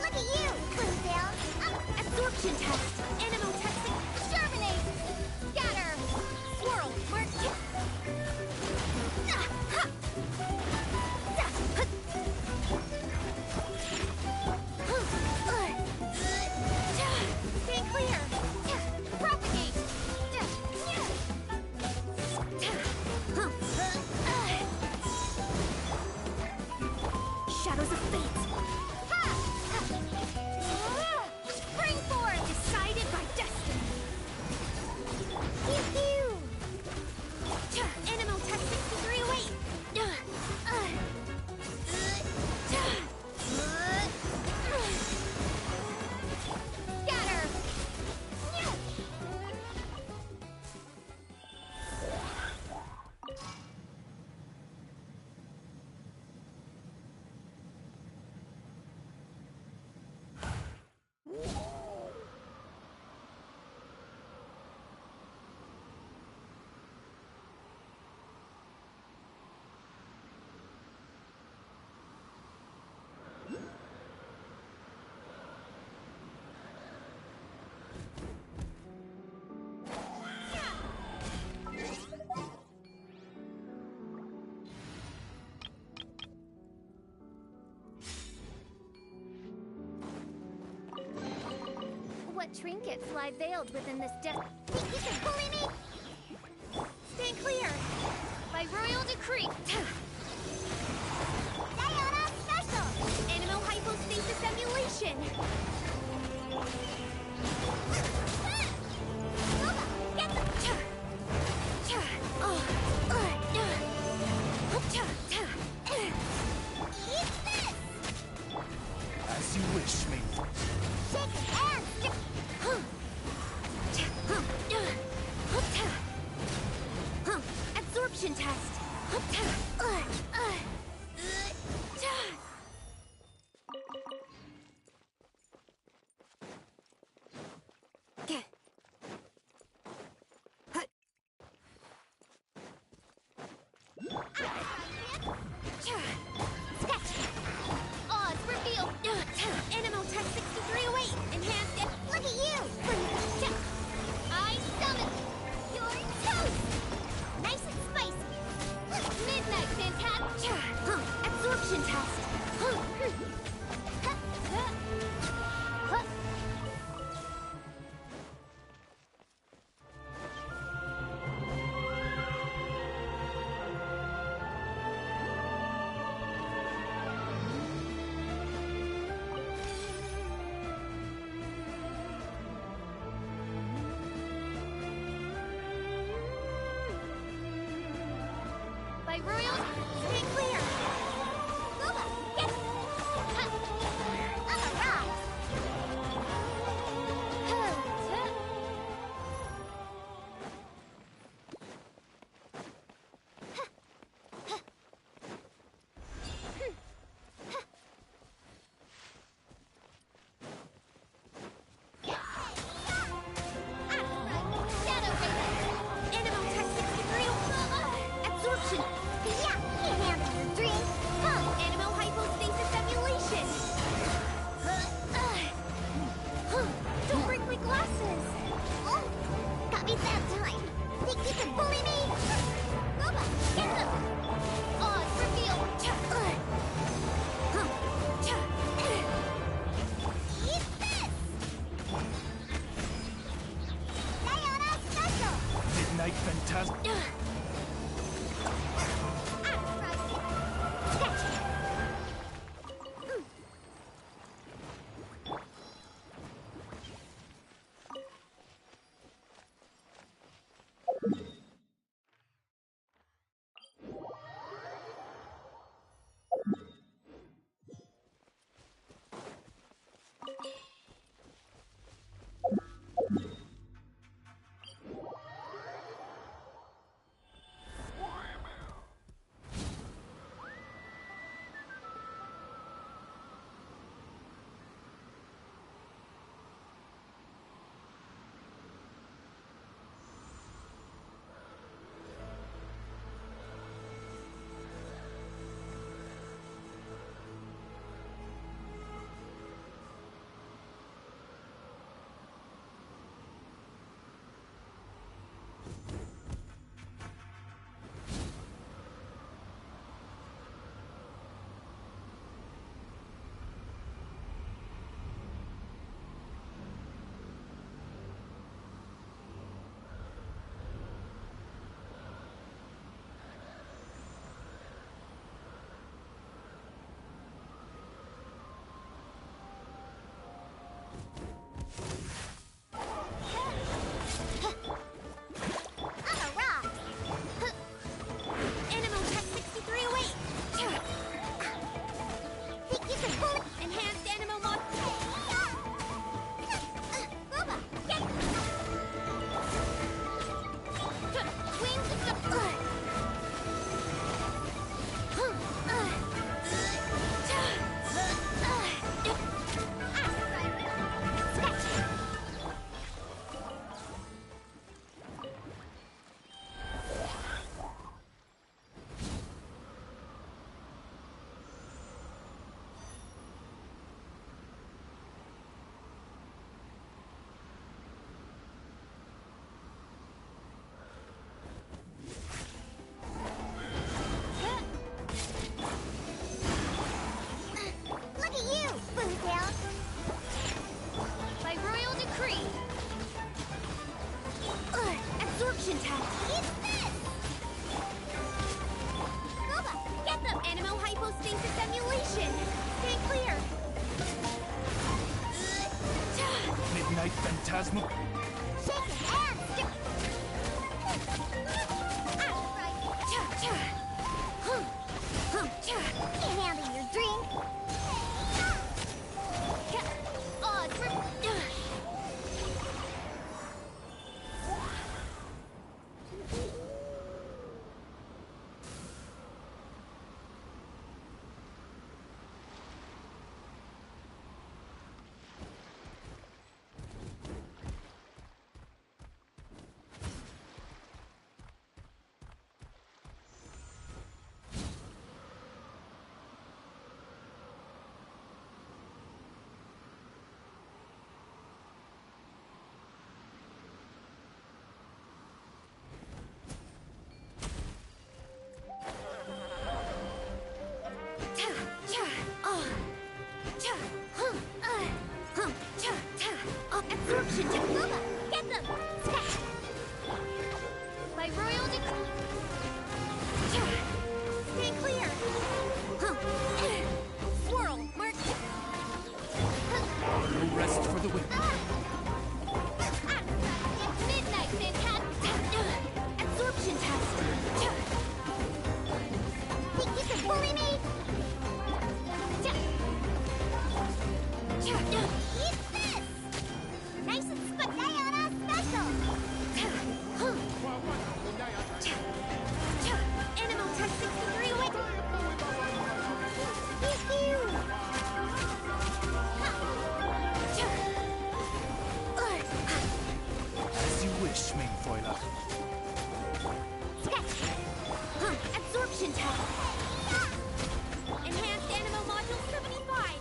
Look at you, Bluebell. Absorption test. Animal-toxic. Germinate. Scatter. Swirl. Mark. Stay clear. Propagate. trinkets lie veiled within this Think you can bully me? Stand clear! By royal decree! Diana Special! Animal hypostasis emulation! Get the... Eat this! As you wish, mate. Shake hands! Absorption test! Odds reveal! Animal test 6308! Enhanced it! Look at you! I summon! You're toast! Nice and spicy! Midnight fantastic! Absorption test! By royal, stay clear! Luba, get! I'm a rock! Animal tech 63 absorption! Yeah, can't handle the drink! Animal hypostasis emulation! Don't break my glasses! Oh, got me that time! Think you can bully me? Luba, get them! Odds reveal! Eat this! Diana Special! Midnight fantastic. plasma. Shake your hands! Can't handle your drink. Oh, it's for... Absorption to Bubba! Get them! Smash! By royal decree! Stay clear! Swirl! Mark! No rest for the wicked. Midnight Manhattan! Absorption test! Think you can bully me? Eat this! Nice and spadayana special! Animal Tech 63 away! As you wish, Mainfoiler. Sketch! Absorption test! Enhanced Animal Module 75!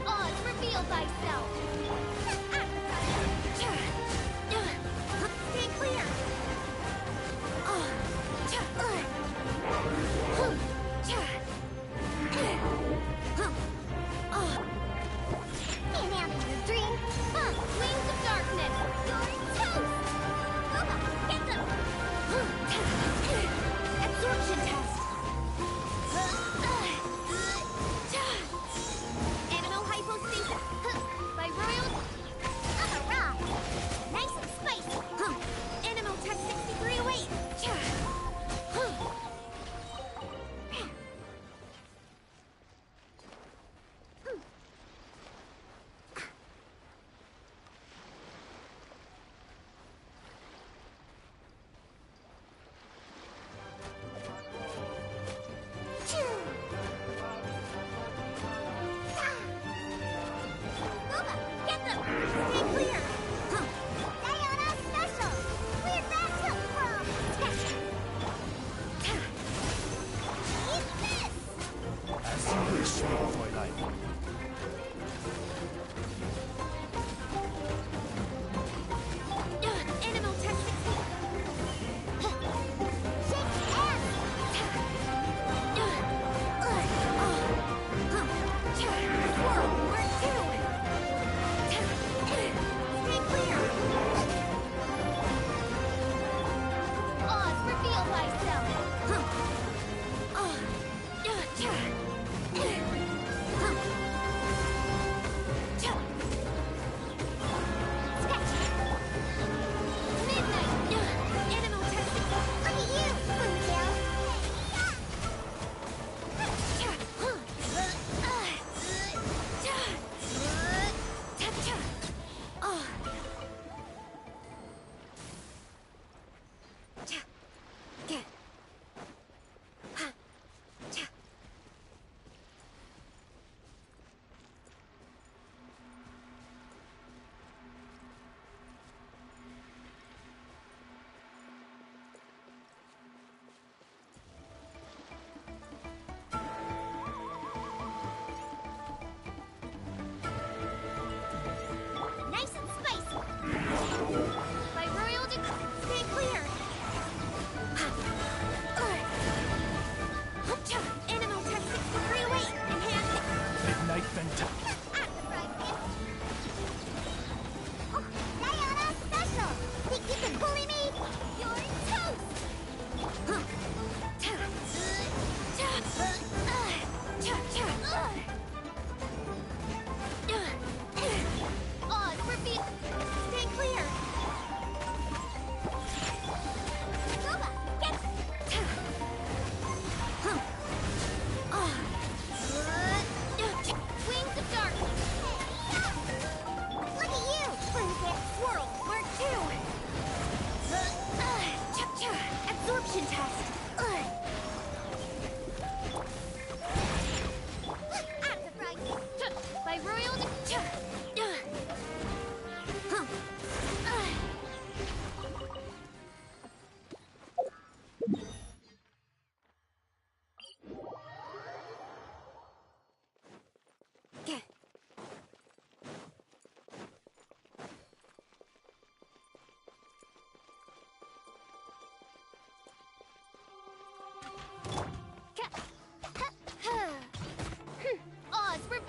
Odds reveal thyself!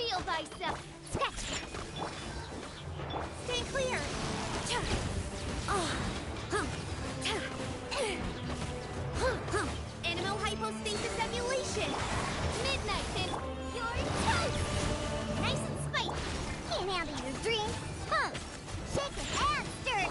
Feel thyself. Stay clear. Animal hypostasis emulation. Midnight and you're toast. Nice and spicy. Can't handle your dreams. Shake and ass stir.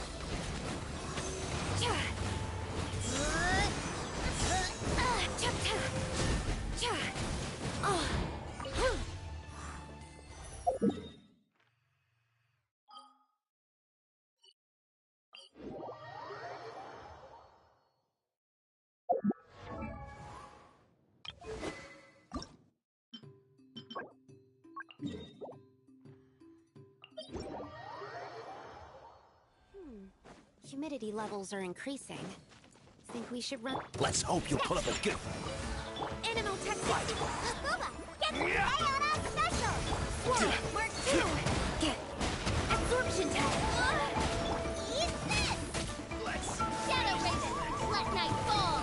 Humidity levels are increasing. Think we should run? Let's hope you pull up a good Animal tech. Booba, get the Ayana special. Swirl, Mark 2. Get absorption test. Eat this. Let's Shadow Raven, let night fall.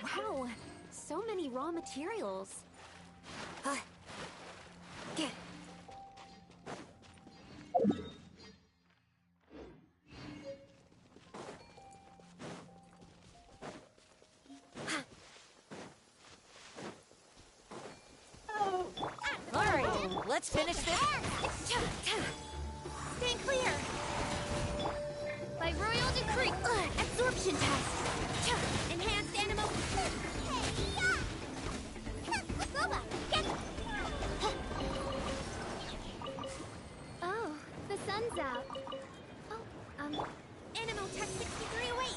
Wow, so many raw materials. Alright, let's finish this. Stay clear. By royal decree. Absorption test. Enhanced animal. Booba, get. Oh, the sun's out. Oh, Animal Tech 63 away.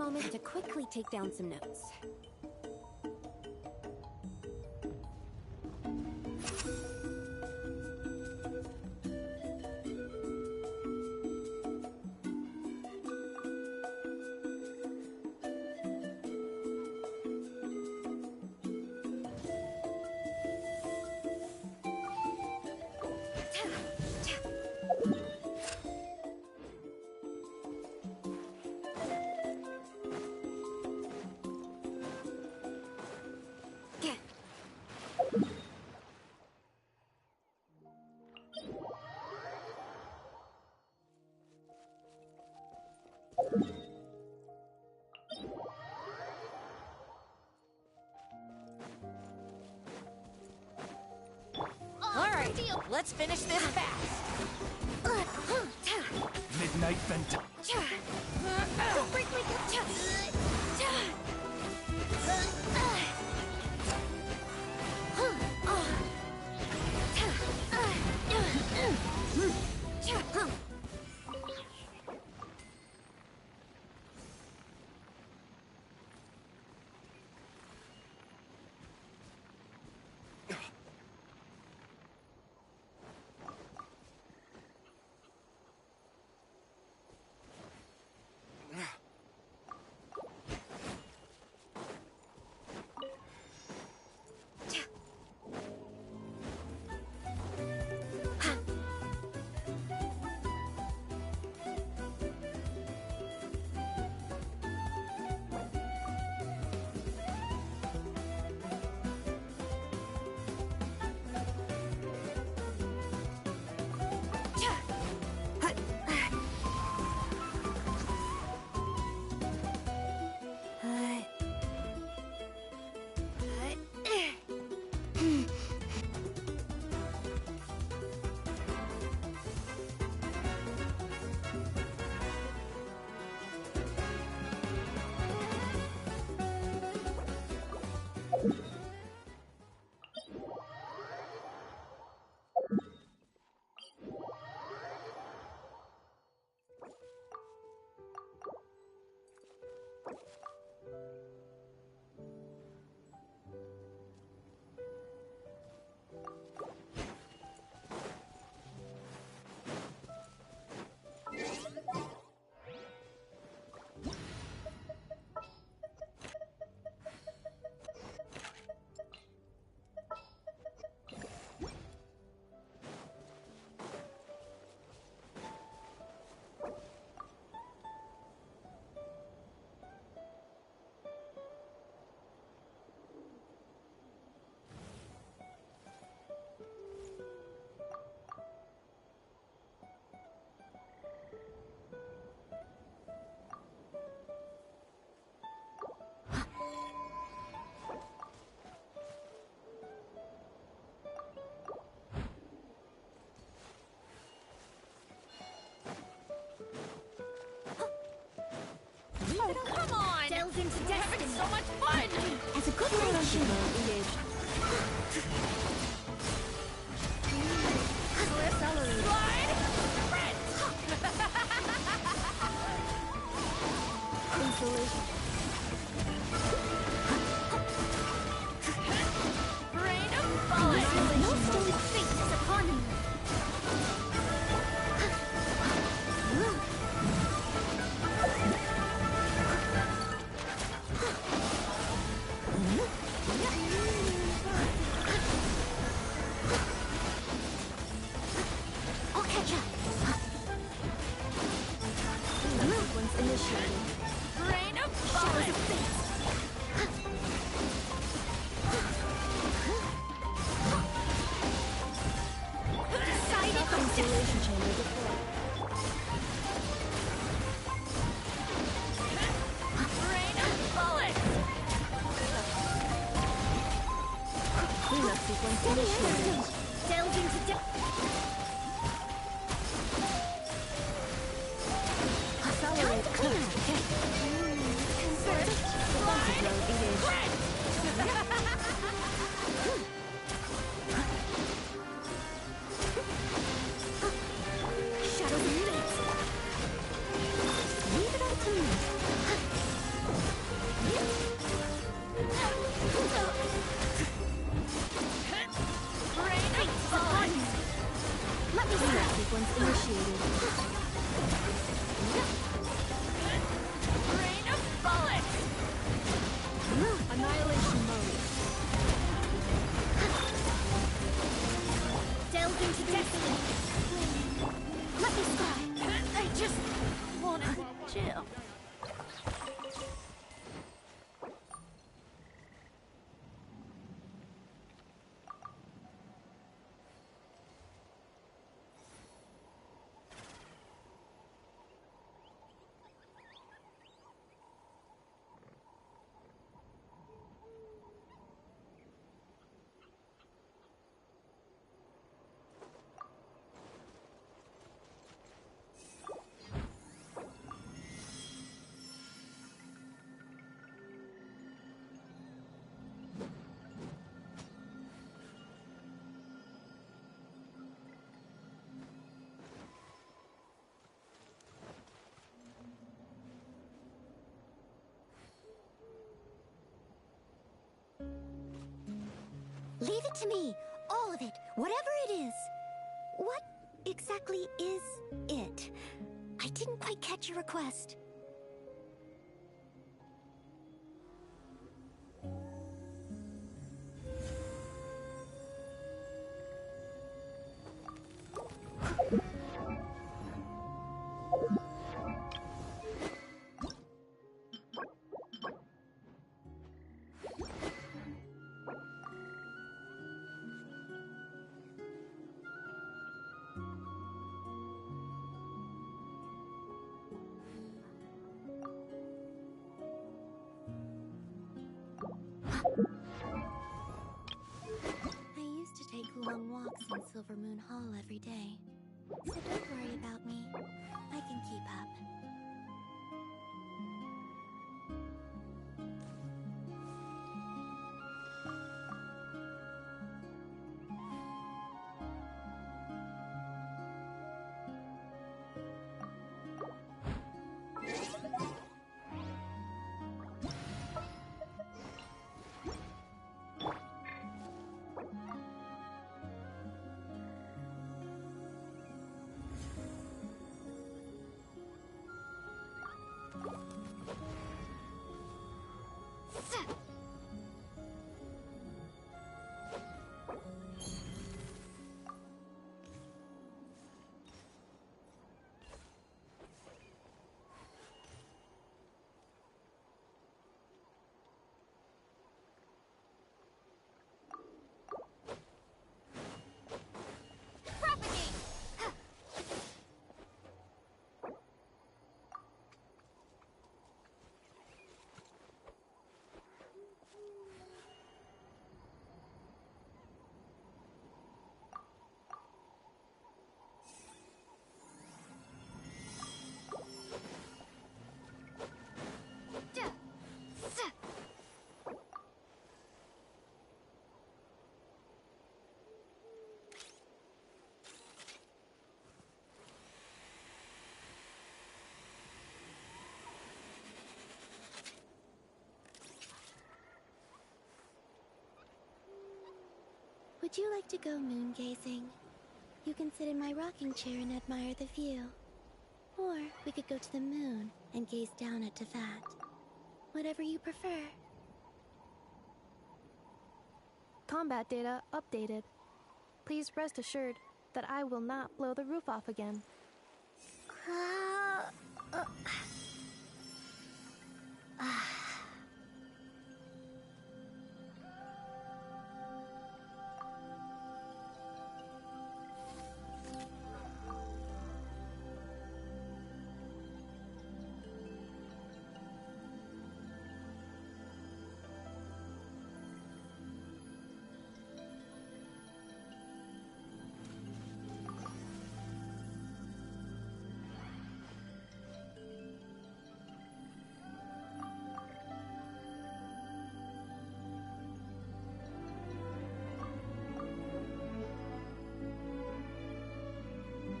moment to quickly take down some notes. Alright, let's finish this fast. Midnight Vent. Don't break my Oh, come on! Delve into We're having so much fun! As a good relation, Slide! Sprint! Rain of bullets! No stolen fate is upon you. I'll catch up. Sequence initiated. Rain of Shadows of bullets! fate. Decided constellation chamber deployed. Rain of bullets! Cleanup sequence initiated. Delve into depth. Accelerate clear. Convert. Defensive mode engaged. Shadows of fate. Leave it all to me. Leave it to me. All of it. Whatever it is. What exactly is it? I didn't quite catch your request. I used to take long walks in Silver Moon Hall every day. So don't worry about me. I can keep up. Would you like to go moon gazing? You can sit in my rocking chair and admire the view. Or we could go to the moon and gaze down at Tefat. Whatever you prefer. Combat data updated. Please rest assured that I will not blow the roof off again.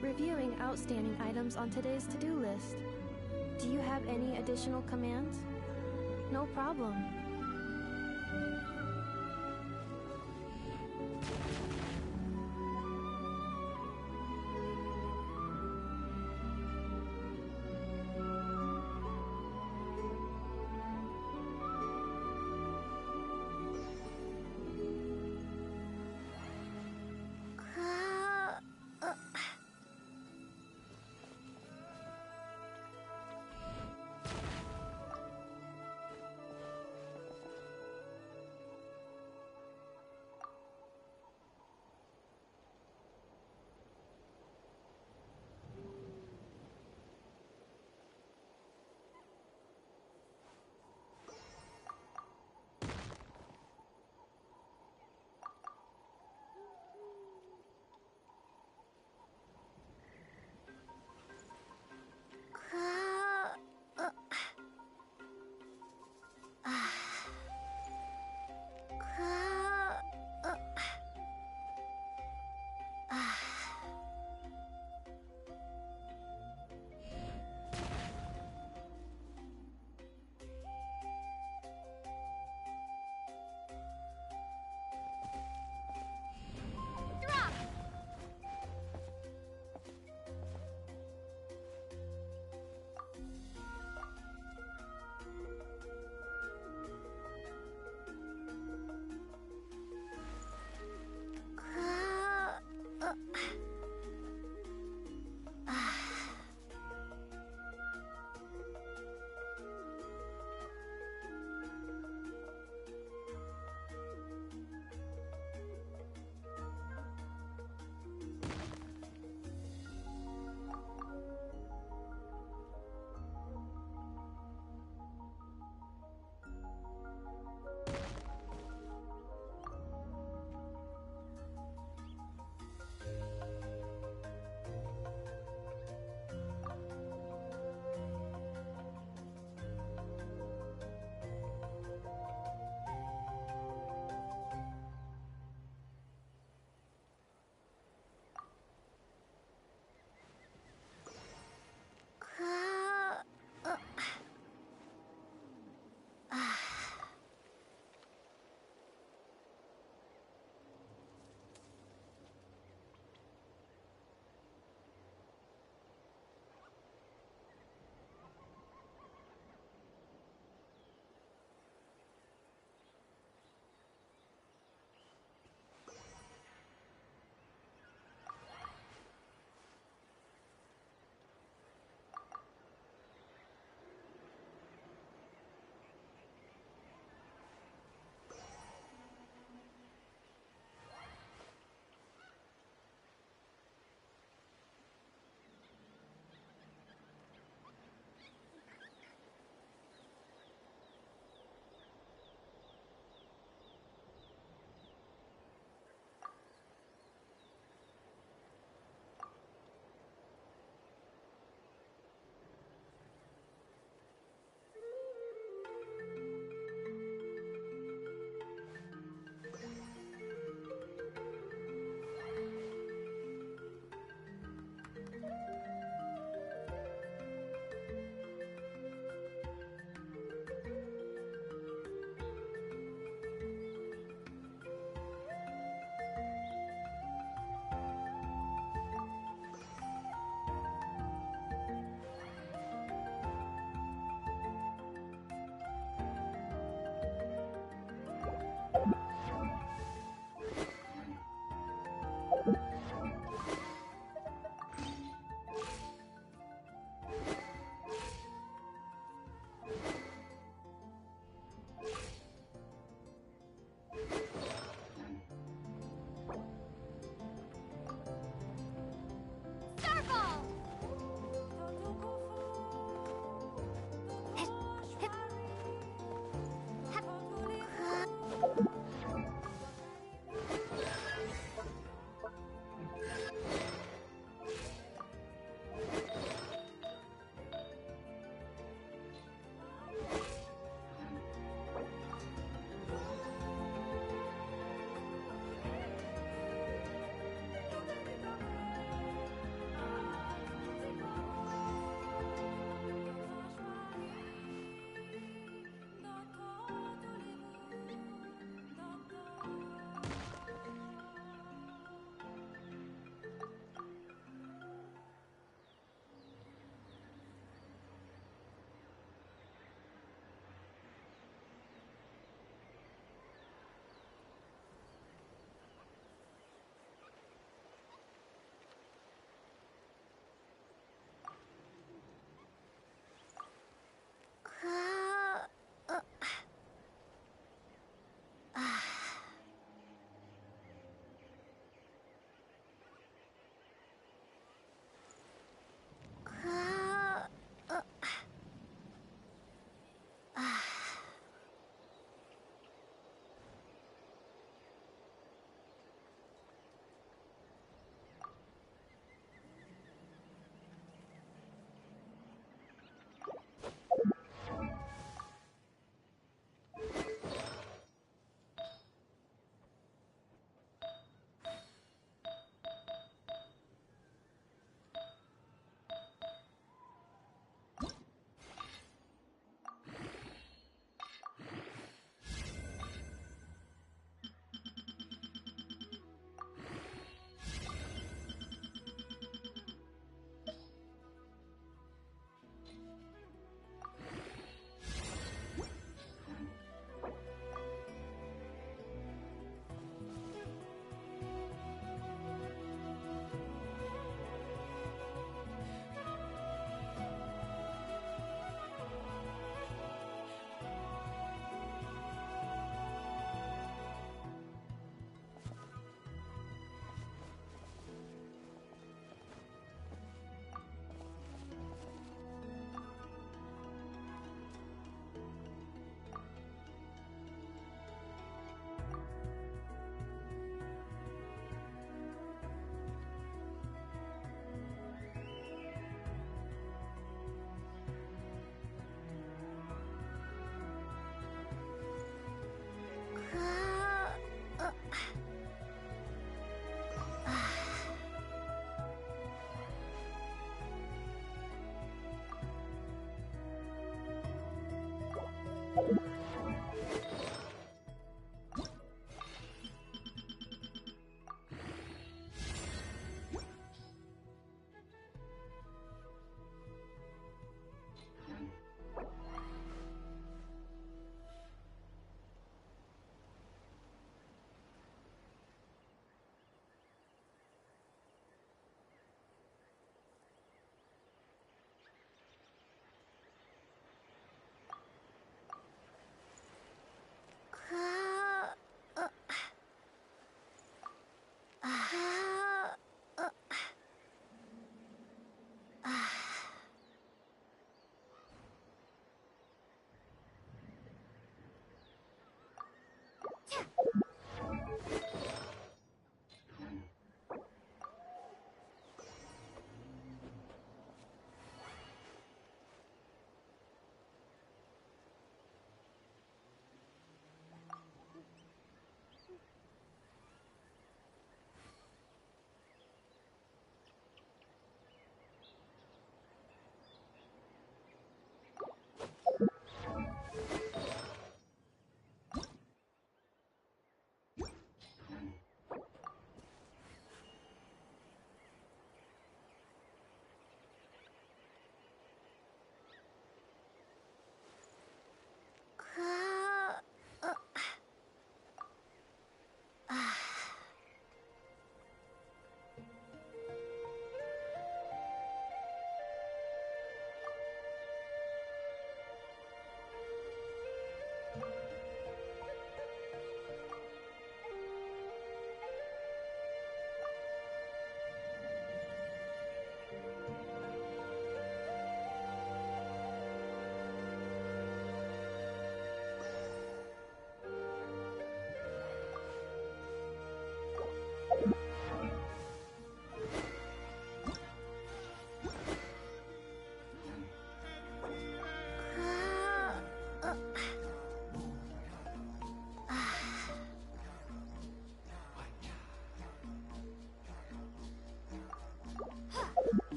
Reviewing outstanding items on today's to-do list. Do you have any additional commands? No problem.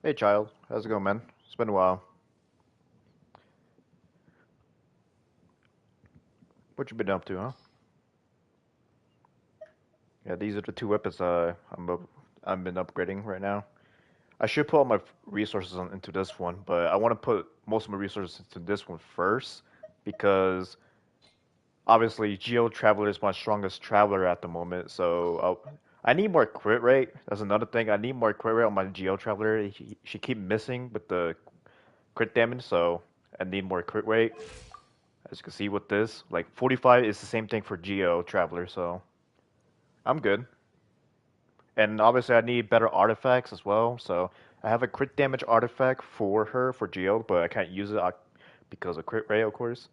Hey, child. How's it going, man? It's been a while. What you been up to, huh? Yeah, these are the two weapons I've been upgrading right now. I should put all my resources into this one, but I want to put most of my resources into this one first because obviously Geo Traveler is my strongest traveler at the moment. So I need more crit rate. That's another thing. I need more crit rate on my Geo Traveler. She keep missing with the crit damage, so I need more crit rate. As you can see with this, like 45 is the same thing for Geo Traveler, so I'm good. And obviously I need better artifacts as well, so I have a crit damage artifact for her, for Geo, but I can't use it because of crit rate, of course.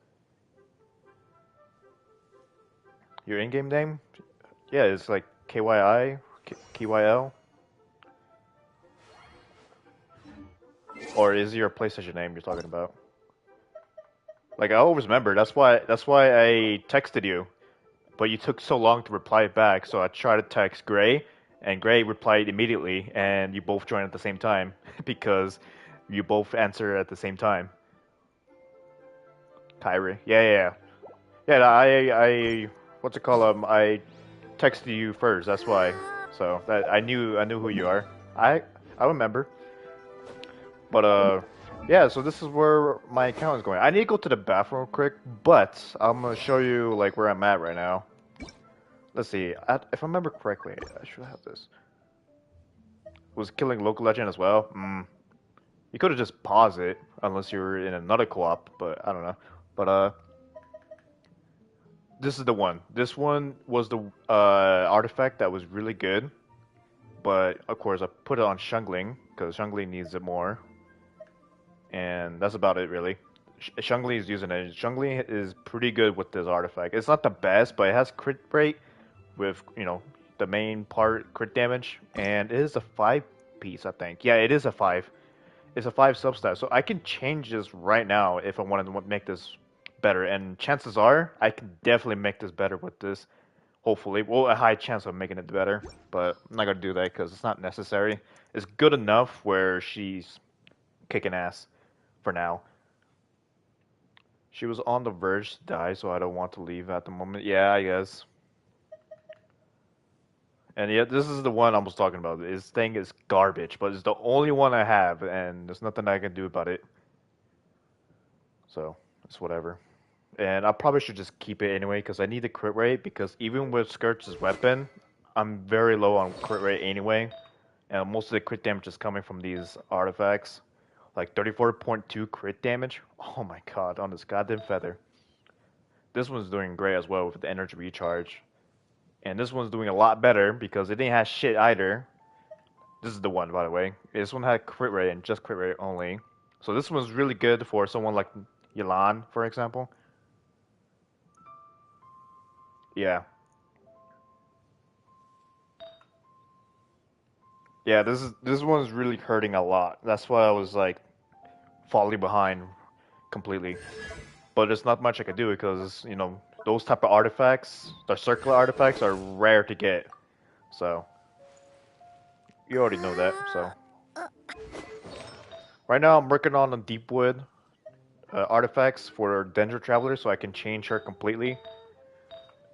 Your in-game name? Yeah, it's like KYI, KYL. Or is it your PlayStation name you're talking about? Like I always remember, that's why I texted you. But you took so long to reply back, so I tried to text Gray, and Gray replied immediately, and you both joined at the same time because you both answered at the same time. Kyrie, yeah. I what's it called? I texted you first. That's why. So that I knew who you are. I remember. But yeah. So this is where my account is going. I need to go to the bathroom quick, but I'm gonna show you like where I'm at right now. Let's see. If I remember correctly, I should have this. Was killing local legend as well? You could have just paused it, unless you were in another co-op, but I don't know. But this is the one. This one was the artifact that was really good, but of course I put it on Shungling because Shungling needs it more, and that's about it really. Shungling is using it. Shungling is pretty good with this artifact. It's not the best, but it has crit rate with, you know, the main part crit damage, and it is a 5 piece, I think. Yeah, it is a 5. It's a 5 substat, so I can change this right now if I wanted to make this better, and chances are I can definitely make this better with this. Hopefully, well, a high chance of making it better, but I'm not gonna do that because it's not necessary. It's good enough where she's kicking ass for now. She was on the verge to die, so I don't want to leave at the moment. Yeah, I guess. And yeah, this is the one I was talking about. This thing is garbage, but it's the only one I have, and there's nothing I can do about it. So, it's whatever. And I probably should just keep it anyway, because I need the crit rate, because even with Scourge's weapon, I'm very low on crit rate anyway. And most of the crit damage is coming from these artifacts. Like 34.2 crit damage. Oh my god, on this goddamn feather. This one's doing great as well with the energy recharge. And this one's doing a lot better because it didn't have shit either. This is the one, by the way. This one had crit rate and just crit rate only. So this one's really good for someone like Yelan, for example. Yeah. Yeah, this one's really hurting a lot. That's why I was like falling behind completely. But there's not much I can do because, you know, those type of artifacts, the circular artifacts, are rare to get. So you already know that. So right now I'm working on the Deepwood artifacts for Dendro Traveler, so I can change her completely,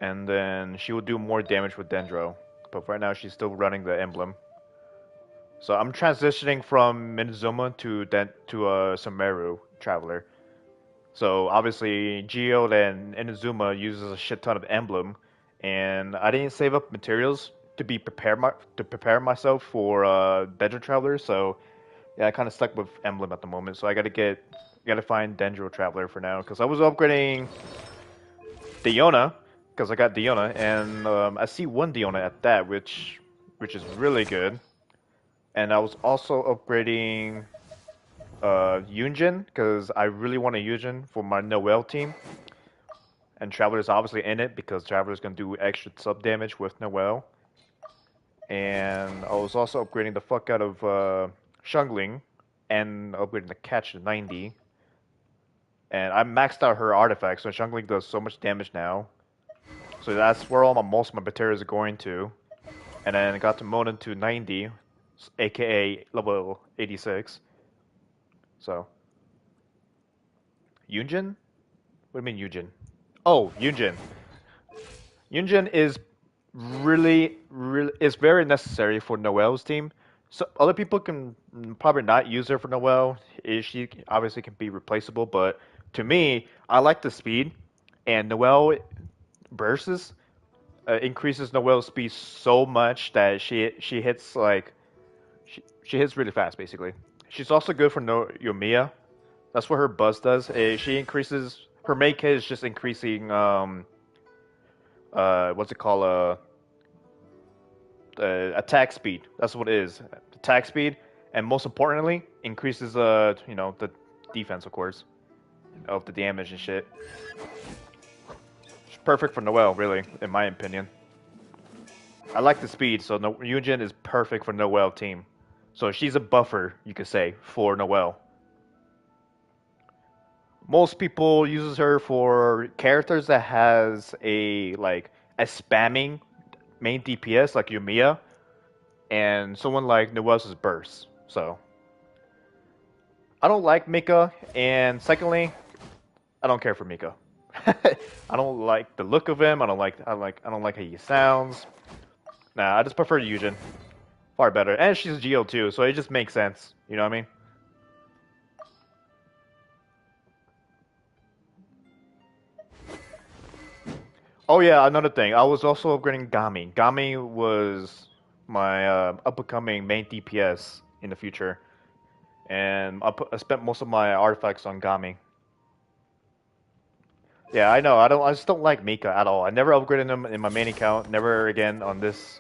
and then she will do more damage with Dendro. But right now she's still running the emblem. So I'm transitioning from Minizuma to Sumeru Traveler. So obviously Geode and Inazuma uses a shit ton of emblem, and I didn't save up materials to prepare myself for Dendro Traveler. So yeah, I kind of stuck with emblem at the moment. So I gotta find Dendro Traveler for now, because I was upgrading Diona, because I got Diona, and I see one Diona at that, which is really good. And I was also upgrading Yunjin, because I really want a Yunjin for my Noel team. And Traveler's obviously in it, because Traveler's going to do extra sub damage with Noel. And I was also upgrading the fuck out of Shungling, and upgrading the catch to 90. And I maxed out her artifact, so Shungling does so much damage now. So that's where most of my materials are going to. And then I got to Monin to 90, aka level 86. So, Yunjin? What do you mean Yunjin? Oh, Yunjin. Yunjin is really is very necessary for Noel's team. So other people can probably not use her for Noel. She obviously can be replaceable, but to me, I like the speed, and Noel bursts increases Noel's speed so much that she hits like she hits really fast basically. She's also good for no Yomiya. That's what her buzz does. She increases her main kit is just increasing what's it called attack speed. That's what it is. Attack speed, and most importantly, increases the defense, of course, of the damage and shit. It's perfect for Noelle, really, in my opinion. I like the speed, so Yujin is perfect for Noelle team. So she's a buffer, you could say, for Noelle. Most people uses her for characters that has a spamming main DPS like Yumiya, and someone like Noelle's burst. So I don't like Mika, and secondly, I don't care for Mika. I don't like the look of him. I don't like how he sounds. Nah, I just prefer Yujin. Far better. And she's Geo too, so it just makes sense. You know what I mean? Oh yeah, another thing. I was also upgrading Gami. Gami was my up-and-coming main DPS in the future, and I spent most of my artifacts on Gami. Yeah, I know. I just don't like Mika at all. I never upgraded him in my main account. Never again on this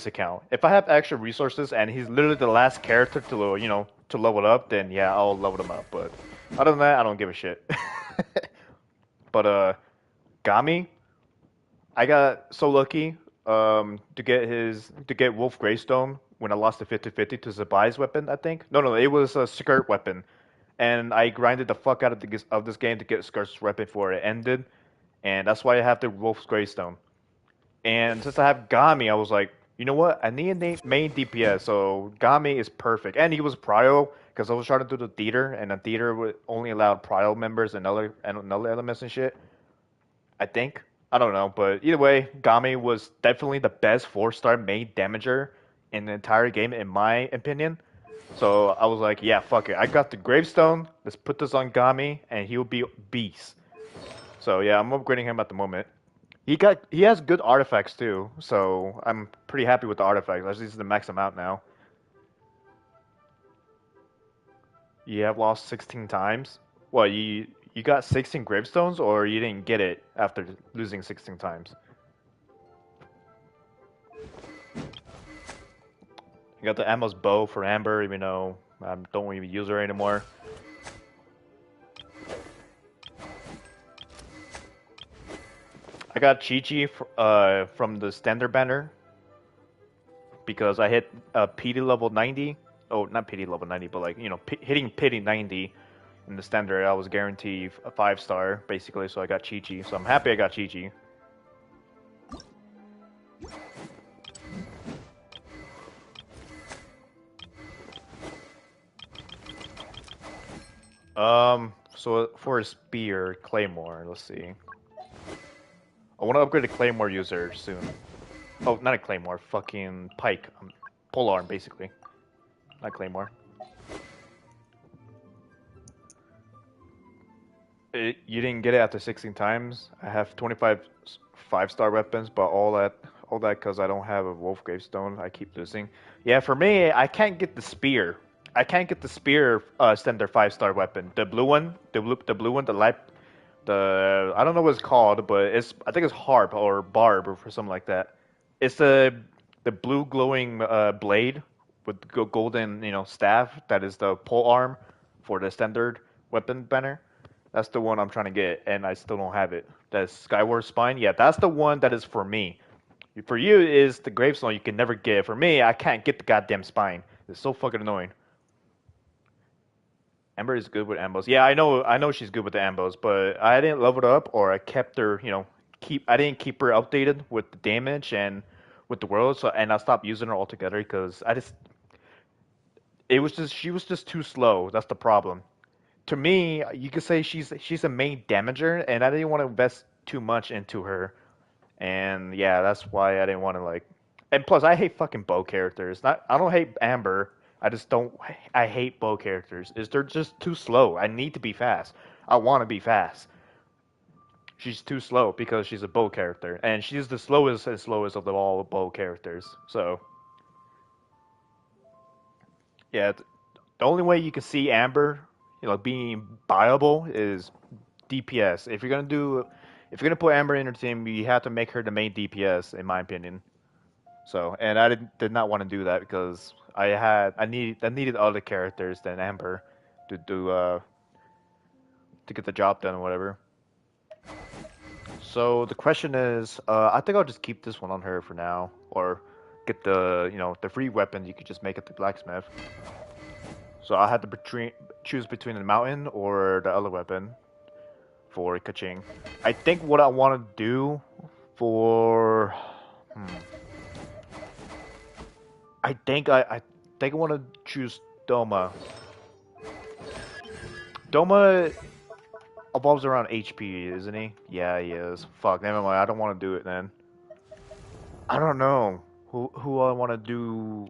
account. If I have extra resources and he's literally the last character to to level up, then yeah, I'll level him up. But other than that, I don't give a shit. But Gami, I got so lucky to get Wolf Greystone when I lost the 50-50 to Zabai's weapon. I think no, it was a skirt weapon, and I grinded the fuck out of this game to get Skirt's weapon before it ended, and that's why I have the Wolf's Greystone. And since I have Gami, I was like, you know what? I need a main DPS, so Gami is perfect. And he was Prio, because I was trying to do the theater, and the theater would only allow Prio members and other elements and shit. I think. I don't know, but either way, Gami was definitely the best 4-star main damager in the entire game, in my opinion. So I was like, yeah, fuck it. I got the gravestone. Let's put this on Gami, and he'll be beast. So yeah, I'm upgrading him at the moment. He has good artifacts too, so I'm pretty happy with the artifacts. I just need to max them out now. You have lost 16 times. What you got 16 gravestones, or you didn't get it after losing 16 times? You got the Ammo's bow for Amber, even though I don't even use her anymore. I got Chi-Chi from the standard banner because I hit PD level 90. Oh, not PD level 90, but hitting PD 90 in the standard, I was guaranteed a 5-star basically. So I got Chi-Chi. So I'm happy I got Chi-Chi. So for a spear, Claymore, let's see. I want to upgrade a Claymore user soon. Oh, not a Claymore, fucking Pike. Polearm, basically. Not Claymore. You didn't get it after 16 times. I have 25 5-star weapons, but all that because I don't have a Wolf Gravestone. I keep losing. Yeah, for me, I can't get the spear. I can't get the spear standard 5-star weapon. The blue one, the blue one, I don't know what it's called, but I think it's harp or barb or something like that. It's the blue glowing blade with golden staff that is the pole arm for the standard weapon banner. That's the one I'm trying to get, and I still don't have it. That's Skyward Spine. Yeah, that's the one that is for me. For you is the Gravestone you can never get. For me, I can't get the goddamn spine. It's so fucking annoying. Ember is good with ambos. Yeah, I know she's good with the ambos, but I didn't level it up, or I kept her, I didn't keep her updated with the damage and with the world, and I stopped using her altogether because It was just she was just too slow. That's the problem. To me, you could say she's a main damager, and I didn't want to invest too much into her. And yeah, that's why I didn't want to like. And plus, I hate fucking bow characters. Not I don't hate Amber. I just don't. I hate bow characters. Is they're just too slow. I need to be fast. I want to be fast. She's too slow because she's a bow character, and she's the slowest of all bow characters. So yeah, the only way you can see Amber, being viable is DPS. If you're gonna put Amber in your team, you have to make her the main DPS, in my opinion. So, and I did not want to do that because I needed other characters than Amber to do to get the job done or whatever. So the question is, I think I'll just keep this one on her for now, or get the free weapon you could just make at the blacksmith. So I had to choose between the mountain or the other weapon for Kaching. I think what I want to do for, I think I want to choose Doma. Doma evolves around HP, isn't he? Yeah, he is. Fuck, never mind. I don't want to do it then. I don't know who I want to do.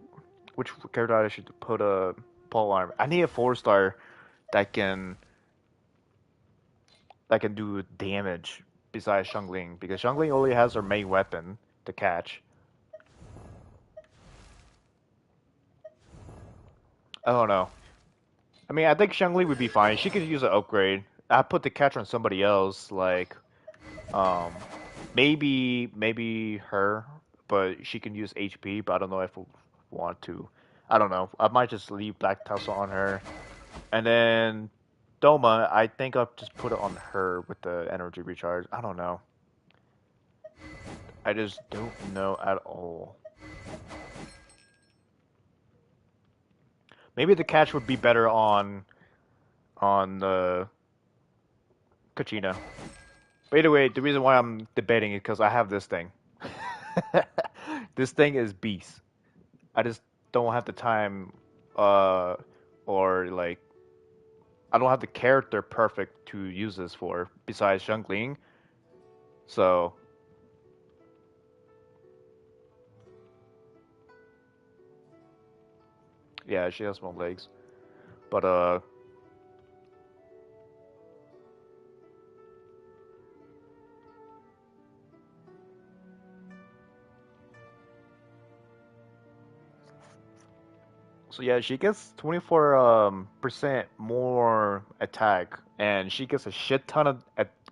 Which character I should put a pole arm. I need a 4-star that can do damage besides Xiangling, because Xiangling only has her main weapon to catch. I don't know. I mean, I think Xiangling would be fine. She could use an upgrade. I put the catch on somebody else, like um, maybe her, but she can use HP. But I don't know if we want to. I don't know. I might just leave Black Tussle on her, and then Doma. I think I'll just put it on her with the energy recharge. I don't know. I just don't know at all. Maybe the catch would be better on the Kachina. By the way, the reason why I'm debating is because I have this thing. This thing is beast. I just don't have the time, or like, I don't have the character perfect to use this for, besides Xiangling. So, yeah, she has small legs. But, so yeah, she gets 24% more attack, and she gets a shit ton of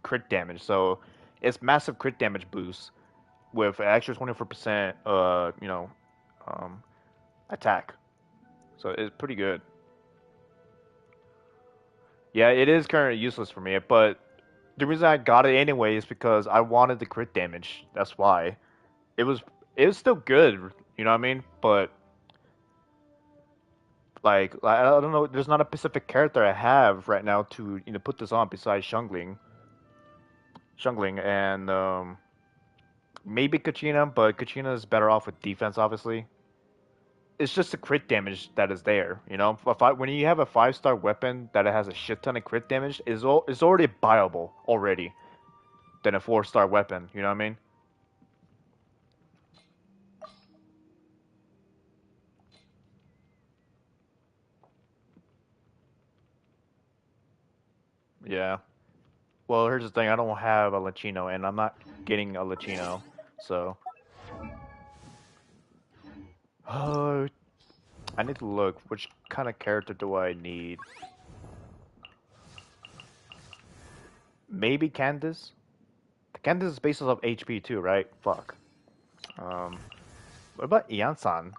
crit damage. So, it's massive crit damage boost with an extra 24%, um, attack. So it's pretty good. Yeah, it is currently useless for me, but the reason I got it anyway is because I wanted the crit damage. That's why. It was it was still good, you know what I mean? But like I don't know, there's not a specific character I have right now to put this on besides Xiangling and maybe Kachina, but Kachina is better off with defense, obviously. It's just the crit damage that is there. When you have a 5-star weapon that has a shit ton of crit damage, is already viable already than a 4-star weapon. You know what I mean? Yeah. Well, here's the thing. I don't have a Latino, and I'm not getting a Latino, so. I need to look. Which kind of character do I need? Maybe Candace? Candace is based off HP too, right? Fuck. What about Ian-san?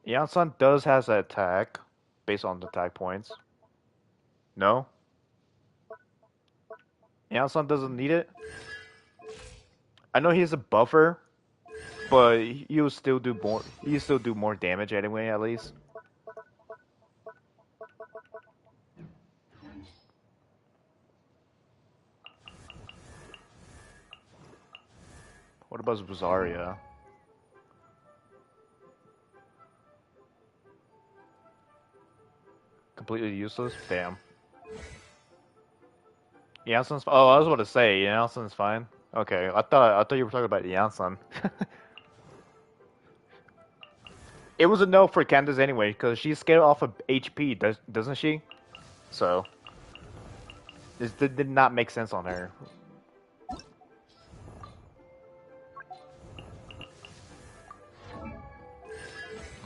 Ian-san does has an attack based on the attack points. No? Ian-san doesn't need it? I know he's a buffer, but he'll still do more. He'll still do more damage anyway, at least. What about Rosaria? completely useless? Damn. Yanson's. Oh, I was about to say Yanson's fine. Okay, I thought you were talking about Yanson. It was a no for Candace anyway, because she's scared off of HP, doesn't she? So this did not make sense on her.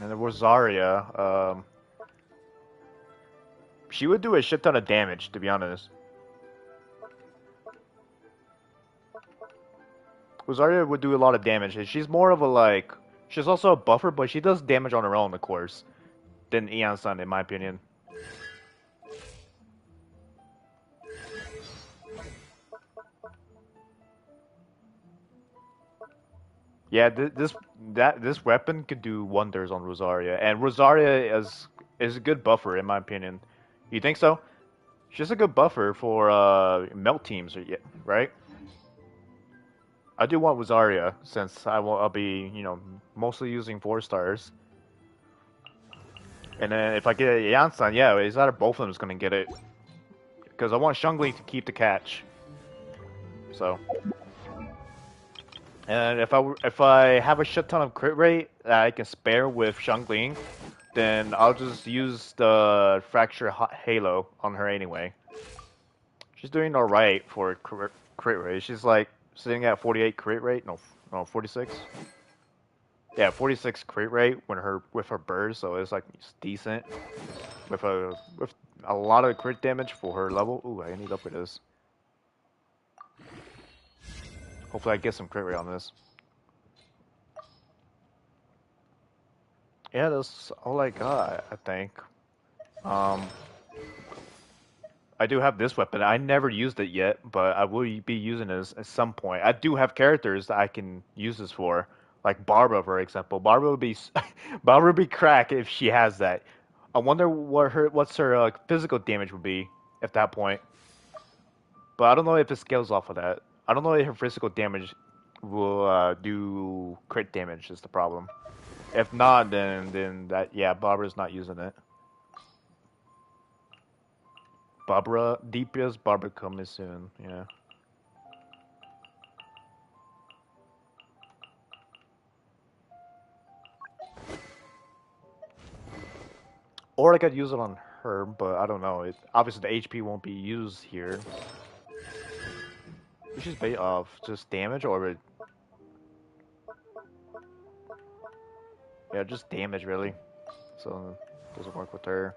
And there was Zarya. She would do a shit ton of damage, to be honest. Zarya would do a lot of damage. She's more of a like. She's also a buffer, but she does damage on her own, of course, than Aeon Sun, in my opinion. Yeah, this weapon could do wonders on Rosaria, and Rosaria is a good buffer in my opinion. You think so? She's a good buffer for melt teams, right? I do want Rosaria since I'll be mostly using 4 stars, and then if I get Yansan, yeah, it's either both of them is gonna get it because I want Shungli to keep the catch. So. And if I have a shit ton of crit rate that I can spare with Shangling, then I'll just use the Fracture Halo on her anyway. She's doing alright for crit rate. She's like sitting at 48 crit rate. No, 46. Yeah, 46 crit rate with her burst, so it's like it's decent with a lot of crit damage for her level. Ooh, I need to upgrade this. Hopefully I get some crit rate on this. Yeah, that's all I got, I think. I do have this weapon. I never used it yet, but I will be using this at some point. I do have characters that I can use this for, like Barbara, for example. Barbara would be Barbara would be crack if she has that. I wonder what's her physical damage would be at that point. But I don't know if it scales off of that. I don't know if her physical damage will do crit damage is the problem. If not, then that yeah, Barbara's not using it. Barbara, DPS Barbara coming soon, yeah. Or I could use it on her, but I don't know. Obviously the HP won't be used here. It's just based off just damage or yeah, just damage really. So it doesn't work with her.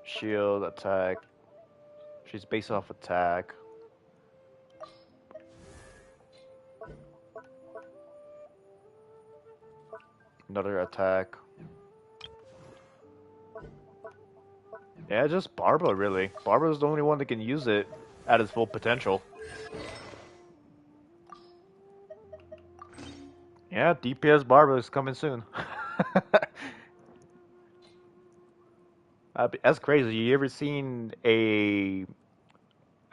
Shield, attack. She's based off attack. Another attack. Yeah, just Barbara really. Barbara's the only one that can use it at its full potential. Yeah, DPS Barbara is coming soon. That's crazy. You ever seen a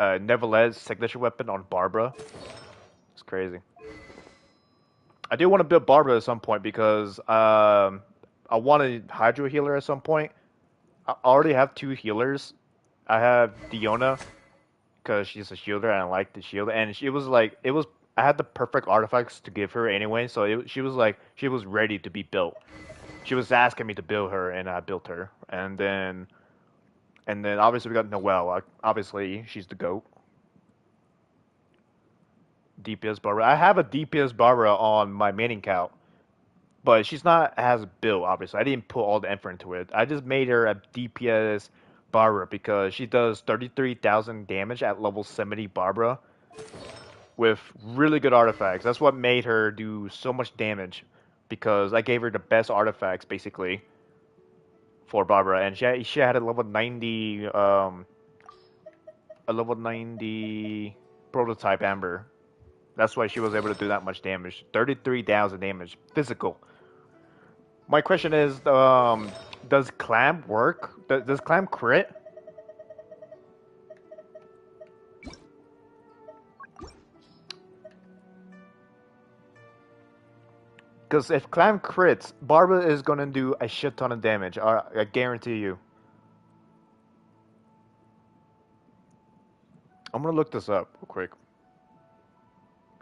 Neverland's signature weapon on Barbara? It's crazy. I do want to build Barbara at some point because I want a Hydro healer at some point. I already have 2 healers. I have Diona because she's a shielder and I like the shield, and she was like I had the perfect artifacts to give her anyway, so she was ready to be built. She was asking me to build her, and I built her, and then obviously we got Noelle. Obviously she's the GOAT. DPS Barbara. I have a DPS Barbara on my main account, but she's not as built. Obviously, I didn't put all the effort into it. I just made her a DPS Barbara because she does 33,000 damage at level 70 Barbara with really good artifacts. That's what made her do so much damage because I gave her the best artifacts basically for Barbara, and she had a level 90 prototype Amber. That's why she was able to do that much damage. 33,000 damage physical. My question is, does Clam work? Does Clam crit? Because if Clam crits, Barbara is gonna do a shit ton of damage. I guarantee you. I'm gonna look this up real quick.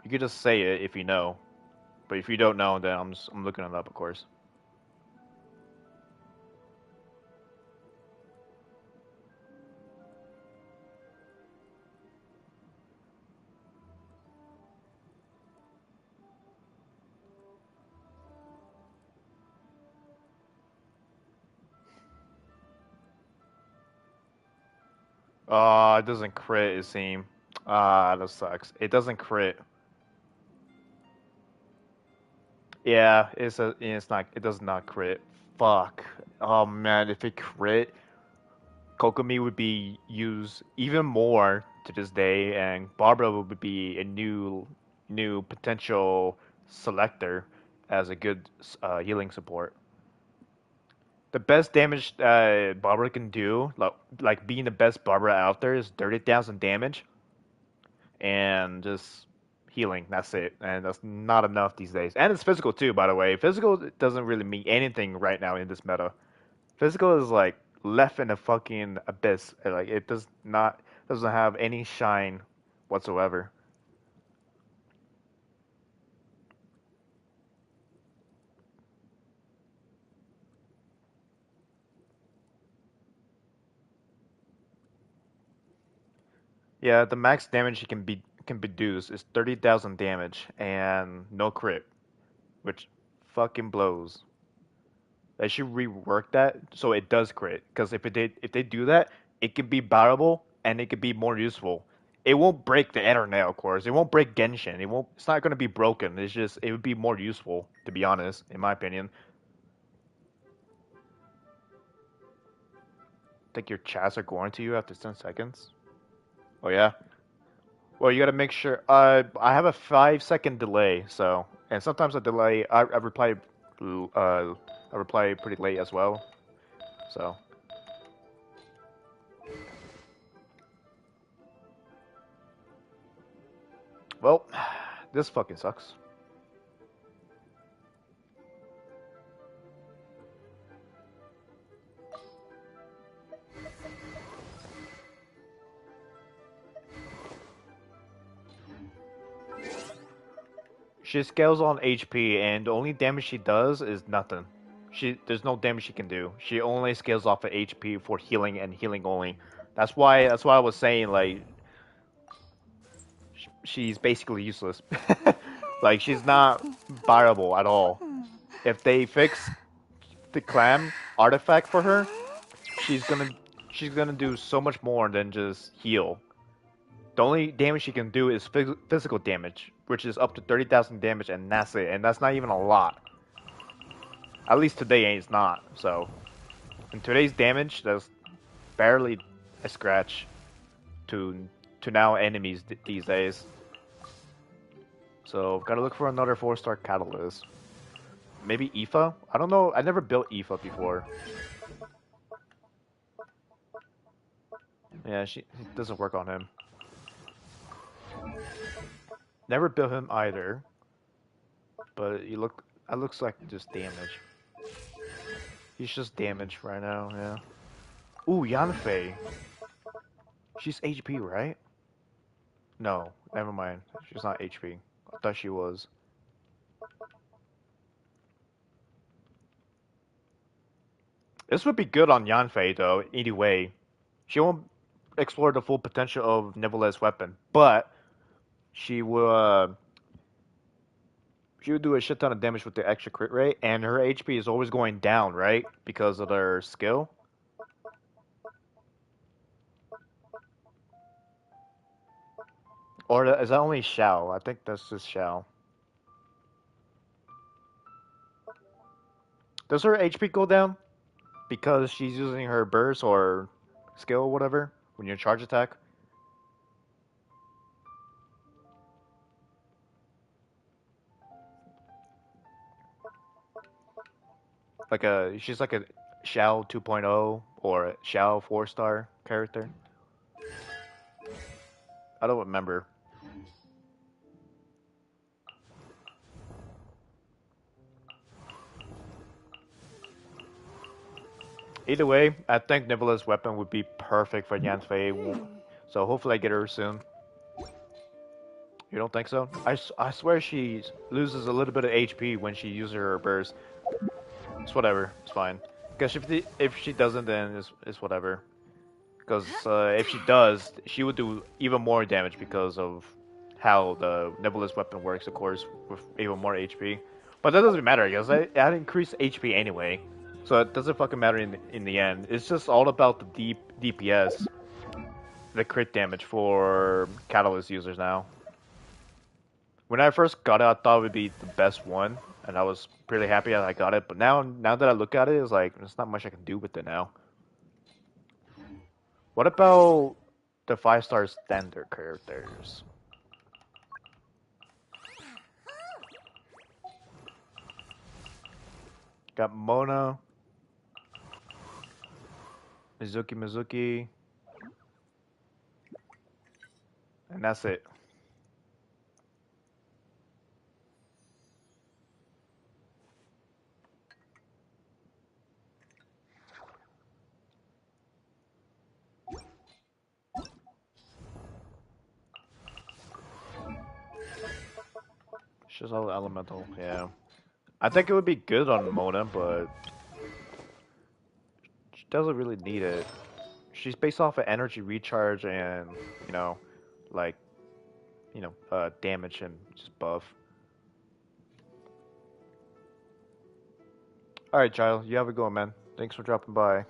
You could just say it if you know, but if you don't know, then I'm looking it up, of course. It doesn't crit, it seems. That sucks. It doesn't crit. Yeah, it's not. It does not crit. Fuck. Oh man, if it crit, Kokomi would be used even more to this day, and Barbara would be a new potential selector as a good healing support. The best damage Barbara can do, like being the best Barbara out there, is 30,000 damage and just healing. That's it, and that's not enough these days. And it's physical too, by the way. Physical doesn't really mean anything right now in this meta. Physical is like left in a fucking abyss. Like it doesn't have any shine whatsoever. Yeah, the max damage he can produce is 30,000 damage and no crit, which fucking blows. They should rework that so it does crit. Because if they do that, it can be battleable and it could be more useful. It won't break the internet, of course. It won't break Genshin. It won't. It's not going to be broken. It's just it would be more useful, to be honest, in my opinion. Think your chats are going to you after 10 seconds? Oh yeah. Well, you got to make sure. I have a 5-second delay, so and sometimes a delay. I reply. I reply pretty late as well. So. Well, this fucking sucks. She scales on HP, and the only damage she does is nothing. There's no damage she can do. She only scales off of HP for healing and healing only. That's why I was saying like she's basically useless. Like she's not viable at all. If they fix the clam artifact for her, she's gonna she's gonna do so much more than just heal. The only damage she can do is physical damage, which is up to 30,000 damage, and that's it. And that's not even a lot. At least today it's not. So, in today's damage, that's barely a scratch to now enemies these days. So, gotta look for another 4-star catalyst. Maybe Aoife? I don't know. I never built Aoife before. Yeah, it doesn't work on him. Never built him either. But it looks like just damage. He's just damage right now, yeah. Ooh, Yanfei. She's HP, right? No, never mind. She's not HP. I thought she was. This would be good on Yanfei, though, either way. She won't explore the full potential of Nebula's weapon, but she will do a shit ton of damage with the extra crit rate, and her HP is always going down, right? Because of her skill. Or is that only Xiao? I think that's just Xiao. Does her HP go down? Because she's using her burst or skill or whatever when you charge attack? She's like a Xiao 2.0 or a Xiao 4-star character. I don't remember. Either way, I think Nebula's weapon would be perfect for Yanfei. So hopefully I get her soon. You don't think so? I swear she loses a little bit of HP when she uses her burst. It's whatever. It's fine. Because if she doesn't, then it's whatever. Because if she does, she would do even more damage because of how the Nebula's weapon works, of course, with even more HP. But that doesn't matter, because I increase HP anyway. So it doesn't fucking matter in the end. It's just all about the deep DPS. The crit damage for Catalyst users now. When I first got it, I thought it would be the best one. And I was pretty happy that I got it. But now that I look at it, it's like, there's not much I can do with it now. What about the 5-star standard characters? Got Mona, Mizuki, and that's it. She's all elemental, yeah. I think it would be good on Mona, but she doesn't really need it. She's based off of energy recharge and, like, damage and just buff. Alright, Giles, you have a go, man. Thanks for dropping by.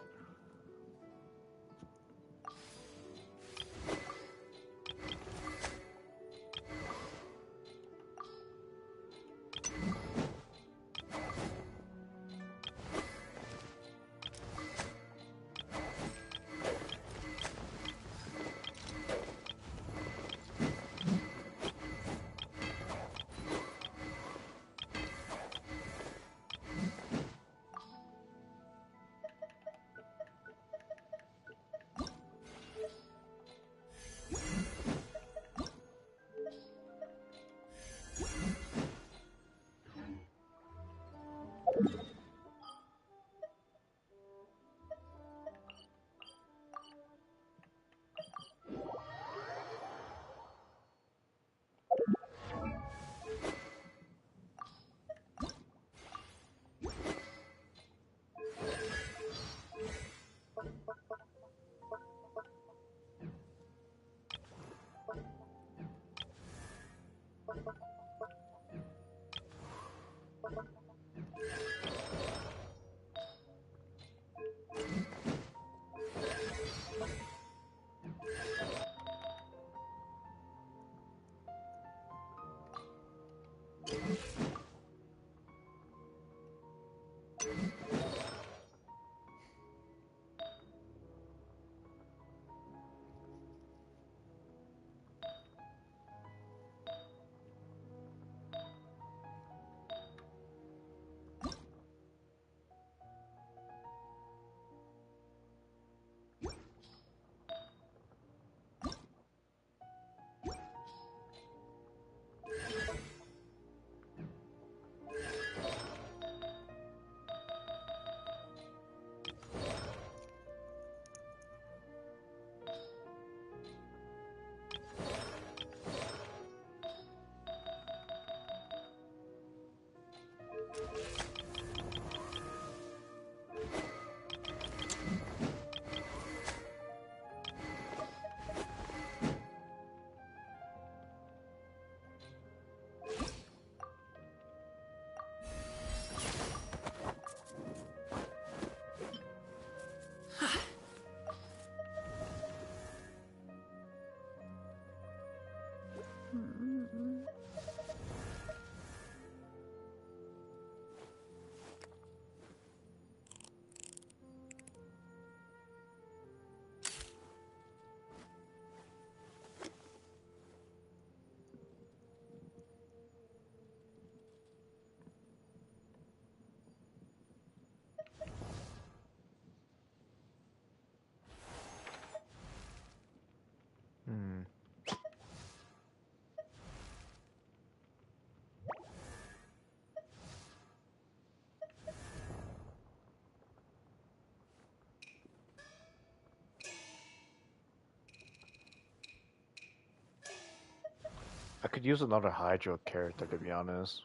I could use another Hydro character, to be honest.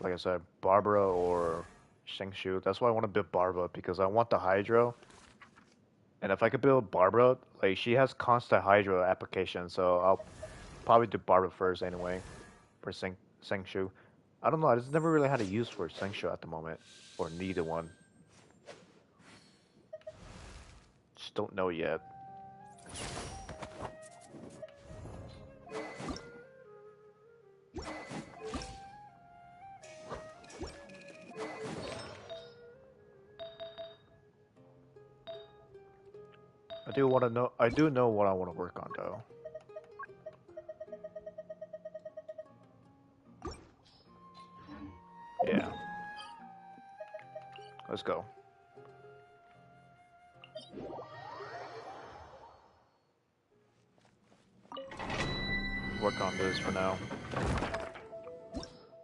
Like I said, Barbara or Shengshu. That's why I want to build Barbara, because I want the Hydro. And if I could build Barbara, like she has constant Hydro application, so I'll probably do Barbara first anyway for Shengshu. I don't know, I just never really had a use for Shengshu at the moment, or neither one. Just don't know yet. I do know what I want to work on though. Yeah. Let's go. Work on this for now.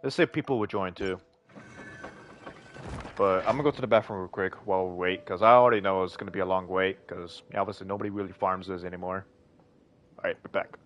Let's see if people will join too. But I'm gonna go to the bathroom real quick while we wait, because I already know it's gonna be a long wait, because obviously nobody really farms this anymore. Alright, we're back.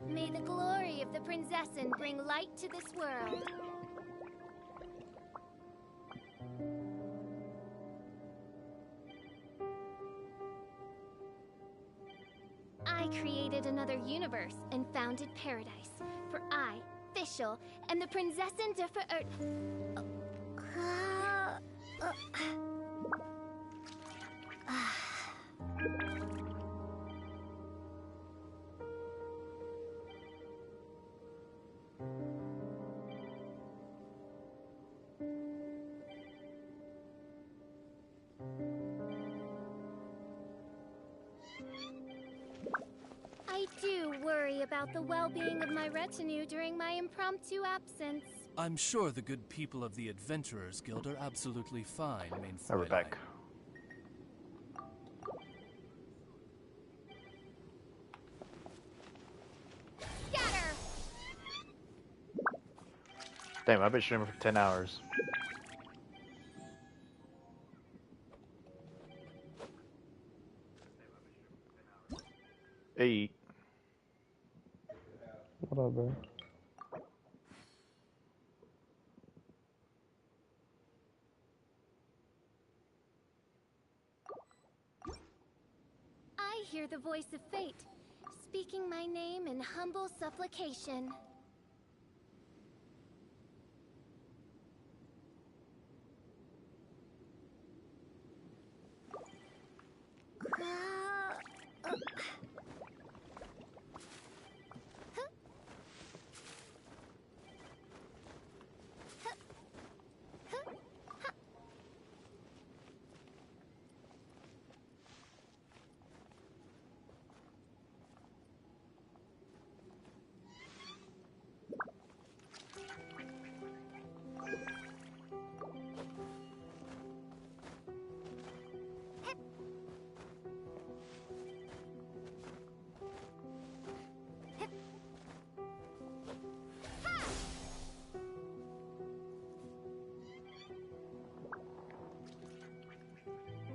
May the glory of the Prinzessin bring light to this world. I created another universe and founded paradise. For I, Fischl, and the Prinzessin de I do worry about the well-being of my retinue during my impromptu absence. I'm sure the good people of the Adventurers Guild are absolutely fine, main We're back. Damn, I've been streaming for 10 hours. Hey. What up, bro? I hear the voice of fate, speaking my name in humble supplication.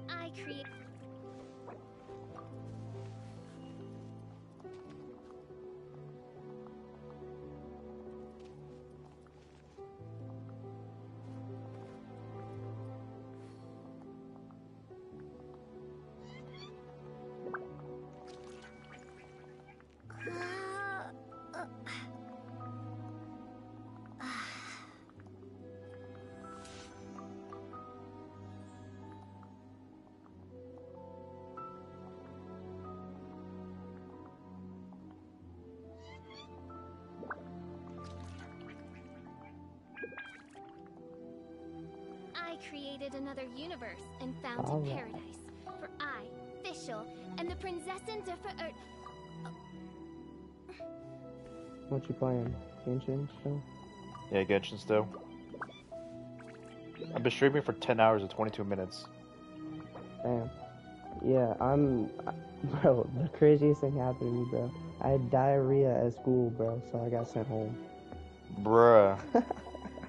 I create. I created another universe and founded paradise for I, Fischl, and the Prinzessin der Verirrt. What you playing? Genshin still? Yeah, Genshin still. I've been streaming for 10 hours and 22 minutes. Damn. Yeah, bro, the craziest thing happened to me, bro. I had diarrhea at school, bro, so I got sent home. Bruh.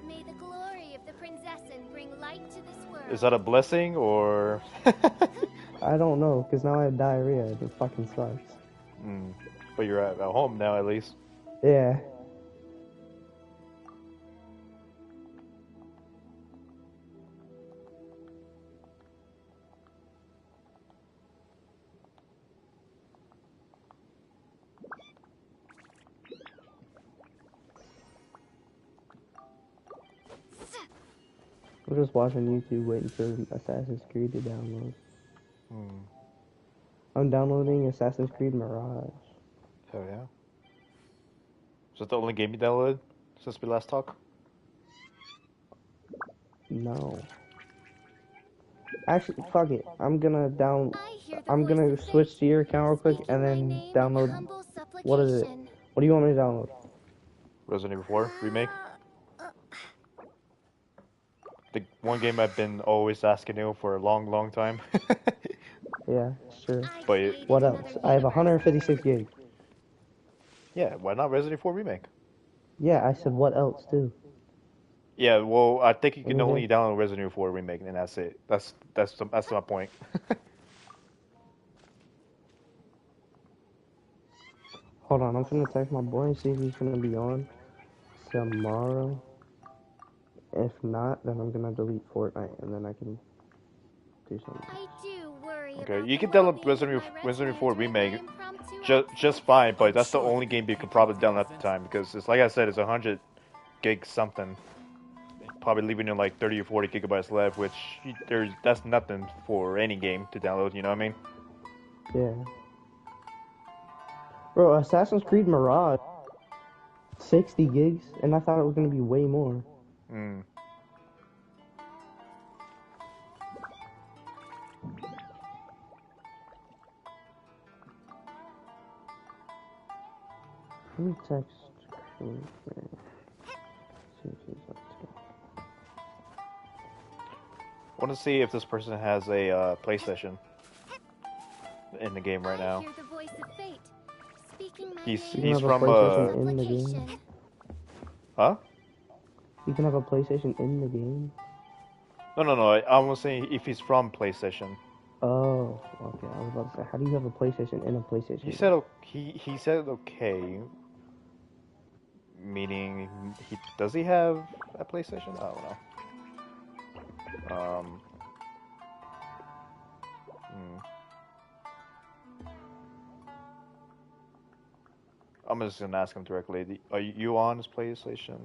May the glory of the Prinzessin bring light to this world. Is that a blessing, or...? I don't know, because now I have diarrhea. It fucking sucks. But you're at home now, at least. Yeah. I'm just watching YouTube waiting for Assassin's Creed to download. I'm downloading Assassin's Creed Mirage. Hell yeah. Is that the only game you downloaded since we last talked? No. Actually, fuck it. I'm gonna switch to your account real quick and then download. What is it? What do you want me to download? Resident Evil 4 Remake. The one game I've been always asking you for a long, long time. Yeah, sure. But what else? I have 156 gigs. Yeah, why not Resident Evil 4 Remake? Yeah, I said what else too. Yeah, well, I think you can only download Resident Evil 4 Remake, and that's it. That's my point. Hold on, I'm gonna text my boy and see if he's gonna be on tomorrow. If not, then I'm gonna delete Fortnite, and then I can do something. I do worry Okay, you can download Resident Evil 4 Remake just fine, but that's the only game you can probably download at the time, because it's like I said, it's 100 gigs something. Probably leaving you like 30 or 40 gigabytes left, which that's nothing for any game to download, you know what I mean? Yeah. Bro, Assassin's Creed Mirage, 60 gigs, and I thought it was gonna be way more. Let me text. I want to see if this person has a PlayStation in the game right now. He's from in the game. Huh? You can have a PlayStation in the game? No. I was saying if he's from PlayStation. Oh, okay. I was about to say, how do you have a PlayStation in a PlayStation He game? said he said okay. Meaning, does he have a PlayStation? I don't know. I'm just gonna ask him directly. Are you on his PlayStation?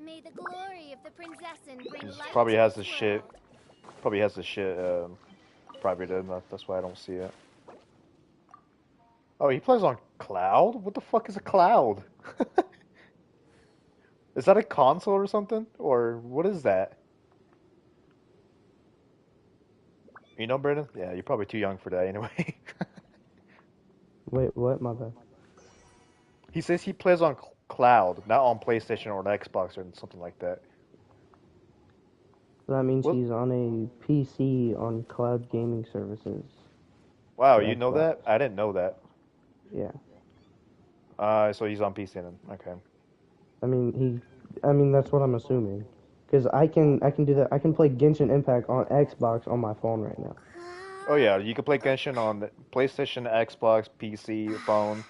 May the glory of the princessin bring He light probably to has this the shit. world. Probably has the shit privated. That's why I don't see it. Oh, he plays on cloud? What the fuck is a cloud? Is that a console or something? Or what is that? You know, Brendan? Yeah, you're probably too young for that anyway. Wait, what? My bad. He says he plays on cloud, not on PlayStation or an Xbox or something like that. So that means What? he's on a PC on cloud gaming services. Wow, for you know Xbox. that? I didn't know that. Yeah. So he's on PC then. Okay. I mean that's what I'm assuming. Because I can do that. I can play Genshin Impact on Xbox on my phone right now. Oh yeah, you can play Genshin on PlayStation, Xbox, PC, phone,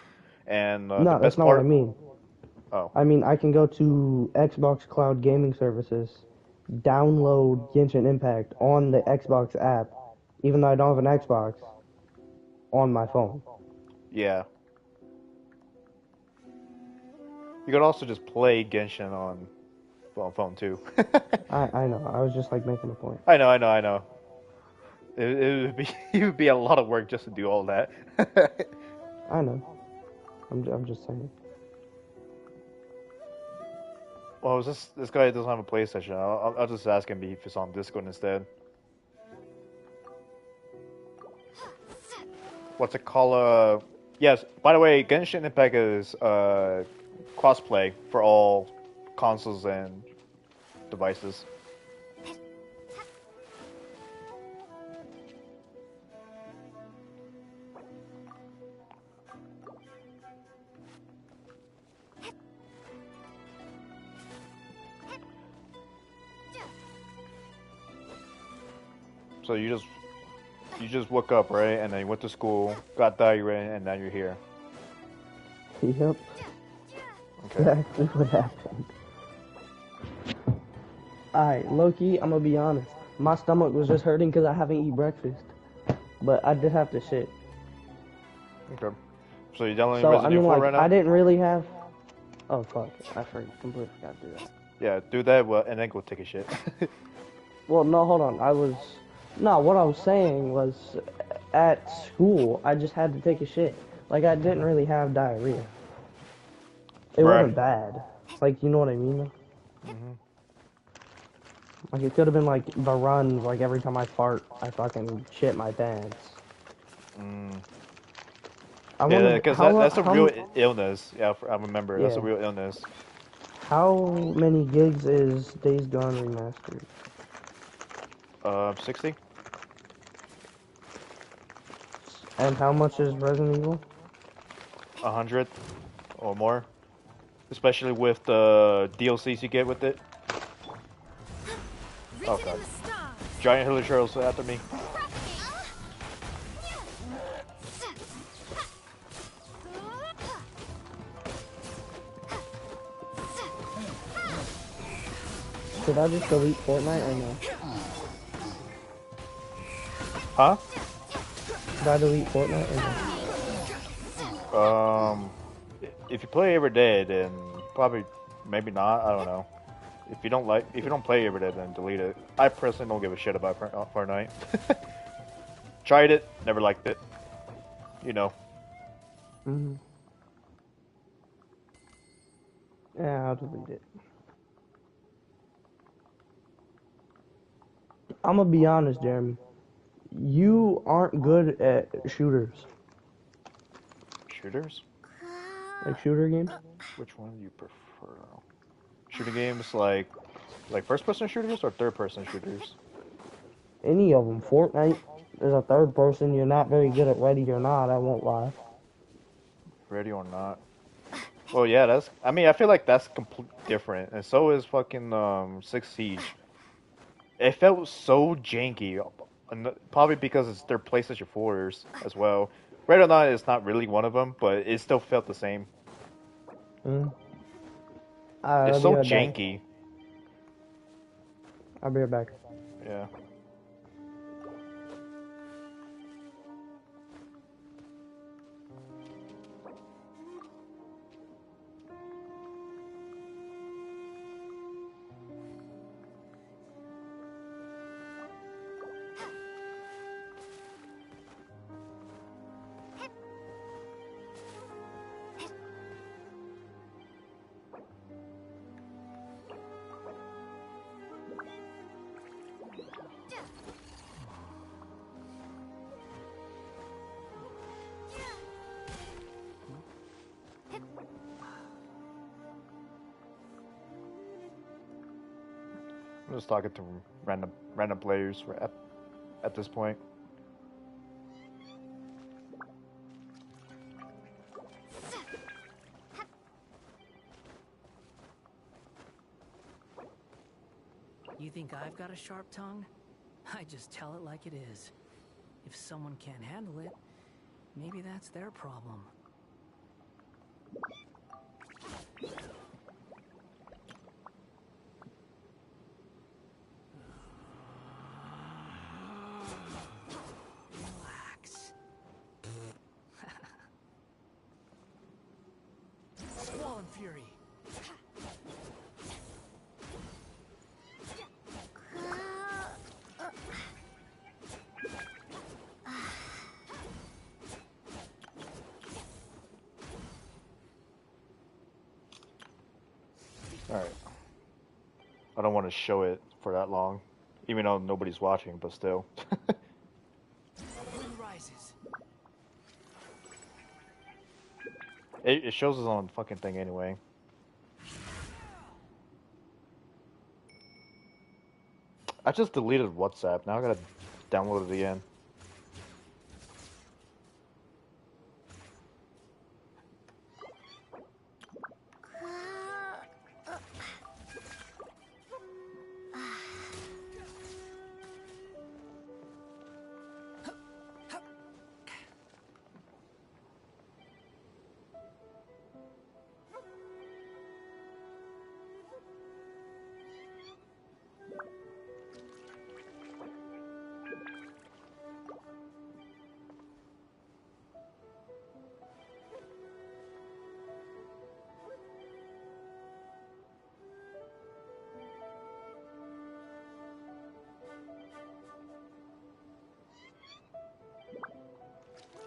and the No, that's best not what I part. mean. Oh. I mean, I can go to Xbox Cloud Gaming Services, download Genshin Impact on the Xbox app, even though I don't have an Xbox, on my phone. Yeah. You could also just play Genshin on phone too. I know. I was just like making a point. I know. It would be it would be a lot of work just to do all that. I know. I'm just saying. Well, this guy doesn't have a PlayStation. I'll just ask him if he's on Discord instead. What's it called? Yes. By the way, Genshin Impact is crossplay for all consoles and devices. So you just woke up, right? And then you went to school, got diarrhea, and now you're here. Yep. Okay. Exactly what happened. Alright, Loki, I'm gonna be honest. My stomach was just hurting because I haven't eaten breakfast. But I did have to shit. Okay. So you're downloading So, Resident Evil 4 right now? I didn't really have... Oh, fuck. I completely forgot to do that. Yeah, do that, and then go take a shit. Well, no, hold on. No, what I was saying was, at school, I just had to take a shit. Like, I didn't really have diarrhea. It wasn't bad. Like, you know what I mean? Mm-hmm. Like, it could have been, like, the runs, like, every time I fart, I fucking shit my pants. Yeah, because that's a real illness. Yeah, I remember. Yeah. That's a real illness. How many gigs is Days Gone Remastered? 60. And how much is Resident Evil? 100 or more. Especially with the DLCs you get with it. Oh god. Giant Hilly Turtles after me. Should I just delete Fortnite or no? Huh? Should I delete Fortnite or no? If you play every day, then probably, maybe not. I don't know. If you don't play every day, then delete it. I personally don't give a shit about Fortnite. Tried it, never liked it. You know. Mm-hmm. Yeah, I'll delete it. I'm gonna be honest, Jeremy. You aren't good at shooters. Shooters? Like shooter games? Which one do you prefer? Shooting games like first-person shooters or third-person shooters? Any of them. Fortnite is a third person. You're not very good at Ready or Not, I won't lie. Ready or Not? Well, yeah, that's. I mean, I feel like that's complete different, and so is fucking Six Siege. It felt so janky, probably because it's their PlayStation 4s as well. Right or not, it's not really one of them, but it still felt the same. Mm. It's I'll be so right back. janky. I'll be right back. Yeah. I'm just talking to random players at this point. You think I've got a sharp tongue? I just tell it like it is. If someone can't handle it, maybe that's their problem. Relax. Squall and Fury. Alright. I don't want to show it for that long, even though nobody's watching, but still. Wind rises. It shows us on fucking thing anyway. I just deleted WhatsApp. Now I gotta download it again.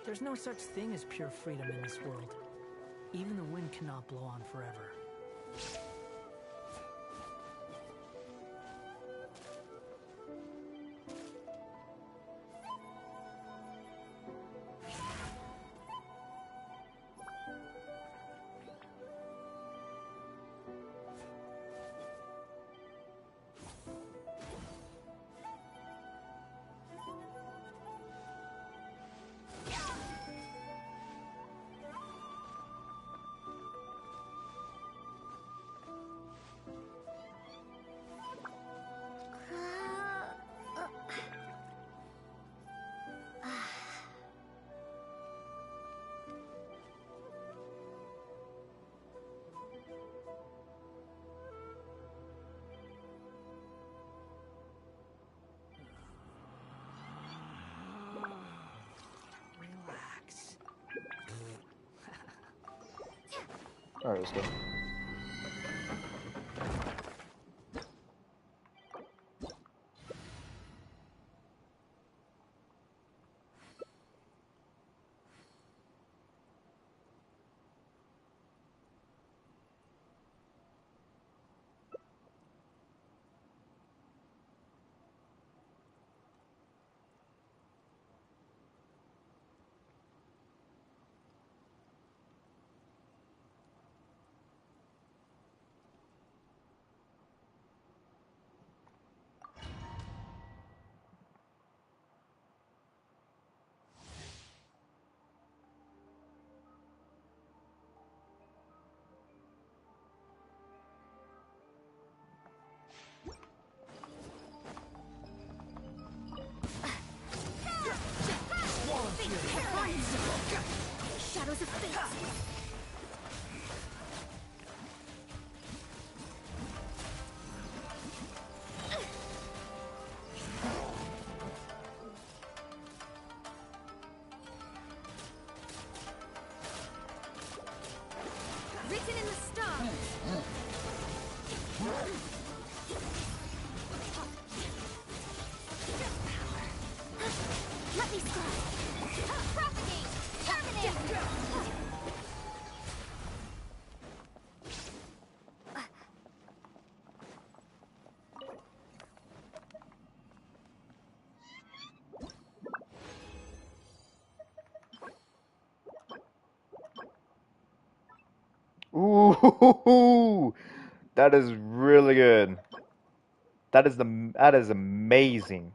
There's no such thing as pure freedom in this world. Even the wind cannot blow on forever. Relax. Alright, let's go. Shadows of fate. Written in the stars. Let me strike. Propagate. Terminate. Ooh, that is really good. That is amazing.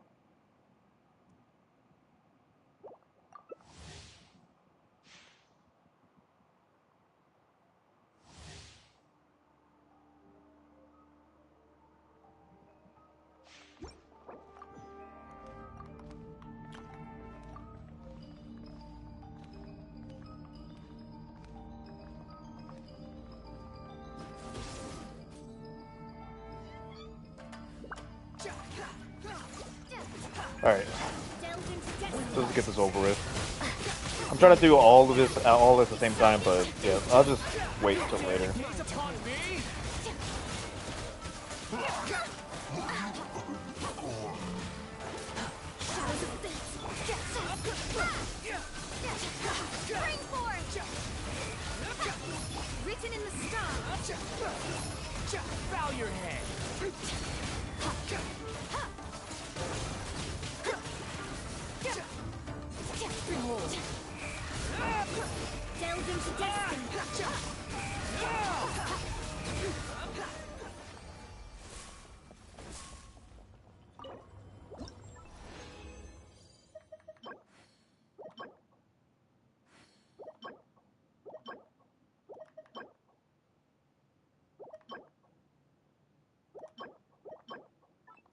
Alright. Let's get this over with. I'm trying to do all this at the same time, but yeah, I'll just wait until later. Written in the stars. Bow your head. Behold. Delve into destiny.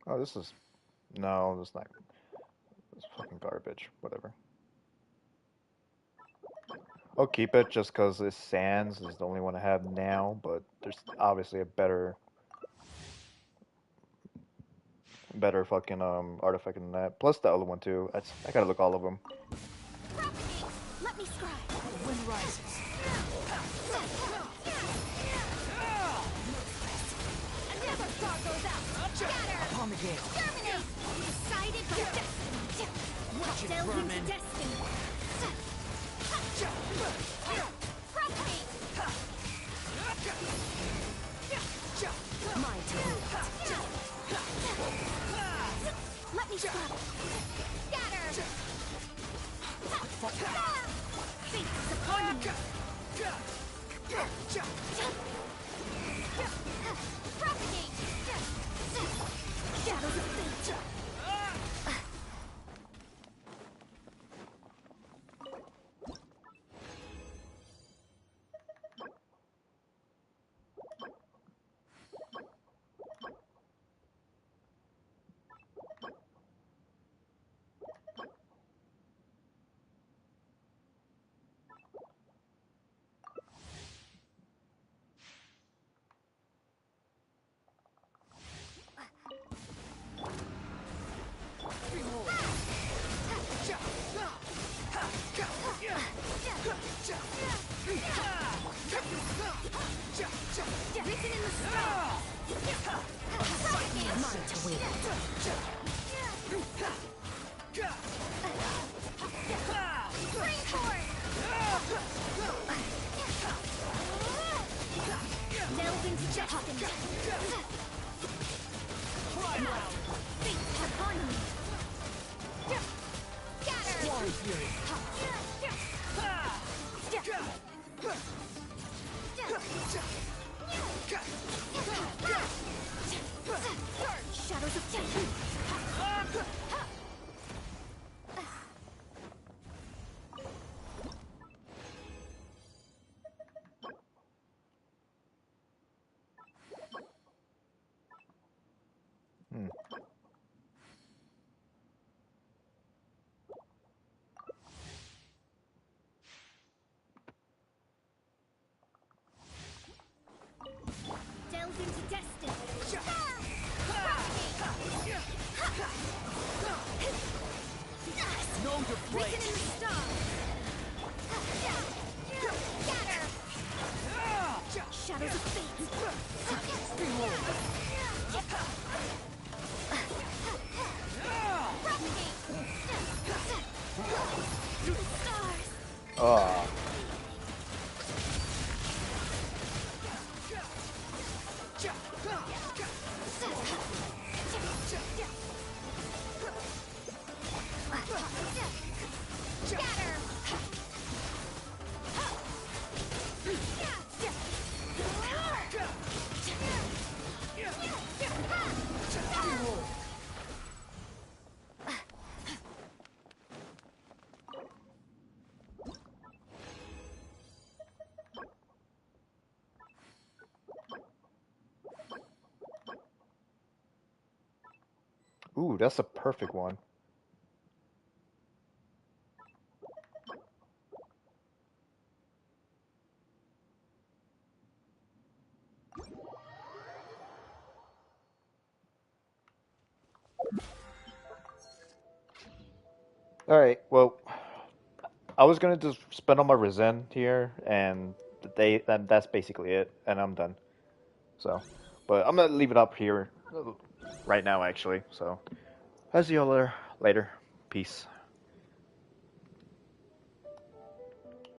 Oh, this is... No, this is not... It's fucking garbage. Whatever. I'll keep it just because this Sans is the only one I have now, but there's obviously a better fucking artifact than that. Plus the other one too. I gotta look all of them. Let me scribe. The wind rises. Another star goes out. Scatter. Upon the gale. Terminate. Decided by destiny. Watch it, Delve vermin. into destiny. Propagate. My turn. Let me scribe. Scatter. Fate is upon you. Propagate. Shadows of fate. Written in the stars. Mine to win. Spring forward. Delve into destiny. Cry loud. Fate is upon you. Scatter. Squall fury. Shadows of fate. into destiny. Know your place. Written in the stars. Shadows of fate. Oh. Ooh, that's a perfect one. Alright, well, I was gonna just spend all my resin here, and that's basically it, and I'm done. So, but I'm gonna leave it up here right now, actually. So, I'll see y'all later. Peace.